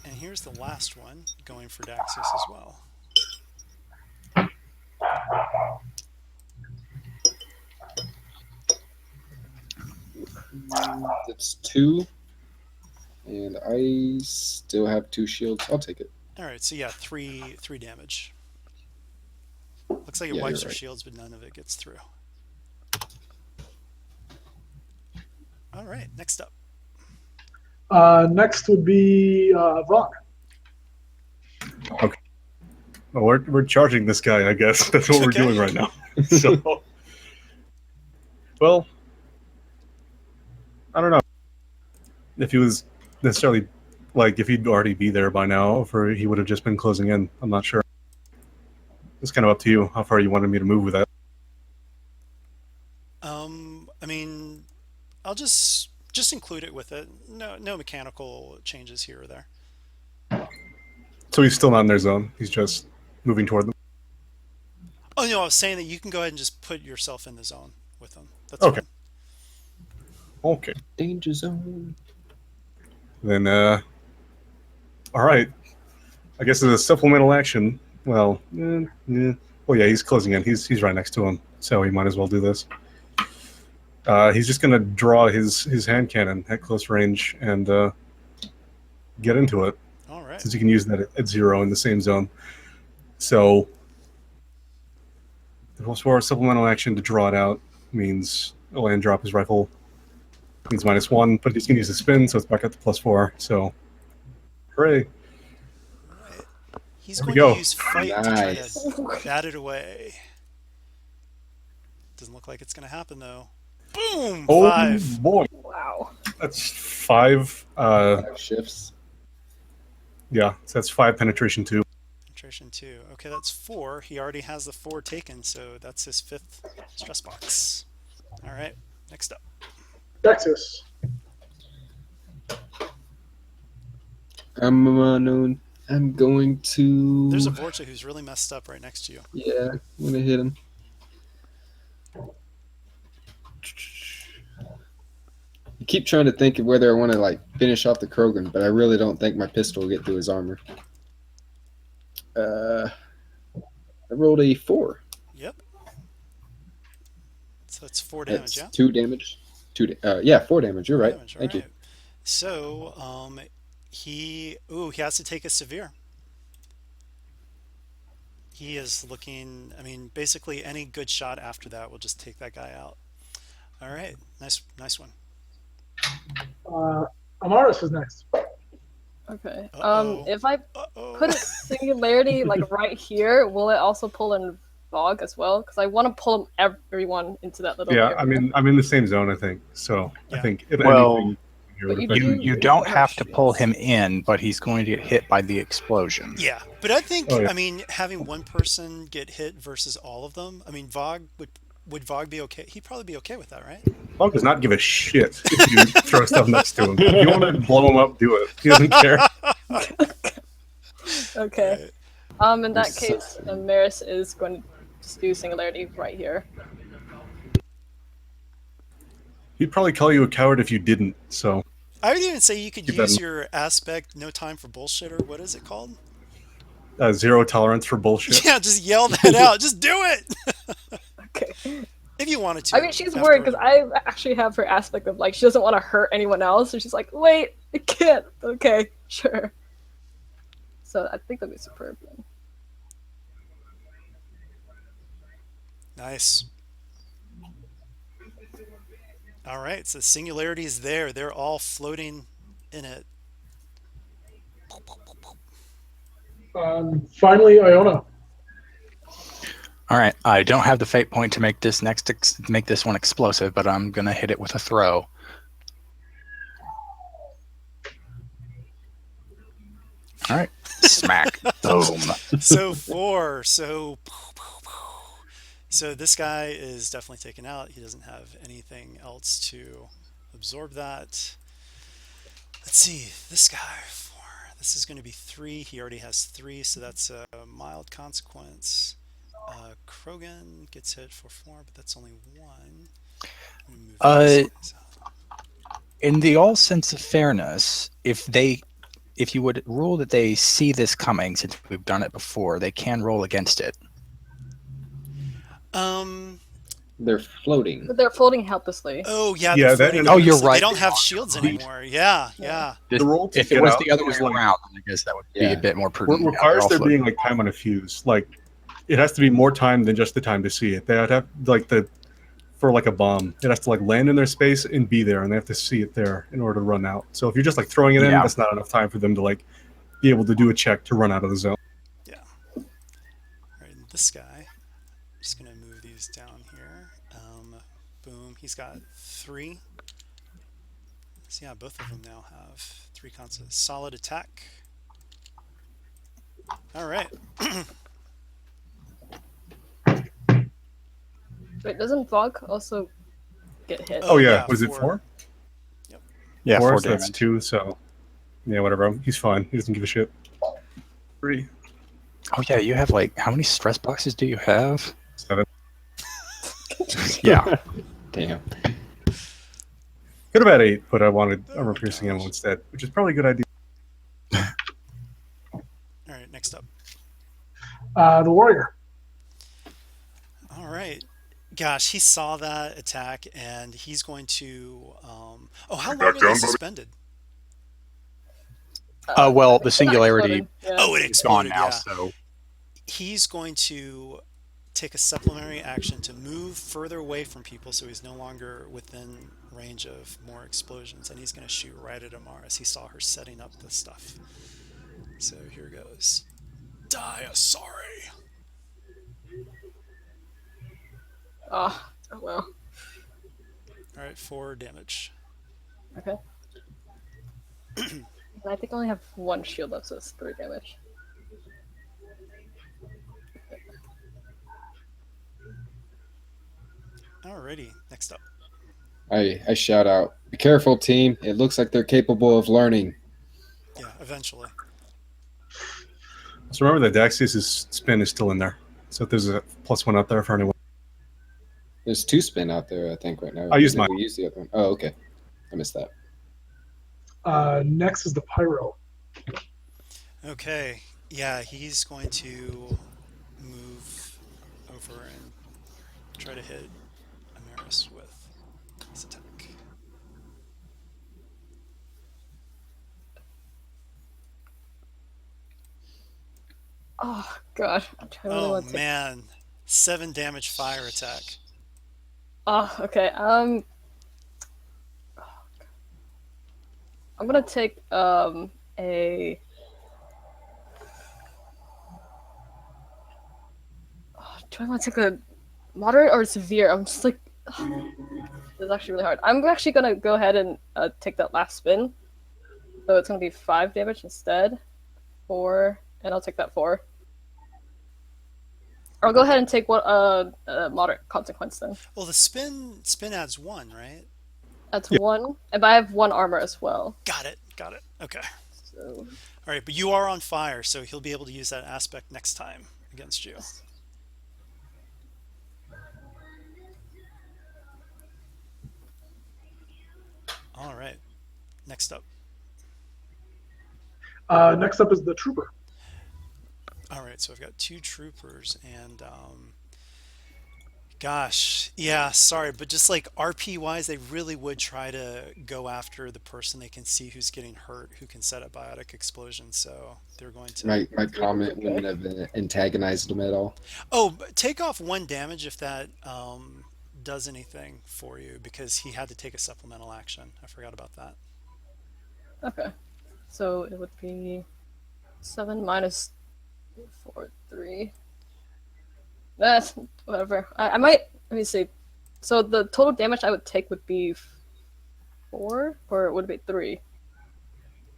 And here's the last one going for Daxius as well.
That's 2, and I still have 2 shields. I'll take it.
All right, so yeah, three damage. Looks like it
Yeah,
wipes
you're
your
right.
shields, but none of it gets through. All right, next up.
next would be Vaughn.
Well, we're charging this guy, I guess. That's what we're
Okay.
doing right now. So, well, I don't know if he was necessarily like if he'd already be there by now, or he would have just been closing in. I'm not sure. It's kind of up to you how far you wanted me to move with that.
I mean, I'll just include it with it. No mechanical changes here or there.
So he's still not in their zone. He's just moving toward them.
Oh no, I was saying that you can go ahead and just put yourself in the zone with them. That's
Okay.
fine.
Okay.
Danger zone.
Then, all right. I guess as a supplemental action, well, well, yeah, he's closing in. He's right next to him, so he might as well do this. He's just gonna draw his hand cannon at close range and get into it,
All right.
since you can use that at 0 in the same zone. So the +4 supplemental action to draw it out means a land drop his rifle means -1, but he's gonna use the spin, so it's back up to +4. So hooray!
All right. He's
There we
going to
go.
use fight to try to
Nice.
bat it away. Doesn't look like it's going to happen though. Boom!
Oh
5.
boy,
Wow.
that's 5.
5 shifts.
Yeah, so that's 5 penetration 2.
Penetration 2. Okay, that's 4. He already has the 4 taken, so that's his 5th stress box. All right, next up.
Texas.
I'm going to.
There's a Vorcha who's really messed up right next to you.
Yeah, I'm gonna hit him. I keep trying to think of whether I want to like finish off the Krogan, but I really don't think my pistol will get through his armor. I rolled a 4.
Yep. So it's 4 damage,
That's
yeah?
2 damage. 4 damage. You're right.
Damage,
Thank you.
alright. So, he has to take a severe. He is looking, I mean, basically any good shot after that will just take that guy out. All right, nice one.
Amaris is next.
Okay.
Uh-oh.
If I
Uh-oh.
put a singularity like right here, will it also pull in Vogue as well? Because I want to pull everyone into that little
Yeah,
area.
I'm in the same zone, I think. So I
Yeah.
think if
Well,
anything, here
but
would
you
affect
do-
me.
You don't have to pull him in, but he's going to get hit by the explosion.
Yeah, but I think,
Oh, yeah.
I mean, having one person get hit versus all of them, I mean, Vogue would Vogue be okay? He'd probably be okay with that, right?
Bog does not give a shit if you throw stuff next to him. If you want to blow him up, do it. He doesn't care.
Okay.
Right.
In that case, Maris is going to just do singularity right here.
He'd probably call you a coward if you didn't. So
I would even say you could
Keep that
use
in-
your aspect, no time for bullshit, or what is it called?
0 tolerance for bullshit.
Yeah, just yell that out. Just do it
Okay.
if you wanted to.
I mean, she's
After
worried because
all.
I actually have her aspect of like she doesn't want to hurt anyone else, so she's like, "Wait, I can't." Okay, sure. So I think that'd be superb. Then.
Nice. All right, so singularity is there. They're all floating in it.
Finally, Iona.
All right, I don't have the fate point to make this make this one explosive, but I'm gonna hit it with a throw. All right, smack, boom.
So 4. So this guy is definitely taken out. He doesn't have anything else to absorb that. Let's see, this guy 4. This is going to be 3. He already has 3, so that's a mild consequence. Krogan gets hit for 4, but that's only 1. Let me move these guys out.
In the all sense of fairness, if you would rule that they see this coming, since we've done it before, they can roll against it.
They're floating.
But they're floating helplessly.
Oh yeah,
Yeah,
they're
that-
floating
oh,
you're
helplessly.
right.
They don't have shields anymore. Yeah.
The roll to
If it
get
was
out
the other way
is like-
around, I guess that would be
Yeah.
a bit more
What
prudent. Yeah, they're
requires
all
there
floating.
being like time on a fuse. Like it has to be more time than just the time to see it. They have like for like a bomb. It has to like land in their space and be there, and they have to see it there in order to run out. So if you're just like throwing it in,
Yeah.
that's not enough time for them to like be able to do a check to run out of the zone.
All right, and this guy. I'm just gonna move these down here. Boom. He's got 3. So yeah, both of them now have 3 constants. Solid attack. All right.
Wait, doesn't Vogue also get hit?
Oh, yeah,
yeah,
was it
4.
4?
Yeah, 4
so that's
damage.
2. So yeah, whatever. He's fine. He doesn't give a shit. 3,
Oh yeah, you have like how many stress boxes do you have?
7.
Yeah.
Damn.
Could have had 8, but I wanted armor piercing ammo instead, which is probably a good idea.
All right, next up.
The warrior.
All right. Gosh, he saw that attack and he's going to. How long
Back
are they
down, buddy.
suspended?
Well, the
It's not
singularity
exploded, yeah.
Oh, it
is gone
exploded.
now,
Yeah.
so
he's going to take a supplementary action to move further away from people so he's no longer within range of more explosions, and he's going to shoot right at Amara as he saw her setting up the stuff. So here goes. Die, sorry.
Oh well.
All right, 4 damage.
Okay. I think I only have 1 shield left, so it's 3 damage.
Alrighty, next up.
I shout out, "Be careful, team. It looks like they're capable of learning."
Yeah, eventually.
So remember that Daxius' spin is still in there. So if there's a +1 out there for anyone.
There's 2 spin out there, I think, right now.
I used
Maybe
mine.
we used the other one. Oh, okay. I missed that.
Next is the pyro.
Okay, yeah, he's going to move over and try to hit Amaris with his attack.
Oh god, I really
Oh
want to take.
man, 7 damage fire attack.
Oh, okay. I'm gonna take a. Oh, do I want to take a moderate or severe? I'm just like, it's actually really hard. I'm actually gonna go ahead and take that last spin. So it's gonna be 5 damage instead. 4, and I'll take that 4. Or I'll go ahead and take what moderate consequence then.
Well, the spin adds 1, right?
That's 1, but I have 1 armor as well.
Got it. Okay.
So
All right, but you are on fire, so he'll be able to use that aspect next time against you. All right, next up.
Next up is the trooper.
All right, so I've got 2 troopers, and gosh, yeah, sorry, but just like RP wise, they really would try to go after the person they can see who's getting hurt, who can set up biotic explosions. So they're going to.
My comment wouldn't have antagonized them at all.
Oh, but take off 1 damage if that does anything for you, because he had to take a supplemental action. I forgot about that.
okay, so it would be 7 minus 4, 3. That's whatever. I might. Let me see. So the total damage I would take would be 4, or would it be 3?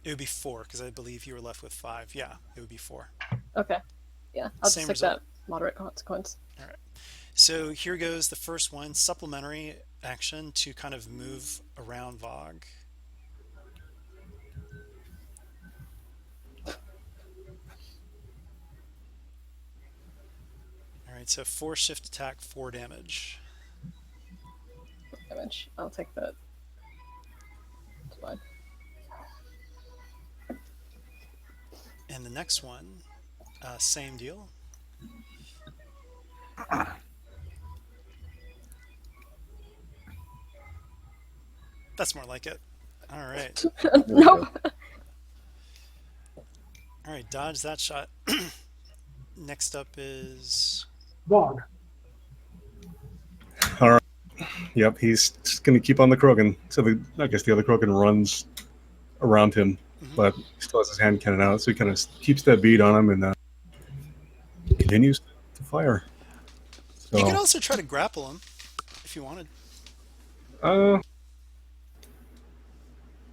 It would be 4 because I believe you were left with 5. Yeah, it would be 4.
Okay. Yeah, I'll
Same
just take
result.
that moderate consequence.
All right. So here goes the first one, supplementary action to kind of move around Vogue. All right, so 4 shift attack, 4 damage.
Damage. I'll take that. It's fine.
And the next one, same deal. That's more like it. All right.
No.
All right, dodge that shot. Next up is
Vog.
All right. Yep, he's just going to keep on the Krogan. So I guess the other Krogan runs around him, but he still has his hand cannon out. So he kind of keeps that bead on him and continues to fire. So,
you can also try to grapple him if you wanted.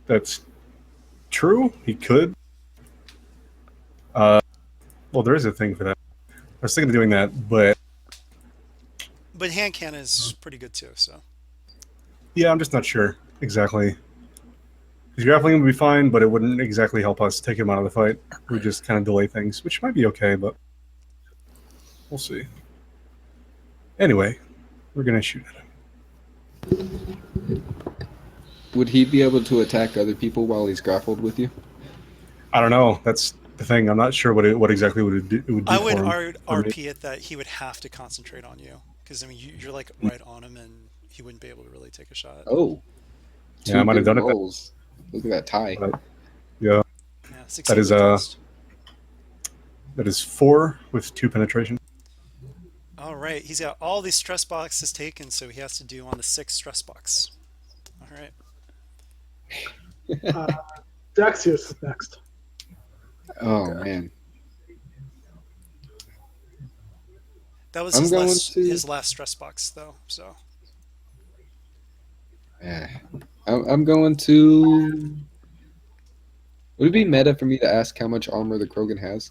That's true. He could. Well, there is a thing for that. I was thinking of doing that, but
hand cannon is pretty good too. So
yeah, I'm just not sure exactly. Because grappling would be fine, but it wouldn't exactly help us take him out of the fight. We just kind of delay things, which might be okay, but we'll see. Anyway, we're gonna shoot at him.
Would he be able to attack other people while he's grappled with you?
I don't know. That's the thing. I'm not sure what exactly would it do.
I would
for him.
RP it that he would have to concentrate on you, because I mean you're like right on him, and he wouldn't be able to really take a shot.
Oh.
Yeah, I might have done it.
Look at that tie.
Yeah,
Yeah,
that is
succeed.
That is 4 with 2 penetration.
All right, he's got all these stress boxes taken, so he has to do on the 6th stress box. All right.
Dexius is next.
Oh man,
That was
I'm
his
going
last
to.
his last stress box though. So
Yeah, I'm going to. Would it be meta for me to ask how much armor the Krogan has?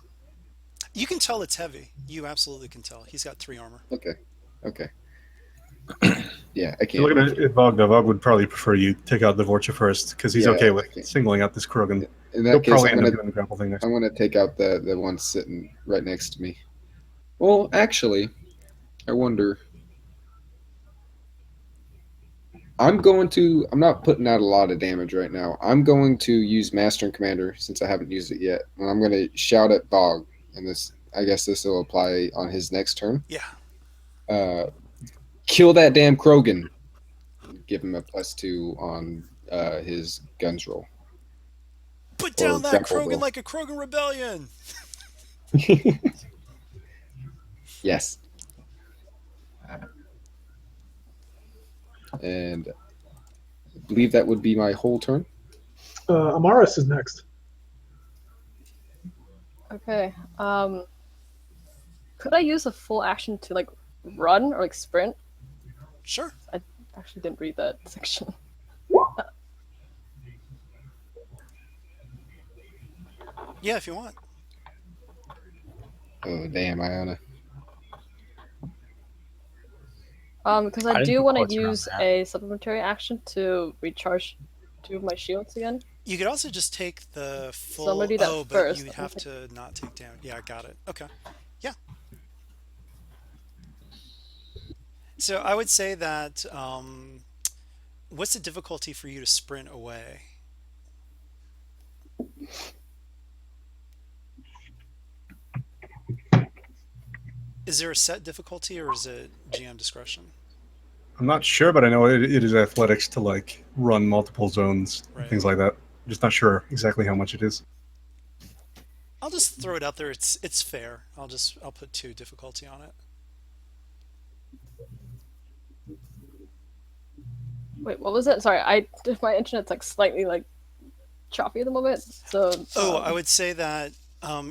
you can tell it's heavy. You absolutely can tell. He's got 3 armor.
Okay, okay. Yeah, I
If you're
can't.
looking at Vog, though, Vog would probably prefer you take out the Vorcha first because he's
Yeah,
okay
I
with
can't.
singling out this Krogan.
In
He'll
that case,
probably end up doing the grapple thing next.
I'm gonna take out the one sitting right next to me. Well, actually, I wonder. I'm not putting out a lot of damage right now. I'm going to use Master and Commander since I haven't used it yet. And I'm going to shout at Bog, and I guess this will apply on his next turn.
Yeah.
Kill that damn Krogan. Give him a +2 on his guns roll.
Put
Or
down that
grapple
Krogan
roll.
like a Krogan rebellion.
Yes. And I believe that would be my whole turn.
Amaris is next.
Okay. Could I use a full action to like run or like sprint?
Sure.
I actually didn't read that section.
Yeah, if you want.
Oh, damn, Iona.
Because
I
I
didn't
do
put
want
quotes
to
around
use
that.
a supplementary action to recharge 2 of my shields again.
You could also just take the full.
I'm gonna do that
oh, but
first.
you'd have to not take damage. Yeah, I got it. Okay. Yeah. So I would say that. What's the difficulty for you to sprint away? Is there a set difficulty or is it GM discretion?
I'm not sure, but I know it is athletics to like run multiple zones,
Right.
things like that. I'm just not sure exactly how much it is.
I'll just throw it out there. It's fair. I'll put 2 difficulty on it.
Wait, what was it? Sorry, my internet's like slightly like choppy at the moment. So
Oh, I would say that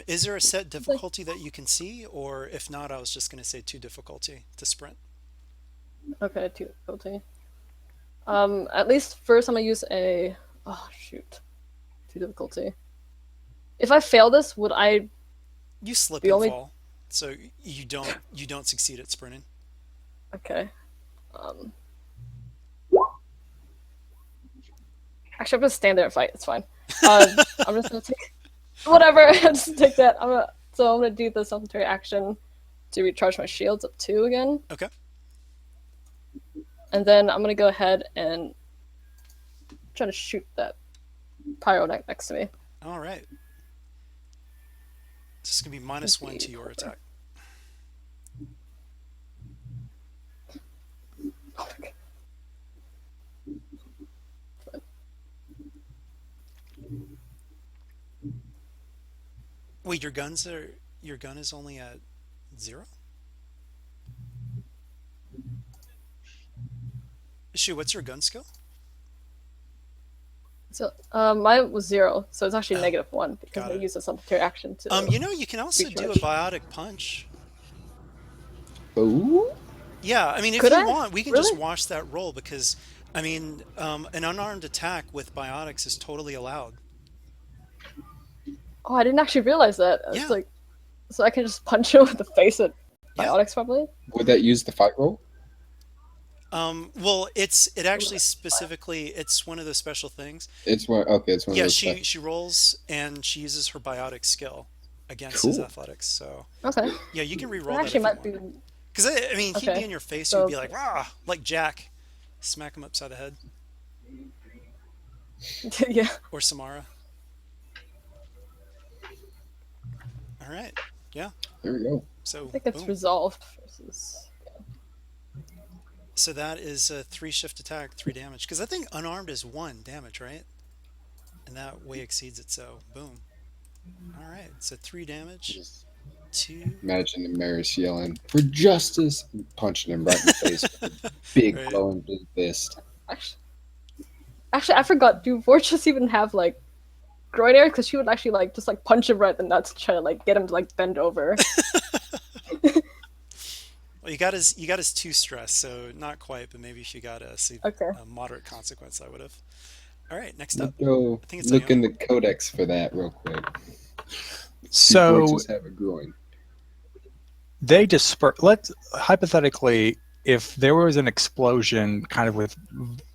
is there a set difficulty that you can see, or if not, I was just going to say 2 difficulty to sprint.
okay, 2 difficulty. At least first I'm gonna use a. Oh shoot, 2 difficulty. If I fail this, would I?
You slip
The
and
only-
fall, so you don't succeed at sprinting.
Okay. Actually, I'm gonna stand there and fight. It's fine. I'm just gonna take whatever. Just take that. I'm gonna do the supplementary action to recharge my shields up 2 again,
Okay.
and then I'm gonna go ahead and try to shoot that pyro next to me.
All right. This is going to be -1 to your attack.
Okay.
Wait, your gun is only at 0? Shoot, what's your gun skill?
So mine was 0, so it's actually
Oh,
-1 because
got
I
it.
used a supplementary action to.
You can also do a
recharge.
biotic punch.
Oh?
Yeah, I mean, if
Could
you
I?
want, we can just
Really?
wash that roll because, I mean, an unarmed attack with biotics is totally allowed.
Oh, I didn't actually realize that.
Yeah.
It's like, so I can just punch him with the face at
Yeah.
biotics probably.
Would that use the fight roll?
Well, it actually specifically, it's one of those special things.
It's one. Okay, it's one
Yeah,
of those.
she rolls and she uses her biotic skill against his
Cool.
athletics. So
Okay.
yeah, you can
That
re-roll that if
actually
you
might be.
want. Because I mean, he'd be
Okay.
in your face.
So-
You'd be like, rah, like Jack, smack him upside the head,
Yeah.
or Samara. All right, yeah.
There we go.
So
I think it's
boom.
resolved versus.
So that is a 3 shift attack, 3 damage. Because I think unarmed is 1 damage, right? And that way exceeds it. So boom. All right, so 3 damage. 2.
Imagine Amaris yelling for justice, and punching him right in the face with a big
Right.
glowing blue fist.
Actually, I forgot. Do Vorchas even have like groin air? Because she would actually like just like punch him right in the nuts, try to like get him to like bend over.
Well, you got his 2 stress, so not quite, but maybe if you got
Okay.
a moderate consequence, I would have. All right, next up.
Let's go
I think it's
look in
Iona.
the codex for that real quick.
So
Vortex have a groin.
they disperse. Let's hypothetically, if there was an explosion, kind of with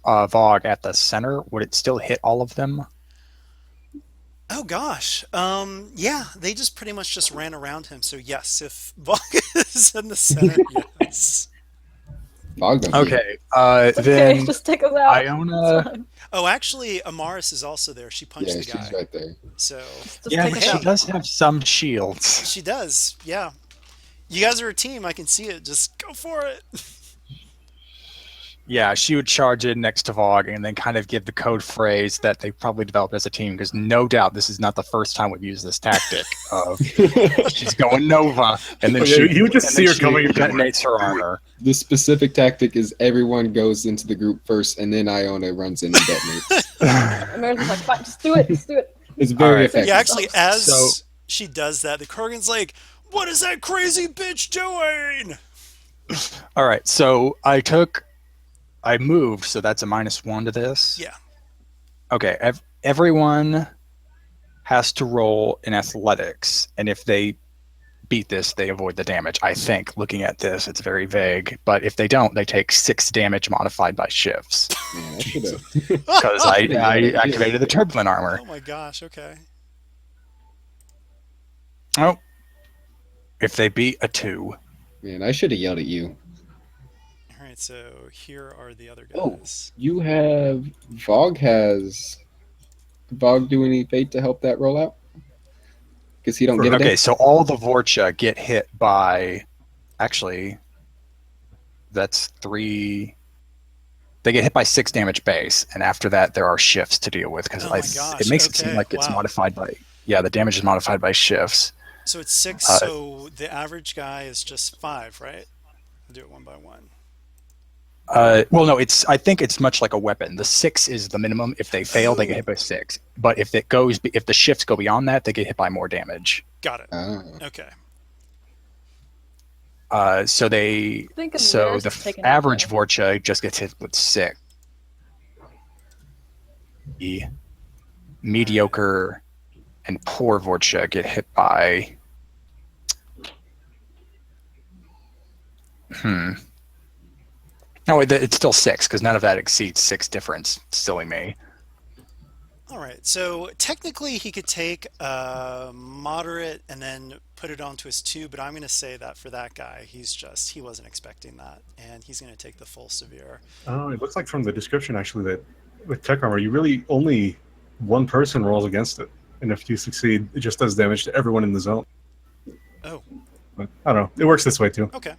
Vogue at the center, would it still hit all of them?
Oh gosh. Yeah, they just pretty much just ran around him. So yes, if Vog is in the center, yes.
Fog don't get
Okay.
It's okay,
Then
just take us out. It's
Iona.
fine.
Oh, actually, Amaris is also there. She punched
Yeah,
the guy.
she's right there.
So
Just
Yeah,
take
but
us
she
out.
does have some shields.
she does. Yeah. You guys are a team. I can see it. Just go for it.
Yeah, she would charge in next to Vogue and then kind of give the code phrase that they probably developed as a team, because no doubt this is not the first time we've used this tactic of she's going Nova, and then
Oh, yeah,
she
you would just
and
see
then
her
she
coming.
detonates her armor.
The specific tactic is everyone goes into the group first, and then Iona runs in and detonates.
America's like, fine, just do it, just do it.
It's very
Alright.
effective.
Yeah, actually, as
So-
she does that, the Kurgan's like, "What is that crazy bitch doing?"
All right, so I moved, so that's a -1 to this.
Yeah.
Okay, everyone has to roll in athletics, and if they beat this, they avoid the damage. I think, looking at this, it's very vague, but if they don't, they take 6 damage modified by shifts,
Man, I should have.
because I activated the turbulent armor.
Oh my gosh. Okay.
Oh, if they beat a 2.
Man, I should have yelled at you.
All right. So here are the other
Oh.
guys.
You have Vogue has Vogue do any fate to help that roll out? Because he don't get it.
Okay, so all the Vorcha get hit by, actually, that's 3. They get hit by 6 damage base, and after that there are shifts to deal with, because
Oh my gosh,
it makes it seem
okay,
like it's
wow.
modified by, the damage is modified by shifts.
So it's 6.
Uh,
So the average guy is just 5, right? We'll do it one by one.
Well, no, I think it's much like a weapon. The 6 is the minimum. If they fail, they get hit by 6. But if the shifts go beyond that, they get hit by more damage.
Got it.
Ah.
Okay.
So
I think
the
Amira's taking it
average
away.
Vorcha just gets hit with 6. The mediocre and poor Vorcha get hit by. No, it's still 6, because none of that exceeds 6 difference. Silly me.
All right. So technically, he could take moderate and then put it onto his 2, but I'm going to say that for that guy, he wasn't expecting that, and he's going to take the full severe.
Oh, it looks like from the description actually that with tech armor, you really only one person rolls against it, and if you succeed, it just does damage to everyone in the zone.
Oh,
But I don't know. It works this way too.
okay.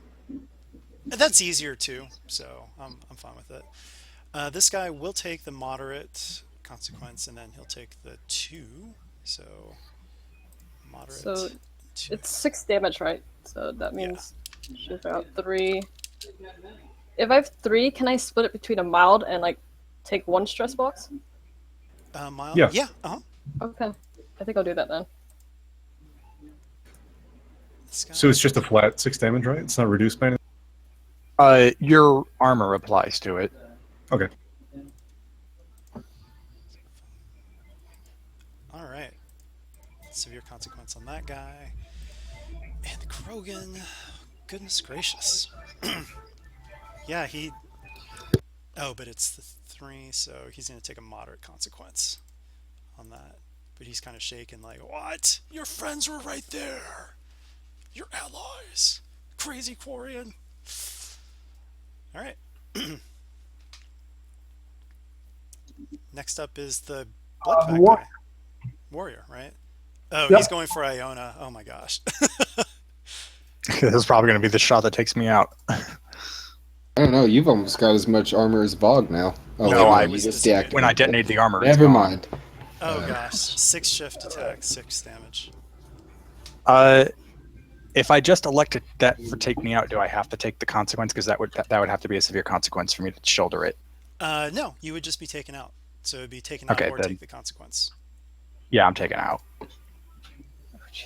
That's easier too, so I'm fine with it. This guy will take the moderate consequence, and then he'll take the 2. So moderate.
So
2.
it's 6 damage, right? So that means shoot out 3. If I have 3, can I split it between a mild and like take 1 stress box?
Mild.
Yeah.
Yeah. Uh-huh.
Okay, I think I'll do that then.
This guy.
So it's just a flat 6 damage, right? It's not reduced by anything.
Your armor applies to it.
Okay.
All right. Severe consequence on that guy. And Krogan. Goodness gracious. Yeah, he. Oh, but it's the 3, so he's going to take a moderate consequence on that. But he's kind of shaken, like, what? Your friends were right there. Your allies. Crazy Quarian. All right. Next up is the blood pack
War-
guy. Warrior, right? Oh,
Yep.
he's going for Iona. Oh my gosh.
This is probably going to be the shot that takes me out.
I don't know. You've almost got as much armor as Vogue now. Oh,
No,
wait,
I
you
was
just
disagree.
deactivated
When I
it.
detonate the armor, it's
Never
gone.
mind.
Oh gosh. 6 shift attack, 6 damage.
if I just elected that for take me out, do I have to take the consequence? Because that would have to be a severe consequence for me to shoulder it.
No, you would just be taken out. So it'd be taken out
Okay,
or
then
take the consequence.
yeah, I'm taking out.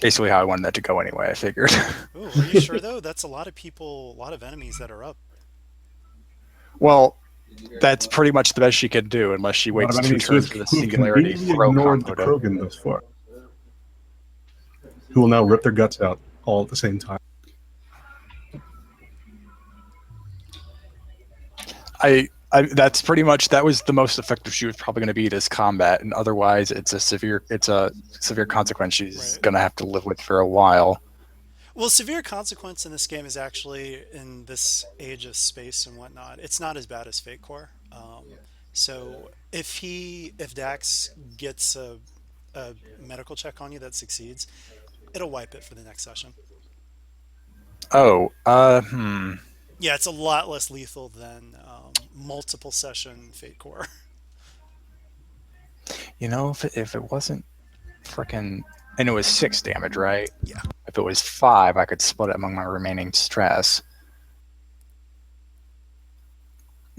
Basically, how I wanted that to go anyway. I figured.
Ooh, are you sure though? That's a lot of people, a lot of enemies that are up.
Well, that's pretty much the best she could do, unless she
A lot of
waits 2
enemies
turns for the
who have
singularity
conveniently
throw
ignored the
combo.
Krogan thus far, who will now rip their guts out all at the same time.
That's pretty much that was the most effective she was probably going to be this combat, and otherwise it's a severe consequence she's
Right.
going to have to live with for a while.
Well, severe consequence in this game is actually in this age of space and whatnot. It's not as bad as Fate Core. So if Dax gets a medical check on you that succeeds, it'll wipe it for the next session.
Oh,
Yeah, it's a lot less lethal than multiple session Fate Core.
if it wasn't freaking, and it was 6 damage, right?
Yeah.
If it was 5, I could split it among my remaining stress.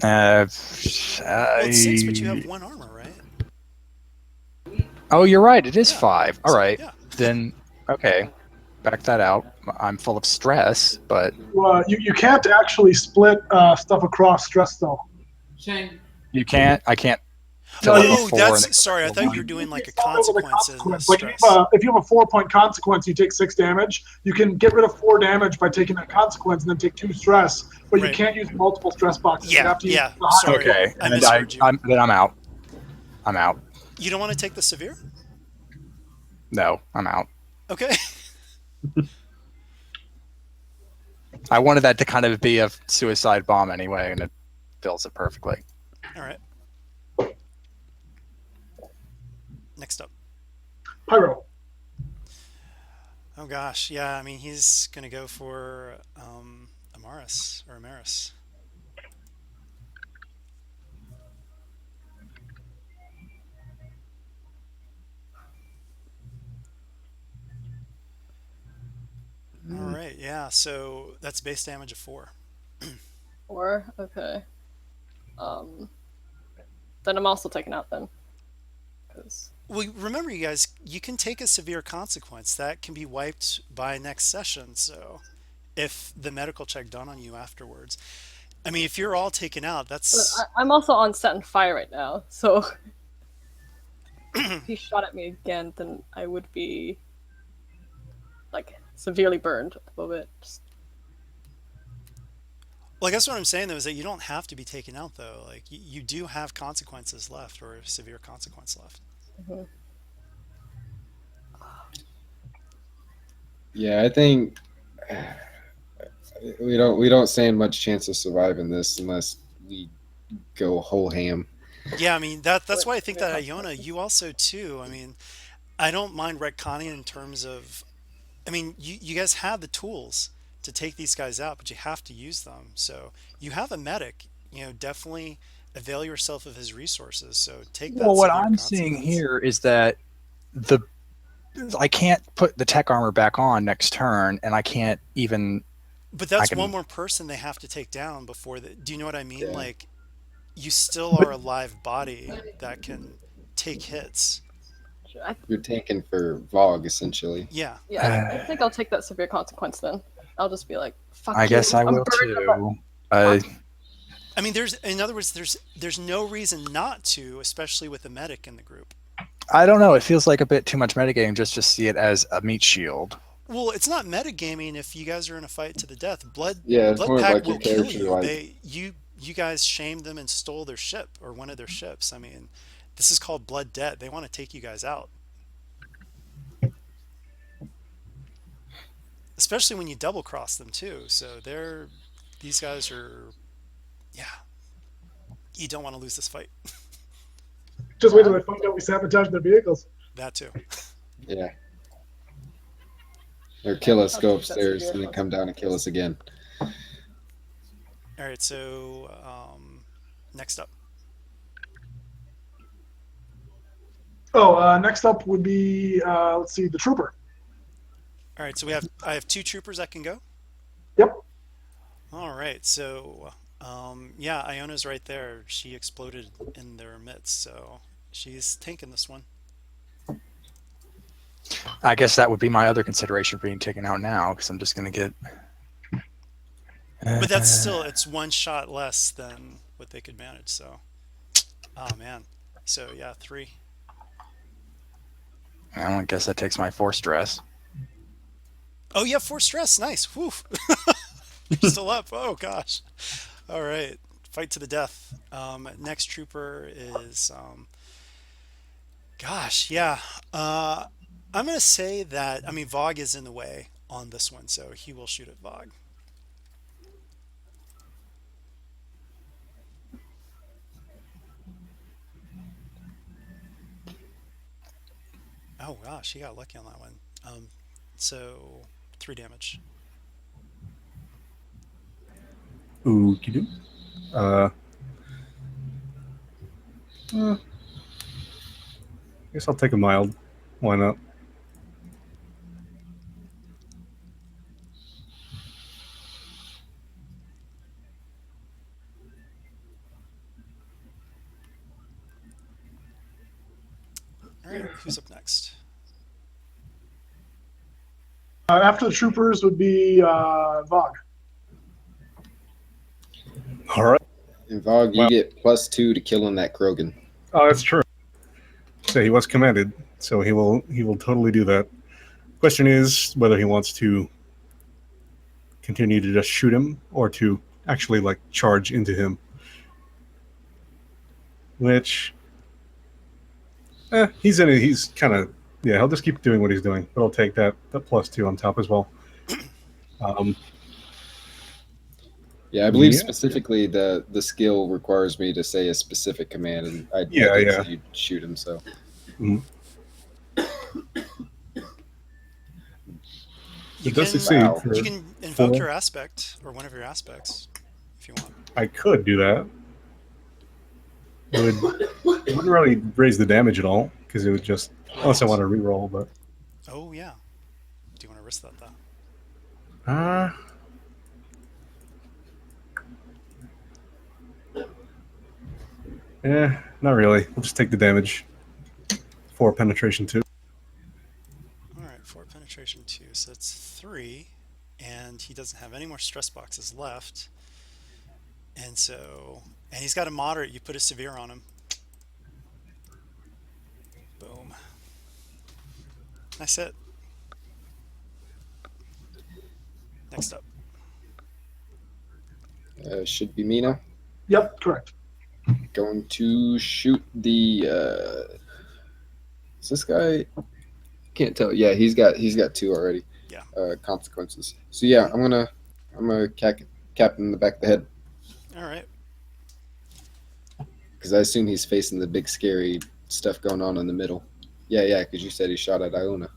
Well, it's 6, but you have 1 armor, right?
Oh, you're right. It is
Yeah.
5. All
So,
right.
yeah.
Then, okay. Back that out. I'm full of stress, but
You can't actually split stuff across stress though.
you can't. I can't fill it
Oh,
with 4. and then
sorry. I
go
thought
one.
you were doing like a
It's not over the
consequence in the
consequence. Like
stress.
if you have a 4-point consequence, you take 6 damage. You can get rid of 4 damage by taking that consequence and then take 2 stress. But you
Right.
can't use multiple stress boxes. You
Yeah,
have to use
yeah.
the high
Sorry,
Okay,
I
and
misheard you.
then I'm out. I'm out.
You don't want to take the severe?
No, I'm out.
Okay.
I wanted that to kind of be a suicide bomb anyway, and it fills it perfectly.
All right. Next up.
Pyro.
Oh gosh, yeah. I mean, he's gonna go for Amaris. All right, yeah. So that's base damage of 4.
Or okay. Um, then I'm also taken out then, because
Well, remember, you guys, you can take a severe consequence that can be wiped by next session. So, if the medical check done on you afterwards, I mean, if you're all taken out, that's
I'm also on set and fire right now. So if he shot at me again, then I would be like severely burned a little bit.
well. I guess what I'm saying though is that you don't have to be taken out though. Like you do have consequences left or a severe consequence left.
Mhm.
Yeah, I think we don't stand much chance of surviving this unless we go whole ham.
Yeah, I mean that's why I think that Iona, you also too. I mean, I don't mind retconning in terms of, I mean, you guys have the tools to take these guys out, but you have to use them. So you have a medic, definitely avail yourself of his resources. So take that
Well, what
severe
I'm seeing
consequence.
here is that I can't put the tech armor back on next turn, and I can't even.
But that's
can-
one more person they have to take down before the. Do you know what I mean?
Yeah.
Like, you still are a live body that can take hits.
You're tanking for Vogue essentially.
Yeah.
Yeah, I think I'll take that severe consequence then. I'll just be like, fuck
I
you.
guess I
I'm
will
burned up.
too.
I mean, in other words, there's no reason not to, especially with a medic in the group.
I don't know. It feels like a bit too much metagaming just to see it as a meat shield.
Well, it's not metagaming if you guys are in a fight to the death.
Yeah, it's
Blood
more
Pack
like
will
your
kill
character,
you.
like
You guys shamed them and stole their ship or one of their ships. I mean, this is called blood debt. They want to take you guys out. Especially when you double cross them too. So these guys are, yeah. You don't want to lose this fight.
Just wait till they find out we sabotaged their vehicles.
That too.
yeah. Or kill us, go
I'll take that
upstairs,
severe
and then come down and kill us again.
All right. So next up.
Oh, next up would be let's see, the trooper.
All All right, so I have two troopers that can go.
Yep.
All right, so yeah, Iona's right there. She exploded in their midst, so she's tanking this one.
I guess that would be my other consideration for being taken out now, because I'm just going to get.
But that's still it's one shot less than what they could manage. So, oh man. So yeah, 3.
I guess that takes my 4 stress.
Oh yeah, 4 stress. Nice. Whew. You're still up. Oh gosh. All right. Fight to the death. Next trooper is gosh, yeah. I'm gonna say that Vogue is in the way on this one, so he will shoot at Vogue. Oh gosh, he got lucky on that one. So 3 damage.
Okie doke. I guess I'll take a mild. Why not?
All right, who's up next?
After the troopers would be Vogue.
All right.
And Vogue, you
Well-
get +2 to killing that Krogan.
Oh, that's true. So he was commanded, so he will totally do that. Question is whether he wants to continue to just shoot him or to actually like charge into him. Which he's in it. He's kind of he'll just keep doing what he's doing, but I'll take that +2 on top as well.
Yeah, I believe
Yeah.
specifically the skill requires me to say a specific command, and I
Yeah,
did
yeah.
say you'd shoot him. So
You
It does
can,
succeed.
Wow.
For,
you can invoke
4.
your aspect or one of your aspects if you want.
I could do that. It wouldn't really raise the damage at all because it would just unless I want to reroll, but
Oh yeah. Do you want to risk that though?
Not really. We'll just take the damage. 4 penetration 2.
All right, 4 penetration 2, so that's 3, and he doesn't have any more stress boxes left. And he's got a moderate. You put a severe on him. Boom. Nice hit. Next up.
should be me now.
Yep, correct.
Going to shoot the. Is this guy? Can't tell. Yeah, he's got 2 already.
Yeah.
Consequences. So yeah, I'm gonna cap him in the back of the head
All right.
because I assume he's facing the big scary stuff going on in the middle. Yeah, because you said he shot at Iona.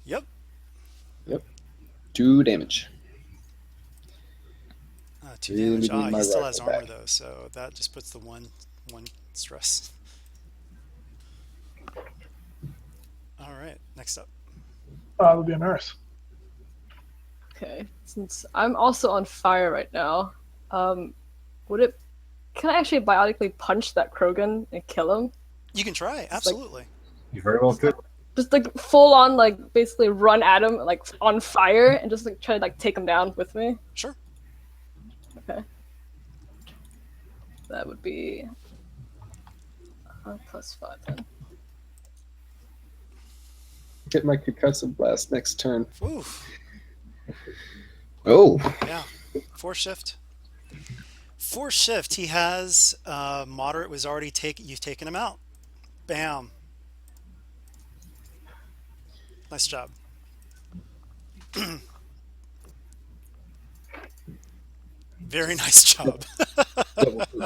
Yep.
2 damage.
2
Really
damage.
need
Ah,
my
he still has
rifle
armor
back.
though, so that just puts the one stress. All right. Next up.
It'll be Amaris.
Okay, since I'm also on fire right now, would it? Can I actually biotically punch that Krogan and kill him?
You can try. Absolutely.
You very well could.
Just like full on, like basically run at him, like on fire, and just like try to like take him down with me.
Sure.
Okay. That would be +5 then.
Get my concussive blast next turn.
Oof.
Oh,
Yeah. 4 shift. 4 shift. He has moderate was already taken. You've taken him out. Bam. Nice job. Very nice job.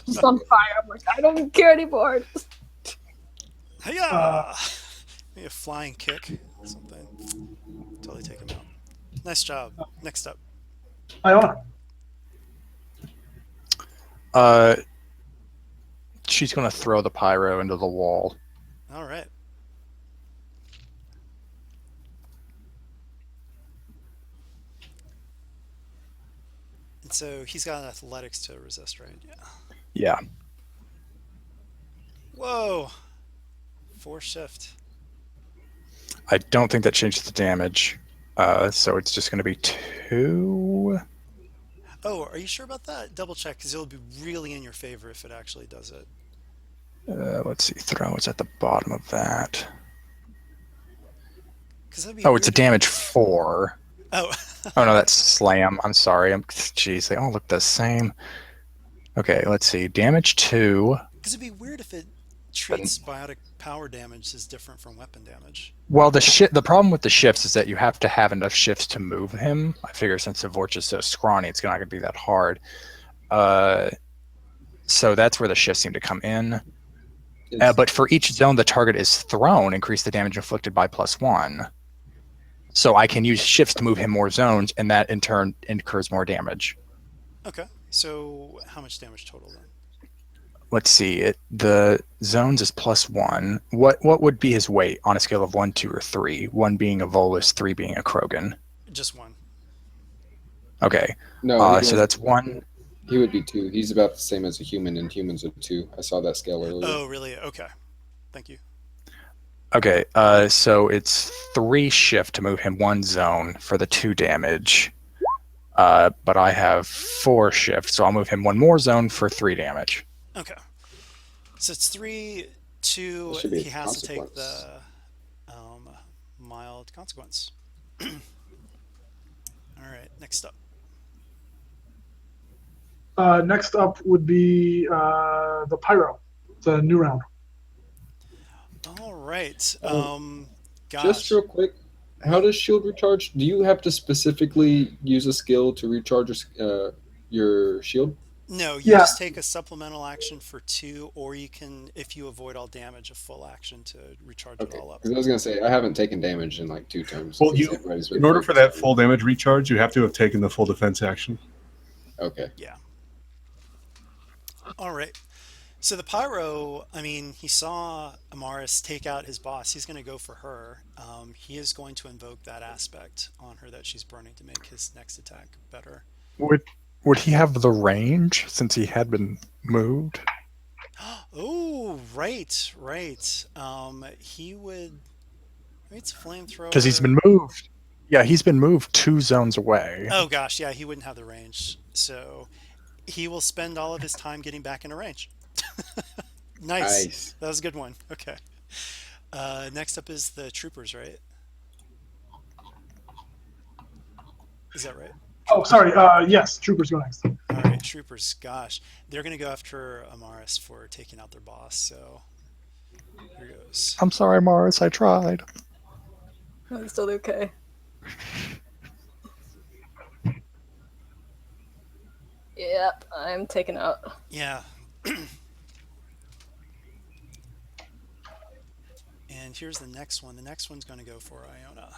Just on fire. I'm like, I don't care anymore.
Hiya! Maybe a flying kick. Something. Totally take him out. Nice job. Next up.
Iona.
She's going to throw the pyro into the wall.
All right. And so he's got athletics to resist, right? Yeah.
Yeah.
Whoa. 4 shift.
I don't think that changes the damage. So it's just going to be 2.
Oh, are you sure about that? Double check, because it'll be really in your favor if it actually does it.
Let's see. Throw is at the bottom of that.
Because that'd be
Oh,
weird
it's a
if...
damage 4.
Oh.
Oh no, that's slam. I'm sorry. Jeez, they all look the same. Okay, let's see. Damage 2.
Because it'd be weird if it
Then,
treats biotic power damage as different from weapon damage.
well, the problem with the shifts is that you have to have enough shifts to move him. I figure since Vorch is so scrawny, it's not going to be that hard. So that's where the shifts seem to come in. But for each zone the target is thrown, increase the damage inflicted by +1. So I can use shifts to move him more zones, and that in turn incurs more damage.
Okay. So how much damage total then?
Let's see. The zones is +1. What would be his weight on a scale of 1, 2, or 3? 1 being a Volus, 3 being a Krogan.
Just 1.
Okay.
No,
So that's 1.
he would be 2. He's about the same as a human, and humans are 2. I saw that scale earlier.
Oh, really? Okay. Thank you.
Okay. So it's 3 shift to move him 1 zone for the 2 damage. But I have 4 shift, so I'll move him 1 more zone for 3 damage.
Okay. So it's 3, 2.
That should be a
He has to take
consequence.
the mild consequence. All right. Next up.
Next up would be the Pyro, the new round.
All right. Gosh.
Just real quick, how does shield recharge? Do you have to specifically use a skill to recharge your shield?
No, you
Yeah.
just take a supplemental action for 2, or you can, if you avoid all damage, a full action to recharge
Okay,
it all up.
because I was gonna say I haven't taken damage in like 2 turns.
Well,
because everybody's been
in order for that
focused on-
full damage recharge, you have to have taken the full defense action.
Okay.
Yeah. All right. So the Pyro, I mean, he saw Amaris take out his boss. He's going to go for her. He is going to invoke that aspect on her that she's burning to make his next attack better.
Would he have the range since he had been moved?
Oh, right, right. He would. Maybe it's a flamethrower.
Because he's been moved. Yeah, he's been moved 2 zones away.
Oh gosh, yeah, he wouldn't have the range. So he will spend all of his time getting back into range. Nice. That was a good one. Okay. Next up is the troopers, right? Is that right?
Oh, sorry. Yes, troopers go next.
All right, troopers. Gosh, they're gonna go after Amaris for taking out their boss. So here goes.
I'm sorry, Mars. I tried.
It's still okay. Yep, I'm taken out.
Yeah. And here's the next one. The next one's going to go for Iona.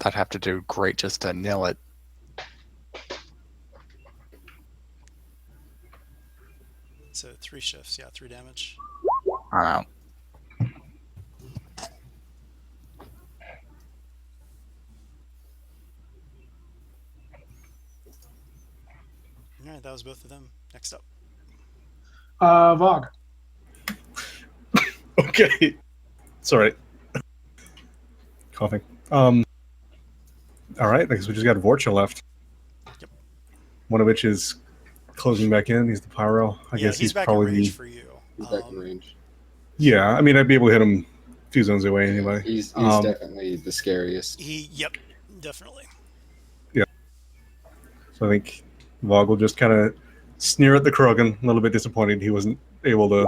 I'd have to do great just to nil it.
So 3 shifts. Yeah, 3 damage.
I don't know.
All right, that was both of them. Next up.
Vog.
Okay. Sorry. Coughing. All right, I guess we just got Vorcha left.
Yep.
One of which is closing back in. He's the Pyro. I guess he's
back
probably
in range for you.
He's back in range.
Yeah, I mean, I'd be able to hit him a few zones away anyway.
He's definitely the scariest.
Yep, definitely.
Yeah. So I think Vog will just kind of sneer at the Krogan, a little bit disappointed he wasn't able to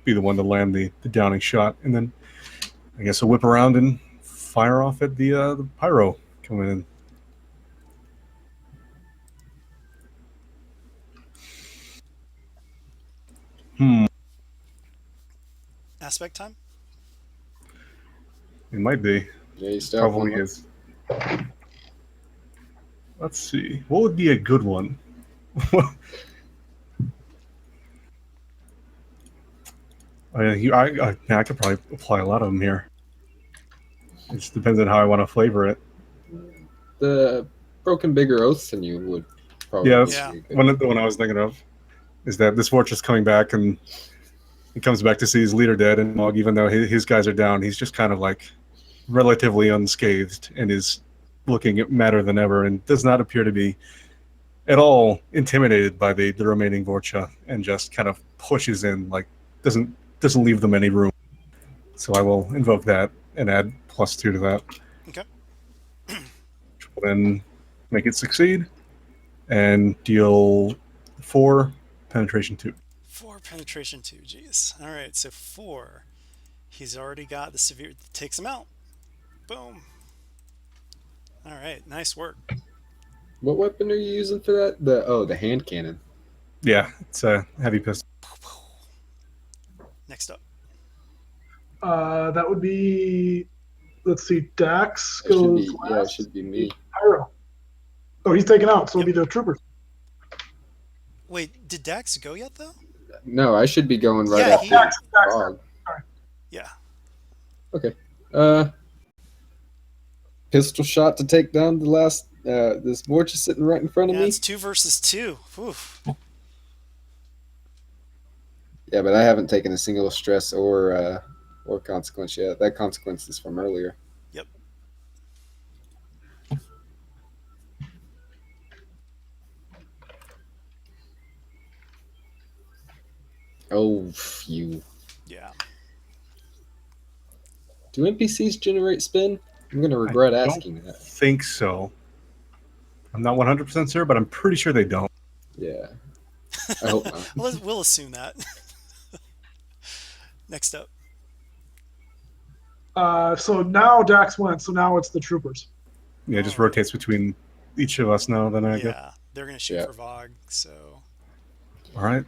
be the one to land the downing shot, and then I guess he'll whip around and fire off at the Pyro coming in.
Aspect time?
It might be.
Yeah, he's still
Probably is. Let's see. What would be a good one? I could probably apply a lot of them here. It just depends on how I want to flavor it.
The broken bigger oaths than you would probably.
Yeah, that's
Yeah.
be good.
one of the one I was thinking of. Is that this Vorch is coming back and he comes back to see his leader dead, and Mog, even though his guys are down, he's just kind of like relatively unscathed and is looking madder than ever and does not appear to be at all intimidated by the remaining Vorcha and just kind of pushes in, like doesn't leave them any room. So I will invoke that and add +2 to that.
Okay.
Which will then make it succeed and deal 4 penetration 2.
4 penetration 2. Jeez. All right. So 4. He's already got the severe. Takes him out. Boom. All right. Nice work.
What weapon are you using for that? The hand cannon.
Yeah, it's a heavy pistol.
Next up.
That would be, let's see, Dax
It should
goes
be,
last.
yeah, it should be me.
Pyro. Oh, he's taken out, so it'll be the troopers.
Wait, did Dax go yet though?
No, I should be going right
Yeah,
after
Dax.
Fog.
Yeah.
Okay. Pistol shot to take down the last. This Vorch is sitting right in front of
Yeah,
me.
it's 2 versus 2. Oof.
Yeah, but I haven't taken a single stress or consequence yet. That consequence is from earlier.
Yep.
Oh, phew.
Yeah.
Do NPCs generate spin? I'm gonna regret asking that.
Think so. I'm not 100% sure, but I'm pretty sure they don't.
Yeah. I hope not.
We'll assume that. Next up.
So now Dax went, so now it's the troopers.
Yeah, it just rotates between each of us now. Then I guess.
Yeah, they're gonna shoot
Yeah.
for Vogue. So
All right.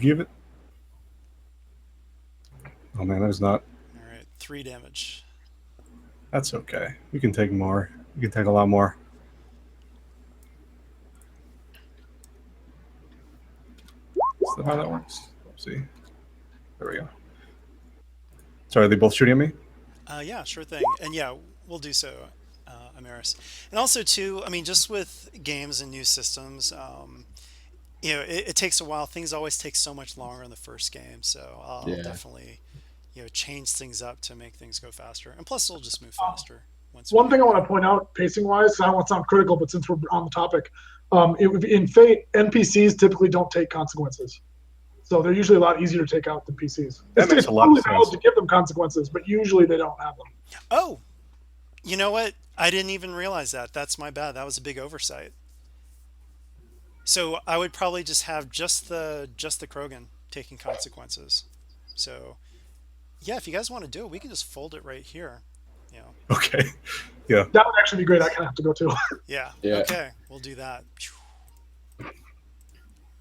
Give it. Oh man, that is not.
all right, 3 damage.
That's okay. We can take more. We can take a lot more. Is that how that works? Let's see. There we go. Sorry, are they both shooting at me?
Yeah, sure thing. And yeah, we'll do so, Amaris. And also too, I mean, just with games and new systems, you know, it takes a while. Things always take so much longer in the first game, so I'll
Yeah.
definitely, you know, change things up to make things go faster. And plus, it'll just move faster. Once
One thing I want to point out, pacing-wise, I don't want to sound critical, but since we're on the topic, in Fate, NPCs typically don't take consequences. So they're usually a lot easier to take out than PCs.
That makes
It's
a lot of
totally valid
sense.
to give them consequences, but usually they don't have them.
Oh, you know what? I didn't even realize that. That's my bad. That was a big oversight. So I would probably just have just the Krogan taking consequences. So yeah, if you guys want to do it, we can just fold it right here. You know.
Okay.
That would actually be great. I kind of have to go too.
Yeah.
Yeah.
Okay, we'll do that.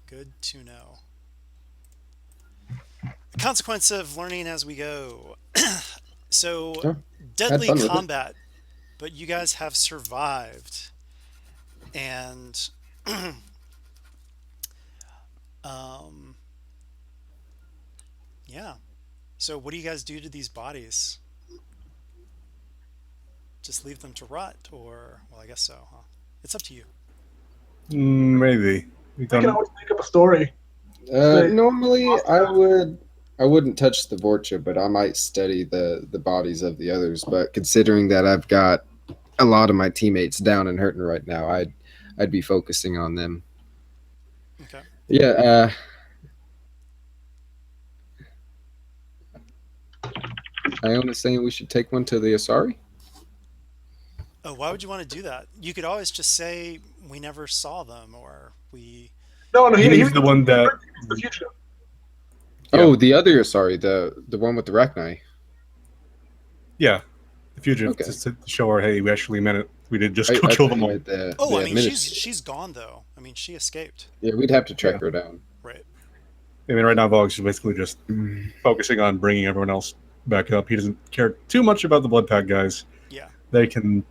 Good to know. Consequence of learning as we go. So
Sure.
deadly
fun with it.
combat, but you guys have survived, and yeah. So what do you guys do to these bodies? Just leave them to rot, or well, I guess so, huh? It's up to you.
Maybe. We
I can
don't.
always make up a story.
Normally, I wouldn't touch the Vorcha, but I might study the bodies of the others. But considering that I've got a lot of my teammates down and hurting right now, I'd be focusing on them.
Okay.
Yeah. Iona's saying we should take one to the Asari.
Oh, why would you want to do that? You could always just say we never saw them, or we.
No,
He's the one that.
He's the fugitive.
Yeah.
Oh, the other Asari, the one with the Rachni.
Yeah. The fugitive,
Okay.
just to show her, hey, we actually meant it. We did just
I
kill them all.
meant the
Oh, I mean,
administrator.
she's gone though. I mean, she escaped.
Yeah, we'd have to track her down.
Right.
I mean, right now, Vogue's is basically just focusing on bringing everyone else back up. He doesn't care too much about the Blood Pack guys.
Yeah.
They can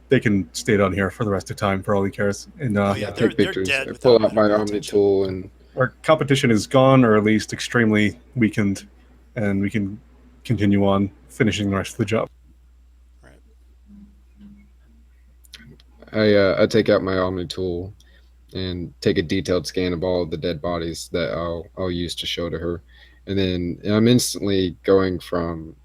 stay down here for the rest of the time for all he cares. And
Oh, yeah,
Take
they're
pictures.
dead
I
without
pull out my
medical
Omni
attention.
tool and
our competition is gone, or at least extremely weakened, and we can continue on finishing the rest of the job.
I take out my Omni tool and take a detailed scan of all of the dead bodies that I'll use to show to her, and then I'm instantly going from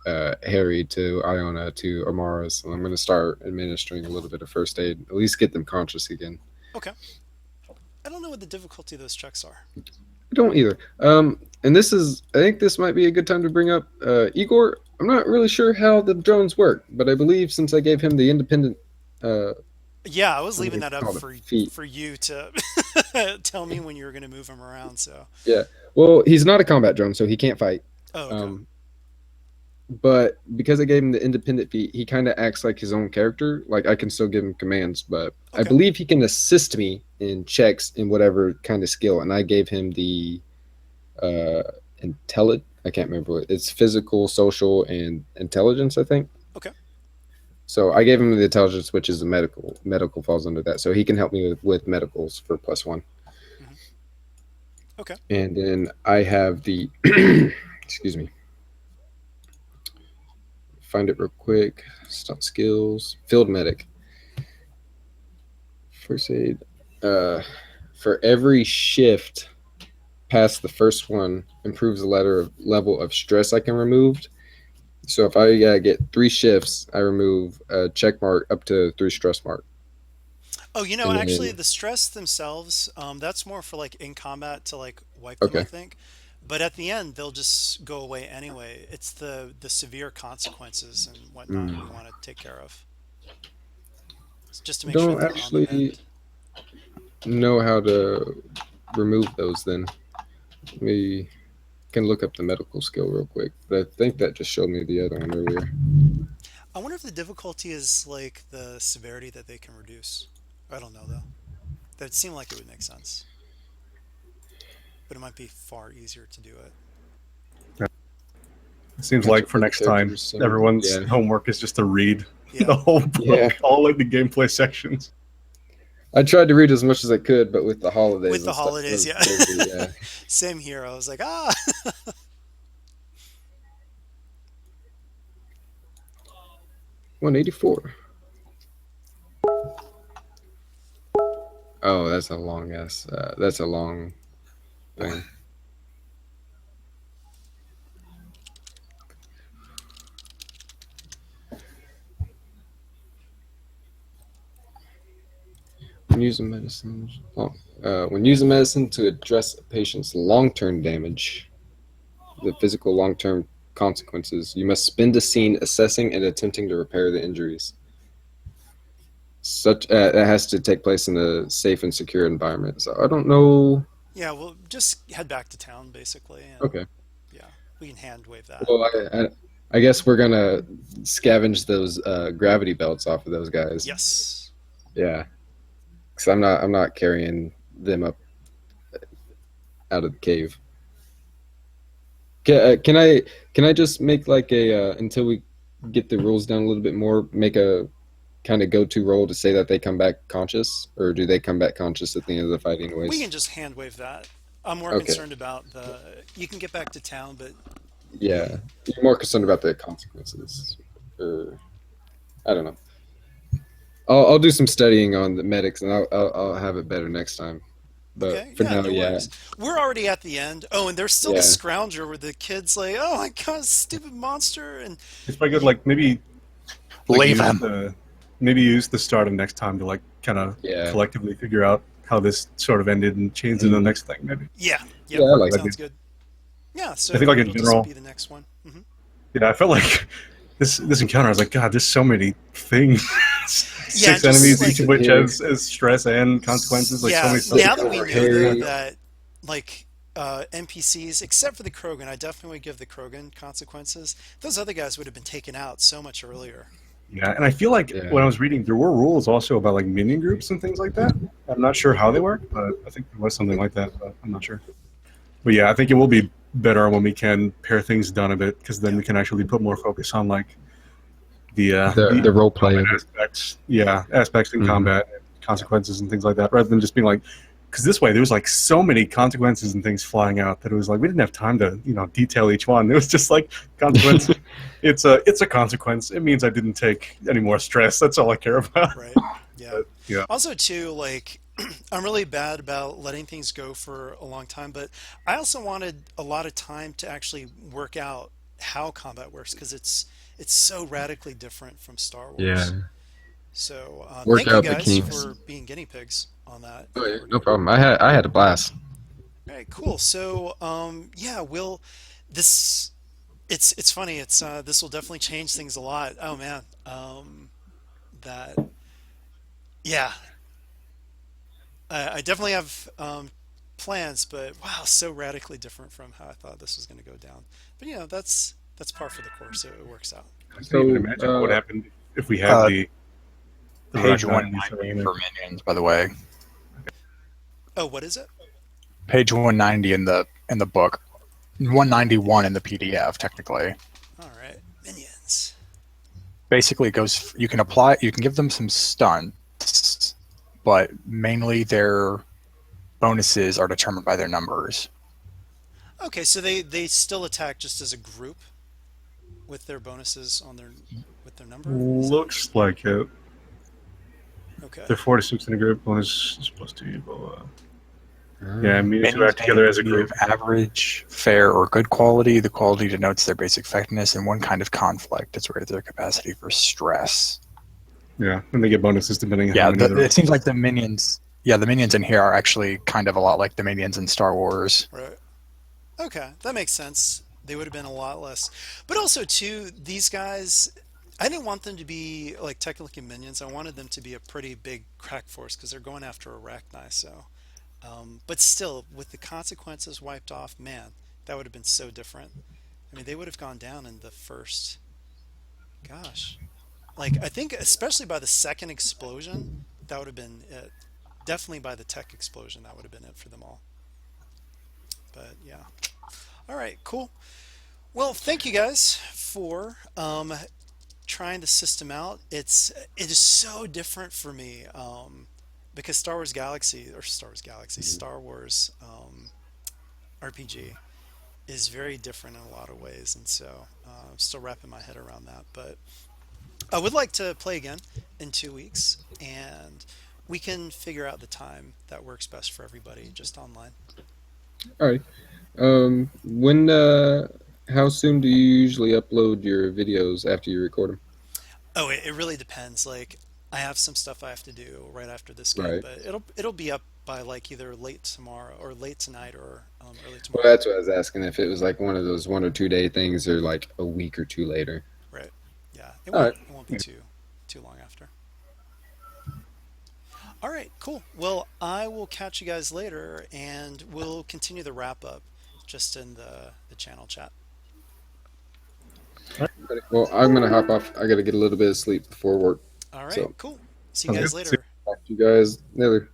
Harry to Iona to Amara's, and I'm going to start administering a little bit of first aid, at least get them conscious again.
Okay. I don't know what the difficulty of those checks are.
I don't either. And I think this might be a good time to bring up Igor. I'm not really sure how the drones work, but I believe since I gave him the independent,
Yeah, I was
what do
leaving
they
that up
call it?
for
Feet.
you to tell me when you were going to move him around. So.
Yeah. Well, he's not a combat drone, so he can't fight.
Oh, okay.
But because I gave him the independent feat, he kind of acts like his own character. Like I can still give him commands, but I
Okay.
believe he can assist me in checks in whatever kind of skill. And I gave him the intelligent. I can't remember what it's physical, social, and intelligence. I think.
Okay.
So I gave him the intelligence, which is the medical. Medical falls under that, so he can help me with medicals for +1.
Mm-hmm. Okay.
And then I have the excuse me. Find it real quick. Stop skills. Field medic. First aid. For every shift past the first one, improves the level of stress I can remove. So if I get 3 shifts, I remove a check mark up to 3 stress mark.
Oh,
And
actually,
then,
the stress themselves, that's more for like in combat to like wipe them, I
okay.
think. But at the end, they'll just go away anyway. It's the severe consequences and whatnot we want to take care of. It's just to make sure
Don't
they're on the
actually
mend.
know how to remove those then. We can look up the medical skill real quick. But I think that just showed me the other one earlier.
I wonder if the difficulty is like the severity that they can reduce. I don't know though. That seemed like it would make sense. But it might be far easier to do it.
It seems like for next time, everyone's homework is just to read the whole book, all like the gameplay sections.
I tried to read as much as I could, but with the holidays.
With the
and stuff,
holidays,
it was crazy, yeah.
Same here. I was like,
184. Oh, that's a long ass. That's a long thing. When using medicine, to address a patient's long-term damage, the physical long-term consequences, you must spend a scene assessing and attempting to repair the injuries. That has to take place in a safe and secure environment. So I don't know.
yeah, well, just head back to town basically. And,
Okay.
Yeah, we can hand wave that.
Well, I guess we're gonna scavenge those gravity belts off of those guys.
Yes.
Yeah. Because I'm not carrying them up out of the cave. Can I just make like a until we get the rules down a little bit more, make a kind of go-to roll to say that they come back conscious, or do they come back conscious at the end of the fight anyways?
We can just hand wave that. I'm more
Okay.
concerned about you can get back to town, but
Yeah, you're more concerned about the consequences, or I don't know. I'll do some studying on the medics, and I'll have it better next time. But
okay,
for
yeah,
now,
no
yeah.
worries. We're already at the end. Oh, and there's still the scrounger where the kid's like, "Oh my god, stupid monster!" And
it's probably good, like maybe
leave
use
him.
maybe use the start of next time to like kind of collectively figure out how this sort of ended and change to the next thing. Maybe.
Yeah,
I like
sounds
that.
good. Yeah, so
I think like in
it'll
general,
just be the next one. Mm-hmm.
Yeah, I felt like this encounter. I was like, God, there's so many things.
Yeah,
6 enemies,
like,
each of which has stress and consequences. Like so many stuff.
Now that we know though, that like NPCs, except for the Krogan, I definitely would give the Krogan consequences. Those other guys would have been taken out so much earlier.
Yeah, and I feel like when I was reading, there were rules also about like minion groups and things like that. I'm not sure how they work, but I think there was something like that. But I'm not sure. But yeah, I think it will be better when we can pare things down a bit, because then we can actually put more focus on like the
role play
aspects. Yeah, aspects in combat, and consequences and things like that, rather than just being like because this way there was like so many consequences and things flying out that it was like we didn't have time to detail each one. It was just like consequence. It's a consequence. It means I didn't take any more stress. That's all I care about.
Right. Yeah.
But, yeah.
Also, too, like, I'm really bad about letting things go for a long time, but I also wanted a lot of time to actually work out how combat works because it's so radically different from Star
Yeah.
Wars. So
Work
thank you
out the
guys
kinks.
for being guinea pigs on that.
Oh, yeah, no problem. I had a blast.
All right, cool. So yeah, we'll this it's funny. It's this will definitely change things a lot. Oh man, that yeah. I definitely have plans, but wow, so radically different from how I thought this was going to go down. But that's par for the course. So it works out.
I can't even imagine what happened if we had
Uh,
the
Page
Rock
190 for minions, by the way.
Oh, what is it?
Page 190 in the book. 191 in the PDF, technically.
All right, minions.
Basically, it goes. You can give them some stunts, but mainly their bonuses are determined by their numbers.
Okay, so they still attack just as a group with their bonuses on their number.
Looks like it.
Okay.
They're 46 in a group. Bonus is plus 2. Blah, blah.
Ah.
Yeah, minions who act together as a group.
Average, fair, or good quality. The quality denotes their basic effectiveness and one kind of conflict. It's rated their capacity for stress.
Yeah, and they get bonuses depending on
Yeah,
how many there are.
it seems like the minions. Yeah, the minions in here are actually kind of a lot like the minions in Star Wars.
Right. Okay, that makes sense. They would have been a lot less. But also, too, these guys, I didn't want them to be like technically minions. I wanted them to be a pretty big crack force because they're going after Arachni. So, but still, with the consequences wiped off, man, that would have been so different. I mean, they would have gone down in the first. Gosh, like I think, especially by the second explosion, that would have been it. Definitely by the tech explosion, that would have been it for them all. But yeah. All right, cool. Well, thank you guys for trying the system out. It is so different for me because Star Wars RPG is very different in a lot of ways, and so I'm still wrapping my head around that. But I would like to play again in 2 weeks, and we can figure out the time that works best for everybody, just online.
All right. When how soon do you usually upload your videos after you record them?
Oh, it really depends. Like, I have some stuff I have to do right after this game,
Right.
but it'll be up by like either late tomorrow or late tonight or early
Well,
tomorrow.
that's what I was asking. If it was like one of those 1 or 2 day things, or like a week or two later.
Right. Yeah.
All right.
It won't be too long after. All right, cool. Well, I will catch you guys later and we'll continue the wrap up just in the channel chat.
Well, I'm gonna hop off. I gotta get a little bit of sleep before work.
All right,
So-
cool. See you guys
Okay.
later.
Talk to you guys later.